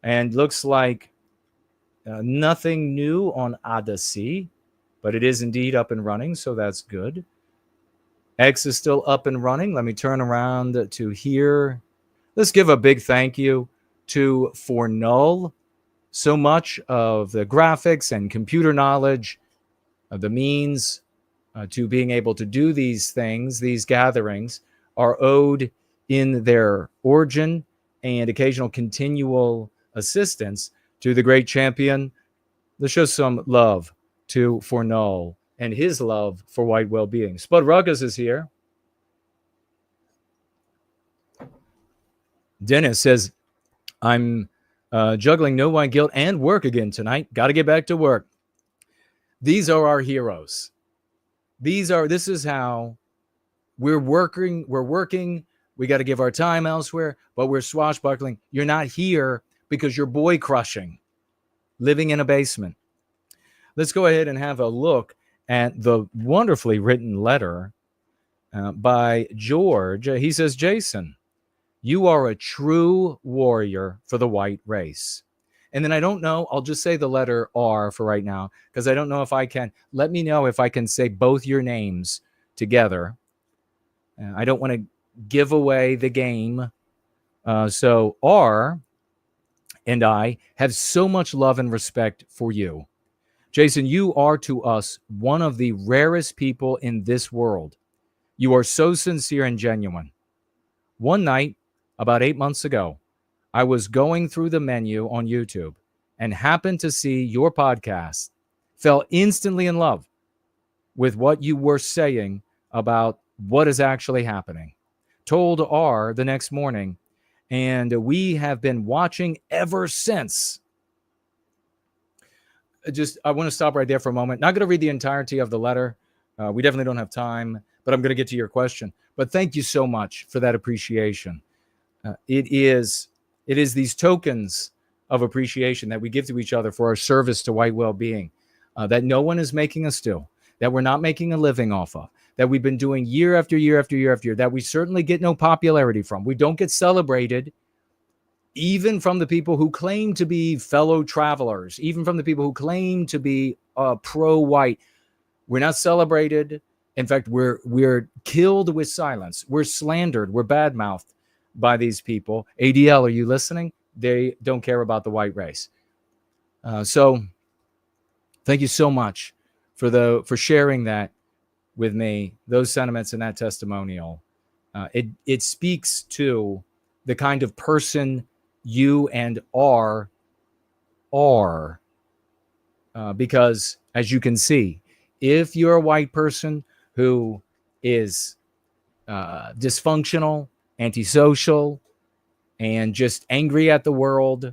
And looks like nothing new on Odyssey, but it is indeed up and running, so that's good. X is still up and running. Let me turn around to here. Let's give a big thank you to Fornull. So much of the graphics and computer knowledge, of the means to being able to do these things, these gatherings, are owed in their origin and occasional continual assistance to the great champion. Let's show some love to Fornull and his love for white well-being. Spud Ruckus is here. Dennis says, I'm juggling No White Guilt and work again tonight. Got to get back to work. These are our heroes. This is how we're working. We got to give our time elsewhere, but we're swashbuckling. You're not here because you're boy crushing, living in a basement. Let's go ahead and have a look at the wonderfully written letter by George. He says, Jason, you are a true warrior for the white race. And then I don't know, I'll just say the letter R for right now, because I don't know if I can. Let me know if I can say both your names together. I don't want to give away the game. So R and I have so much love and respect for you. Jason, you are to us one of the rarest people in this world. You are so sincere and genuine. One night, about 8 months ago, I was going through the menu on YouTube and happened to see your podcast, fell instantly in love with what you were saying about what is actually happening. Told R the next morning, and we have been watching ever since. I want to stop right there for a moment. Not going to read the entirety of the letter. We definitely don't have time, but I'm going to get to your question. But thank you so much for that appreciation. It is these tokens of appreciation that we give to each other for our service to white well-being that no one is making us do, that we're not making a living off of, that we've been doing year after year after year after year, that we certainly get no popularity from. We don't get celebrated, even from the people who claim to be fellow travelers, even from the people who claim to be pro-white. We're not celebrated. In fact, we're killed with silence. We're slandered. We're bad-mouthed by these people. ADL, are you listening? They don't care about the white race. So thank you so much for sharing that with me, those sentiments and that testimonial. It speaks to the kind of person you and are, because as you can see, if you're a white person who is dysfunctional, antisocial, and just angry at the world,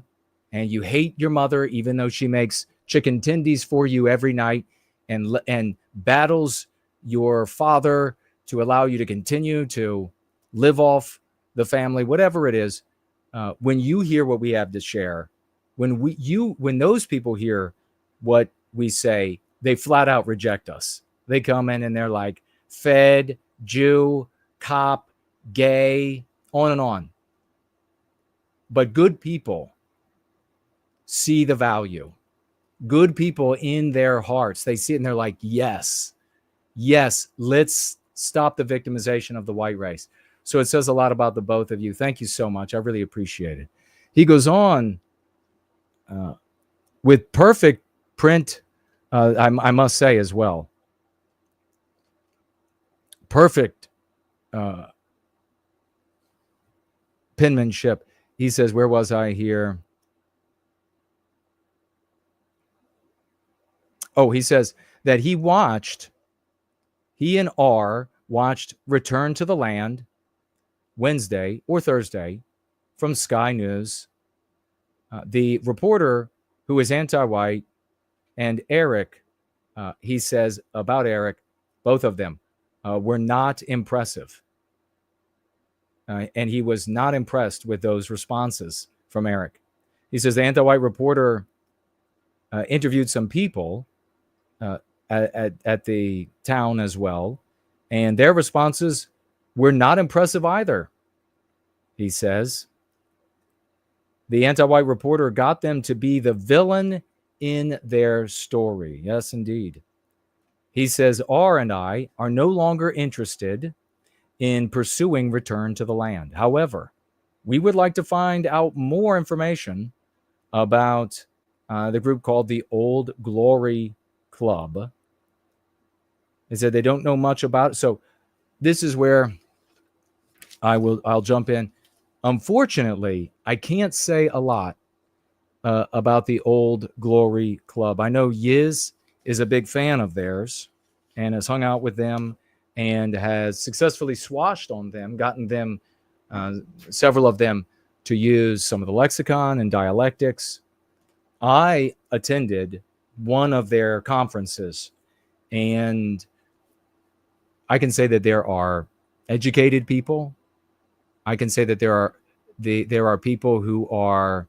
and you hate your mother even though she makes chicken tendies for you every night and battles your father to allow you to continue to live off the family, whatever it is, when you hear what we have to share, when those people hear what we say, they flat out reject us. They come in and they're like, Fed, Jew, cop, gay, on and on. But good people see the value. Good people in their hearts, they see it and they're like, yes, let's stop the victimization of the white race. So it says a lot about the both of you. Thank you so much. I really appreciate it. He goes on with perfect print, I must say as well. Perfect penmanship. He says, where was I here? Oh, he says that he and R watched Return to the Land Wednesday or Thursday from Sky News. The reporter who is anti-white and Eric, he says about Eric, both of them were not impressive. And he was not impressed with those responses from Eric. He says the anti-white reporter interviewed some people at the town as well, and their responses were not impressive either. He says the anti-white reporter got them to be the villain in their story. Yes, indeed. He says R and I are no longer interested in pursuing return to the land. However, we would like to find out more information about the group called the Old Glory Club. They said they don't know much about it. So this is where I'll jump in. Unfortunately, I can't say a lot about the Old Glory Club. I know Yiz is a big fan of theirs and has hung out with them and has successfully swashed on them, gotten them, several of them, to use some of the lexicon and dialectics. I attended one of their conferences, and I can say that there are educated people. I can say that there are people who are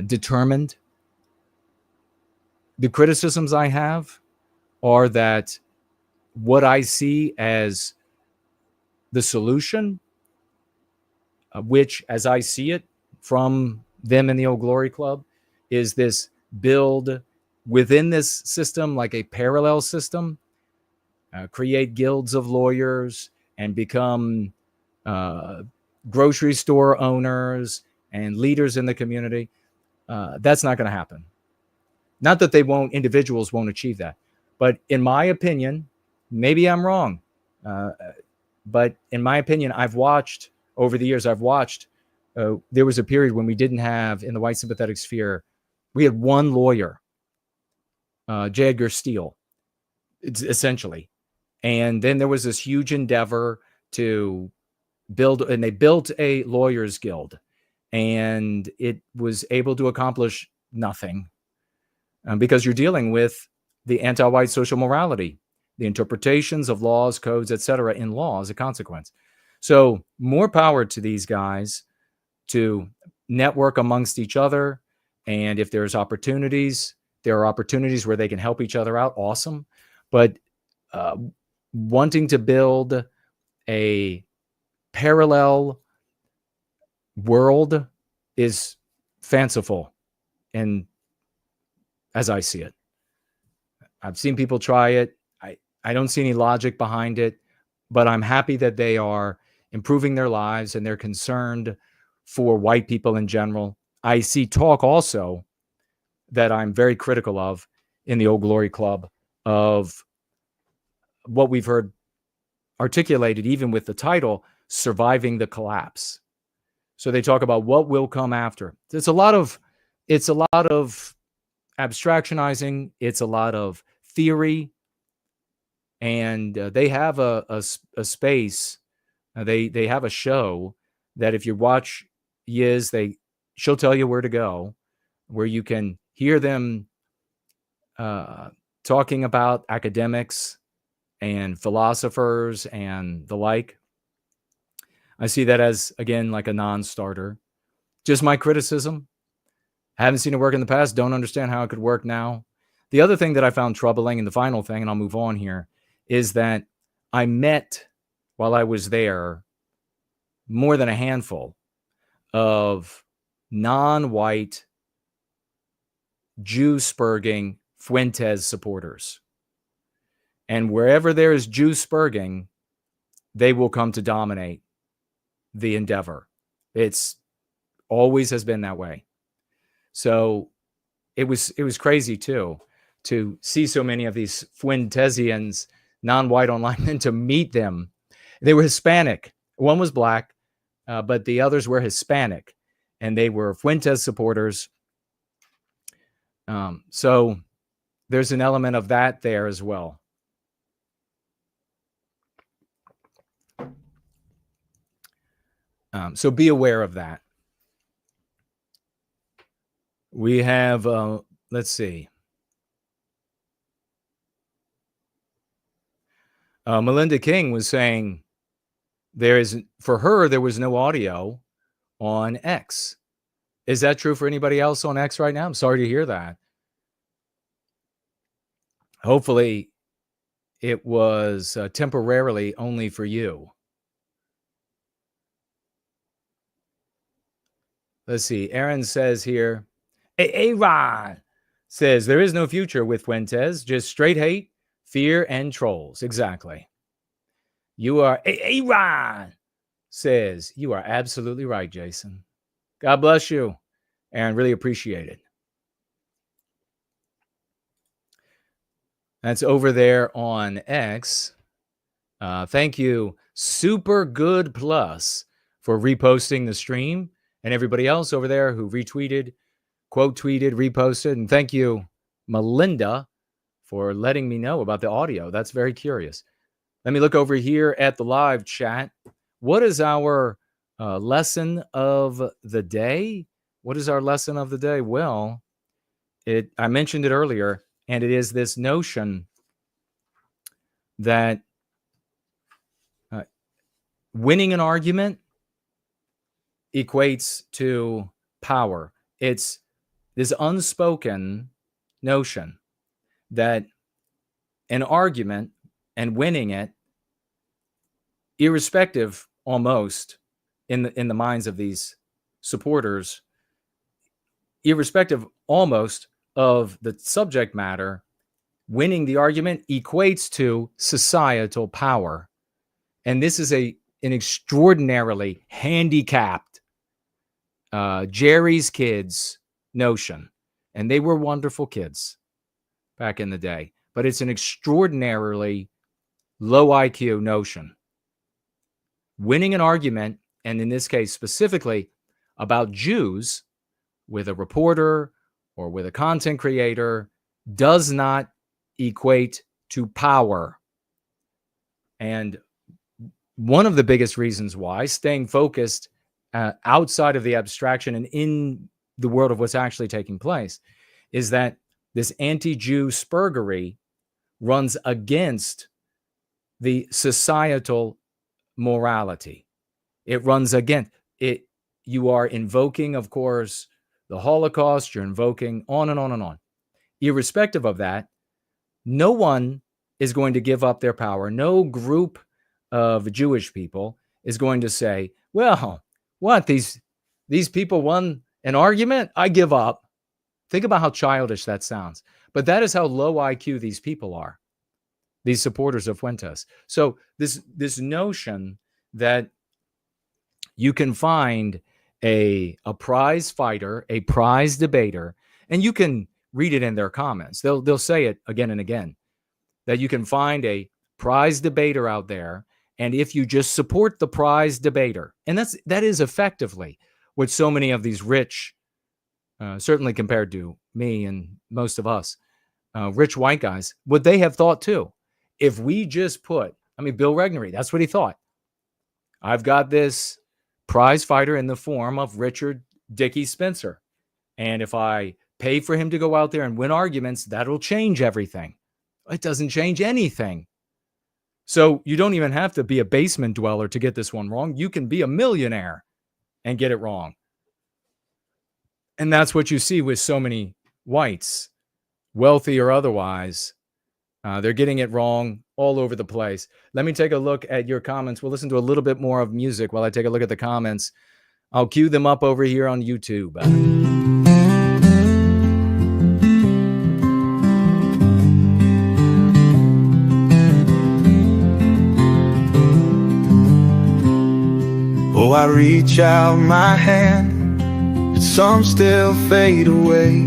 determined. The criticisms I have are that what I see as the solution, which, as I see it from them in the Old Glory Club, is this build within this system like a parallel system, create guilds of lawyers and become grocery store owners and leaders in the community. That's not going to happen. Not that individuals won't achieve that. But in my opinion, maybe I'm wrong. But in my opinion, over the years, there was a period when we didn't have, in the white sympathetic sphere, we had one lawyer, J. Edgar Steele, essentially. And then there was this huge endeavor to build, and they built a lawyers guild, and it was able to accomplish nothing because you're dealing with the anti-white social morality, the interpretations of laws, codes, etc. in law as a consequence. So more power to these guys to network amongst each other. And if there's opportunities, there are opportunities where they can help each other out. Awesome. But wanting to build a parallel world is fanciful, and as I see it, I've seen people try it. I don't see any logic behind it, but I'm happy that they are improving their lives and they're concerned for white people in general. I see talk also that I'm very critical of in the Old Glory Club of what we've heard articulated even with the title, Surviving the Collapse. So they talk about what will come after. It's a lot of abstractionizing. It's a lot of theory. And they have a space. They have a show that if you watch Yiz, she'll tell you where to go, where you can hear them talking about academics and philosophers and the like. I see that as, again, like a non-starter. Just my criticism. Haven't seen it work in the past. Don't understand how it could work now. The other thing that I found troubling, and the final thing, and I'll move on here, is that I met, while I was there, more than a handful of non-white, Jew-spurging Fuentes supporters. And wherever there is Jew-spurging, they will come to dominate the endeavor. It's always has been that way. So it was crazy too to see so many of these Fuentesians, non-white online, and to meet them. They were Hispanic. One was black. but the others were Hispanic, and they were Fuentes supporters. So there's an element of that there as well. So be aware of that. We have, let's see. Melinda King was saying for her, there was no audio on X. Is that true for anybody else on X right now? I'm sorry to hear that. Hopefully it was temporarily only for you. Let's see. Aaron says here, Aaron says there is no future with Fuentes, just straight hate, fear, and trolls. Exactly. You are, Aaron says, you are absolutely right, Jason. God bless you, Aaron. Really appreciate it. That's over there on X. Thank you, Super Good Plus, for reposting the stream, and everybody else over there who retweeted, quote tweeted, reposted. And thank you, Melinda, for letting me know about the audio. That's very curious. Let me look over here at the live chat. What is our lesson of the day? What is our lesson of the day? Well, I mentioned it earlier, and it is this notion that winning an argument equates to power. It's this unspoken notion that an argument and winning it, irrespective almost in the minds of these supporters, irrespective almost of the subject matter, winning the argument equates to societal power. And this is an extraordinarily handicapped Jerry's kids notion. And they were wonderful kids back in the day. But it's an extraordinarily low IQ notion. Winning an argument, and in this case specifically about Jews, with a reporter or with a content creator, does not equate to power. And one of the biggest reasons why, staying focused outside of the abstraction and in the world of what's actually taking place, is that this anti-Jew spurgery runs against the societal morality. It runs against it. You are invoking, of course, the Holocaust. You're invoking on and on and on. Irrespective of that, no one is going to give up their power. No group of Jewish people is going to say, well, what, these people won an argument? I give up. Think about how childish that sounds. But that is how low IQ these people are, these supporters of Fuentes. So this notion that you can find a prize fighter, a prize debater, and you can read it in their comments. They'll say it again and again, that you can find a prize debater out there, and if you just support the prize debater, and that is effectively what so many of these rich, certainly compared to me and most of us, rich white guys, would they have thought too? If we just Bill Regnery, that's what he thought. I've got this prize fighter in the form of Richard Dickey Spencer. And if I pay for him to go out there and win arguments, that'll change everything. It doesn't change anything. So you don't even have to be a basement dweller to get this one wrong. You can be a millionaire and get it wrong. And that's what you see with so many whites, wealthy or otherwise. They're getting it wrong all over the place. Let me take a look at your comments. We'll listen to a little bit more of music while I take a look at the comments. I'll cue them up over here on YouTube. Oh, I reach out my hand, but some still fade away.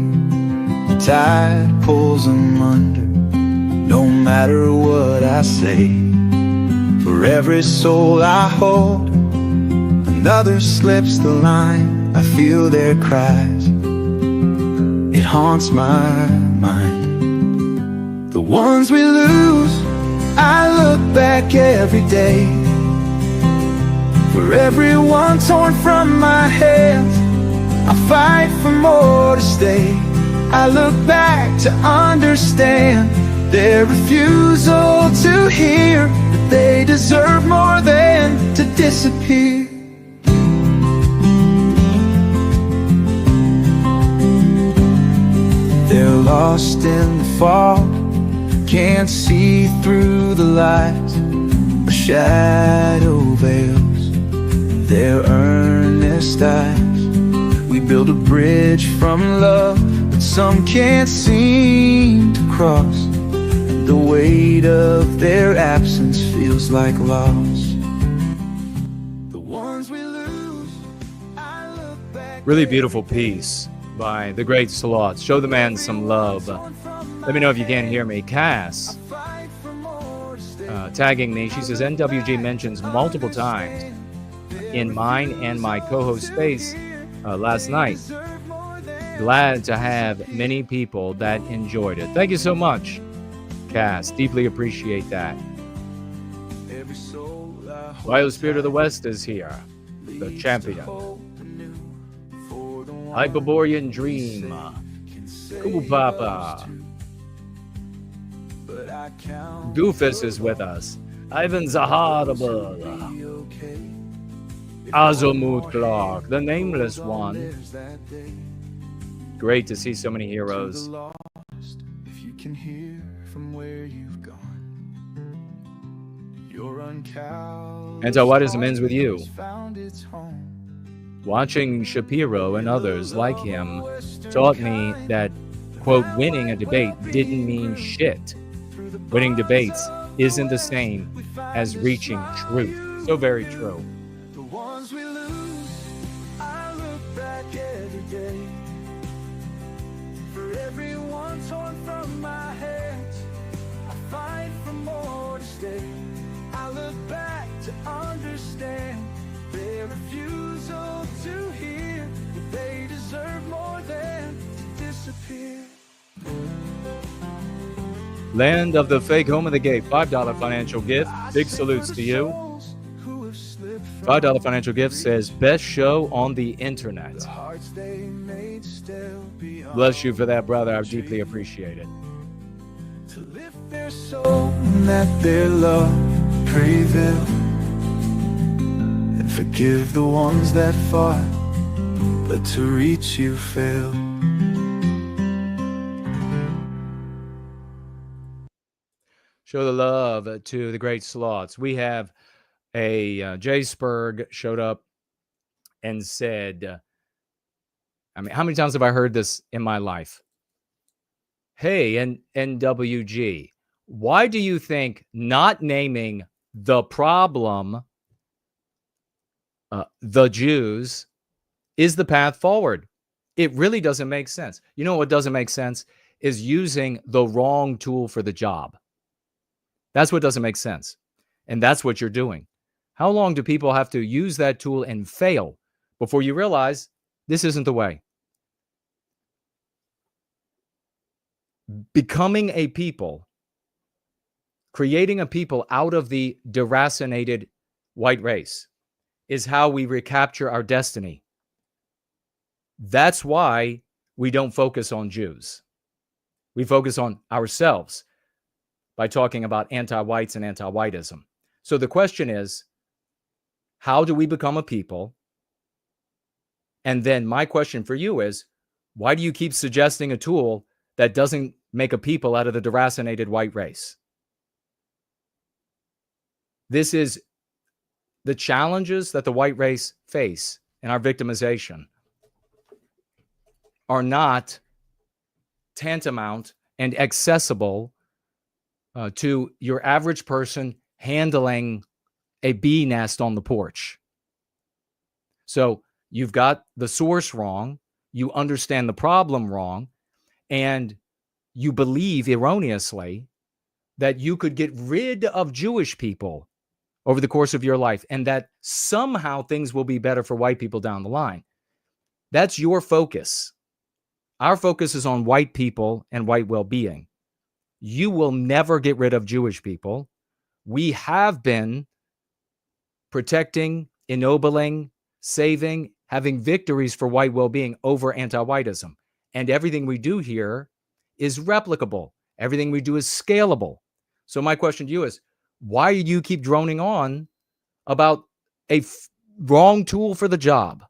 The tide pulls them under, no matter what I say. For every soul I hold, another slips the line. I feel their cries, it haunts my mind. The ones we lose, I look back every day. For everyone torn from my hands, I fight for more to stay. I look back to understand their refusal to hear that they deserve more than to disappear. They're lost in the fog, can't see through the light. A shadow veils their earnest eyes. We build a bridge from love, but some can't seem to cross. The weight of their absence feels like loss. The ones we lose, I look back. Really beautiful piece by the great Slots. Show the man some love. Let me know if you can't hear me. Cass tagging me. She says NWG mentions multiple times in mine and my co-host space last night. Glad to have many people that enjoyed it. Thank you so much, Cass. Deeply appreciate that. Wild Spirit of the West is here, the champion. Hyperborean Dream, Cool Papa. Goofus is with us. Ivan Zaharabal. Azamut Clark, the nameless one. Great to see so many heroes. If you can hear from where you've gone, your Anti-whiteism ends with you. Watching Shapiro and others like him taught me that, quote, winning a debate didn't mean shit. Winning debates isn't the same as reaching truth. So very true. The ones we lose, I look back every day. For everyone torn from my hands, I fight for more to stay. I look back to understand their refusal to hear that they deserve more than to disappear. Land of the Fake, home of the gay. $5 financial gift. Big salutes to you. $5 financial gift says best show on the internet. Bless you for that, brother. I deeply appreciate it. To lift their soul and that their love prevail, and forgive the ones that fought, but to reach you failed. Show the love to the great Slots. We have a Jay Spurg showed up and said, I mean, how many times have I heard this in my life? Hey, NWG, why do you think not naming the problem, the Jews, is the path forward? It really doesn't make sense. You know what doesn't make sense is using the wrong tool for the job. That's what doesn't make sense. And that's what you're doing. How long do people have to use that tool and fail before you realize this isn't the way? Becoming a people, creating a people out of the deracinated white race is how we recapture our destiny. That's why we don't focus on Jews. We focus on ourselves by talking about anti-whites and anti-whiteism. So the question is, how do we become a people? And then my question for you is, why do you keep suggesting a tool that doesn't make a people out of the deracinated white race? This is the challenges that the white race face in our victimization are not tantamount and accessible to your average person handling a bee nest on the porch. So you've got the source wrong, you understand the problem wrong, and you believe erroneously that you could get rid of Jewish people over the course of your life, and that somehow things will be better for white people down the line. That's your focus. Our focus is on white people and white well-being. You will never get rid of Jewish people. We have been protecting, ennobling, saving, having victories for white well-being over anti-whiteism. And everything we do here is replicable. Everything we do is scalable. So my question to you is, why do you keep droning on about a wrong tool for the job?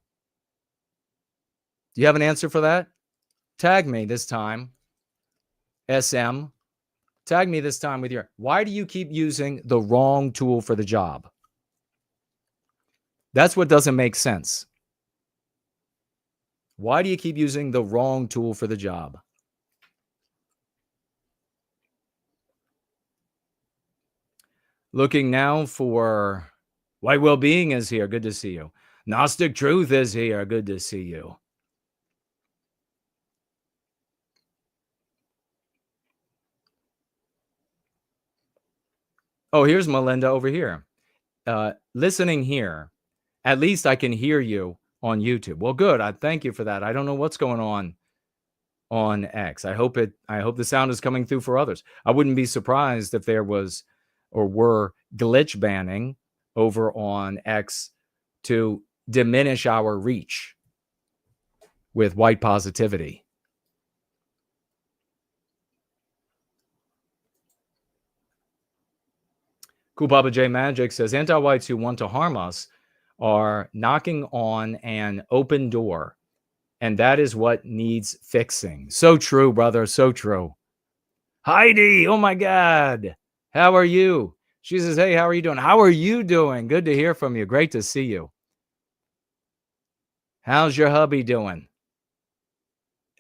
Do you have an answer for that? Tag me this time. SM. Tag me this time with your, why do you keep using the wrong tool for the job? That's what doesn't make sense. Why do you keep using the wrong tool for the job? Looking now for White Wellbeing is here. Good to see you. Gnostic Truth is here. Good to see you. Oh, here's Melinda over here. Listening here. At least I can hear you on YouTube. Well, good. I thank you for that. I don't know what's going on X. I hope the sound is coming through for others. I wouldn't be surprised if there was or were glitch banning over on X to diminish our reach with white positivity. Cool Papa J Magic says, anti-whites who want to harm us are knocking on an open door, and that is what needs fixing. So true, brother. So true. Heidi, oh my God. How are you? She says, hey, how are you doing? How are you doing? Good to hear from you. Great to see you. How's your hubby doing?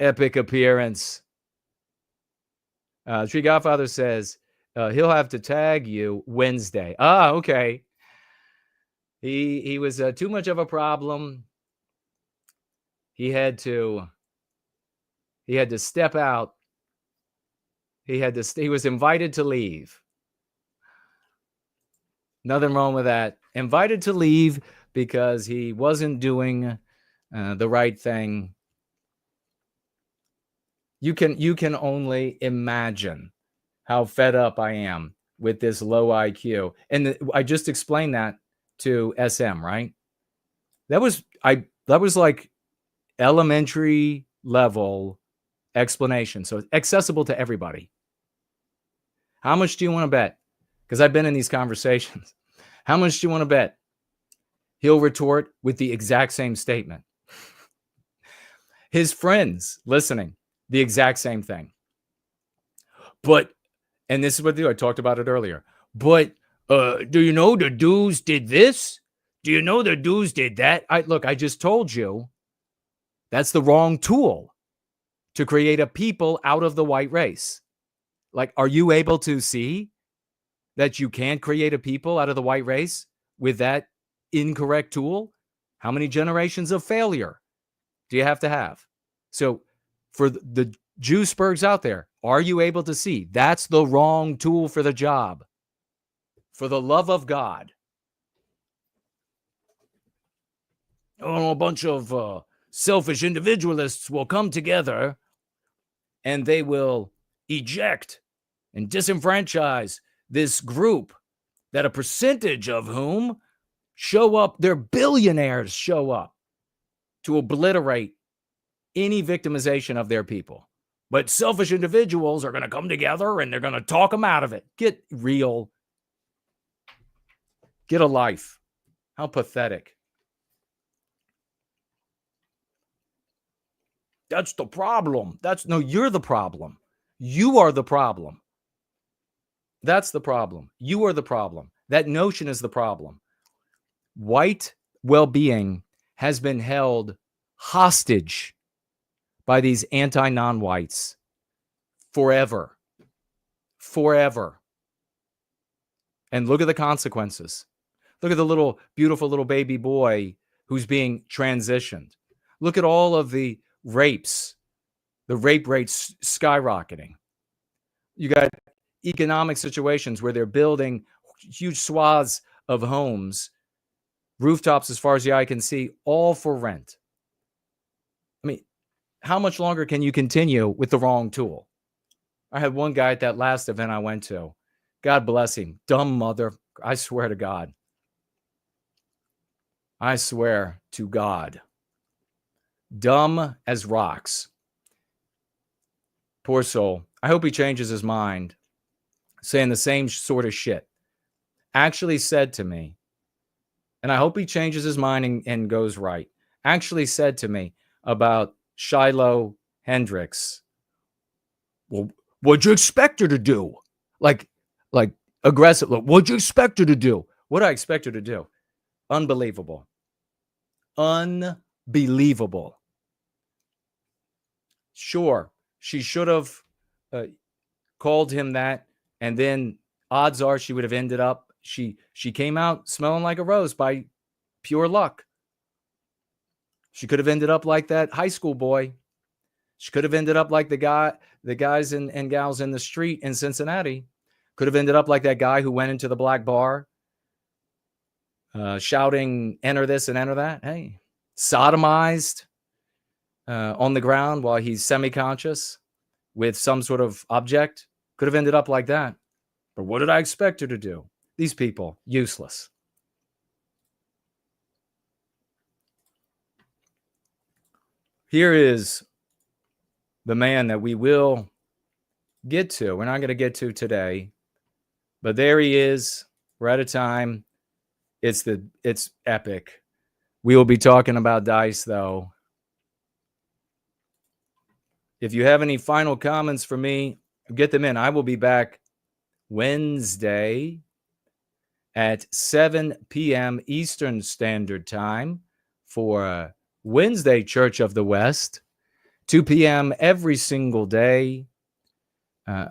Epic appearance. Tree Godfather says, he'll have to tag you Wednesday. Ah, okay. He was too much of a problem. He had to step out. He was invited to leave. Nothing wrong with that. Invited to leave because he wasn't doing the right thing. You can only imagine how fed up I am with this low IQ. And I just explained that to SM, right? That was like elementary level explanation. So accessible to everybody. How much do you want to bet? Because I've been in these conversations. How much do you want to bet? He'll retort with the exact same statement. His friends listening, the exact same thing. But, and this is what I talked about it earlier. But do you know the dudes did this? Do you know the dudes did that? I just told you that's the wrong tool to create a people out of the white race. Like, are you able to see that you can't create a people out of the white race with that incorrect tool? How many generations of failure do you have to have? So for the Jewsburgs out there, are you able to see that's the wrong tool for the job? For the love of God. Oh, a bunch of selfish individualists will come together and they will eject and disenfranchise this group that a percentage of whom show up, their billionaires show up to obliterate any victimization of their people. But selfish individuals are going to come together and they're going to talk them out of it. Get real. Get a life. How pathetic. That's the problem. No, you're the problem. You are the problem. That's the problem. You are the problem. That notion is the problem. White well-being has been held hostage by these anti-non-whites forever. Forever. And look at the consequences. Look at the beautiful little baby boy who's being transitioned. Look at all of the rapes, the rape rates skyrocketing. You got economic situations where they're building huge swaths of homes, rooftops as far as the eye can see, all for rent. I mean, how much longer can you continue with the wrong tool? I had one guy at that last event I went to. God bless him. Dumb mother. I swear to God. I swear to God. Dumb as rocks. Poor soul. I hope he changes his mind. Saying the same sort of shit. Actually said to me, and I hope he changes his mind and goes right. Actually said to me about Shiloh Hendricks. Well, what'd you expect her to do? Like aggressive. Look, what'd you expect her to do? What did I expect her to do? Unbelievable. Unbelievable. Sure, she should have called him that, and then odds are she would have ended up. She came out smelling like a rose by pure luck. She could have ended up like that high school boy. She could have ended up like the guys and gals in the street in Cincinnati. Could have ended up like that guy who went into the black bar shouting, enter this and enter that. Hey, sodomized on the ground while he's semi-conscious with some sort of object. Could have ended up like that. But what did I expect her to do? These people, useless. Here is the man that we will get to. We're not going to get to today, but there he is. We're at a time. It's epic. We will be talking about dice, though. If you have any final comments for me, get them in. I will be back Wednesday at 7 p.m. Eastern Standard Time for Wednesday Church of the West. 2 p.m. every single day,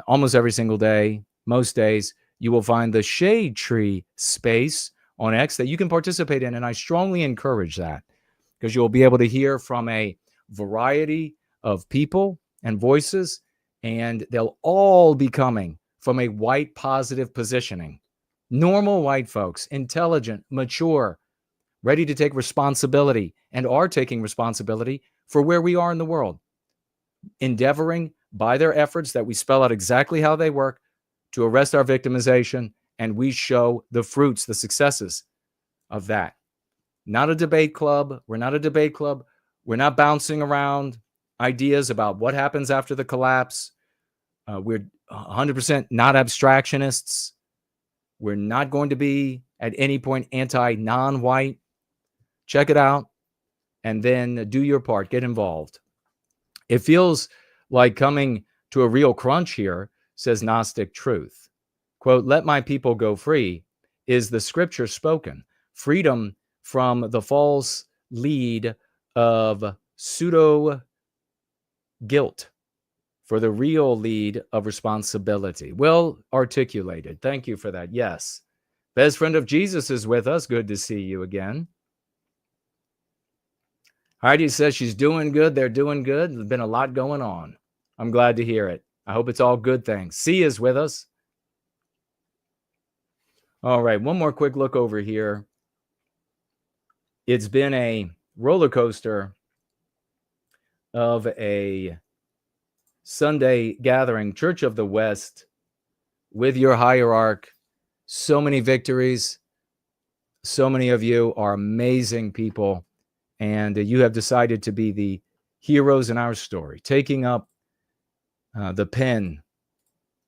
almost every single day, most days, you will find the Shade Tree space on X that you can participate in, and I strongly encourage that because you'll be able to hear from a variety of people and voices, and they'll all be coming from a white positive positioning. Normal white folks, intelligent, mature, ready to take responsibility and are taking responsibility for where we are in the world, endeavoring by their efforts that we spell out exactly how they work to arrest our victimization, and we show the fruits, the successes of that. Not a debate club. We're not a debate club. We're not bouncing around ideas about what happens after the collapse. We're 100% not abstractionists. We're not going to be at any point anti-non-white. Check it out and then do your part. Get involved. It feels like coming to a real crunch here, says Gnostic Truth. Quote, let my people go free. Is the scripture spoken? Freedom from the false lead of pseudo guilt for the real lead of responsibility. Well articulated. Thank you for that. Yes. Best friend of Jesus is with us. Good to see you again. Heidi says she's doing good. They're doing good. There's been a lot going on. I'm glad to hear it. I hope it's all good things. C is with us. All right. One more quick look over here. It's been a roller coaster of a Sunday gathering, Church of the West, with your hierarch. So many victories. So many of you are amazing people. And you have decided to be the heroes in our story, taking up the pen,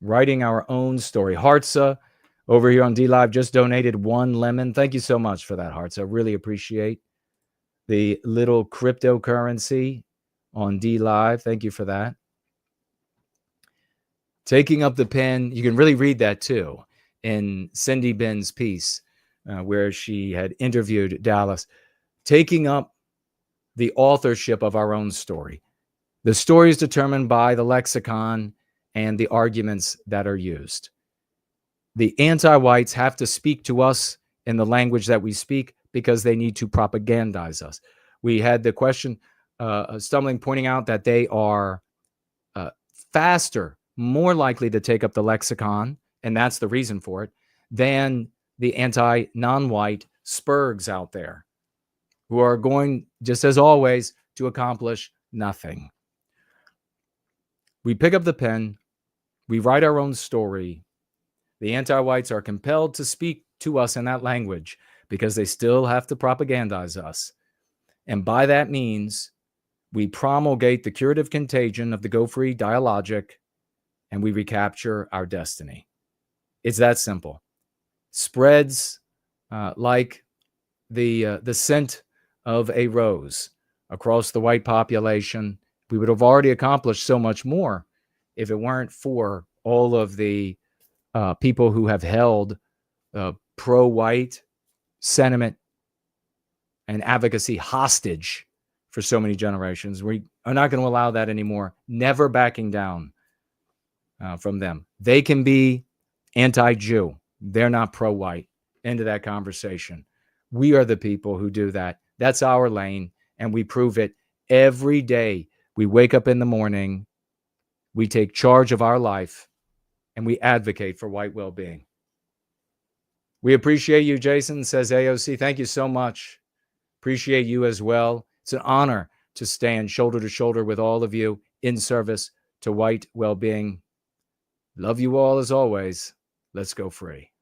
writing our own story. Hartza over here on D Live just donated 1 lemon. Thank you so much for that, Hartza. Really appreciate the little cryptocurrency on D Live. Thank you for that. Taking up the pen. You can really read that too in Cindy Ben's piece where she had interviewed Dallas. Taking up the authorship of our own story. The story is determined by the lexicon and the arguments that are used. The anti-whites have to speak to us in the language that we speak because they need to propagandize us. We had the question, Stumbling pointing out that they are faster, more likely to take up the lexicon, and that's the reason for it, than the anti-non-white spurgs out there who are going, just as always, to accomplish nothing. We pick up the pen, we write our own story. The anti-whites are compelled to speak to us in that language because they still have to propagandize us. And by that means, we promulgate the curative contagion of the Go Free dialogic, and we recapture our destiny. It's that simple. Spreads like the scent of a rose across the white population. We would have already accomplished so much more if it weren't for all of the people who have held pro-white sentiment and advocacy hostage for so many generations. We are not going to allow that anymore, never backing down from them. They can be anti-Jew. They're not pro-white. End of that conversation. We are the people who do that. That's our lane, and we prove it every day. We wake up in the morning, we take charge of our life, and we advocate for white well-being. We appreciate you, Jason, says AOC. Thank you so much. Appreciate you as well. It's an honor to stand shoulder to shoulder with all of you in service to white well-being. Love you all as always. Let's go free.